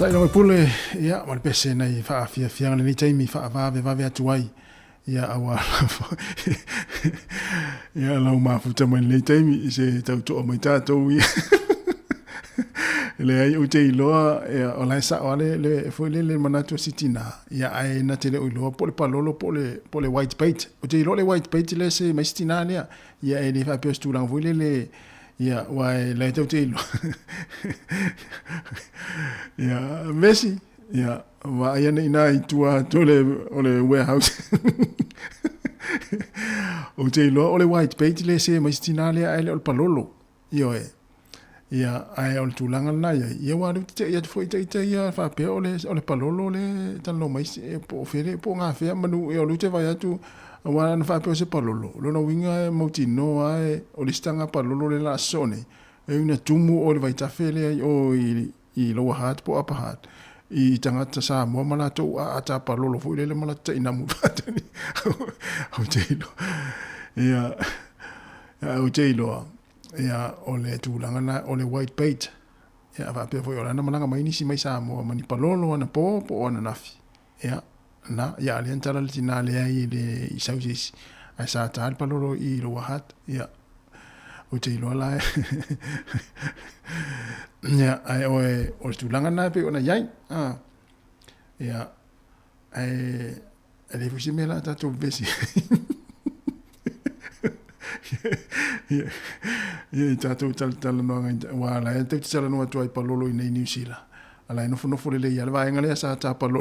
Tai no pule ia mal pese nei fa fia ni taimi fa va atuai ia awa ia lau mafuta mai nei taimi se Tautua Mai Samoa le ai o te iloa ia o lai sa ole le foi le manatu sitina ia ai na te le iloa pole palolo pole white paint o te iloa le white paint le se mai sitina ia e le fa pe stulang foi le ia wai le te iloa ia Messi ia wa ia nei tua tole ole warehouse o te iloa ole white paint le se mai sitina ai le palolo ia ai o tulanga na ia wa te ia foi te ia fa pe ole palolo le talo mai po fere po nga fe manu e o lute vai atu wa na fa pe se palolo lo no winga motino ai o listanga palolo le la sone e una tumu o le vai ta fele o i lo hat po apa hat i tangata sa mo mala to ata palolo foi le mala te ina mu fatani o te lo ia o te lo ia ole tulanga na ole white paint ia va pe foi ola na malanga mai nisi mai sa mo mani palolo na po ona nafi ia na ia le entara le tinale ai le isausis ai sa tal palolo i lo hat ia o te lo la ia ai o tulanga na pe ona yai ia ai ele fusi mela ta to vesi ia tatou tala no wa la te tala no tu ai palolo i nei New Zealand ala no fono le ia va ngale sa ta palolo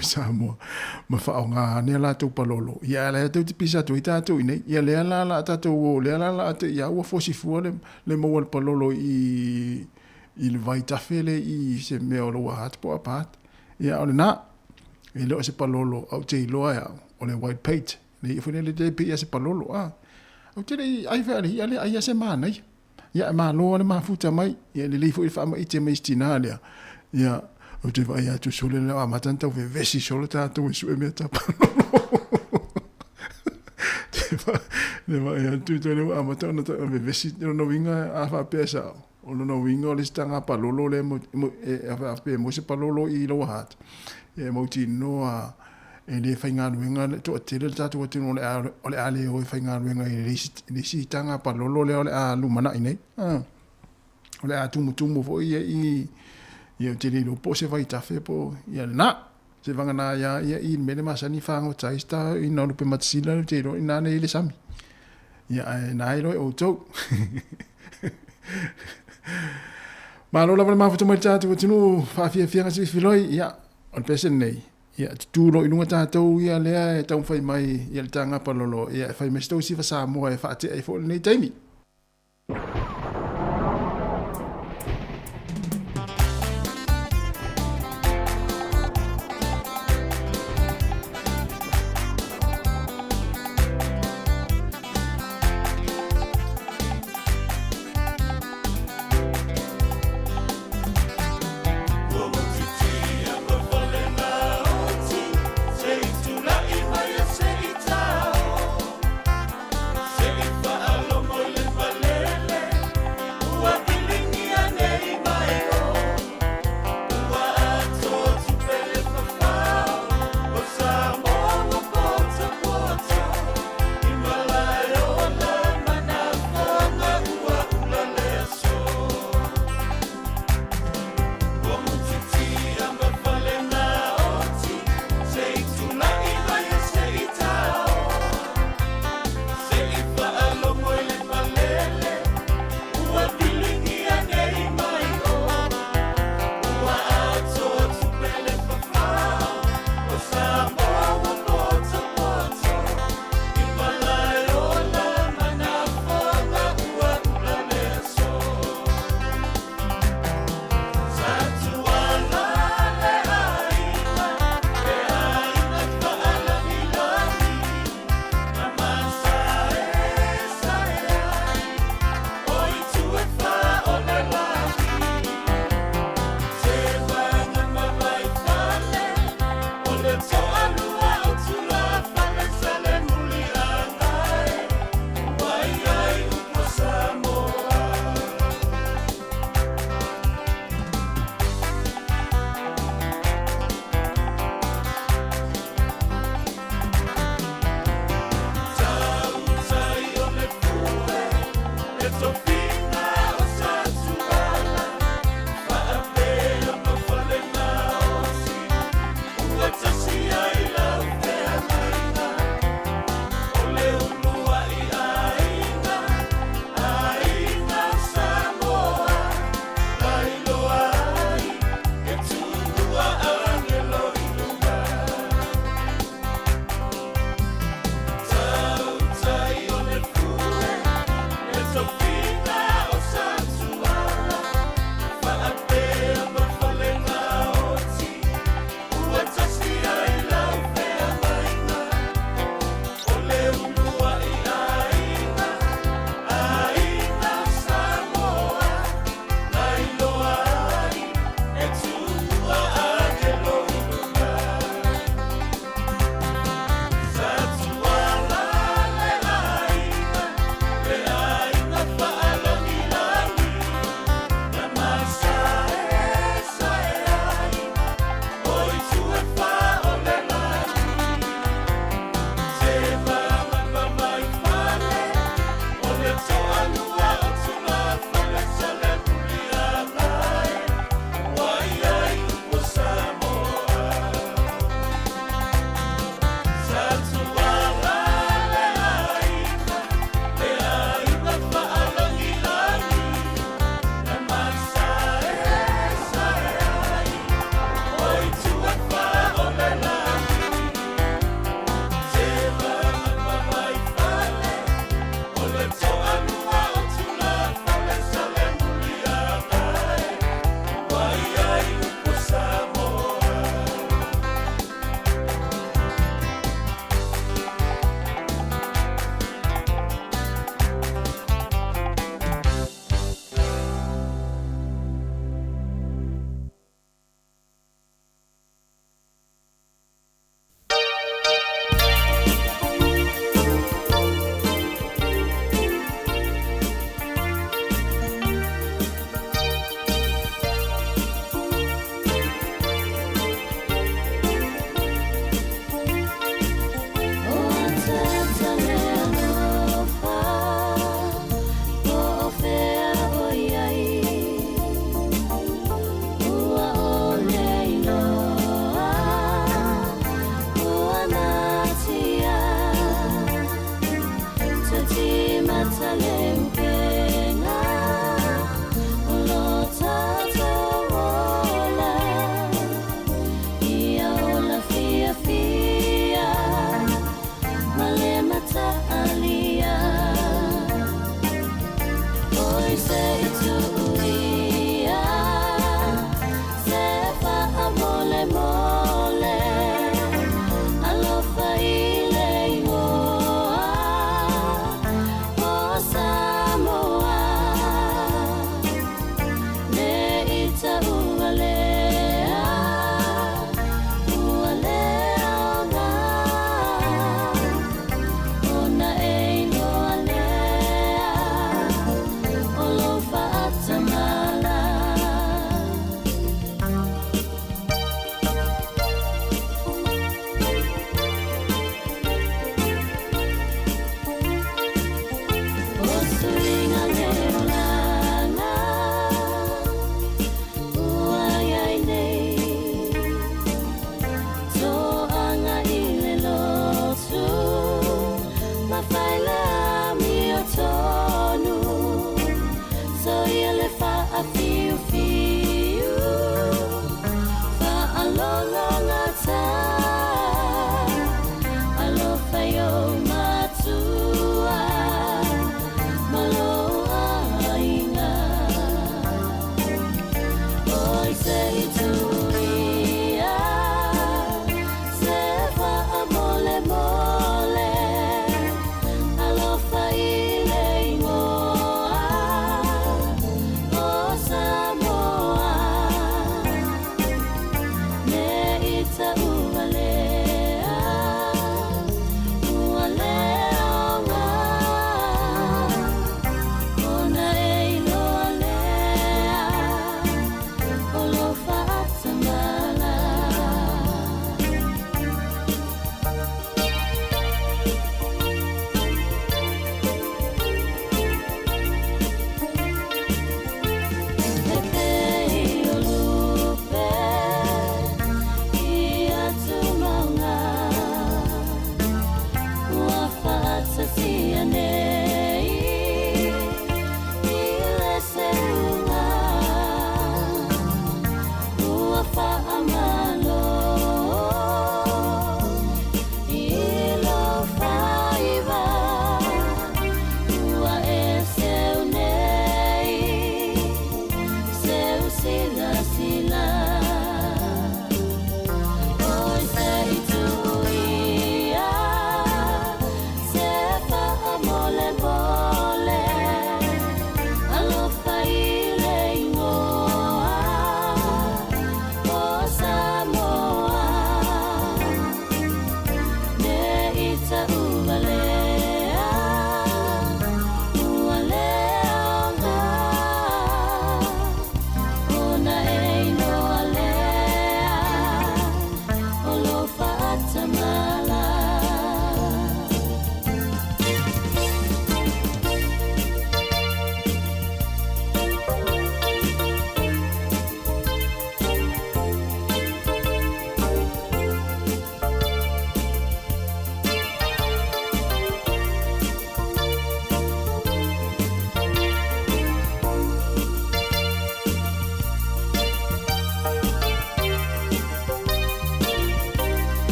Samoa ma fa nga ne la tu palolo ia la te pisa tu tatou i nei ia le la tatou le la te ia wa fosi fu le mo wal palolo i il vai ta fele i se me o lo hat po apat ia ole na e lo se palolo au te loa o le white paint nei fu le te pi se palolo o te ai fa ali ai se mana ia ma lo le mafuta mai ia le lifo i fa mai te mai stinalia ia o te vai atu sole le amatanta ve vesi sole tatou e su e meta le vai atu te le amatanta ve vesi no winga a fa pesa o no winga le stanga palolo le mo a pe mo se palolo i lo hat e mo ti no a e le whainga nuenga to te le tatu te no le ale o whainga nuenga i le si tanga pa lolo le ole a lumana inei ole a tumu fo i te le lo po se vai tafe po ia na se vanga na ia i mele masani whango taista i na lupe matsila te ro ina ne le sami ia na i roi o tau ma lo lava le mafuta mai tatu tinu whawhia whianga si filoi ia on pesen nei ia tulo inunga tatou ia lea e tau whai mai ia le tanga palolo ia e whai mestou si fa Samoa e whaate ai fo nei taimi. Say,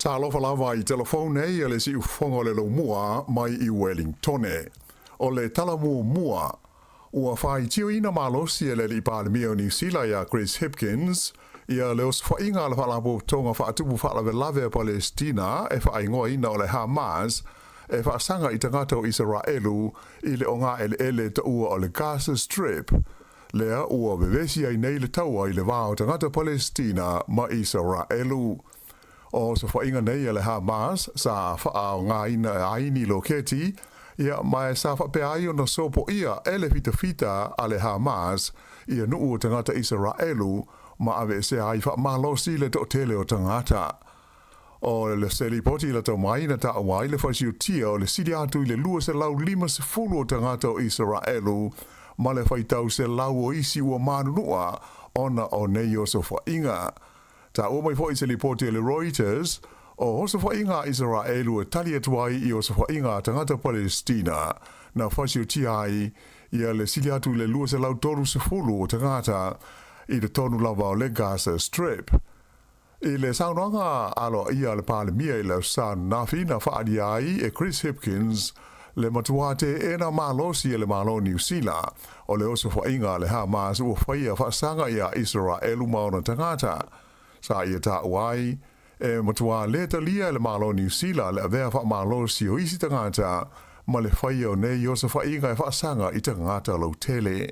Talofa lava I telefone e le si ufongo le lo mua mai I Wellington. O le talamu mua ua fai tio ina malosi e le li palemio ni sila ya Chris Hipkins ia le os whainga le whalabo tonga whaatupu whalave lave Palestina e whaingoa ina o le Hamas e whaasanga I tangata o Israelu I le onga ele ta ua o le Gaza Strip. Lea ua bevesia I nei le taua I le wao tangata Palestina ma Israelu. O sa whainga nei le Hamas sa wha ngā ina aini lo keti ia mai sa whape ai o na sopo ia ele fita a le Hamas ia nuu o tangata Israelu ma ave se ai wha malosi le to tele o tangata. O le seli poti la tau mai na ta awai le whaisiu tia o le sidi atu I le lua se lau 5 o tangata o Israelu ma le whaitau se lau o isi ua manunua ona o nei o sa whainga. Ta o mai foi se li poti le Reuters o so whainga Israelu e tali atuai I o so whainga tangata Palestina na whasiu tiai ia le sili atu le lua se lau 3 o tangata I le tonu lava o le Gaza Strip. I le saunanga alo ia le palemia I le san nafi na whaadi ai e Chris Hipkins le matuate e na malosi e le malo New Zealand o le oso whainga le Hamas ua whaia whaasanga ia Israelu maona tangata. Sa ia ta wai e matua le talia le malo New Zealand le avea wha malo si o isi tangata ma le whaia o nei o sa whainga e whaasanga I tangata lo tele.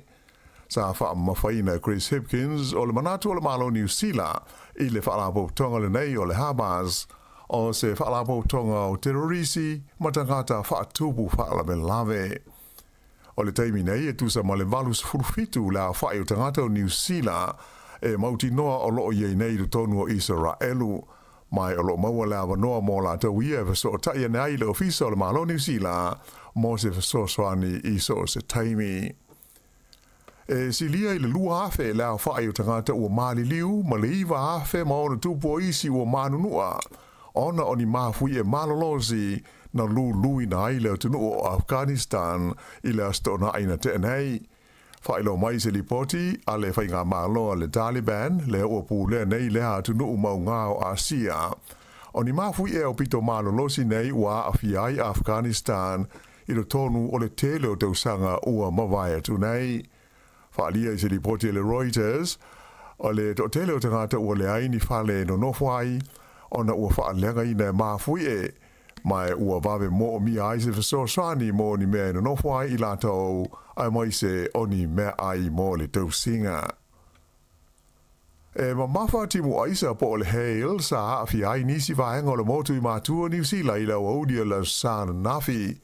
Sa wha mawhaina Chris Hipkins o le manatu o le malo New Zealand I le whaalapo tonga le nei o le Hamas o se whaalapo tonga o terrorisi ma tangata whaatupu whaalame lave. O le taimi nei e tusa ma le valus furufitu la whai o tangata o New Zealand e mauti noa o loo iei nei do tonu o Israelu. mai o lo maua la wanoa mo la tau ia fa so ta ia nei le ofisa o le malo New Zealand mo se fa so swani I so se taimi. E silia I le lua afe la whae o tangata ua mali liu, ma le iwa afe ma ona tupo isi ua manunua, ona oni mafui e malolosi na lui na aile o tunu o Afghanistan I le astona aina te nei. Whaelo mai se lipoti a le whainga malo le Taliban le ua pule nei le ha tunu mau ngā o Asia. Oni mafui e o pito malolosi nei ua afiai Afghanistan I lo tonu o le tele o tausanga ua mawai atu nei. Whaalia I se lipoti le Reuters o le tele o tangata ua le aini whale no nofwai ona ua whaalenga I ne mafui e mai ua vawe mo o mi ai se fasosani mo ni mea no nofwai I latou ai mai se oni mea ai mo le tausinga. E mamafa timu aisa po le hail sa afi ai nisi vaenga o le motu I matua New Zealand I la waudia la sana nafi.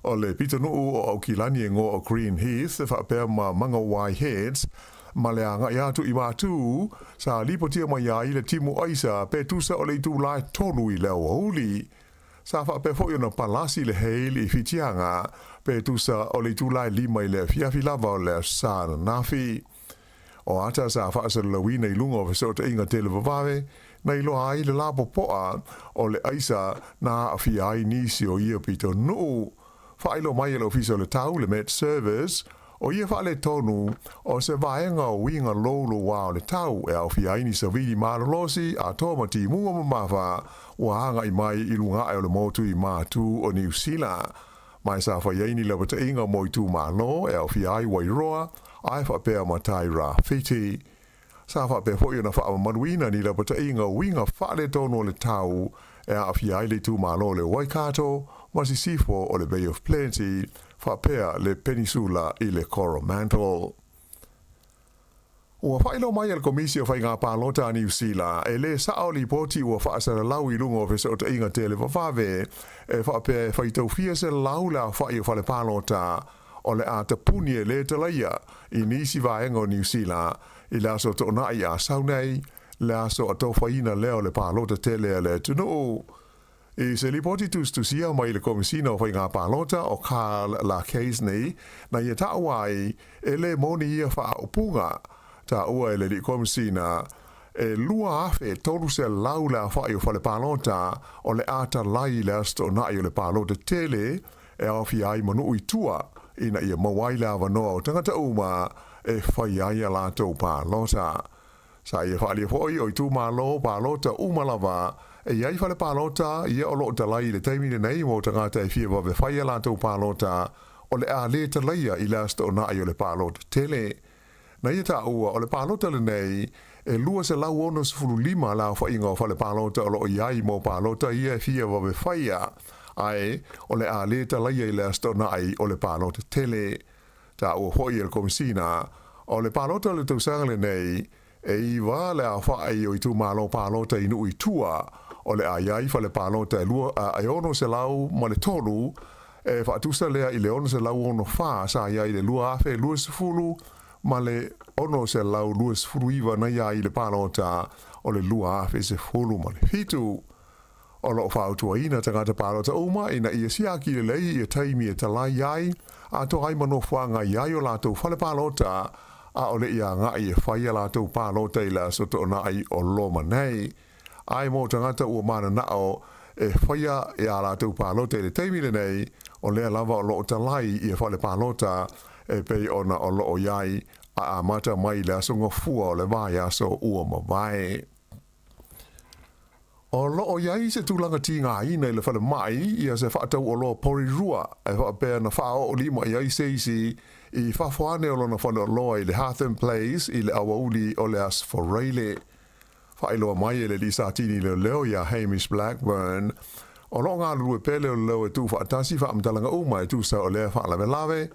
O le pitanu o Aukilani e ngō o Green Heath e whapea ma manga wai heads ma le anga I atu I matu sa lipotia mai ai le timu aisa pe tusa o le itu lai tonu I la wauli. Sa whapea fo na palasi le hail I fitianga pe tusa o le itu lai lima I le fiafi lava o le sana nafi. O ata sa whaasa le lawina I lunga o fesota inga tele wawawe na I loa ai le lapo poa o le aisa na afi ai nisi o ia pito nuu. Whaelo mai le ofisa le tau le Met Service o ia whaale tonu o se vaenga o winga lolo wao le tau e au fiaini sa vidi marolosi a toma ti mua mamafa ua hanga I mai I lunga e o le motu I matu o New Zealand. Mai sa whaiaini le wata inga mo I tu malo e au fiai wairoa ai whapea matai ra fiti. Sa whapea fo na wha manuina ni le wata inga winga whaale tonu o le tau e au fiai le tu malo le Waikato masi sifo o le Bay of Plenty, whapea le peninsula I le Coromandel. Ua whaelo mai al komisi o whainga pālota New Zealand, e le sao li poti ua whaasara lau I lungo fesa o ta inga tele whawhawe, e whapea whaitau fia se lau la whai o whale pālota, o le a tapuni e le talaia I nisi vaenga o New Zealand, I la so to nai a saunei, la so a tau whaina leo le pālota tele le tunu. I se lipoti tustusia mai le komisina o whainga pālota o Carl la Casney na ia taawai e le moni ia wha upunga ta ua e le li komisina e lua afe tolu se lau la whai o whale pālota o le ata lai le asto nai o le pālota tele e awhi ai manu I tua ina ia mawai la wanoa o tangata uma e whai ai a lātou pālota. Sa ia whaali hoi o I tu malo pālota umalawa e iai whale pālota ia o loo talai le taimine nei mo tangata e fia wawe whaia lātou pālota o le a le talaia I lasta o nai o le pālota tele. Na ia ta ua o le pālota le nei e lua se lau ono se fulu lima la whainga o whale pālota o loo iai mo pālota ia e fia wawe whaia ai o le a le talaia I lasta o nai o le pālota tele. Ta ua hoi el komisina o le pālota le tausanga le nei e iwa le a whaai o I tu malo pālota I nui tua o le aiai whale pālota e lua e ono se lau ma le tolu e whaatusa lea I le ono se lau ono wha sa iai le lua afe lua sefulu ma le ono se lau lua sefulu iwa na iai le pālota o le lua afe sefulu ma le fitu. O lo whautua ina tangata pālota uma ina ia siaki le lei ia taimi e talai iai a to ai mano whanga iai o lātou whale pālota a o le ia ngai e whaia lātou pālota I la soto o nai o loma nei. Ai mo tangata ua mana nao e whaia e a lātou pālota le teimile nei o lea lava o loo talai I e whale pālota e pei ona o loo iai a mata mai le asonga fua o le vai aso ua mawai. O loo iai se tūlanga ti ngā ina I le whale mai ia se whaatau o loo pori rua e whaapea na whao o lima iai seisi I whawhane o lona whane o loa I le Hatham Place I le awauli o le Asforeile. Whailoa mai e le lisatini le leo ia Hamish Blackburn. O lo ngā lue pele o leo e tū whaatasi whaamtalanga uma e tūsa o lea whaalawe lawe.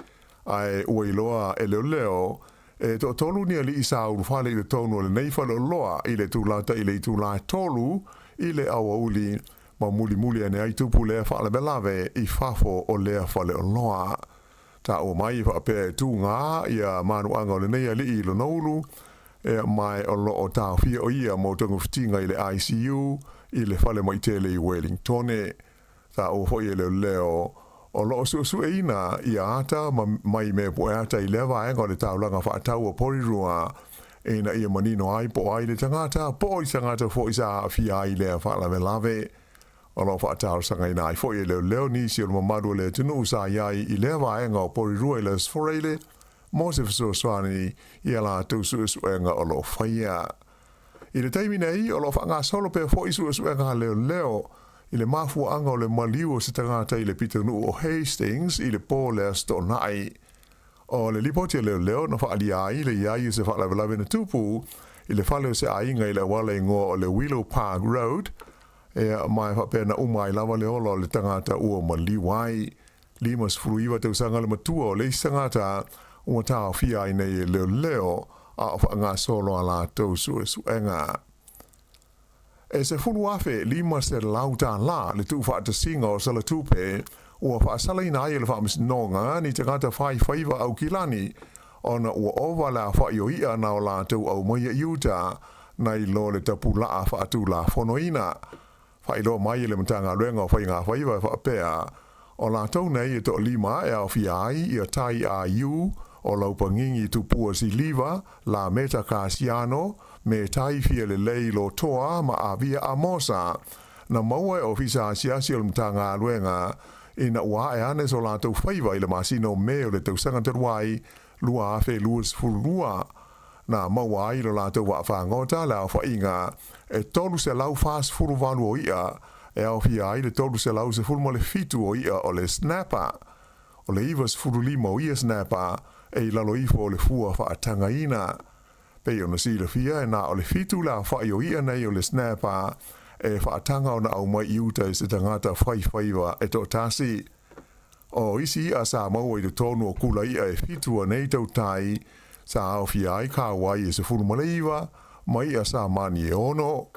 Ai ua iloa e leo e to tolu ni ali isa uru whale I le tonu o le nei whale o loa I le tūlata I le tūlai tolu I le awauli ma muli ane ai tupu lea whaalawe lawe I whafo o lea whale o loa. Ta o mai whaapea e tū ngā ia manuanga o le nei ali I lo naulu e mai o lo o tau fia o ia mo tongu fitinga i le ICU i le fale mo i tele i Wellington ta o foi le leo o lo su e ina i ata mai me po ata i leva e le taulanga fa tau o porirua e na ia manino ai po ai le tangata po i tangata fo i sa fia i le fa la lave o lo fa tau sanga ina ai foi le leo ni si o mamadu le tunu sa ia i leva e o porirua i le sforele mo se so swani i ala tu su enga o lo faia i le taimi nei o lo fa nga solo pe fo i su enga leo i le mafu anga o le maliu se tangata i le pitanu o Hastings i le pole sto nai o le lipoti leo na fa ali ai le ia se fa la na tupu i le fale se ainga i le wale ngo o le Willow Park Road e mai fa pena umai lava le olo le tangata o maliu ai limas fruiva te usanga le matua o le tangata o ta fia i nei leo a fa nga solo ala to su enga e se fulu afe lima se lauta la le tu fa te singa o sala tupe o fa sala ina i le fa mis nonga ni te gata fai faiva au kilani ona o ova la fa yo ia na o la tu au mai yuta na i lo le tapu la fa tu la fonoina fa i lo mai le mtanga luenga fa inga faiva fa pea o la tu nei to lima e au fiai i tai a yu o lau pangingi tu pua si liva la meta kasiano me tai fia le leilo toa ma avia amosa na maua e ofisa siasi o mtanga luenga ina ua e ane so la tau faiva i le masino meo le tau sanga teruai lua afe luas fulua na maua i lo la tau wa whangota la fa inga e tolu se lau fast fulu valu o ia e au fia i le tolu se lau se fulu mo le fitu o ia o le snapper o le ivas fulu lima o ia snapper e i lalo ifo o le fua fa atanga ina pe ona si le fia e na o le fitu la fa i o ia nei o le snapper e fa atanga ona au mai iuta e se tangata faiva e to tasi o isi a sa mau i le tonu o kula ia e fitu a nei tau tai sa au fia i ka wai e se fulu maleiva mai a sa mani e ono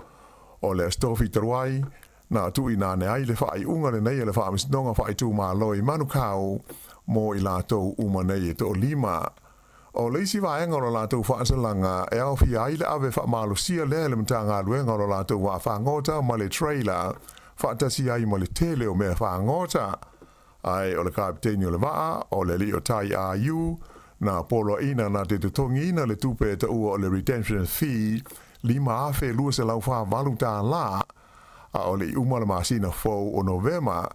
o le stofi taruai na tu i nane ai le fa i unga le nei le fa amisnonga fa i tu ma loi manu kau mo i latou uma nei e to lima o leisi vaenga o latou faasalanga e au fia i le ave fa malusia le mtanga luenga o latou wa fangota ma le trailer faatasi ai ma le tele o mea fangota ai o le kapiteni o le vaa o le li o tai AU na polo ina na te tutongi ina le tupe ta ua o le retention fee lima afe lua se lau faa valuta la a o le uma le masina fau o novema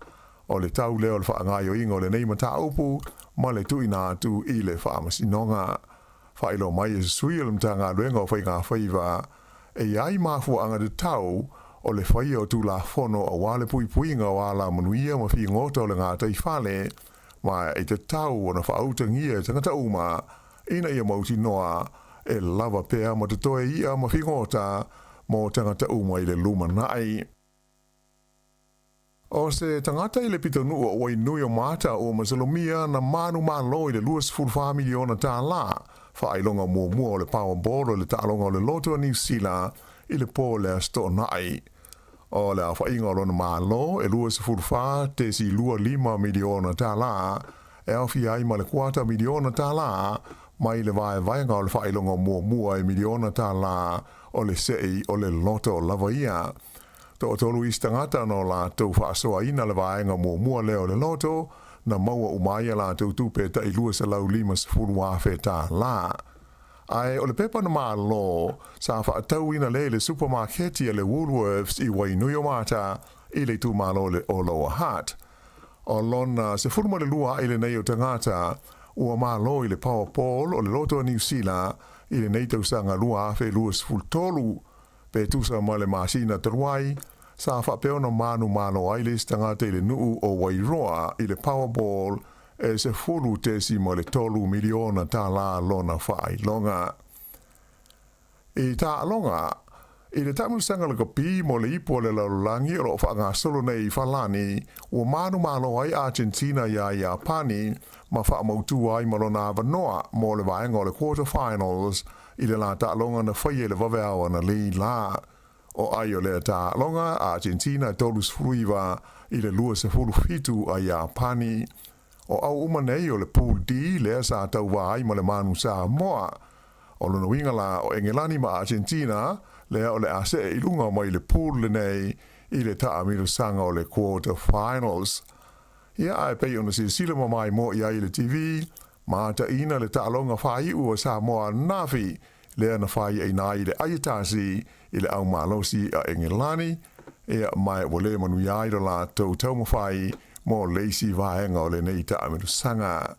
o le tau leo le whaangaio inga o le neima ta upu, ma le tui nā tu i le whaamasinoga. Whailo mai e sui o le mtanga luenga o whainga whaiva, e ai mafua anga de tau, o le whaia o tu la fono o wale pui puinga o ala manuia ma whi ngota o le ngā tai whale, ma e te tau o na whaautangia tangata uma, ina ia mauti noa, e lava pea ma te toe ia ma whi ngota, mo tangata uma i le luma nai. O se tangata i le pitanu o wai nui o mata o masalomia na manu malo i le luas fulfa miliona tā la, wha ailonga mua o le Powerball o le tālonga o le Lotto a New Zealand i le pō le asto nai. O le awha inga o lona malo e luas fulfa te si lua 5 miliona tā la, e awhi ai ma le 4 miliona tā la, mai le vaenga o le wha ailonga mua i miliona tā la o le sei o le Lotto o lava ia. To tolu istangata no la tau whaasoa ina le vaenga mua leo le Lotto, na maua umaya la tau tupe ta ilua se lau 5 fulwafe tā la. Ai o le pepa na maa lo, sa whaatau ina le supermarketi le Woolworths i Wainui o Mata, i le tu maa lo le o Lower Hutt. O lona se fulma le lua i le nei o tangata, ua maa lo i le Powerball o le Lotto a New Zealand, i le nei tau sanga lua afe luas fultolu, pe tusa ma le masina taruai, sa whapeo na manu mano ailes tangata i le nuu o Wairoa i le Powerball e se fulu tesi ma le 3 miliona tā la lona whaai longa. I tā longa, i le tamu sanga le kapi mo le ipo le laulangi o lo whaanga solo nei whalani, o manu malo ai Argentina ia Japani, ma whaamautu ai malona avanoa mo le vaenga o le quarterfinals, i le la tā longa na whaie le waweawa na li la. O ai o le tā longa, Argentina tolus fruiva i le lua se fulu fitu a Japani. O au umanei o le pool D, le sa tau wa ai ma le manu Samoa. O lona winga la o Engelani ma Argentina, lea o le ase e ilunga mai le pool le nei i le taa miru sanga o le quarter finals. Ia ai pei ona sila mai mo ia i le TV, ma ta ina le taalonga whai ua Samoa nafi, lea na whai e nai le aiatasi i le au malosi a Engelani, ia mai wale manu iai do la tau mawhai mo leisi vaenga o le nei taa miru sanga.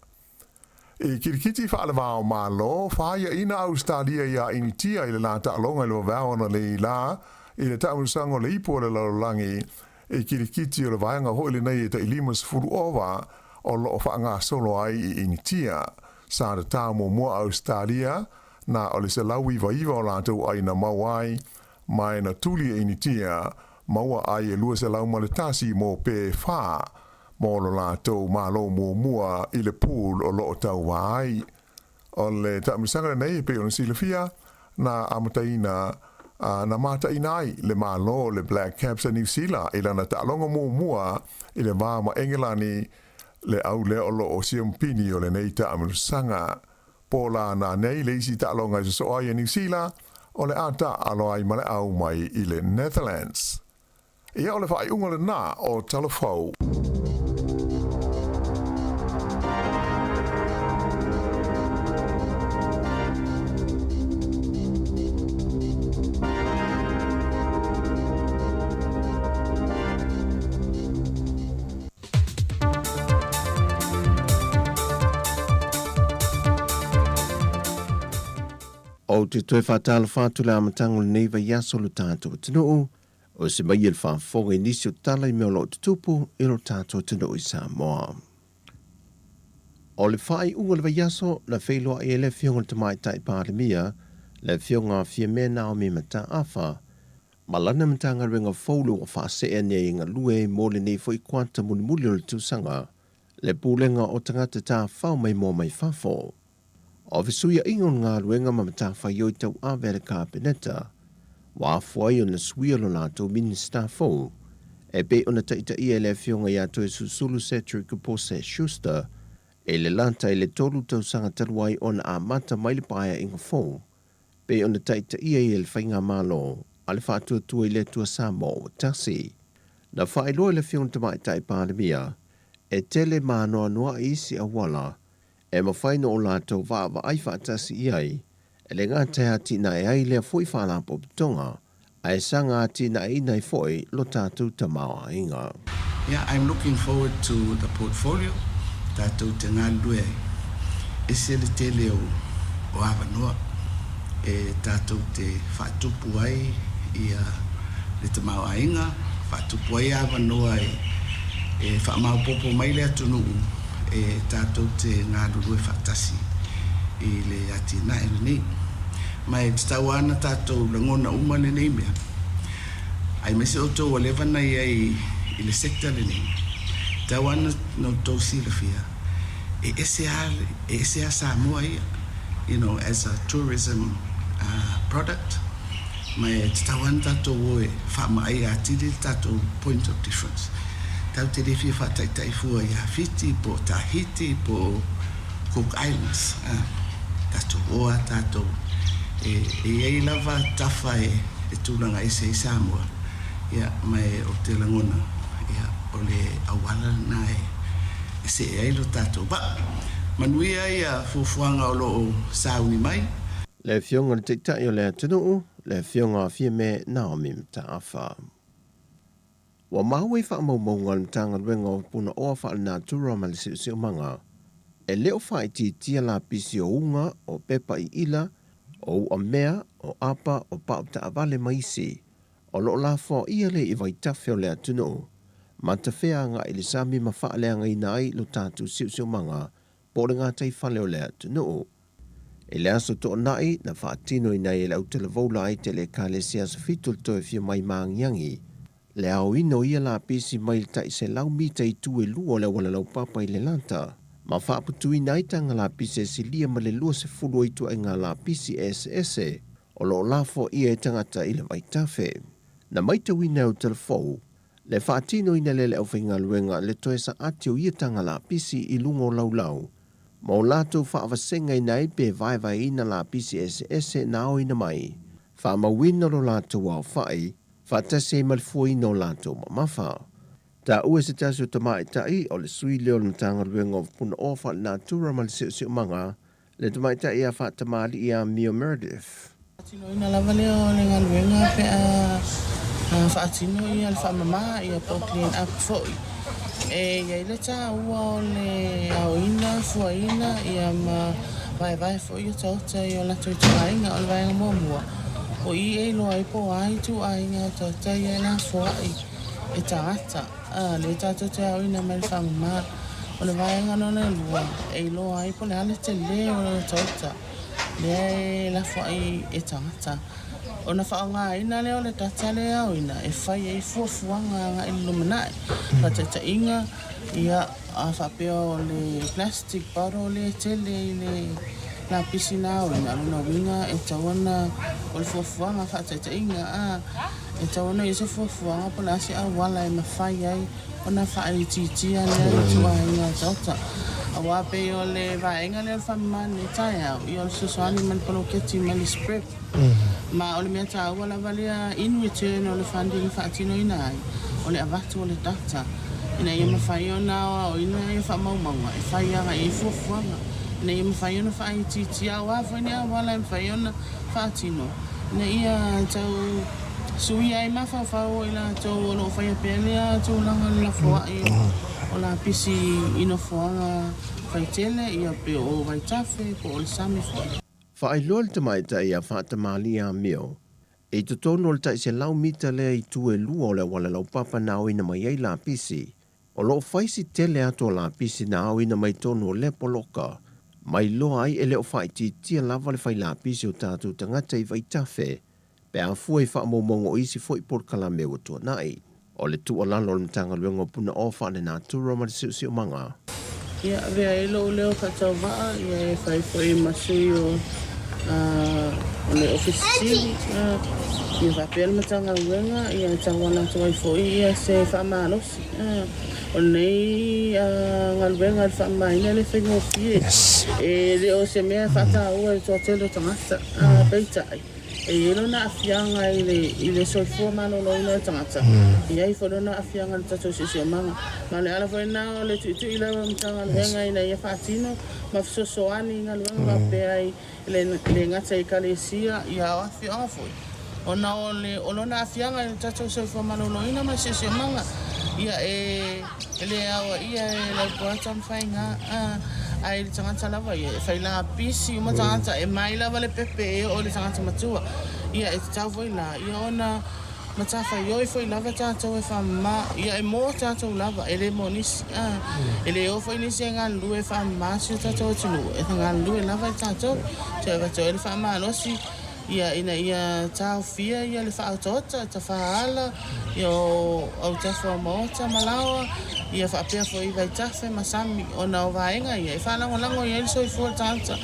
E kirikiti whaale wao malo, whaia ina Australia ia initia i le la taalonga i le wawao na le la, i le taa miru sanga o le ipo le laulangi, e kirikiti o le vaenga hoi le nei e ta ilimas furu ova, o lo o whaanga solo ai i initia, sa da tā mua Australia, na o le se lau iwa o lātou ai na mawai, mai na tuli e initia, maua ai e lua se lau maletasi mo pe wha, mo lo lātou malo mua i le pool o lo o tau wai. O le taamisanga nei pe o silafia, na amataina, na mataina ai le malo le Black Caps a New Zealand, i lana ta'alonga mua i le vāma Engelani, le au le o lo o siampini o le nei taamisanga, po la na nei le isi ta'alonga i so ai a New Zealand, o le ata alo ai male au mai i le Netherlands. Ia o le whai unga le nā o talafau. O te toi whātala whātu le amatango le neiva iaso lo tātou tino o se mai il whāwhonga i nisi o tala i meo lo tutupu i lo tātou tino i Samoa. O le whai unga le vaiaso na whailoa i ele whionga te mai tai pālemia le whionga fia mea nao me mata awha malana matanga ringa whaulu o whaase e nei inga lue mo le nei fwoi kwanta muli o le tūsanga le pūlenga o tangata tā whau mai mō mai whawho. O visuia ingon ngā ruenga mamata whaioi tau awere ka peneta, wā fuai o na suia lo lātou minister fōu, e pe o na taita ia le whionga ia toi susulu setri kupo se Schuster, e le lanta i le tolu tau sanga taluai o na amata mai le paia inga fōu, pe o na taita ia i le whainga malo, a le whātua tua i le tua Samoa o tasi. Na whaeloa le whionga tamai tai pālemia, e tele mānoa noa isi a wala, e mawhaino o lātou vāwa ai whaatasi iai, e le ngā te hati na e ai lea fwoi whālapo pitonga, a e sanga ati na e nei fwoi lo tātou tamawa inga. Yeah, I'm looking forward to the portfolio tātou te ngā lue. E se le te leo o awanua, e tātou te whātupu ai i le tamawa inga, whātupu ai awanua e whaamau popo mai lea tunu e tātou te ngā lulue whaatasi i le ati na e nei. Mai te tau ana tātou langona uma le nei mea. Ai mese o tau a levana i le sekta le nei. Tau ana no tau silafia. E ese a Samoa ia, you know, as a tourism product. Mai te tau ana tātou oe whaama ai a tiri tātou point of difference. Tau te rewhi whataitai fua i Hawhiti, po Tahiti, po Cook Islands. Tātou oa, tātou e ei lava tafa e tūlanga i Samoa. Ia, mai o te langona, ia, o le awala na e se e ailo tātou. Ba, manuia i a fufuanga o loo sauni mai. Le whionga le teitai o le atunuu, le whionga fia me Naomi mta awha. Wa maui wha maunga le tanga ruenga o puna oa wha na tura ma le siu manga. E leo whai tia la pisi o unga, o pepa i ila, o ua mea, o apa, o paupta avale maisi, o lo la fo ia le i vai tawheo le atunu. Ma ta whea nga i le sami ma wha leanga i nai lo tātu siu manga, po le ngā tai whale o le atunu. E le aso to nai na wha tino i nai e le au te le vola ai te le ka le sia sa fitul to e fia mai maangiangi, le au ino ia la pisi mai ta i se lau mita i tu e lua le wala lau papa i le lanta. Ma whaaputu i naitanga la pisi e si lia ma le lua se fulu i tu e ngā la pisi SS o lo lafo ia e tangata i le vaitafe. Na maita wina au telefou, le whaatino i le au whainga luenga le toe sa atio ia tanga la pisi i lungo lau lau, Mo lātou whaavasenga i nei pe vai ina la PCSS nao ina mai. Whaamawina lo lātou au whai, whaatase malfua ino lātou mamafa. Ta ua se tasu tamai tai o le sui leo le tanga ruenga o puna o wha natura ma le siu manga, le tamai tai a wha tamali i a Mio Meredith. Tino ina lava leo le ngaluenga pe a whaatino i al whamama i a Portland up foi. E ia ile ta ua o le auina, fuaina i a vai foi i tauta i o lato i tuainga o le vainga mua. O i e loa i po ai tu ainga tauta i e la fuai e tangata. Le tato te auina mai whamama o le vainga no le lua. E loa i po le ale te le o le tauta. Le la fuai e tangata. O na whaonga ina leo le tata le au ina e whai e fuafuanga nga iluminai. Ka te inga ia a whapeo le plastic baro le tele i le la pisina au ina luna winga e tawana o le fuafuanga wha te inga e tawana i se fuafuanga po la si a wala e mawhai ai o na whai titia le tua inga tauta. A wape o le vaenga le whamane tai au i o le susani man poloketi man spread. Ma o le mea tāua lava lea in return o le funding whaatino ina ai o le avatu o le tata ina ia mawhai o nā o ina ia whamaumaunga e whai anga e fuafuanga ina ia mawhai o na whai titi a wawha ni a wala e mawhai o na whaatino ina ia tau sui ai mawhawhau ila tau o lo whai a pelea tau langa la fuai o la pisi ino fuanga whai tele ia pe o vai tafe po o le sami fuai. Whaailoa le tamaita i a whaatamali a Mio. E to tono le tai se lau mita lea i tue lua o le wala lau papa na au ina mai ei la pisi. O loo whaisi tele ato la pisi na au ina mai tono le poloka. Mai loa ai ele o whaiti tia lava le whai la pisi o tātou tangata i vai tafe. Pe a fua i whaamomongo o isi fo i porkala me o tua nai. O le tu o lalo le mtanga luenga puna o wha le natura ma le siu manga. Ia vea e leo katau waa ia e whai fwoi masui o le ofisili ia whapea matanga uenga ia tawana tuai fwoi ia se whamalosi o nei ngaluenga le whamaina le whaingofie e leo se mea whata ua i toa telo tangata peitai e ilo na afianga i le soifua malolo ina tangata ia i whono na afianga le tato sisi o manga ma le ala whaina o le tuitu i lewa mtanga luenga ina ia whaatino ma fisosoani inga luenga wapea i le ngata i kalesia ia o afianga fwoi ona o le olona afianga i le tato soifua malolo ina ma sisi o manga ia e le awa ia e le puata mwhainga ai le tangata lava ia e whai la pisi uma tangata e mai lava le pepe o le tangata matua ia e tau foi la ia ona matafa ioi foi lava tātou e whamma ia e mō tātou lava e le monisi e le o foi nisi e ngā lue whamma si o tātou tinu e ngā lue lava e tātou te e vatou e le whamma alosi ia ina ia tau fia ia le whaotota ta whaala ia o au tafa o maota malawa ia whapea fo i vai tafe masami o na o vaenga ia e whalango lango ia ili soi fua tanta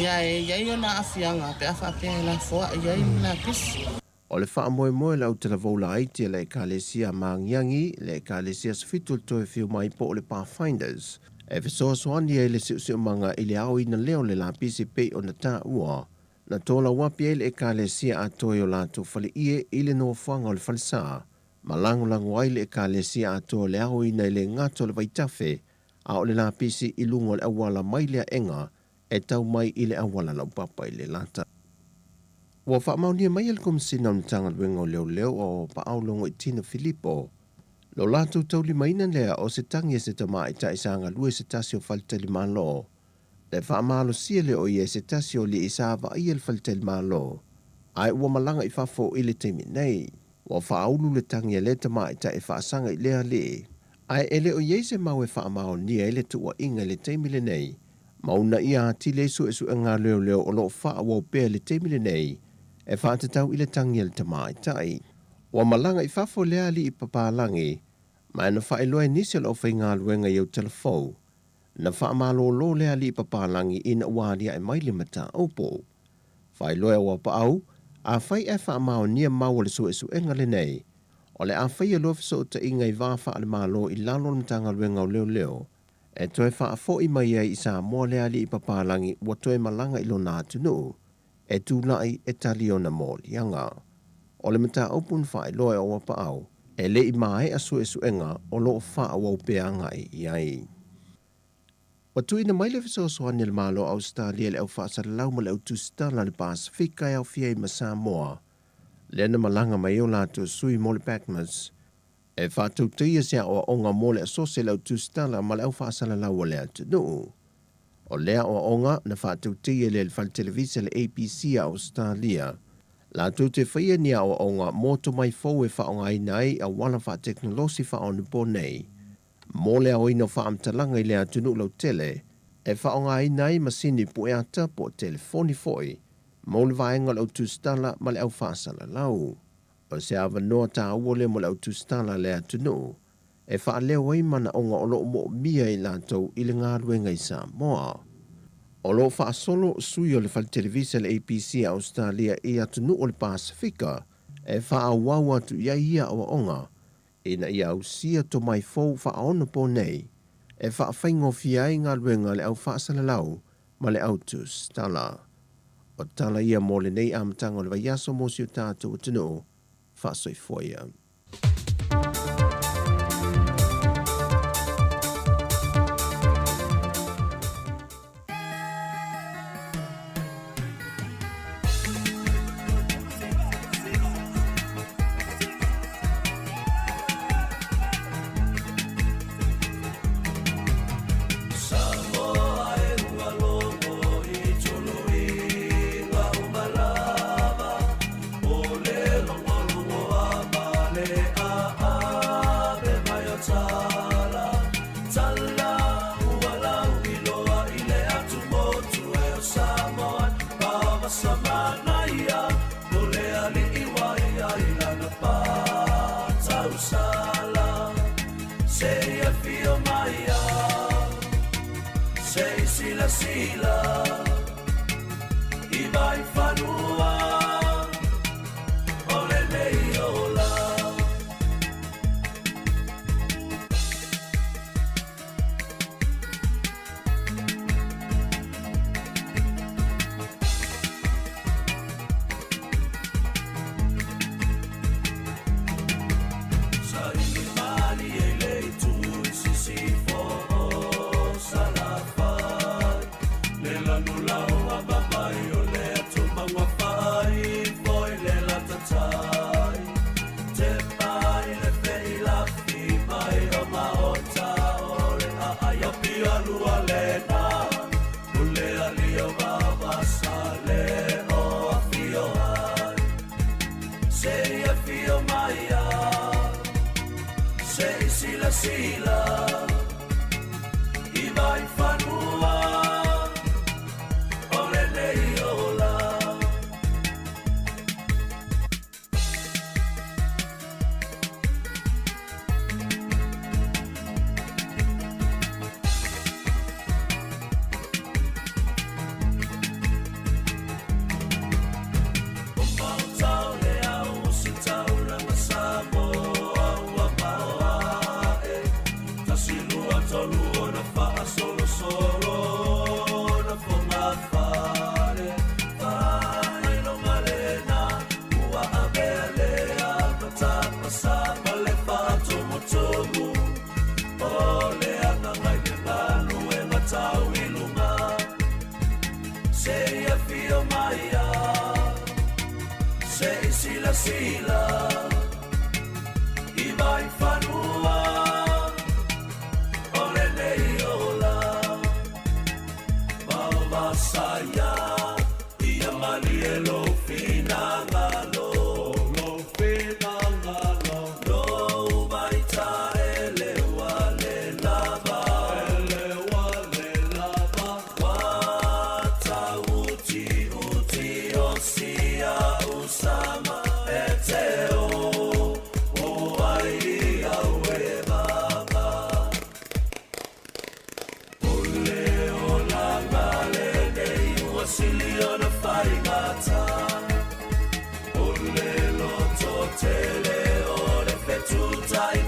ia e iai o na afianga pe a whapea la fua ia ili na pisi. O le wha moe moe lau te la vola aiti le ekalesia maangiangi le ekalesia sfitul toe fiu mai po o le Pathfinders e fisoa soani e le siu manga i le au ina leo le la pisi pe o na tā ua na tola wapi e le ekalesia a toi o lato fale ie i le no whanga o le falesa ma lango ai le ekalesia a toi le au ina i le ngato le vaitafe a o le la pisi i lungo le awala mai lea enga e tau mai i le awala lau papa i le lata. Wa whaamaunia mai al komisina o tanga luenga o leo o paaulongo i Tina Filippo. Lo lato tau li maina lea o se tangi se tama i taisanga lue se tasi o faltali malo. Le whaamalo sia leo i e se tasi o li isava i el faltali malo. Ai ua malanga i whafo i le teimi nei. Wa whaaulu le tangi le tama i ta e whaasanga i lea le. Ai e leo i e se mau e whaamao nia e le tua inga le teimi le nei. Mauna ia ati le su e su ngā leo o lo wha wau pēr le teimi le nei. E whātatau i le tangi le tamai tai. Wa malanga i whafo lea li i papalangi, ma e na whaeloa nisi lo whai ngā luenga i au telefou. Na whaamalo lo lea li i papalangi i na uaria e maile mata aupo. Whaeloa wa paau, a whai e whaamao nia mau le su e su enga le nei. O le a whai e lo fiso ta inga i wāwha ale malo i lalo le matanga luenga o leo. E toe whaafo I mai ai I Samoa lea li I papalangi wa toe malanga I lona atunu, e tūlai e tali o na mōlianga. O le mata opun whae loe o wapa au, e le I mai asu e suenga o loo wha wau peanga I ai. Watui na maile fiso soani le malo Australia le au whaasa lau ma le au tustala le Pasifika e au fia I Samoa, le na malanga mai o lato sui mo le Backmas, e whātou teia sea o onga mo le asose le au tustala ma le au whaasa lau le atunu. O lea o onga na whātou teia le whal televisa le ABC a Australia, lato te whaia ni o onga moto mai fau e whaonga inai a wala wha teknolosi whaonu bonei, mo lea o ino whaamtalanga I lea tunu lau tele, e whaonga inai masini pueata po telefoni foi, mo le vaenga lau tustala ma le au whaasala lau. O se awa noa ta uole mo le au tustala lea tunu, e whaaleo ai mana onga o loo mo mia I lantou I le ngāruenga I Samoa. O loo whaasolo sui o le whal televisa le ABC Australia I atunu o le Pasifika, e whaawau atu ia o onga, ina ia ausia to mai fau whaono po nei, e whaawhaingo fiai ngā ruenga le au whaasala lau, ma le au tustala. O tala ia mo le nei amatanga o le vaiaso mo si o tātou tunu, whaasoi foia.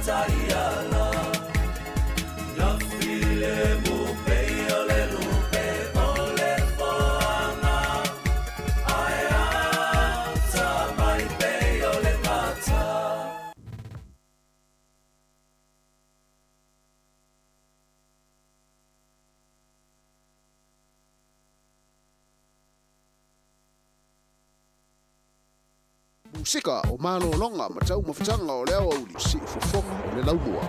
Italiana, la file musika o malolonga ma tau mafutanga o le au auli si ufofonga o le laumua.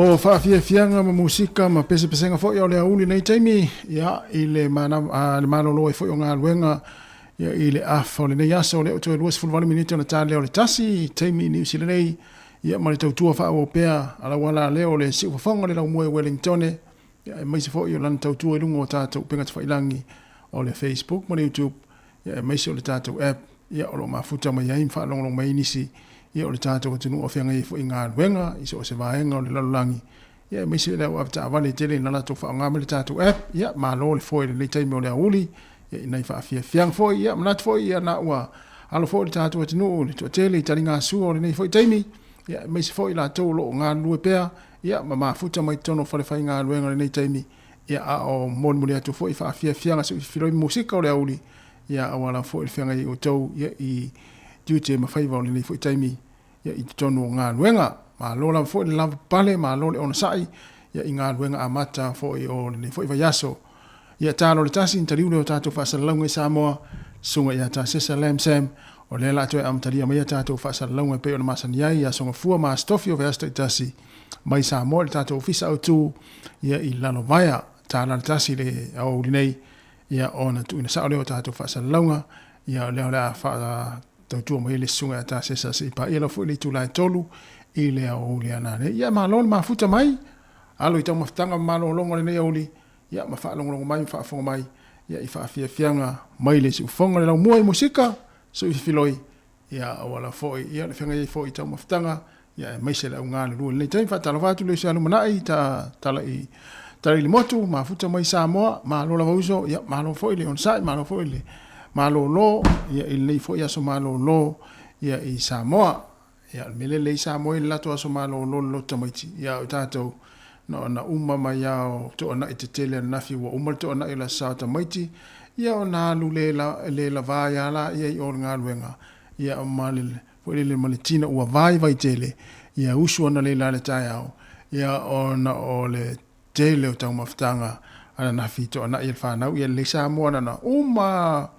O whaafiafianga ma musika ma pese pesenga fo ia o lea uli nei taimi ia i le malolo e fo i o ngā luenga ia i le afa o le nei asa o le o tue luas fulwani minute o le tāle o le tasi taimi ni usile nei ia ma le tautua wha o pea ala wala leo le si ufafonga le lau mue Wellington ia e maise fo i o lana tautua i lungo o tātou pengat whailangi o le Facebook ma le YouTube ia e maise o le tātou app ia o lo mafuta mai aim wha longlong mai nisi ia o le tātou tunu o whianga i fo i ngā ruenga i o se vaenga o le lalulangi ia me se leo apta avale tele nana to fa ngā me le tātou app ia ma lo le foi le taimi o le auli ia i nei whaafia fiang foi ia manat foi ia na ua alo foi le tātou tunu le to tele i tari ngā sua o le nei foi taimi ia me se foi la tau lo ngā lue pea ia ma mafuta mai tono whare whai ngā ruenga le nei taimi ia a o mon muli atu foi whaafia fianga se filoi musika o le auli ia awala fo il fenga i o tau ia i tute mawhaiva o le nei fo i taimi ia i tonu ngā luenga ma lola fo i lava pale ma lole ona sai ia i ngā luenga a mata fo i o le nei fo i vayaso ia tālo le tasi in tariu leo tātou whaasalaunga i Samoa sunga ia tā sesa lam sam o le la toe amtaria mai tātou whaasalaunga pe o na masani ai ia songa fua ma stofi o veasta i tasi mai Samoa le tātou ofisa au tū ia i lalo vaya tāla le tasi le au linei ia ona tu ina sa leo tātou whaasalaunga ia leo lea Tautua mai le sunga a tā sesa se ipa ila fu i le tūlai tolu i le au le anane ia ma lolo ma futa mai alo i tau maftanga ma longo le nei auli ia ma whaalongo mai whaafonga mai ia i whaafianga mai le si ufonga le lau mua i musika so i filoi ia awala foi ia le whenga i foi tau maftanga ia mai se lau ngā le rua nei taim whaatala whatu le si anu manai tala i li motu ma futa mai Samoa ma lola vauso ia ma lo foi le onsai ma lo foi le ma lo ia i lei foi aso ma lo ia i Samoa ia mele le Samoa i lato aso ma lo tamaiti ia o tātou na uma mai au to na itele na fi wa uma to na ila sa ta maiti ia na lule la vai ala ia i ornga luenga ia malil foi le malitina u vai tele ia usu na le la tai au ia ona ole tele o tau maftanga ana na fi to na il fa na ia le sa mo na uma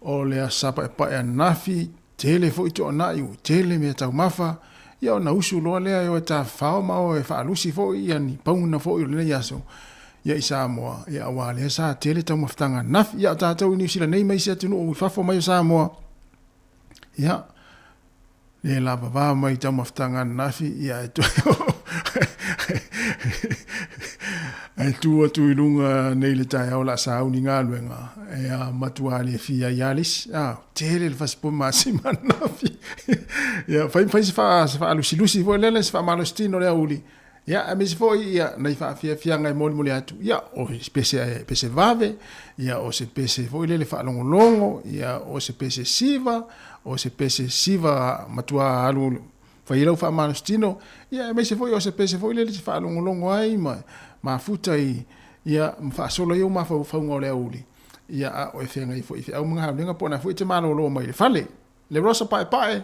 ole asapa pa na fi tele foi to na i tele me tau mafa ia na usu loa lea yo ta fao mau e fa lusi fo ia ni pauna fo i le yaso ia i Samoa ia wale sa tele tau maftanga naf ia tātou ni sila nei mai se tunu o fafo mai Samoa ia le lava va mai tau maftanga nafi ia e tu ai tu ilunga nei le tai au la sa uni ngā luenga ia matua le fia ialis tele le faspo masima nafi ia fai se fa lusi vo lele se fa malostino le uli ia a mis foi ia nei fa fia ngai moli atu ia o pese vave ia o se pese foi lele fa longo ia o se pese siva matua alu fa ilo fa malostino ia me se foi o se pese foi lele fa longo ai ma futa ia fa solo yo ma fa ngole uli ia o fenga foi au mga lenga pona foi te malo lo mai le fale le rosa pai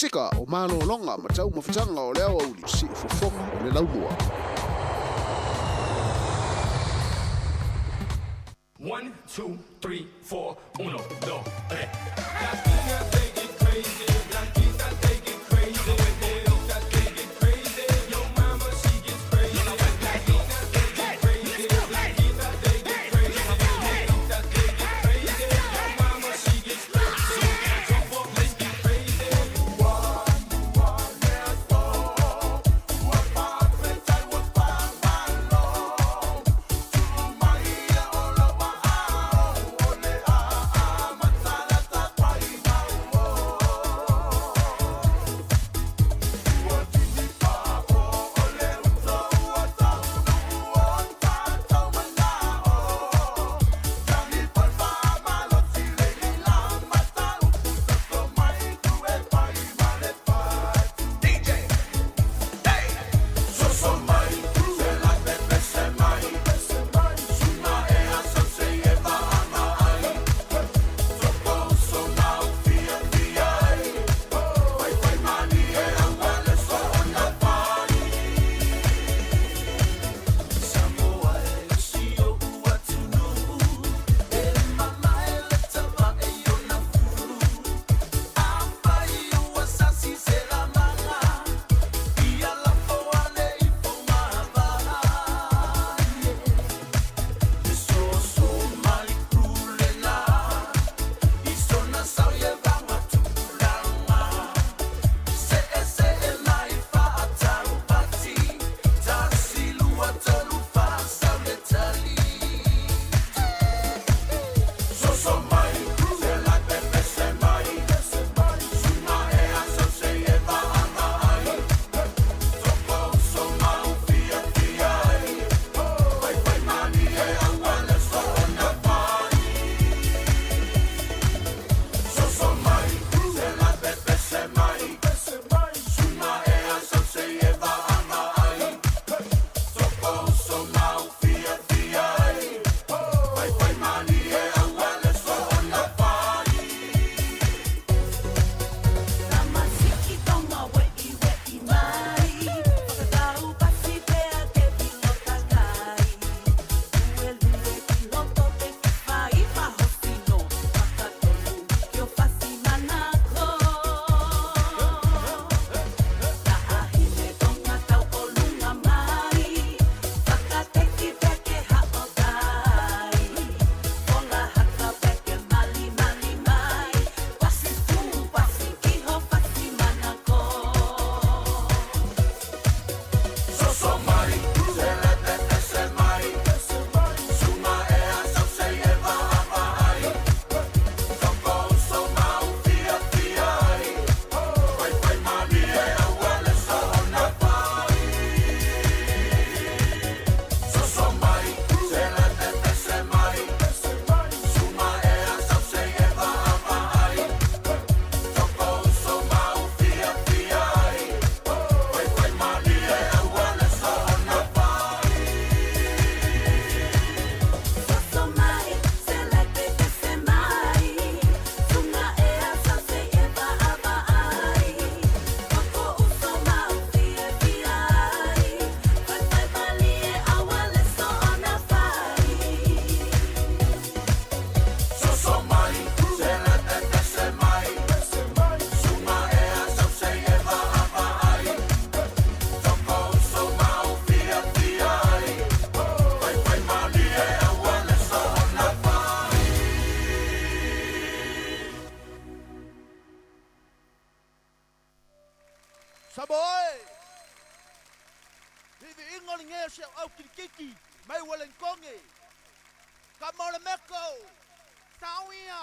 sika o malolonga ma tau mawhitanga o lea auli si ufofonga o le laumua. 1, 2, 3, 4, 1, 2, 3. Samoa! Hivi ingoli ngeshe au kirikiki, mai walen konge. Kamole meko. Sawia.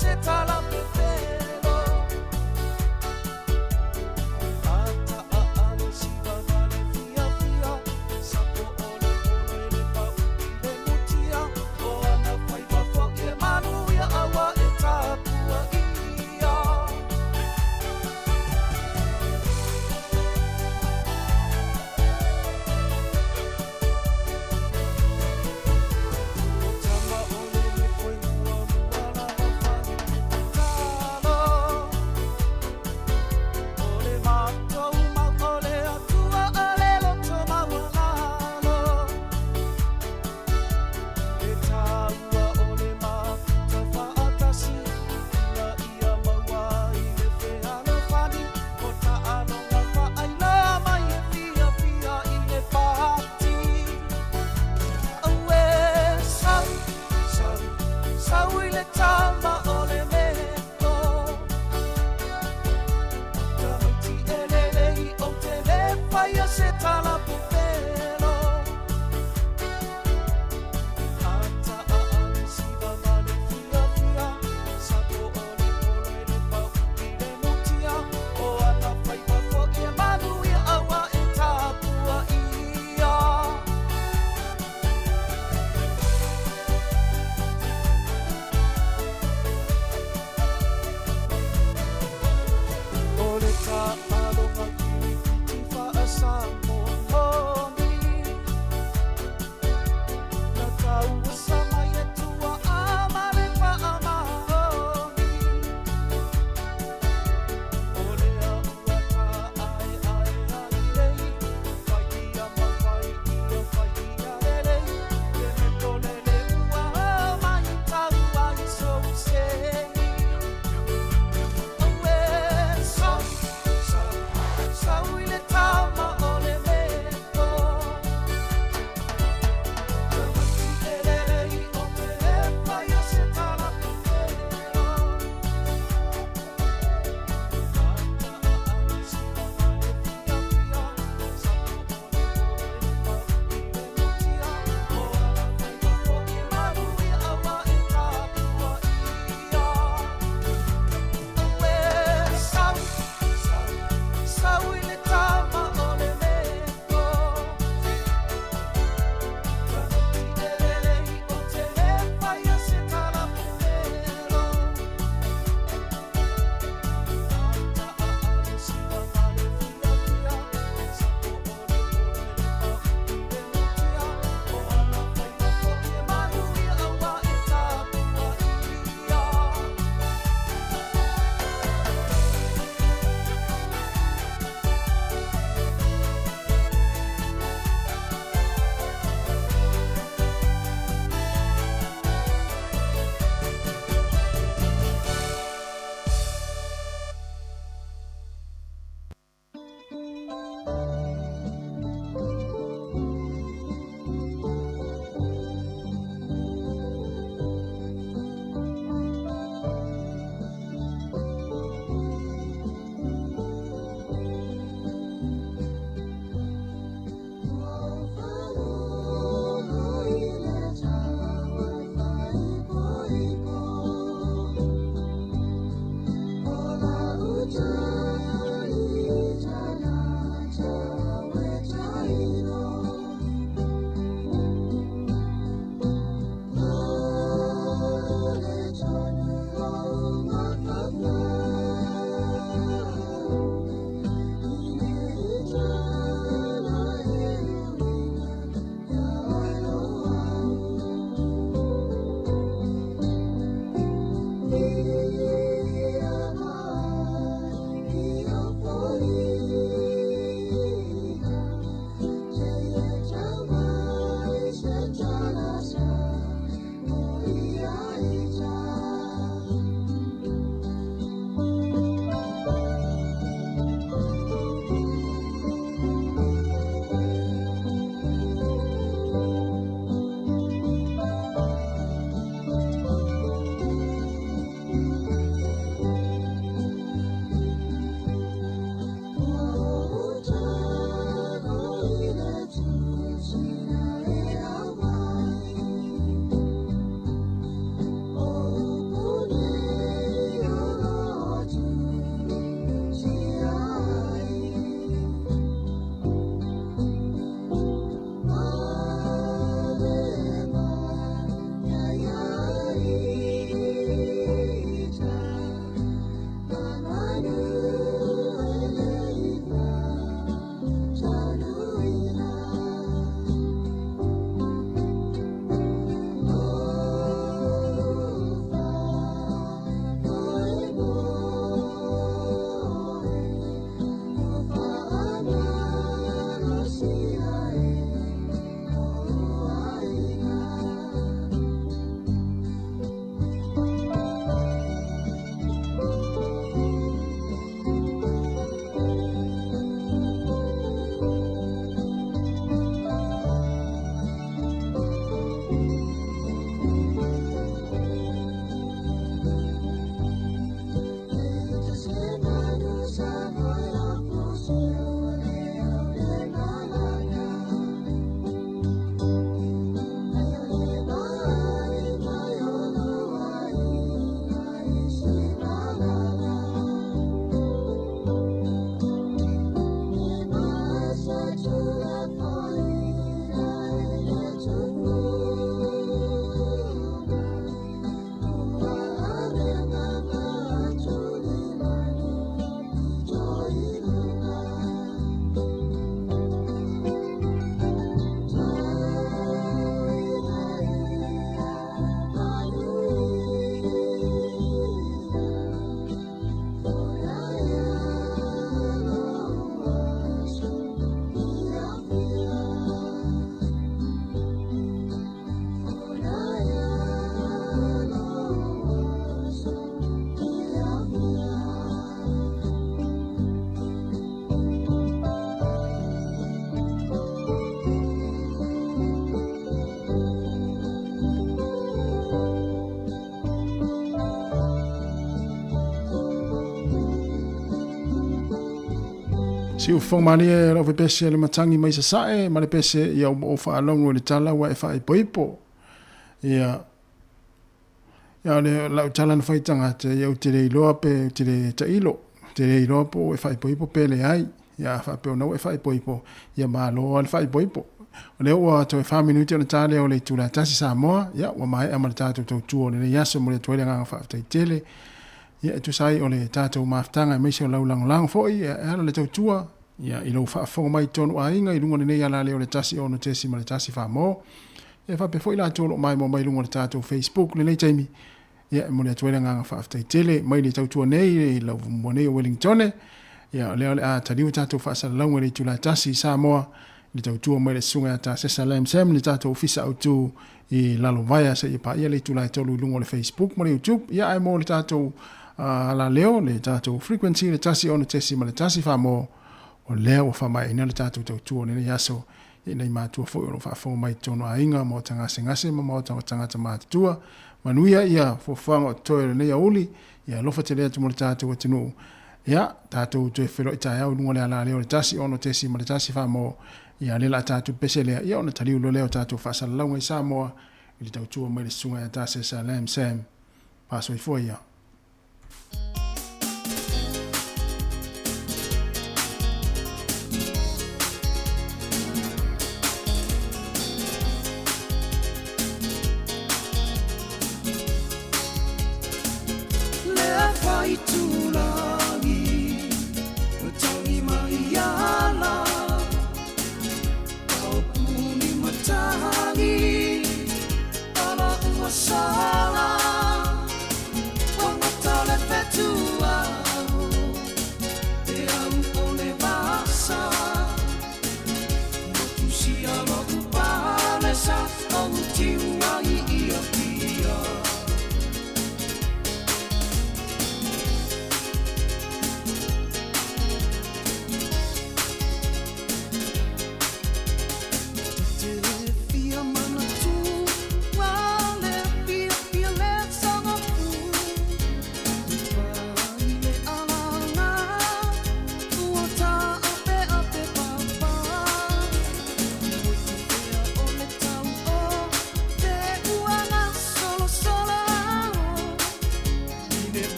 se tala pe pelo ata a ale si vale via via sapo ole ole le pa le mutia o ana pai pa fo ke manu ya awa e tapua ia o tama ole le koe mua mua la hawhani Si u fong mani e la pese le matangi mai sae ma le pese ia o fa longo le tala wa e fa i poipo. Ia le la tala na fai tanga te ia te le iloa pe te le tailo. Te le iloa po e fa i poipo pe le ai. Ia fa pe ona e fa i poipo. Ia ma lo al fa i poipo. O le ua to e fa minuti o le tale o le tula tasi Samoa. Ia wa mai ama le tatu tau tuo le yaso mo le tuele nganga fa tai tele. Ia tu sai o le tatu maftanga me se o lang foi ia le tau tua. Ia ilo fa fo mai tonu ainga i lunga nei ala le o le tasi o no tesi ma le tasi fa mo. Ia fa pe foi la tolo mai mo mai lunga le tatu Facebook le nei taimi. Ia mo le tuele nganga fa tai tele mai le tau tua nei lo mo nei Wellington. Ia le a taliu tatu fa sa longa le tula tasi Samoa. Le tau tua mai le sunga ta se salam sem le tatu ofisa au tu i lalo vaya se i pa ia le tula tolu lunga le Facebook mo le YouTube. Ia ai mo le tatu la leo le tatu frequency le tasi o no tesi ma le tasi fa mo. O leo fa mai ina le tatu tau tua ne yaso i nei matua fo o fa fo mai tono ainga mo tanga ngase mo tanga tama tua manuia ia fo fanga toe nei uli ia lofa te le mo le tatu tinu ia tatu te fero ita ia no le ala leo le tasi ono tesi ma le tasi fa mo ia le la tatu pesele ia ona taliu lo leo tatu fa sa longa sa mo i tau tua mai le sunga ya tasi salam sam paso i fo ia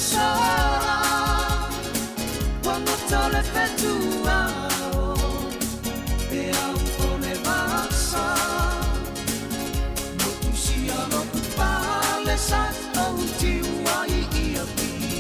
Sala le sa tau tiu